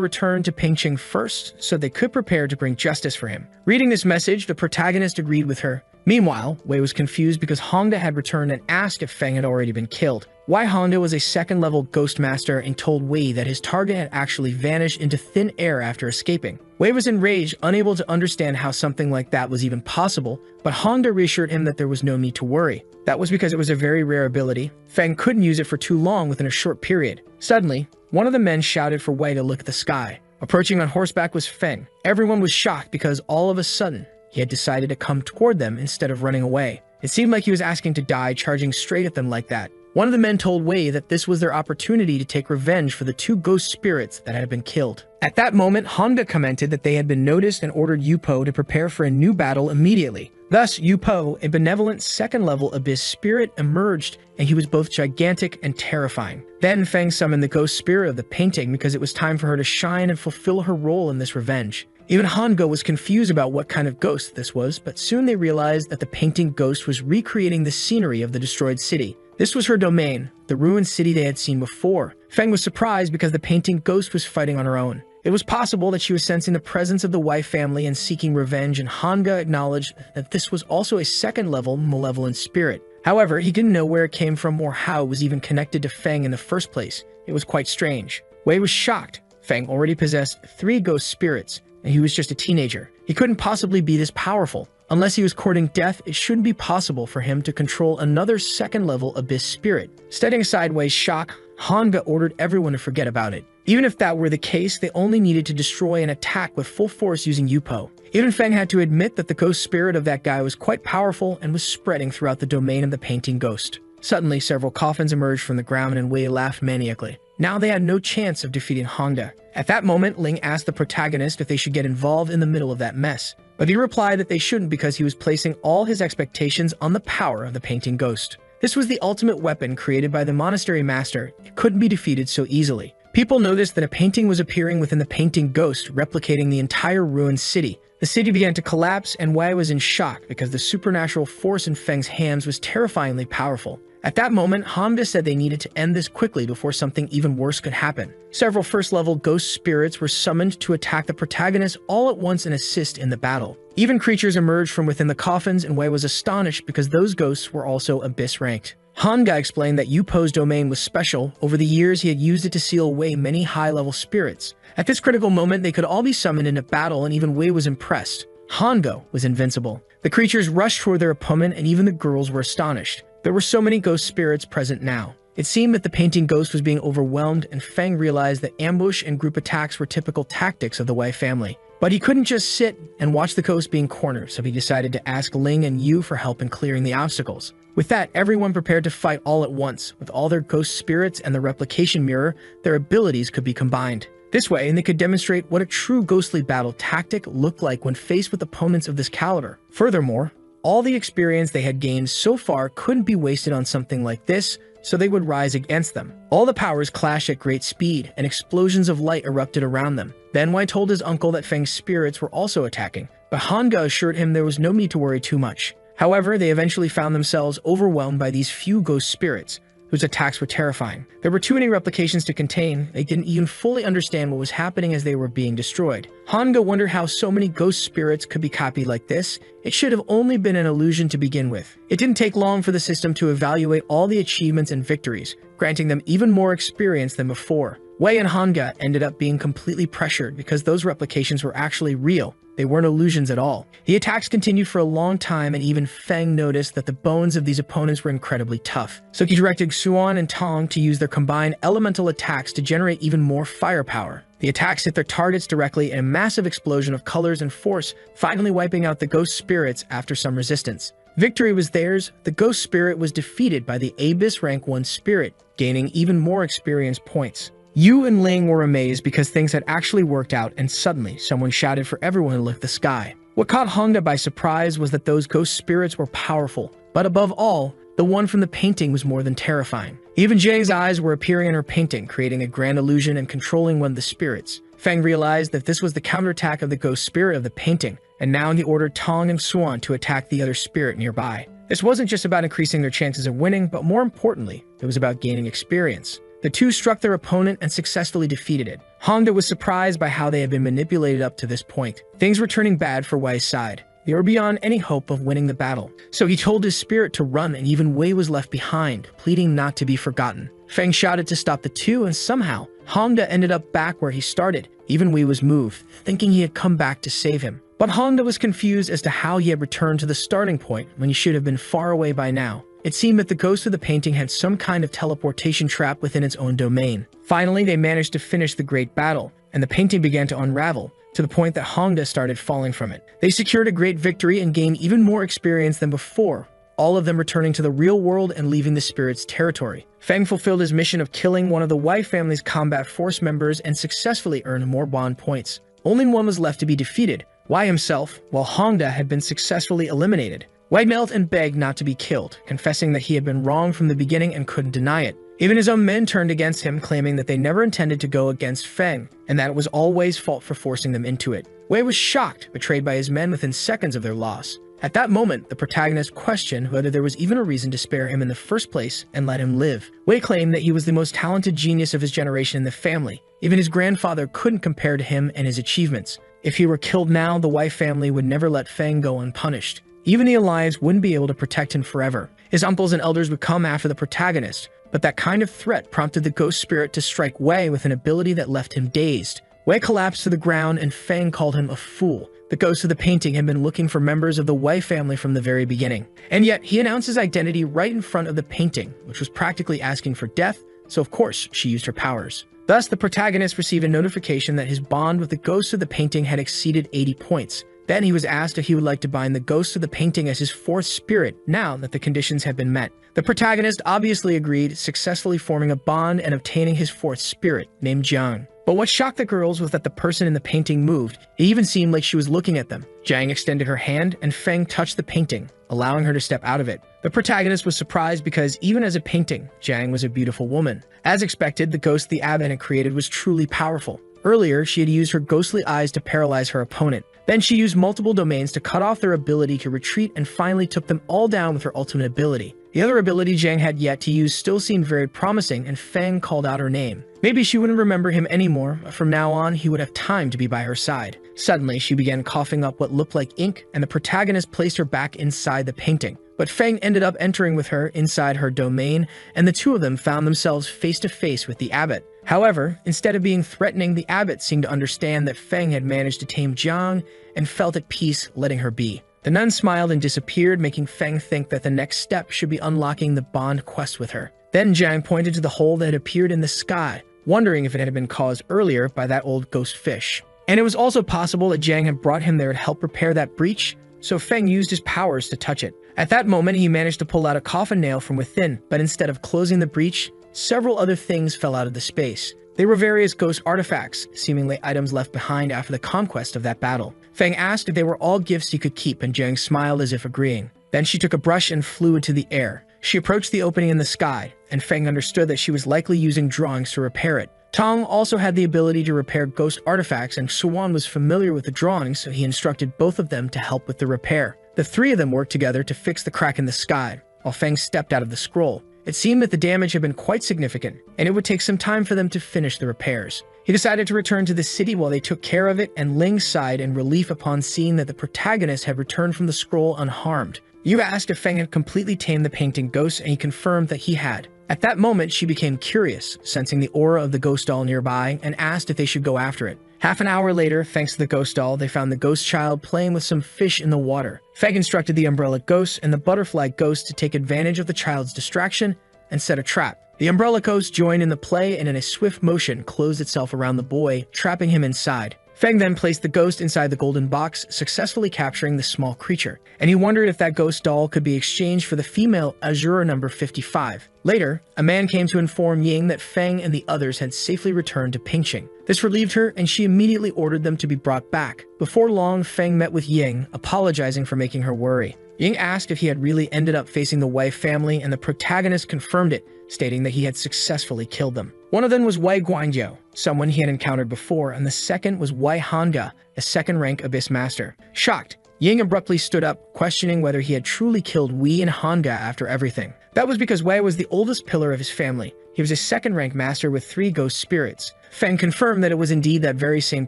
return to Pingcheng first, so they could prepare to bring justice for him. Reading this message, the protagonist agreed with her. Meanwhile, Wei was confused because Hongda had returned and asked if Feng had already been killed. Wei Hongda was a 2nd-level ghost master and told Wei that his target had actually vanished into thin air after escaping. Wei was enraged, unable to understand how something like that was even possible, but Hongda reassured him that there was no need to worry. That was because it was a very rare ability. Feng couldn't use it for too long within a short period. Suddenly, one of the men shouted for Wei to look at the sky. Approaching on horseback was Feng. Everyone was shocked because all of a sudden, he had decided to come toward them instead of running away. It seemed like he was asking to die, charging straight at them like that. One of the men told Wei that this was their opportunity to take revenge for the 2 ghost spirits that had been killed. At that moment, Honda commented that they had been noticed and ordered Yupo to prepare for a new battle immediately. Thus, Yupo, a benevolent 2nd-level abyss spirit, emerged, and he was both gigantic and terrifying. Then Feng summoned the ghost spirit of the painting because it was time for her to shine and fulfill her role in this revenge. Even Hango was confused about what kind of ghost this was, but soon they realized that the painting ghost was recreating the scenery of the destroyed city. This was her domain, the ruined city they had seen before. Feng was surprised because the painting ghost was fighting on her own. It was possible that she was sensing the presence of the Wei family and seeking revenge, and Hanga acknowledged that this was also a 2nd-level malevolent spirit. However, he didn't know where it came from or how it was even connected to Feng in the first place. It was quite strange. Wei was shocked. Feng already possessed 3 ghost spirits, and he was just a teenager. He couldn't possibly be this powerful. Unless he was courting death, it shouldn't be possible for him to control another 2nd-level abyss spirit. Setting aside Wei's shock, Hanga ordered everyone to forget about it. Even if that were the case, they only needed to destroy an attack with full force using Yupo. Even Feng had to admit that the ghost spirit of that guy was quite powerful and was spreading throughout the domain of the painting ghost. Suddenly, several coffins emerged from the ground and Wei laughed maniacally. Now they had no chance of defeating Hongda. At that moment, Ling asked the protagonist if they should get involved in the middle of that mess. But he replied that they shouldn't because he was placing all his expectations on the power of the painting ghost. This was the ultimate weapon created by the monastery master. It couldn't be defeated so easily. People noticed that a painting was appearing within the painting ghost, replicating the entire ruined city. The city began to collapse, and Wei was in shock because the supernatural force in Feng's hands was terrifyingly powerful. At that moment, Hamda said they needed to end this quickly before something even worse could happen. Several first-level ghost spirits were summoned to attack the protagonist all at once and assist in the battle. Even creatures emerged from within the coffins, and Wei was astonished because those ghosts were also abyss-ranked. Hanga explained that Yupo's domain was special. Over the years, he had used it to seal away many high-level spirits. At this critical moment, they could all be summoned into battle, and even Wei was impressed. Hango was invincible. The creatures rushed toward their opponent, and even the girls were astonished. There were so many ghost spirits present now. It seemed that the painting ghost was being overwhelmed, and Feng realized that ambush and group attacks were typical tactics of the Wei family. But he couldn't just sit and watch the ghost being cornered, so he decided to ask Ling and Yu for help in clearing the obstacles. With that, everyone prepared to fight all at once. With all their ghost spirits and the replication mirror, their abilities could be combined. This way, they could demonstrate what a true ghostly battle tactic looked like when faced with opponents of this caliber. Furthermore, all the experience they had gained so far couldn't be wasted on something like this, so they would rise against them. All the powers clashed at great speed, and explosions of light erupted around them. Then Wei told his uncle that Feng's spirits were also attacking, but Hanga assured him there was no need to worry too much. However, they eventually found themselves overwhelmed by these few ghost spirits, whose attacks were terrifying. There were too many replications to contain. They didn't even fully understand what was happening as they were being destroyed. Hanga wondered how so many ghost spirits could be copied like this. It should have only been an illusion to begin with. It didn't take long for the system to evaluate all the achievements and victories, granting them even more experience than before. Wei and Hanga ended up being completely pressured because those replications were actually real. They weren't illusions at all. The attacks continued for a long time, and even Feng noticed that the bones of these opponents were incredibly tough. So he directed Xuan and Tong to use their combined elemental attacks to generate even more firepower. The attacks hit their targets directly in a massive explosion of colors and force, finally wiping out the ghost spirits after some resistance. Victory was theirs. The ghost spirit was defeated by the Abyss rank 1 spirit, gaining even more experience points. Yu and Ling were amazed because things had actually worked out, and suddenly someone shouted for everyone to look at the sky. What caught Hanga by surprise was that those ghost spirits were powerful, but above all, the one from the painting was more than terrifying. Even Jay's eyes were appearing in her painting, creating a grand illusion and controlling one of the spirits. Feng realized that this was the counterattack of the ghost spirit of the painting, and now he ordered Tong and Xuan to attack the other spirit nearby. This wasn't just about increasing their chances of winning, but more importantly, it was about gaining experience. The two struck their opponent and successfully defeated it. Hanga was surprised by how they had been manipulated up to this point. Things were turning bad for Wei's side. They were beyond any hope of winning the battle. So he told his spirit to run, and even Wei was left behind, pleading not to be forgotten. Feng shouted to stop the two, and somehow, Hanga ended up back where he started. Even Wei was moved, thinking he had come back to save him. But Hanga was confused as to how he had returned to the starting point when he should have been far away by now. It seemed that the ghost of the painting had some kind of teleportation trap within its own domain. Finally, they managed to finish the great battle, and the painting began to unravel, to the point that Hanga started falling from it. They secured a great victory and gained even more experience than before, all of them returning to the real world and leaving the spirit's territory. Feng fulfilled his mission of killing one of the Wei family's combat force members and successfully earned more bond points. Only one was left to be defeated, Wei himself, while Hanga had been successfully eliminated. Wei knelt and begged not to be killed, confessing that he had been wrong from the beginning and couldn't deny it. Even his own men turned against him, claiming that they never intended to go against Feng, and that it was all Wei's fault for forcing them into it. Wei was shocked, betrayed by his men within seconds of their loss. At that moment, the protagonist questioned whether there was even a reason to spare him in the first place and let him live. Wei claimed that he was the most talented genius of his generation in the family. Even his grandfather couldn't compare to him and his achievements. If he were killed now, the Wei family would never let Feng go unpunished. Even the Alliance wouldn't be able to protect him forever. His uncles and elders would come after the protagonist, but that kind of threat prompted the ghost spirit to strike Wei with an ability that left him dazed. Wei collapsed to the ground, and Feng called him a fool. The ghost of the painting had been looking for members of the Wei family from the very beginning. And yet, he announced his identity right in front of the painting, which was practically asking for death, so of course she used her powers. Thus, the protagonist received a notification that his bond with the ghost of the painting had exceeded 80 points. Then he was asked if he would like to bind the ghost of the painting as his fourth spirit, now that the conditions had been met. The protagonist obviously agreed, successfully forming a bond and obtaining his fourth spirit, named Jiang. But what shocked the girls was that the person in the painting moved. It even seemed like she was looking at them. Jiang extended her hand, and Feng touched the painting, allowing her to step out of it. The protagonist was surprised because even as a painting, Jiang was a beautiful woman. As expected, the ghost the abbot had created was truly powerful. Earlier, she had used her ghostly eyes to paralyze her opponent. Then she used multiple domains to cut off their ability to retreat and finally took them all down with her ultimate ability. The other ability Jiang had yet to use still seemed very promising, and Feng called out her name. Maybe she wouldn't remember him anymore, but from now on he would have time to be by her side. Suddenly, she began coughing up what looked like ink, and the protagonist placed her back inside the painting. But Feng ended up entering with her inside her domain, and the two of them found themselves face to face with the abbot. However, instead of being threatening, the abbot seemed to understand that Feng had managed to tame Jiang and felt at peace letting her be. The nun smiled and disappeared, making Feng think that the next step should be unlocking the bond quest with her. Then Jiang pointed to the hole that had appeared in the sky, wondering if it had been caused earlier by that old ghost fish. And it was also possible that Jiang had brought him there to help repair that breach, so Feng used his powers to touch it. At that moment, he managed to pull out a coffin nail from within, but instead of closing the breach, several other things fell out of the space. They were various ghost artifacts, seemingly items left behind after the conquest of that battle. Feng asked if they were all gifts he could keep, and Jiang smiled as if agreeing. Then she took a brush and flew into the air. She approached the opening in the sky, and Feng understood that she was likely using drawings to repair it. Tong also had the ability to repair ghost artifacts, and Suwan was familiar with the drawings, so he instructed both of them to help with the repair. The three of them worked together to fix the crack in the sky, while Feng stepped out of the scroll. It seemed that the damage had been quite significant, and it would take some time for them to finish the repairs. He decided to return to the city while they took care of it, and Ling sighed in relief upon seeing that the protagonist had returned from the scroll unharmed. Yu asked if Feng had completely tamed the painting ghost, and he confirmed that he had. At that moment, she became curious, sensing the aura of the ghost doll nearby, and asked if they should go after it. Half an hour later, thanks to the ghost doll, they found the ghost child playing with some fish in the water. Feng instructed the umbrella ghost and the butterfly ghost to take advantage of the child's distraction and set a trap. The umbrella ghost joined in the play and in a swift motion closed itself around the boy, trapping him inside. Feng then placed the ghost inside the golden box, successfully capturing the small creature, and he wondered if that ghost doll could be exchanged for the female Azure number 55. Later, a man came to inform Ying that Feng and the others had safely returned to Pingqing. This relieved her, and she immediately ordered them to be brought back. Before long, Feng met with Ying, apologizing for making her worry. Ying asked if he had really ended up facing the Wei family, and the protagonist confirmed it, stating that he had successfully killed them. One of them was Wei Guanjiao, someone he had encountered before, and the second was Wei Hanga, a second-rank Abyss Master. Shocked, Ying abruptly stood up, questioning whether he had truly killed Wei and Hanga after everything. That was because Wei was the oldest pillar of his family. He was a second-rank master with 3 ghost spirits. Feng confirmed that it was indeed that very same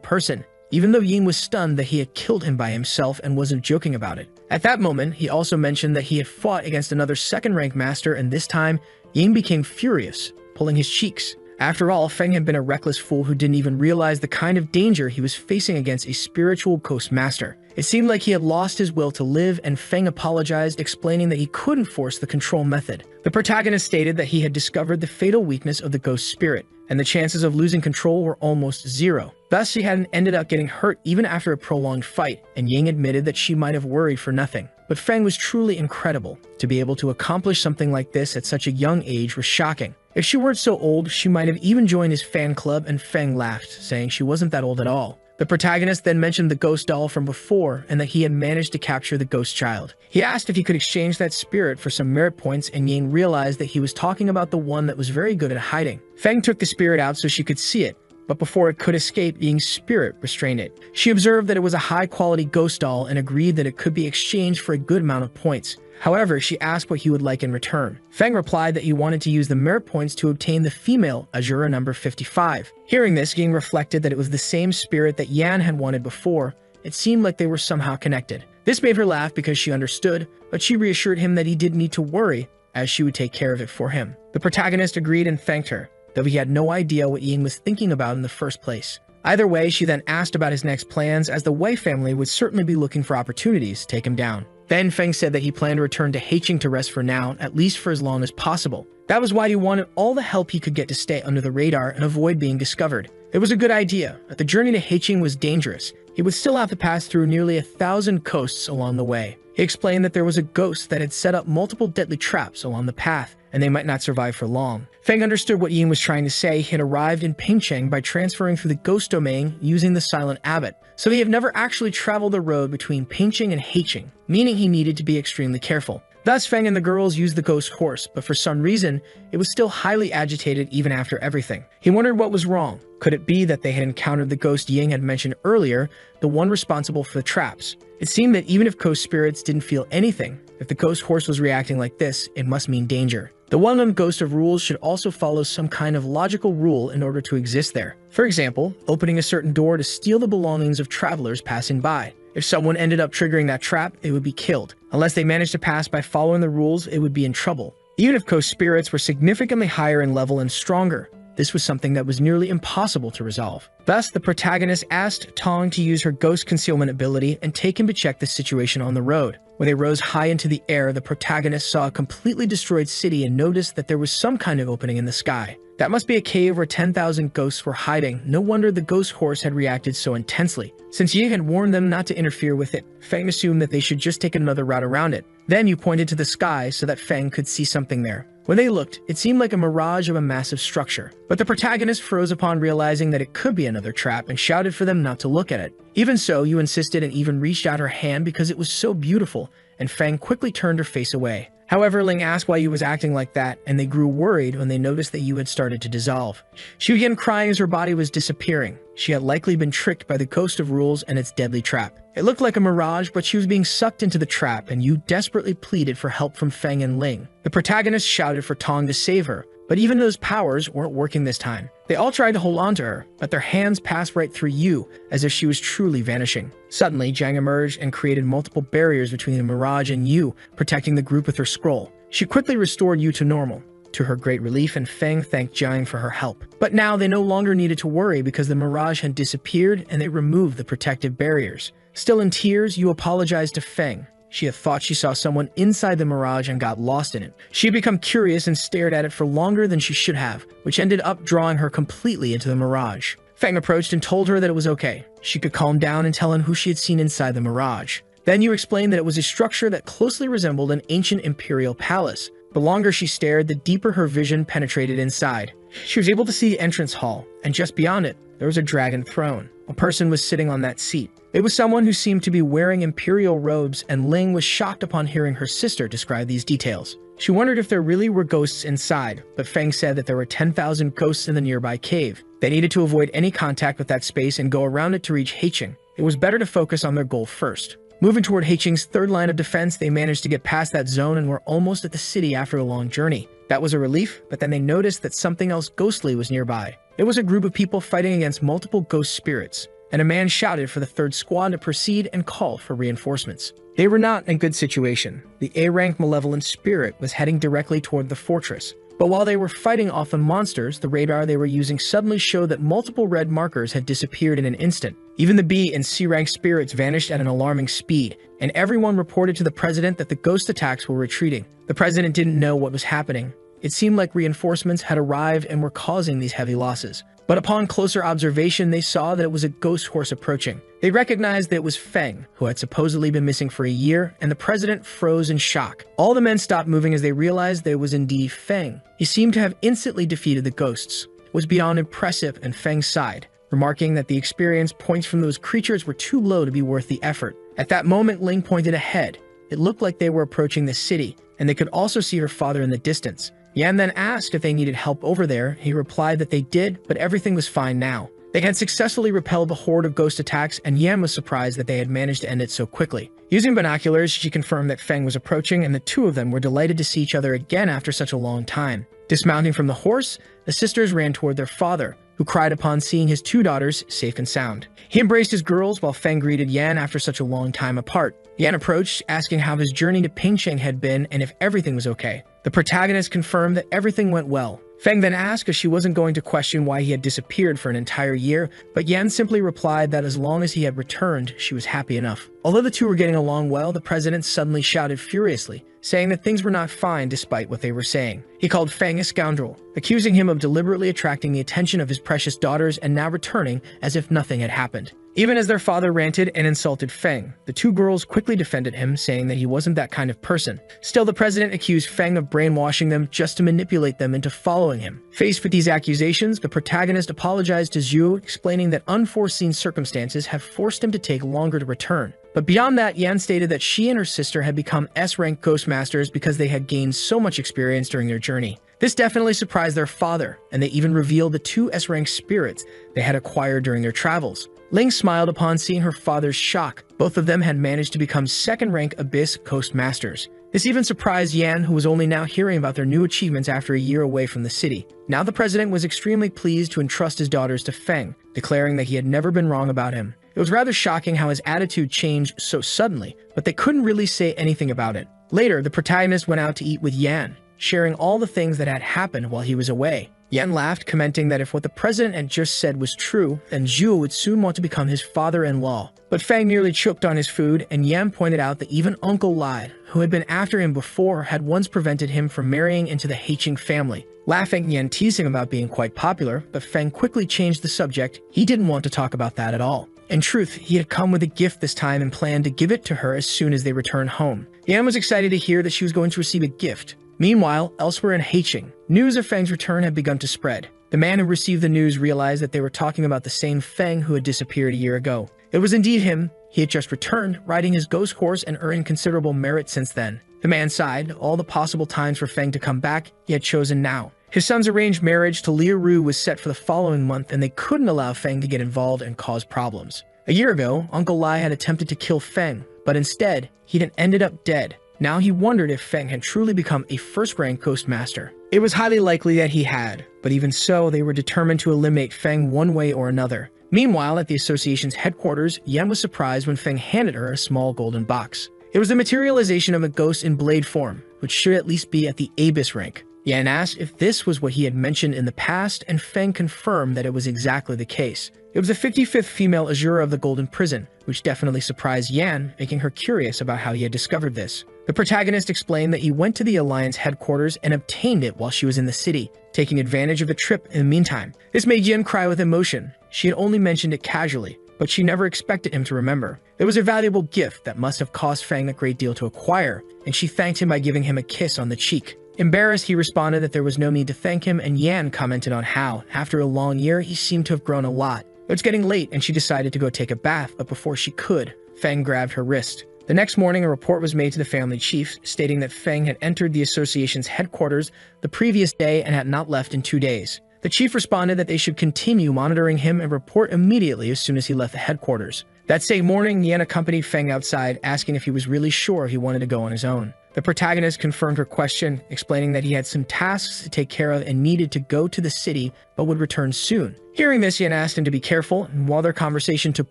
person, even though Ying was stunned that he had killed him by himself and wasn't joking about it. At that moment, he also mentioned that he had fought against another second-rank master, and this time, Ying became furious, pulling his cheeks. After all, Feng had been a reckless fool who didn't even realize the kind of danger he was facing against a spiritual ghost master. It seemed like he had lost his will to live, and Feng apologized, explaining that he couldn't force the control method. The protagonist stated that he had discovered the fatal weakness of the ghost spirit, and the chances of losing control were almost 0. Thus, she hadn't ended up getting hurt even after a prolonged fight, and Ying admitted that she might have worried for nothing. But Feng was truly incredible. To be able to accomplish something like this at such a young age was shocking. If she weren't so old, she might have even joined his fan club, and Feng laughed, saying she wasn't that old at all. The protagonist then mentioned the ghost doll from before and that he had managed to capture the ghost child. He asked if he could exchange that spirit for some merit points, and Ying realized that he was talking about the one that was very good at hiding. Feng took the spirit out so she could see it, but before it could escape, Ying's spirit restrained it. She observed that it was a high-quality ghost doll and agreed that it could be exchanged for a good amount of points. However, she asked what he would like in return. Feng replied that he wanted to use the merit points to obtain the female Azure number 55. Hearing this, Ying reflected that it was the same spirit that Yan had wanted before. It seemed like they were somehow connected. This made her laugh because she understood, but she reassured him that he didn't need to worry, as she would take care of it for him. The protagonist agreed and thanked her, though he had no idea what Ying was thinking about in the first place. Either way, she then asked about his next plans, as the Wei family would certainly be looking for opportunities to take him down. Then Feng said that he planned to return to Heiqing to rest for now, at least for as long as possible. That was why he wanted all the help he could get to stay under the radar and avoid being discovered. It was a good idea, but the journey to Heiqing was dangerous. He would still have to pass through nearly 1,000 coasts along the way. He explained that there was a ghost that had set up multiple deadly traps along the path, and they might not survive for long. Feng understood what Ying was trying to say. He had arrived in Pingqing by transferring through the ghost domain using the Silent Abbot, so he had never actually traveled the road between Pingqing and Heiqing, meaning he needed to be extremely careful. Thus, Feng and the girls used the ghost horse, but for some reason, it was still highly agitated even after everything. He wondered what was wrong. Could it be that they had encountered the ghost Ying had mentioned earlier, the one responsible for the traps? It seemed that even if ghost spirits didn't feel anything, if the ghost horse was reacting like this, it must mean danger. The well-known ghost of rules should also follow some kind of logical rule in order to exist there. For example, opening a certain door to steal the belongings of travelers passing by. If someone ended up triggering that trap, it would be killed. Unless they managed to pass by following the rules, it would be in trouble. Even if ghost spirits were significantly higher in level and stronger, this was something that was nearly impossible to resolve. Thus, the protagonist asked Tong to use her ghost concealment ability and take him to check the situation on the road. When they rose high into the air, the protagonist saw a completely destroyed city and noticed that there was some kind of opening in the sky. That must be a cave where 10,000 ghosts were hiding. No wonder the ghost horse had reacted so intensely. Since Yi had warned them not to interfere with it, Feng assumed that they should just take another route around it. Then you pointed to the sky so that Feng could see something there. When they looked, it seemed like a mirage of a massive structure. But the protagonist froze upon realizing that it could be another trap and shouted for them not to look at it. Even so, you insisted and even reached out her hand because it was so beautiful, and Feng quickly turned her face away. However, Ling asked why Yu was acting like that, and they grew worried when they noticed that Yu had started to dissolve. She began crying as her body was disappearing. She had likely been tricked by the Ghost of Rules and its deadly trap. It looked like a mirage, but she was being sucked into the trap, and Yu desperately pleaded for help from Feng and Ling. The protagonist shouted for Tong to save her, but even those powers weren't working this time. They all tried to hold on to her, but their hands passed right through Yu, as if she was truly vanishing. Suddenly, Jiang emerged and created multiple barriers between the mirage and Yu, protecting the group with her scroll. She quickly restored Yu to normal. To her great relief, and Feng thanked Jiang for her help. But now they no longer needed to worry because the mirage had disappeared and they removed the protective barriers. Still in tears, Yu apologized to Feng. She had thought she saw someone inside the mirage and got lost in it. She had become curious and stared at it for longer than she should have, which ended up drawing her completely into the mirage. Feng approached and told her that it was okay. She could calm down and tell him who she had seen inside the mirage. Then Yu explained that it was a structure that closely resembled an ancient imperial palace. The longer she stared, the deeper her vision penetrated inside. She was able to see the entrance hall, and just beyond it, there was a dragon throne. A person was sitting on that seat. It was someone who seemed to be wearing imperial robes, and Ling was shocked upon hearing her sister describe these details. She wondered if there really were ghosts inside, but Feng said that there were 10,000 ghosts in the nearby cave. They needed to avoid any contact with that space and go around it to reach Heiqing. It was better to focus on their goal first. Moving toward Heiqing's third line of defense, they managed to get past that zone and were almost at the city after a long journey. That was a relief, but then they noticed that something else ghostly was nearby. It was a group of people fighting against multiple ghost spirits, and a man shouted for the third squad to proceed and call for reinforcements. They were not in a good situation. The A-rank malevolent spirit was heading directly toward the fortress. But while they were fighting off the monsters, the radar they were using suddenly showed that multiple red markers had disappeared in an instant. Even the B and C-rank spirits vanished at an alarming speed, and everyone reported to the president that the ghost attacks were retreating. The president didn't know what was happening. It seemed like reinforcements had arrived and were causing these heavy losses. But upon closer observation, they saw that it was a ghost horse approaching. They recognized that it was Feng, who had supposedly been missing for a year, and the president froze in shock. All the men stopped moving as they realized that it was indeed Feng. He seemed to have instantly defeated the ghosts. It was beyond impressive, and Feng sighed, remarking that the experience points from those creatures were too low to be worth the effort. At that moment, Ling pointed ahead. It looked like they were approaching the city, and they could also see her father in the distance. Yan then asked if they needed help over there. He replied that they did, but everything was fine now. They had successfully repelled the horde of ghost attacks, and Yan was surprised that they had managed to end it so quickly. Using binoculars, she confirmed that Feng was approaching, and the two of them were delighted to see each other again after such a long time. Dismounting from the horse, the sisters ran toward their father, who cried upon seeing his two daughters safe and sound. He embraced his girls while Feng greeted Yan after such a long time apart. Yan approached, asking how his journey to Pingcheng had been and if everything was okay. The protagonist confirmed that everything went well. Feng then asked if she wasn't going to question why he had disappeared for an entire year, but Yan simply replied that as long as he had returned, she was happy enough. Although the two were getting along well, the president suddenly shouted furiously, saying that things were not fine despite what they were saying. He called Feng a scoundrel, accusing him of deliberately attracting the attention of his precious daughters and now returning as if nothing had happened. Even as their father ranted and insulted Feng, the two girls quickly defended him, saying that he wasn't that kind of person. Still, the president accused Feng of brainwashing them just to manipulate them into following him. Faced with these accusations, the protagonist apologized to Zhu, explaining that unforeseen circumstances had forced him to take longer to return. But beyond that, Yan stated that she and her sister had become S-rank ghost masters because they had gained so much experience during their journey. This definitely surprised their father, and they even revealed the two S-rank spirits they had acquired during their travels. Ling smiled upon seeing her father's shock. Both of them had managed to become second-rank Abyss Ghost Masters. This even surprised Yan, who was only now hearing about their new achievements after a year away from the city. Now the president was extremely pleased to entrust his daughters to Feng, declaring that he had never been wrong about him. It was rather shocking how his attitude changed so suddenly, but they couldn't really say anything about it. Later, the protagonist went out to eat with Yan, sharing all the things that had happened while he was away. Yan laughed, commenting that if what the president had just said was true, then Zhu would soon want to become his father-in-law. But Feng nearly choked on his food, and Yan pointed out that even Uncle Lai, who had been after him before, had once prevented him from marrying into the Heiqing family. Laughing, Yan teased him about being quite popular, but Feng quickly changed the subject. He didn't want to talk about that at all. In truth, he had come with a gift this time and planned to give it to her as soon as they returned home. Yan was excited to hear that she was going to receive a gift. Meanwhile, elsewhere in Heiqing, news of Feng's return had begun to spread. The man who received the news realized that they were talking about the same Feng who had disappeared a year ago. It was indeed him. He had just returned, riding his ghost horse and earning considerable merit since then. The man sighed. All the possible times for Feng to come back, he had chosen now. His son's arranged marriage to Liu Ru was set for the following month, and they couldn't allow Feng to get involved and cause problems. A year ago, Uncle Lai had attempted to kill Feng, but instead, he'd ended up dead. Now he wondered if Feng had truly become a first-rank ghost master. It was highly likely that he had, but even so, they were determined to eliminate Feng one way or another. Meanwhile, at the association's headquarters, Yan was surprised when Feng handed her a small golden box. It was the materialization of a ghost in blade form, which should at least be at the Abyss rank. Yan asked if this was what he had mentioned in the past, and Feng confirmed that it was exactly the case. It was the 55th female Azura of the Golden Prison, which definitely surprised Yan, making her curious about how he had discovered this. The protagonist explained that he went to the Alliance headquarters and obtained it while she was in the city, taking advantage of the trip in the meantime. This made Yan cry with emotion. She had only mentioned it casually, but she never expected him to remember. It was a valuable gift that must have cost Feng a great deal to acquire, and she thanked him by giving him a kiss on the cheek. Embarrassed, he responded that there was no need to thank him, and Yan commented on how, after a long year, he seemed to have grown a lot. It was getting late, and she decided to go take a bath, but before she could, Feng grabbed her wrist. The next morning, a report was made to the family chief, stating that Feng had entered the association's headquarters the previous day and had not left in 2 days. The chief responded that they should continue monitoring him and report immediately as soon as he left the headquarters. That same morning, Yan accompanied Feng outside, asking if he was really sure he wanted to go on his own. The protagonist confirmed her question, explaining that he had some tasks to take care of and needed to go to the city, but would return soon. Hearing this, Yan asked him to be careful, and while their conversation took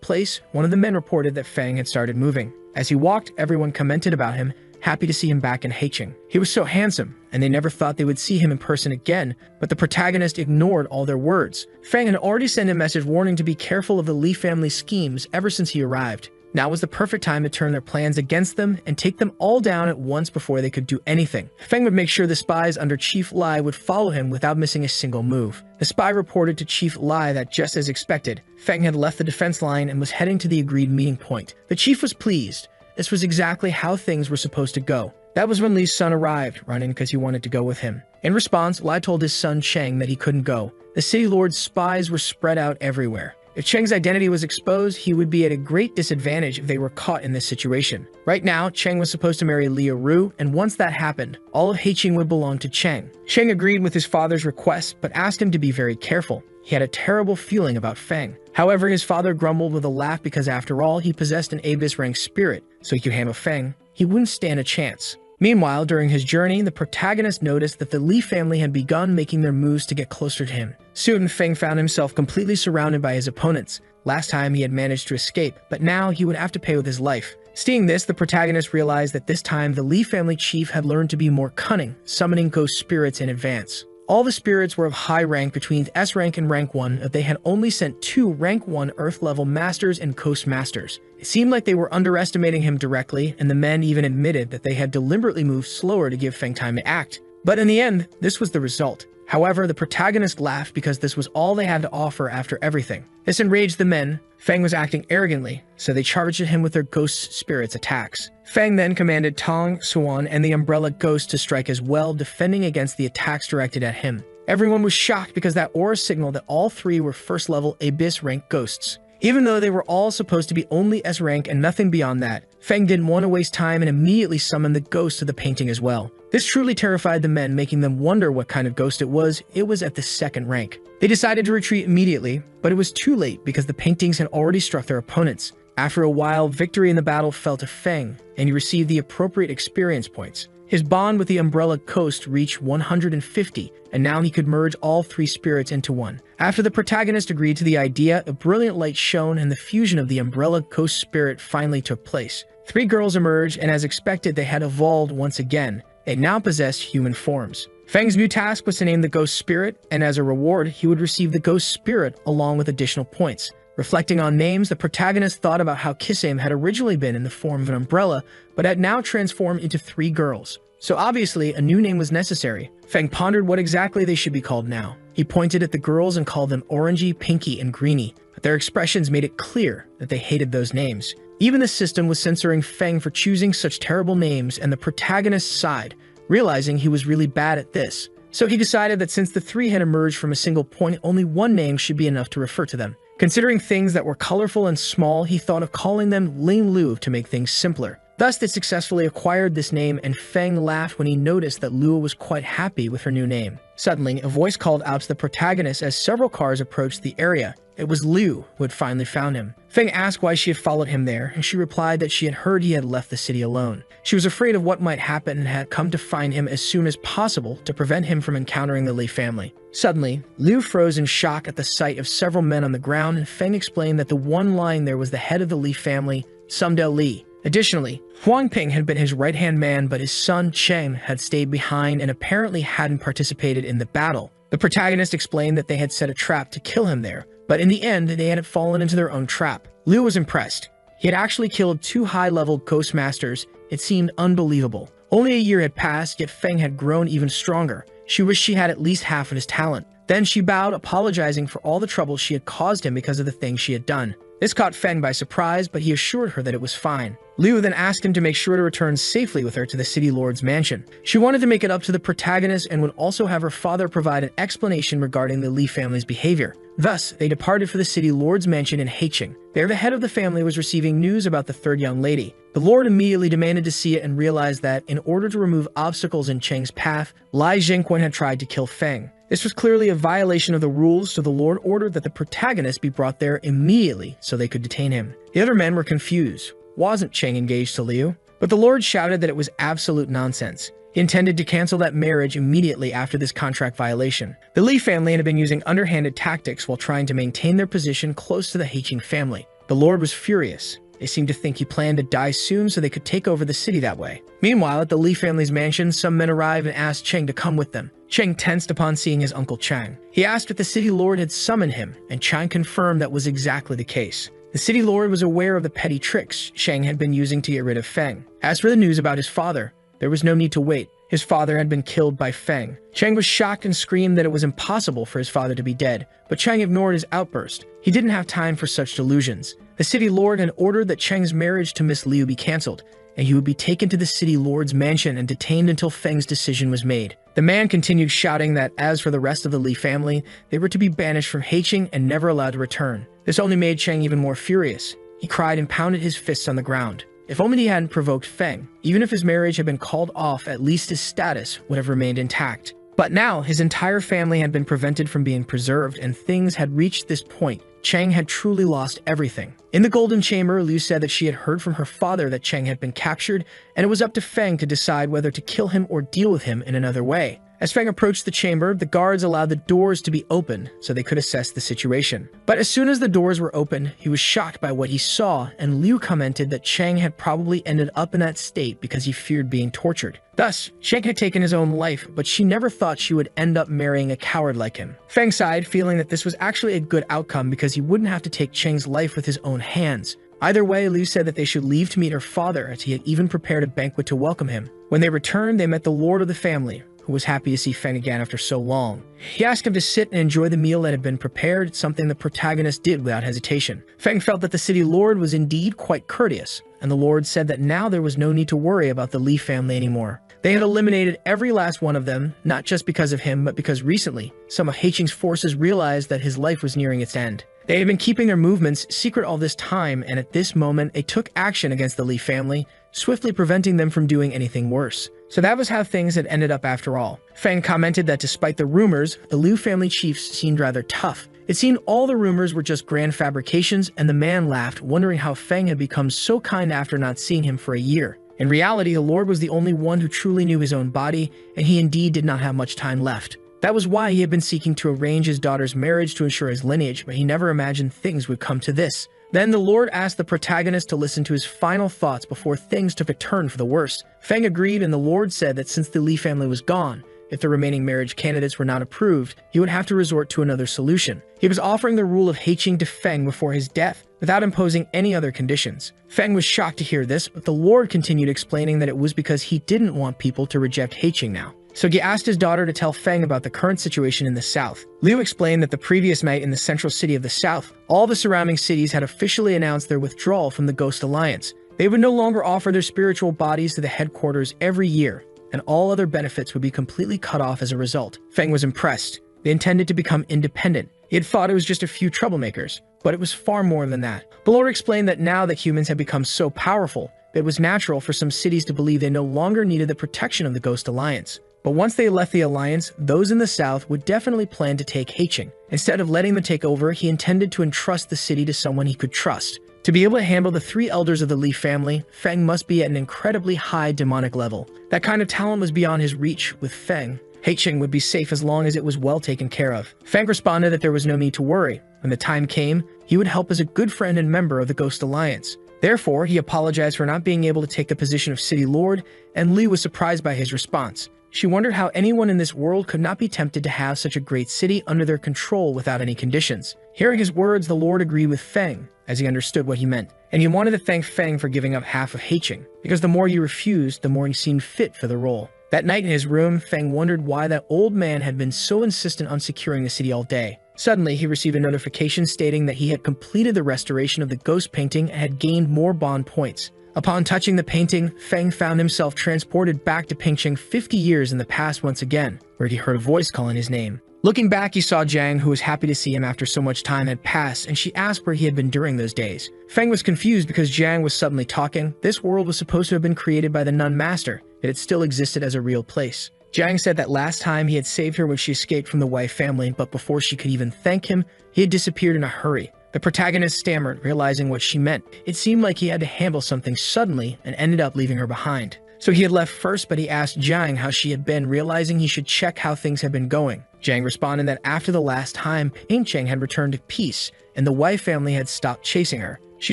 place, one of the men reported that Feng had started moving. As he walked, everyone commented about him, happy to see him back in Heiqing. He was so handsome, and they never thought they would see him in person again, but the protagonist ignored all their words. Feng had already sent a message warning to be careful of the Li family's schemes ever since he arrived. Now was the perfect time to turn their plans against them and take them all down at once before they could do anything. Feng would make sure the spies under Chief Lai would follow him without missing a single move. The spy reported to Chief Lai that, just as expected, Feng had left the defense line and was heading to the agreed meeting point. The chief was pleased. This was exactly how things were supposed to go. That was when Li's son arrived, running because he wanted to go with him. In response, Lai told his son Cheng that he couldn't go. The city lord's spies were spread out everywhere. If Cheng's identity was exposed, he would be at a great disadvantage if they were caught in this situation. Right now, Cheng was supposed to marry Liu Ru, and once that happened, all of Heiqing would belong to Cheng. Cheng agreed with his father's request, but asked him to be very careful. He had a terrible feeling about Feng. However, his father grumbled with a laugh because after all, he possessed an Abyss rank spirit, so he could handle Feng. He wouldn't stand a chance. Meanwhile, during his journey, the protagonist noticed that the Li family had begun making their moves to get closer to him. Soon, Feng found himself completely surrounded by his opponents. Last time he had managed to escape, but now he would have to pay with his life. Seeing this, the protagonist realized that this time the Li family chief had learned to be more cunning, summoning ghost spirits in advance. All the spirits were of high rank between S rank and rank 1, but they had only sent 2 rank 1 Earth-level masters and coast masters. It seemed like they were underestimating him directly, and the men even admitted that they had deliberately moved slower to give Feng time to act. But in the end, this was the result. However, the protagonist laughed because this was all they had to offer after everything. This enraged the men. Feng was acting arrogantly, so they charged at him with their ghost spirits attacks. Feng then commanded Tong, Suan, and the Umbrella Ghost to strike as well, defending against the attacks directed at him. Everyone was shocked because that aura signaled that all 3 were first-level Abyss rank ghosts. Even though they were all supposed to be only S rank and nothing beyond that, Feng didn't want to waste time and immediately summoned the ghost to the painting as well. This truly terrified the men, making them wonder what kind of ghost it was. It was at the 2nd rank. They decided to retreat immediately, but it was too late because the paintings had already struck their opponents. After a while, victory in the battle fell to Feng, and he received the appropriate experience points. His bond with the Umbrella Ghost reached 150, and now he could merge all 3 spirits into one. After the protagonist agreed to the idea, a brilliant light shone and the fusion of the Umbrella Ghost spirit finally took place. 3 girls emerged, and as expected, they had evolved once again. They now possessed human forms. Feng's new task was to name the ghost spirit, and as a reward, he would receive the ghost spirit along with additional points. Reflecting on names, the protagonist thought about how Kisame had originally been in the form of an umbrella, but had now transformed into 3 girls. So obviously, a new name was necessary. Feng pondered what exactly they should be called now. He pointed at the girls and called them Orangey, Pinky, and Greeny, but their expressions made it clear that they hated those names. Even the system was censoring Feng for choosing such terrible names, and the protagonist sighed, realizing he was really bad at this. So he decided that since the 3 had emerged from a single point, only one name should be enough to refer to them. Considering things that were colorful and small, he thought of calling them Ling Lu to make things simpler. Thus, they successfully acquired this name, and Feng laughed when he noticed that Lua was quite happy with her new name. Suddenly, a voice called out to the protagonist as several cars approached the area. It was Liu who had finally found him. Feng asked why she had followed him there, and she replied that she had heard he had left the city alone. She was afraid of what might happen and had come to find him as soon as possible to prevent him from encountering the Li family. Suddenly, Liu froze in shock at the sight of several men on the ground, and Feng explained that the one lying there was the head of the Li family, Sumdao Li. Additionally, Huang Ping had been his right-hand man, but his son Cheng had stayed behind and apparently hadn't participated in the battle. The protagonist explained that they had set a trap to kill him there, but in the end, they hadn't fallen into their own trap. Liu was impressed. He had actually killed 2 high-level ghost masters. It seemed unbelievable. Only a year had passed, yet Feng had grown even stronger. She wished she had at least half of his talent. Then she bowed, apologizing for all the trouble she had caused him because of the things she had done. This caught Feng by surprise, but he assured her that it was fine. Liu then asked him to make sure to return safely with her to the city lord's mansion. She wanted to make it up to the protagonist and would also have her father provide an explanation regarding the Li family's behavior. Thus, they departed for the city lord's mansion in Heiqing. There, the head of the family was receiving news about the 3rd young lady. The lord immediately demanded to see it and realized that, in order to remove obstacles in Cheng's path, Lai Zhengquan had tried to kill Feng. This was clearly a violation of the rules, so the lord ordered that the protagonist be brought there immediately so they could detain him. The other men were confused. Wasn't Cheng engaged to Liu? But the lord shouted that it was absolute nonsense. He intended to cancel that marriage immediately after this contract violation. The Li family had been using underhanded tactics while trying to maintain their position close to the Heiqing family. The lord was furious. They seemed to think he planned to die soon so they could take over the city that way. Meanwhile, at the Li family's mansion, some men arrived and asked Cheng to come with them. Cheng tensed upon seeing his uncle Chang. He asked if the city lord had summoned him, and Chang confirmed that was exactly the case. The city lord was aware of the petty tricks Cheng had been using to get rid of Feng. As for the news about his father, there was no need to wait. His father had been killed by Feng. Cheng was shocked and screamed that it was impossible for his father to be dead, but Cheng ignored his outburst. He didn't have time for such delusions. The city lord had ordered that Cheng's marriage to Miss Liu be cancelled, and he would be taken to the city lord's mansion and detained until Feng's decision was made. The man continued shouting that as for the rest of the Li family, they were to be banished from Heiqing and never allowed to return. This only made Cheng even more furious. He cried and pounded his fists on the ground. If only he hadn't provoked Feng. Even if his marriage had been called off, at least his status would have remained intact. But now, his entire family had been prevented from being preserved, and things had reached this point. Cheng had truly lost everything. In the Golden Chamber, Liu said that she had heard from her father that Cheng had been captured, and it was up to Feng to decide whether to kill him or deal with him in another way. As Feng approached the chamber, the guards allowed the doors to be opened so they could assess the situation. But as soon as the doors were opened, he was shocked by what he saw, and Liu commented that Cheng had probably ended up in that state because he feared being tortured. Thus, Cheng had taken his own life, but she never thought she would end up marrying a coward like him. Feng sighed, feeling that this was actually a good outcome because he wouldn't have to take Cheng's life with his own hands. Either way, Liu said that they should leave to meet her father, as he had even prepared a banquet to welcome him. When they returned, they met the lord of the family, who was happy to see Feng again after so long. He asked him to sit and enjoy the meal that had been prepared, something the protagonist did without hesitation. Feng felt that the city lord was indeed quite courteous, and the lord said that now there was no need to worry about the Li family anymore. They had eliminated every last one of them, not just because of him, but because recently, some of Heiqing's forces realized that his life was nearing its end. They had been keeping their movements secret all this time, and at this moment, they took action against the Li family, swiftly preventing them from doing anything worse. So that was how things had ended up after all. Feng commented that despite the rumors, the Liu family chiefs seemed rather tough. It seemed all the rumors were just grand fabrications, and the man laughed, wondering how Feng had become so kind after not seeing him for a year. In reality, the lord was the only one who truly knew his own body, and he indeed did not have much time left. That was why he had been seeking to arrange his daughter's marriage to ensure his lineage, but he never imagined things would come to this. Then the lord asked the protagonist to listen to his final thoughts before things took a turn for the worse. Feng agreed, and the lord said that since the Li family was gone, If the remaining marriage candidates were not approved, he would have to resort to another solution. He was offering the rule of Heiqing to Feng before his death, without imposing any other conditions. Feng was shocked to hear this, but the Lord continued explaining that it was because he didn't want people to reject Heiqing now. So he asked his daughter to tell Feng about the current situation in the south. Liu explained that the previous night in the central city of the south, all the surrounding cities had officially announced their withdrawal from the Ghost Alliance. They would no longer offer their spiritual bodies to the headquarters every year, and all other benefits would be completely cut off as a result. Feng was impressed. They intended to become independent. He had thought it was just a few troublemakers, but it was far more than that. The Lord explained that now that humans had become so powerful, it was natural for some cities to believe they no longer needed the protection of the Ghost Alliance. But once they left the alliance, those in the south would definitely plan to take Heiqing. Instead of letting them take over, he intended to entrust the city to someone he could trust. To be able to handle the 3 elders of the Li family, Feng must be at an incredibly high demonic level. That kind of talent was beyond his reach. With Feng, Heiqing would be safe as long as it was well taken care of. Feng responded that there was no need to worry. When the time came, he would help as a good friend and member of the Ghost Alliance. Therefore, he apologized for not being able to take the position of City Lord, and Li was surprised by his response. She wondered how anyone in this world could not be tempted to have such a great city under their control without any conditions. Hearing his words, the Lord agreed with Feng, as he understood what he meant, and he wanted to thank Feng for giving up half of Heiqing, because the more he refused, the more he seemed fit for the role. That night in his room, Feng wondered why that old man had been so insistent on securing the city all day. Suddenly, he received a notification stating that he had completed the restoration of the ghost painting and had gained more bond points. Upon touching the painting, Feng found himself transported back to Pingqing 50 years in the past once again, where he heard a voice calling his name. Looking back, he saw Jiang, who was happy to see him after so much time had passed, and she asked where he had been during those days. Feng was confused because Jiang was suddenly talking. This world was supposed to have been created by the Nun Master, yet it still existed as a real place. Jiang said that last time he had saved her when she escaped from the Wei family, but before she could even thank him, he had disappeared in a hurry. The protagonist stammered, realizing what she meant. It seemed like he had to handle something suddenly and ended up leaving her behind. So he had left first, but he asked Jiang how she had been, realizing he should check how things had been going. Jiang responded that after the last time, Pingqing had returned to peace, and the Wei family had stopped chasing her. She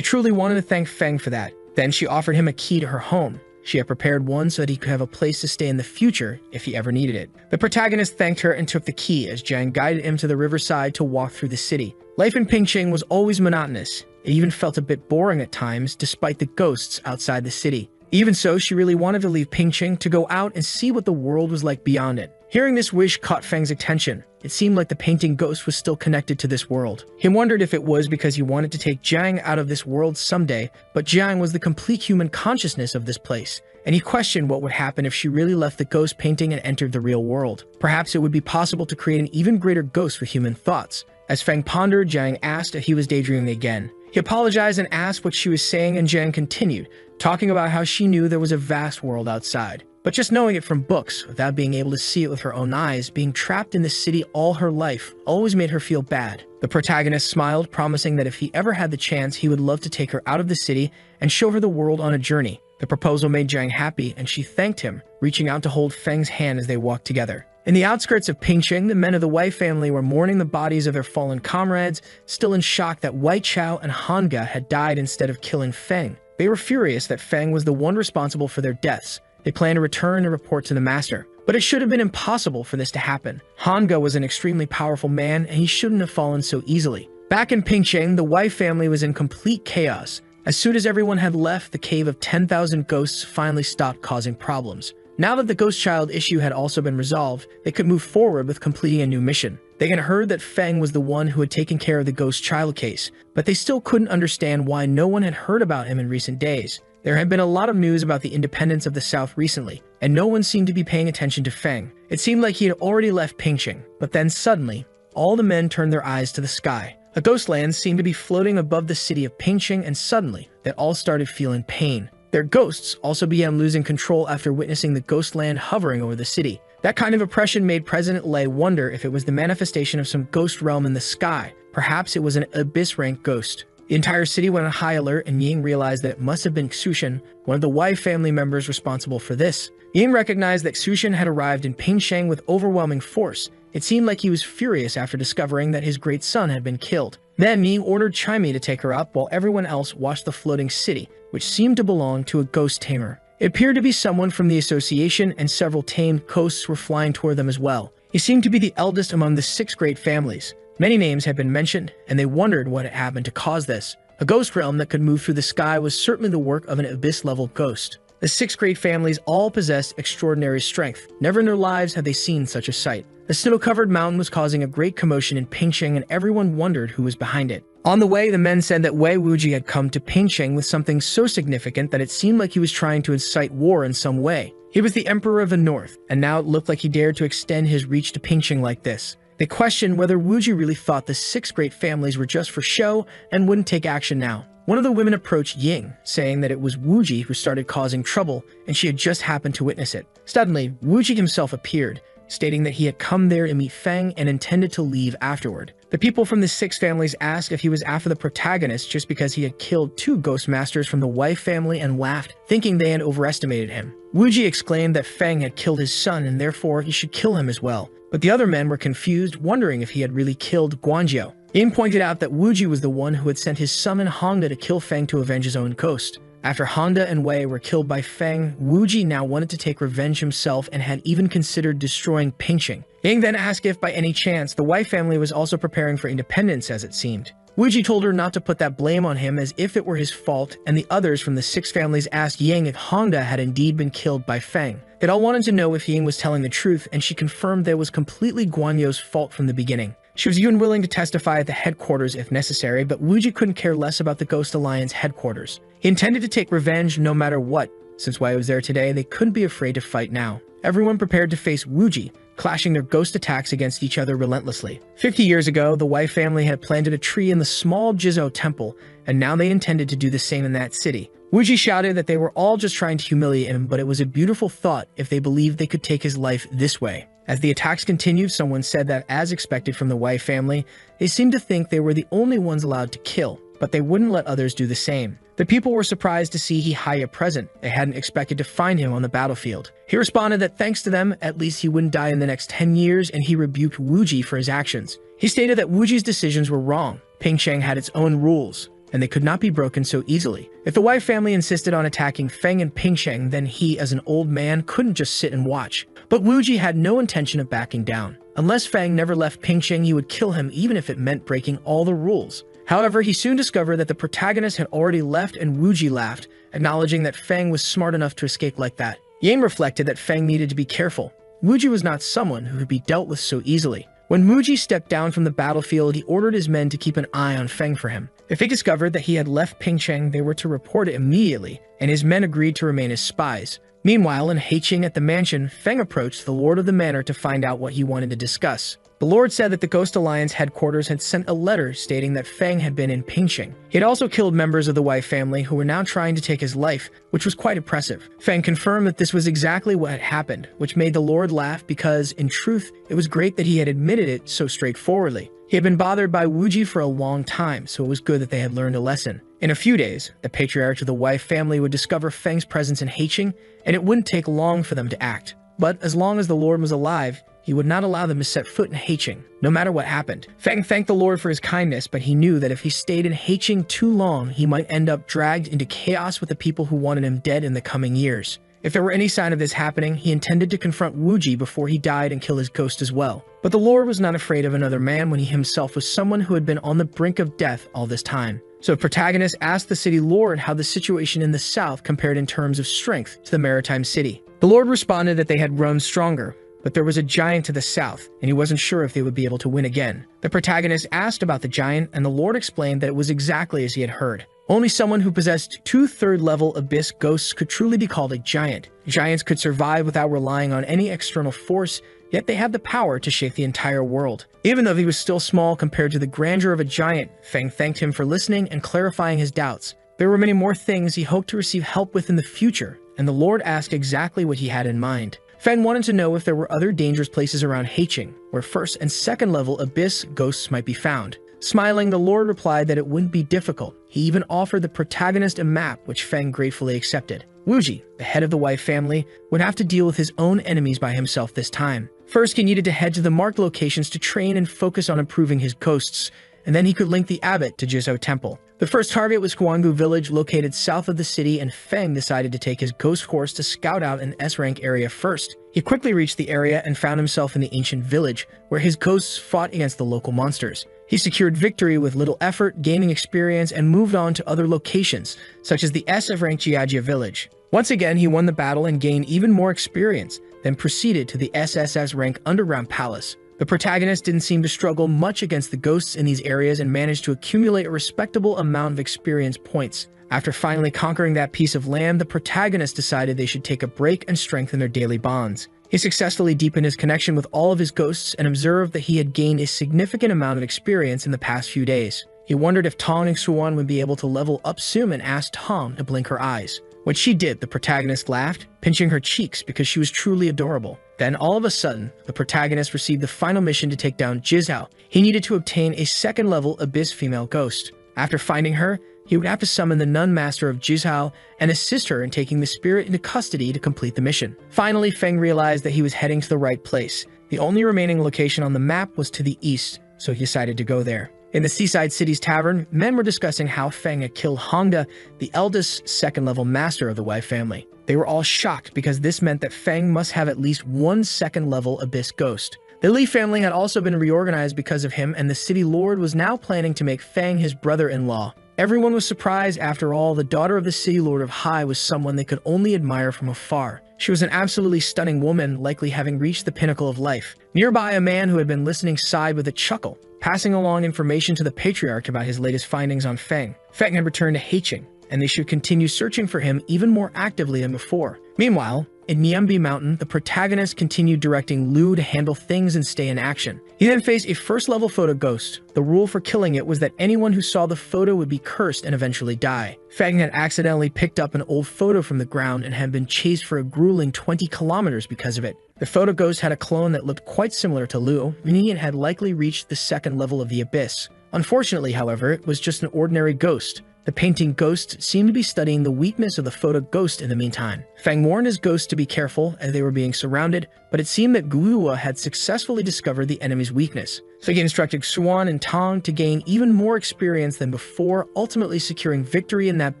truly wanted to thank Feng for that. Then she offered him a key to her home. She had prepared one so that he could have a place to stay in the future if he ever needed it. The protagonist thanked her and took the key as Jiang guided him to the riverside to walk through the city. Life in Pingqing was always monotonous. It even felt a bit boring at times, despite the ghosts outside the city. Even so, she really wanted to leave Pingqing to go out and see what the world was like beyond it. Hearing this wish caught Feng's attention. It seemed like the painting ghost was still connected to this world. He wondered if it was because he wanted to take Jiang out of this world someday, but Jiang was the complete human consciousness of this place, and he questioned what would happen if she really left the ghost painting and entered the real world. Perhaps it would be possible to create an even greater ghost with human thoughts. As Feng pondered, Jiang asked if he was daydreaming again. He apologized and asked what she was saying, and Jiang continued, talking about how she knew there was a vast world outside. But just knowing it from books, without being able to see it with her own eyes, being trapped in the city all her life, always made her feel bad. The protagonist smiled, promising that if he ever had the chance, he would love to take her out of the city and show her the world on a journey. The proposal made Jiang happy, and she thanked him, reaching out to hold Feng's hand as they walked together. In the outskirts of Pingqing, the men of the Wei family were mourning the bodies of their fallen comrades, still in shock that Wei Chao and Hanga had died instead of killing Feng. They were furious that Feng was the one responsible for their deaths. They planned to return and report to the master. But it should have been impossible for this to happen. Hanga was an extremely powerful man, and he shouldn't have fallen so easily. Back in Pingqing, the Wei family was in complete chaos. As soon as everyone had left, the cave of 10,000 ghosts finally stopped causing problems. Now that the ghost child issue had also been resolved, they could move forward with completing a new mission. They had heard that Feng was the one who had taken care of the ghost child case, but they still couldn't understand why no one had heard about him in recent days. There had been a lot of news about the independence of the South recently, and no one seemed to be paying attention to Feng. It seemed like he had already left Pingqing, but then suddenly, all the men turned their eyes to the sky. A ghost land seemed to be floating above the city of Pingqing, and suddenly, they all started feeling pain. Their ghosts also began losing control after witnessing the ghost land hovering over the city. That kind of oppression made President Lei wonder if it was the manifestation of some ghost realm in the sky. Perhaps it was an abyss-rank ghost. The entire city went on high alert, and Ying realized that it must have been Xushen, one of the Wei family members responsible for this. Ying recognized that Xushen had arrived in Pingsheng with overwhelming force. It seemed like he was furious after discovering that his great son had been killed. Then Ying ordered Chaimi to take her up, while everyone else watched the floating city, which seemed to belong to a ghost tamer. It appeared to be someone from the association, and several tamed ghosts were flying toward them as well. He seemed to be the eldest among the 6 great families. Many names had been mentioned, and they wondered what had happened to cause this. A ghost realm that could move through the sky was certainly the work of an abyss-level ghost. The 6 great families all possessed extraordinary strength. Never in their lives had they seen such a sight. The snow-covered mountain was causing a great commotion in Pingsheng, and everyone wondered who was behind it. On the way, the men said that Wei Wuji had come to Pingsheng with something so significant that it seemed like he was trying to incite war in some way. He was the Emperor of the North, and now it looked like he dared to extend his reach to Pingsheng like this. They questioned whether Wuji really thought the 6 great families were just for show and wouldn't take action now. One of the women approached Ying, saying that it was Wuji who started causing trouble, and she had just happened to witness it. Suddenly, Wuji himself appeared, stating that he had come there to meet Feng and intended to leave afterward. The people from the 6 families asked if he was after the protagonist just because he had killed 2 ghost masters from the Wei family and laughed, thinking they had overestimated him. Wuji exclaimed that Feng had killed his son and therefore he should kill him as well. But the other men were confused, wondering if he had really killed Guanjiao. Yin pointed out that Wuji was the one who had sent his son and Hongda to kill Feng to avenge his own ghost. After Hongda and Wei were killed by Feng, Wuji now wanted to take revenge himself and had even considered destroying Pingsheng. Ying then asked if by any chance the Wei family was also preparing for independence, as it seemed. Wuji told her not to put that blame on him as if it were his fault, and the others from the 6 families asked Ying if Hongda had indeed been killed by Feng. They all wanted to know if Ying was telling the truth, and she confirmed that it was completely Guanyo's fault from the beginning. She was even willing to testify at the headquarters if necessary, but Wuji couldn't care less about the Ghost Alliance headquarters. He intended to take revenge no matter what. Since Wei was there today, they couldn't be afraid to fight now. Everyone prepared to face Wuji, clashing their ghost attacks against each other relentlessly. 50 years ago, the Wei family had planted a tree in the small Jizhou temple, and now they intended to do the same in that city. Wuji shouted that they were all just trying to humiliate him, but it was a beautiful thought if they believed they could take his life this way. As the attacks continued, someone said that, as expected from the Wei family, they seemed to think they were the only ones allowed to kill, but they wouldn't let others do the same. The people were surprised to see Hihaya present. They hadn't expected to find him on the battlefield. He responded that thanks to them, at least he wouldn't die in the next 10 years, and he rebuked Wuji for his actions. He stated that Wuji's decisions were wrong. Pingsheng had its own rules, and they could not be broken so easily. If the Wei family insisted on attacking Feng and Pingsheng, then he, as an old man, couldn't just sit and watch. But Wuji had no intention of backing down. Unless Feng never left Pingsheng, he would kill him even if it meant breaking all the rules. However, he soon discovered that the protagonist had already left, and Wuji laughed, acknowledging that Feng was smart enough to escape like that. Yang reflected that Feng needed to be careful. Wuji was not someone who could be dealt with so easily. When Wuji stepped down from the battlefield, he ordered his men to keep an eye on Feng for him. If they discovered that he had left Pingsheng, they were to report it immediately, and his men agreed to remain as spies. Meanwhile, in Heiqing at the mansion, Feng approached the Lord of the Manor to find out what he wanted to discuss. The Lord said that the Ghost Alliance headquarters had sent a letter stating that Feng had been in Pingsheng. He had also killed members of the Wei family who were now trying to take his life, which was quite impressive. Feng confirmed that this was exactly what had happened, which made the Lord laugh because, in truth, it was great that he had admitted it so straightforwardly. He had been bothered by Wuji for a long time, so it was good that they had learned a lesson. In a few days, the patriarch of the Wei family would discover Feng's presence in Heiqing, and it wouldn't take long for them to act. But as long as the Lord was alive, he would not allow them to set foot in Heiqing, no matter what happened. Feng thanked the Lord for his kindness, but he knew that if he stayed in Heiqing too long, he might end up dragged into chaos with the people who wanted him dead in the coming years. If there were any sign of this happening, he intended to confront Wuji before he died and kill his ghost as well. But the Lord was not afraid of another man when he himself was someone who had been on the brink of death all this time. So the protagonist asked the city lord how the situation in the south compared in terms of strength to the maritime city. The lord responded that they had grown stronger, but there was a giant to the south, and he wasn't sure if they would be able to win again. The protagonist asked about the giant, and the lord explained that it was exactly as he had heard. Only someone who possessed 2 third-level abyss ghosts could truly be called a giant. Giants could survive without relying on any external force, yet they had the power to shake the entire world. Even though he was still small compared to the grandeur of a giant, Feng thanked him for listening and clarifying his doubts. There were many more things he hoped to receive help with in the future, and the Lord asked exactly what he had in mind. Feng wanted to know if there were other dangerous places around Heiqing, where first and second level abyss ghosts might be found. Smiling, the Lord replied that it wouldn't be difficult. He even offered the protagonist a map, which Feng gratefully accepted. Wuji, the head of the Wei family, would have to deal with his own enemies by himself this time. First, he needed to head to the marked locations to train and focus on improving his ghosts, and then he could link the abbot to Jizhou Temple. The first target was Kwangu village located south of the city, and Feng decided to take his ghost horse to scout out an S-rank area first. He quickly reached the area and found himself in the ancient village, where his ghosts fought against the local monsters. He secured victory with little effort, gaining experience, and moved on to other locations, such as the SF-rank Jiajia village. Once again, he won the battle and gained even more experience, then proceeded to the SSS rank underground palace. The protagonist didn't seem to struggle much against the ghosts in these areas and managed to accumulate a respectable amount of experience points. After finally conquering that piece of land, the protagonist decided they should take a break and strengthen their daily bonds. He successfully deepened his connection with all of his ghosts and observed that he had gained a significant amount of experience in the past few days. He wondered if Tong and Suan would be able to level up soon and asked Tong to blink her eyes. When she did, the protagonist laughed, pinching her cheeks because she was truly adorable. Then, all of a sudden, the protagonist received the final mission to take down Jizhao. He needed to obtain a second-level Abyss female ghost. After finding her, he would have to summon the Nun Master of Jizhao and assist her in taking the spirit into custody to complete the mission. Finally, Feng realized that he was heading to the right place. The only remaining location on the map was to the east, so he decided to go there. In the Seaside City's tavern, men were discussing how Feng had killed Hongda, the eldest second-level master of the Wei family. They were all shocked because this meant that Feng must have at least one second-level Abyss ghost. The Li family had also been reorganized because of him, and the city lord was now planning to make Feng his brother-in-law. Everyone was surprised. After all, the daughter of the city lord of Hai was someone they could only admire from afar. She was an absolutely stunning woman, likely having reached the pinnacle of life. Nearby, a man who had been listening sighed with a chuckle, passing along information to the patriarch about his latest findings on Feng. Feng had returned to Heicheng, and they should continue searching for him even more actively than before. Meanwhile, in Niambi Mountain, the protagonist continued directing Liu to handle things and stay in action. He then faced a first-level photo ghost. The rule for killing it was that anyone who saw the photo would be cursed and eventually die. Feng had accidentally picked up an old photo from the ground and had been chased for a grueling 20 kilometers because of it. The photo ghost had a clone that looked quite similar to Liu, meaning it had likely reached the second level of the Abyss. Unfortunately, however, it was just an ordinary ghost. The painting ghost seemed to be studying the weakness of the photo ghost in the meantime. Feng warned his ghost to be careful as they were being surrounded, but it seemed that Guihua had successfully discovered the enemy's weakness. So he instructed Xuan and Tong to gain even more experience than before, ultimately securing victory in that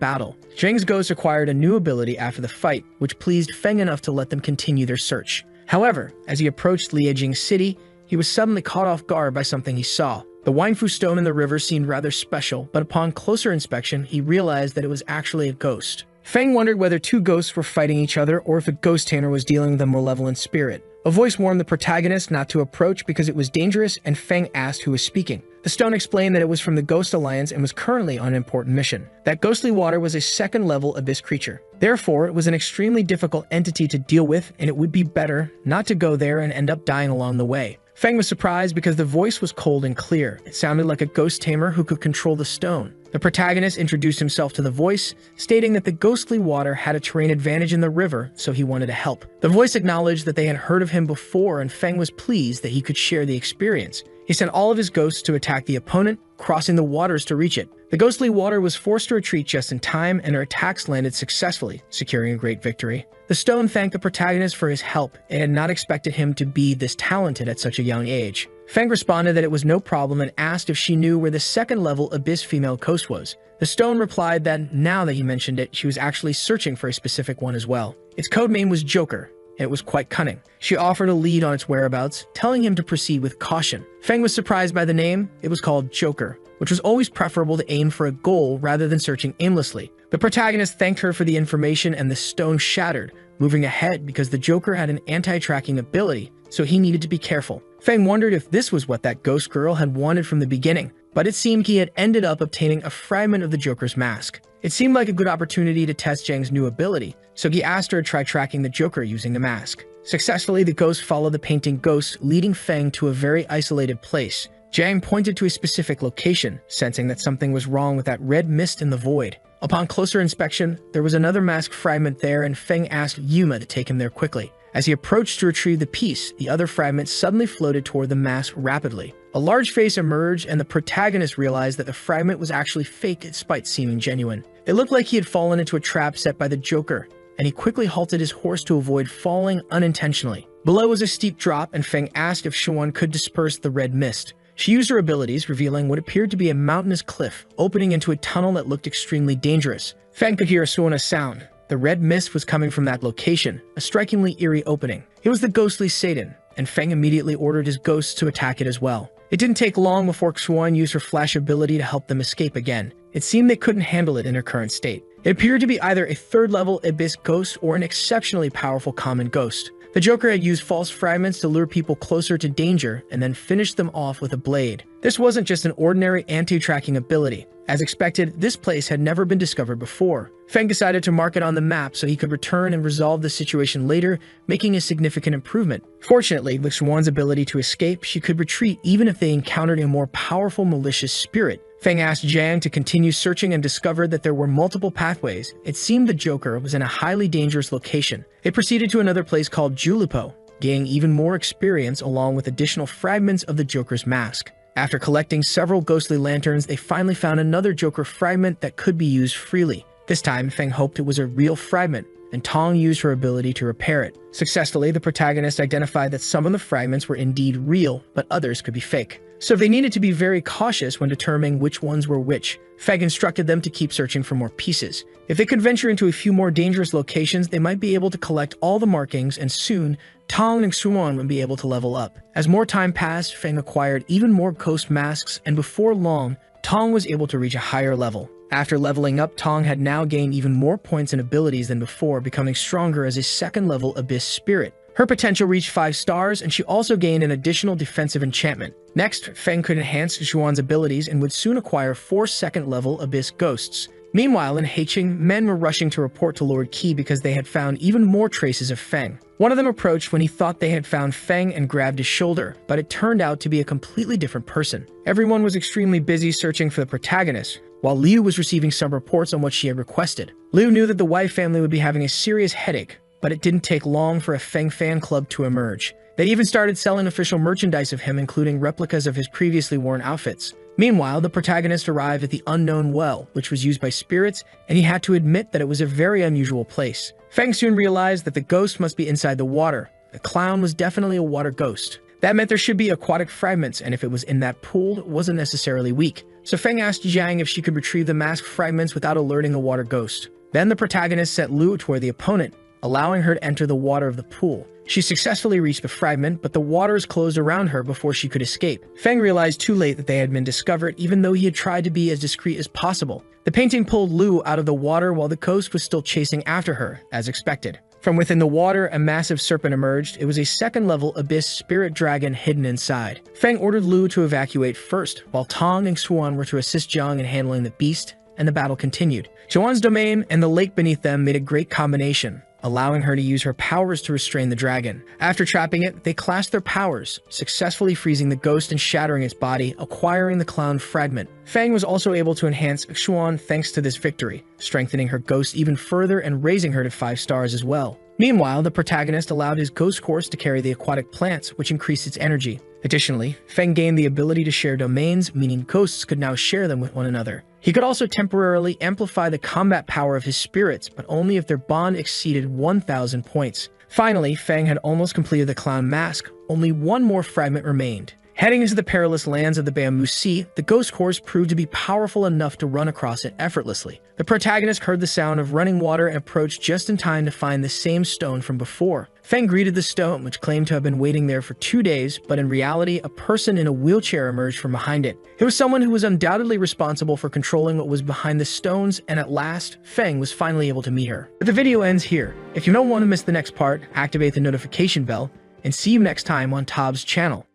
battle. Zheng's ghost acquired a new ability after the fight, which pleased Feng enough to let them continue their search. However, as he approached Liejing City, he was suddenly caught off guard by something he saw. The Weinfu stone in the river seemed rather special, but upon closer inspection, he realized that it was actually a ghost. Feng wondered whether two ghosts were fighting each other or if a ghost tamer was dealing with a malevolent spirit. A voice warned the protagonist not to approach because it was dangerous, and Feng asked who was speaking. The stone explained that it was from the Ghost Alliance and was currently on an important mission. That ghostly water was a second-level Abyss creature. Therefore, it was an extremely difficult entity to deal with, and it would be better not to go there and end up dying along the way. Feng was surprised because the voice was cold and clear. It sounded like a ghost tamer who could control the stone. The protagonist introduced himself to the voice, stating that the ghostly water had a terrain advantage in the river, so he wanted to help. The voice acknowledged that they had heard of him before, and Feng was pleased that he could share the experience. He sent all of his ghosts to attack the opponent, crossing the waters to reach it. The ghostly water was forced to retreat just in time, and their attacks landed successfully, securing a great victory. The stone thanked the protagonist for his help and had not expected him to be this talented at such a young age. Feng responded that it was no problem and asked if she knew where the second-level Abyss female ghost was. The stone replied that now that he mentioned it, she was actually searching for a specific one as well. Its code name was Joker, and it was quite cunning. She offered a lead on its whereabouts, telling him to proceed with caution. Feng was surprised by the name. It was called Joker, which was always preferable to aim for a goal rather than searching aimlessly. The protagonist thanked her for the information, and the stone shattered, moving ahead because the Joker had an anti-tracking ability, so he needed to be careful. Feng wondered if this was what that ghost girl had wanted from the beginning, but it seemed he had ended up obtaining a fragment of the Joker's mask. It seemed like a good opportunity to test Zheng's new ability, so he asked her to try tracking the Joker using the mask. Successfully, the ghost followed the painting ghost, leading Feng to a very isolated place. Zheng pointed to a specific location, sensing that something was wrong with that red mist in the void. Upon closer inspection, there was another mask fragment there, and Feng asked Yuma to take him there quickly. As he approached to retrieve the piece, the other fragment suddenly floated toward the mask rapidly. A large face emerged, and the protagonist realized that the fragment was actually fake despite seeming genuine. It looked like he had fallen into a trap set by the Joker, and he quickly halted his horse to avoid falling unintentionally. Below was a steep drop, and Feng asked if Xuan could disperse the red mist. She used her abilities, revealing what appeared to be a mountainous cliff, opening into a tunnel that looked extremely dangerous. Feng could hear a Suona sound. The red mist was coming from that location, a strikingly eerie opening. It was the ghostly Satan, and Feng immediately ordered his ghosts to attack it as well. It didn't take long before Xuan used her flash ability to help them escape again. It seemed they couldn't handle it in her current state. It appeared to be either a third-level abyss ghost or an exceptionally powerful common ghost. The Joker had used false fragments to lure people closer to danger and then finished them off with a blade. This wasn't just an ordinary anti-tracking ability. As expected, this place had never been discovered before. Feng decided to mark it on the map so he could return and resolve the situation later, making a significant improvement. Fortunately, with Xuan's ability to escape, she could retreat even if they encountered a more powerful malicious spirit. Feng asked Jiang to continue searching and discovered that there were multiple pathways. It seemed the Joker was in a highly dangerous location. They proceeded to another place called Julipo, gaining even more experience along with additional fragments of the Joker's mask. After collecting several ghostly lanterns, they finally found another Joker fragment that could be used freely. This time, Feng hoped it was a real fragment, and Tong used her ability to repair it. Successfully, the protagonist identified that some of the fragments were indeed real, but others could be fake. So they needed to be very cautious when determining which ones were which. Feng instructed them to keep searching for more pieces. If they could venture into a few more dangerous locations, they might be able to collect all the markings, and soon, Tong and Xuan would be able to level up. As more time passed, Feng acquired even more ghost masks, and before long, Tong was able to reach a higher level. After leveling up, Tong had now gained even more points and abilities than before, becoming stronger as a second-level Abyss Spirit. Her potential reached 5 stars, and she also gained an additional defensive enchantment. Next, Feng could enhance Xuan's abilities and would soon acquire 4 second-level Abyss Ghosts. Meanwhile, in Heiqing, men were rushing to report to Lord Qi because they had found even more traces of Feng. One of them approached when he thought they had found Feng and grabbed his shoulder, but it turned out to be a completely different person. Everyone was extremely busy searching for the protagonist, while Liu was receiving some reports on what she had requested. Liu knew that the Wei family would be having a serious headache, but it didn't take long for a Feng fan club to emerge. They even started selling official merchandise of him, including replicas of his previously worn outfits. Meanwhile, the protagonist arrived at the unknown well, which was used by spirits, and he had to admit that it was a very unusual place. Feng soon realized that the ghost must be inside the water. The clown was definitely a water ghost. That meant there should be aquatic fragments, and if it was in that pool, it wasn't necessarily weak. So Feng asked Jiang if she could retrieve the mask fragments without alerting the water ghost. Then the protagonist sent Liu toward the opponent, allowing her to enter the water of the pool. She successfully reached the fragment, but the waters closed around her before she could escape. Feng realized too late that they had been discovered, even though he had tried to be as discreet as possible. The painting pulled Liu out of the water while the ghost was still chasing after her, as expected. From within the water, a massive serpent emerged. It was a second-level Abyss Spirit Dragon hidden inside. Feng ordered Liu to evacuate first, while Tong and Xuan were to assist Jiang in handling the beast, and the battle continued. Xuan's domain and the lake beneath them made a great combination, allowing her to use her powers to restrain the dragon. After trapping it, they clashed their powers, successfully freezing the ghost and shattering its body, acquiring the clown fragment. Feng was also able to enhance Xuan thanks to this victory, strengthening her ghost even further and raising her to 5 stars as well. Meanwhile, the protagonist allowed his ghost course to carry the aquatic plants, which increased its energy. Additionally, Feng gained the ability to share domains, meaning ghosts could now share them with one another. He could also temporarily amplify the combat power of his spirits, but only if their bond exceeded 1,000 points. Finally, Feng had almost completed the clown mask. Only one more fragment remained. Heading into the perilous lands of the Bamboo Sea, the ghost course proved to be powerful enough to run across it effortlessly. The protagonist heard the sound of running water and approached just in time to find the same stone from before. Feng greeted the stone, which claimed to have been waiting there for 2 days, but in reality, a person in a wheelchair emerged from behind it. It was someone who was undoubtedly responsible for controlling what was behind the stones, and at last, Feng was finally able to meet her. But the video ends here. If you don't want to miss the next part, activate the notification bell, and see you next time on Tob's channel.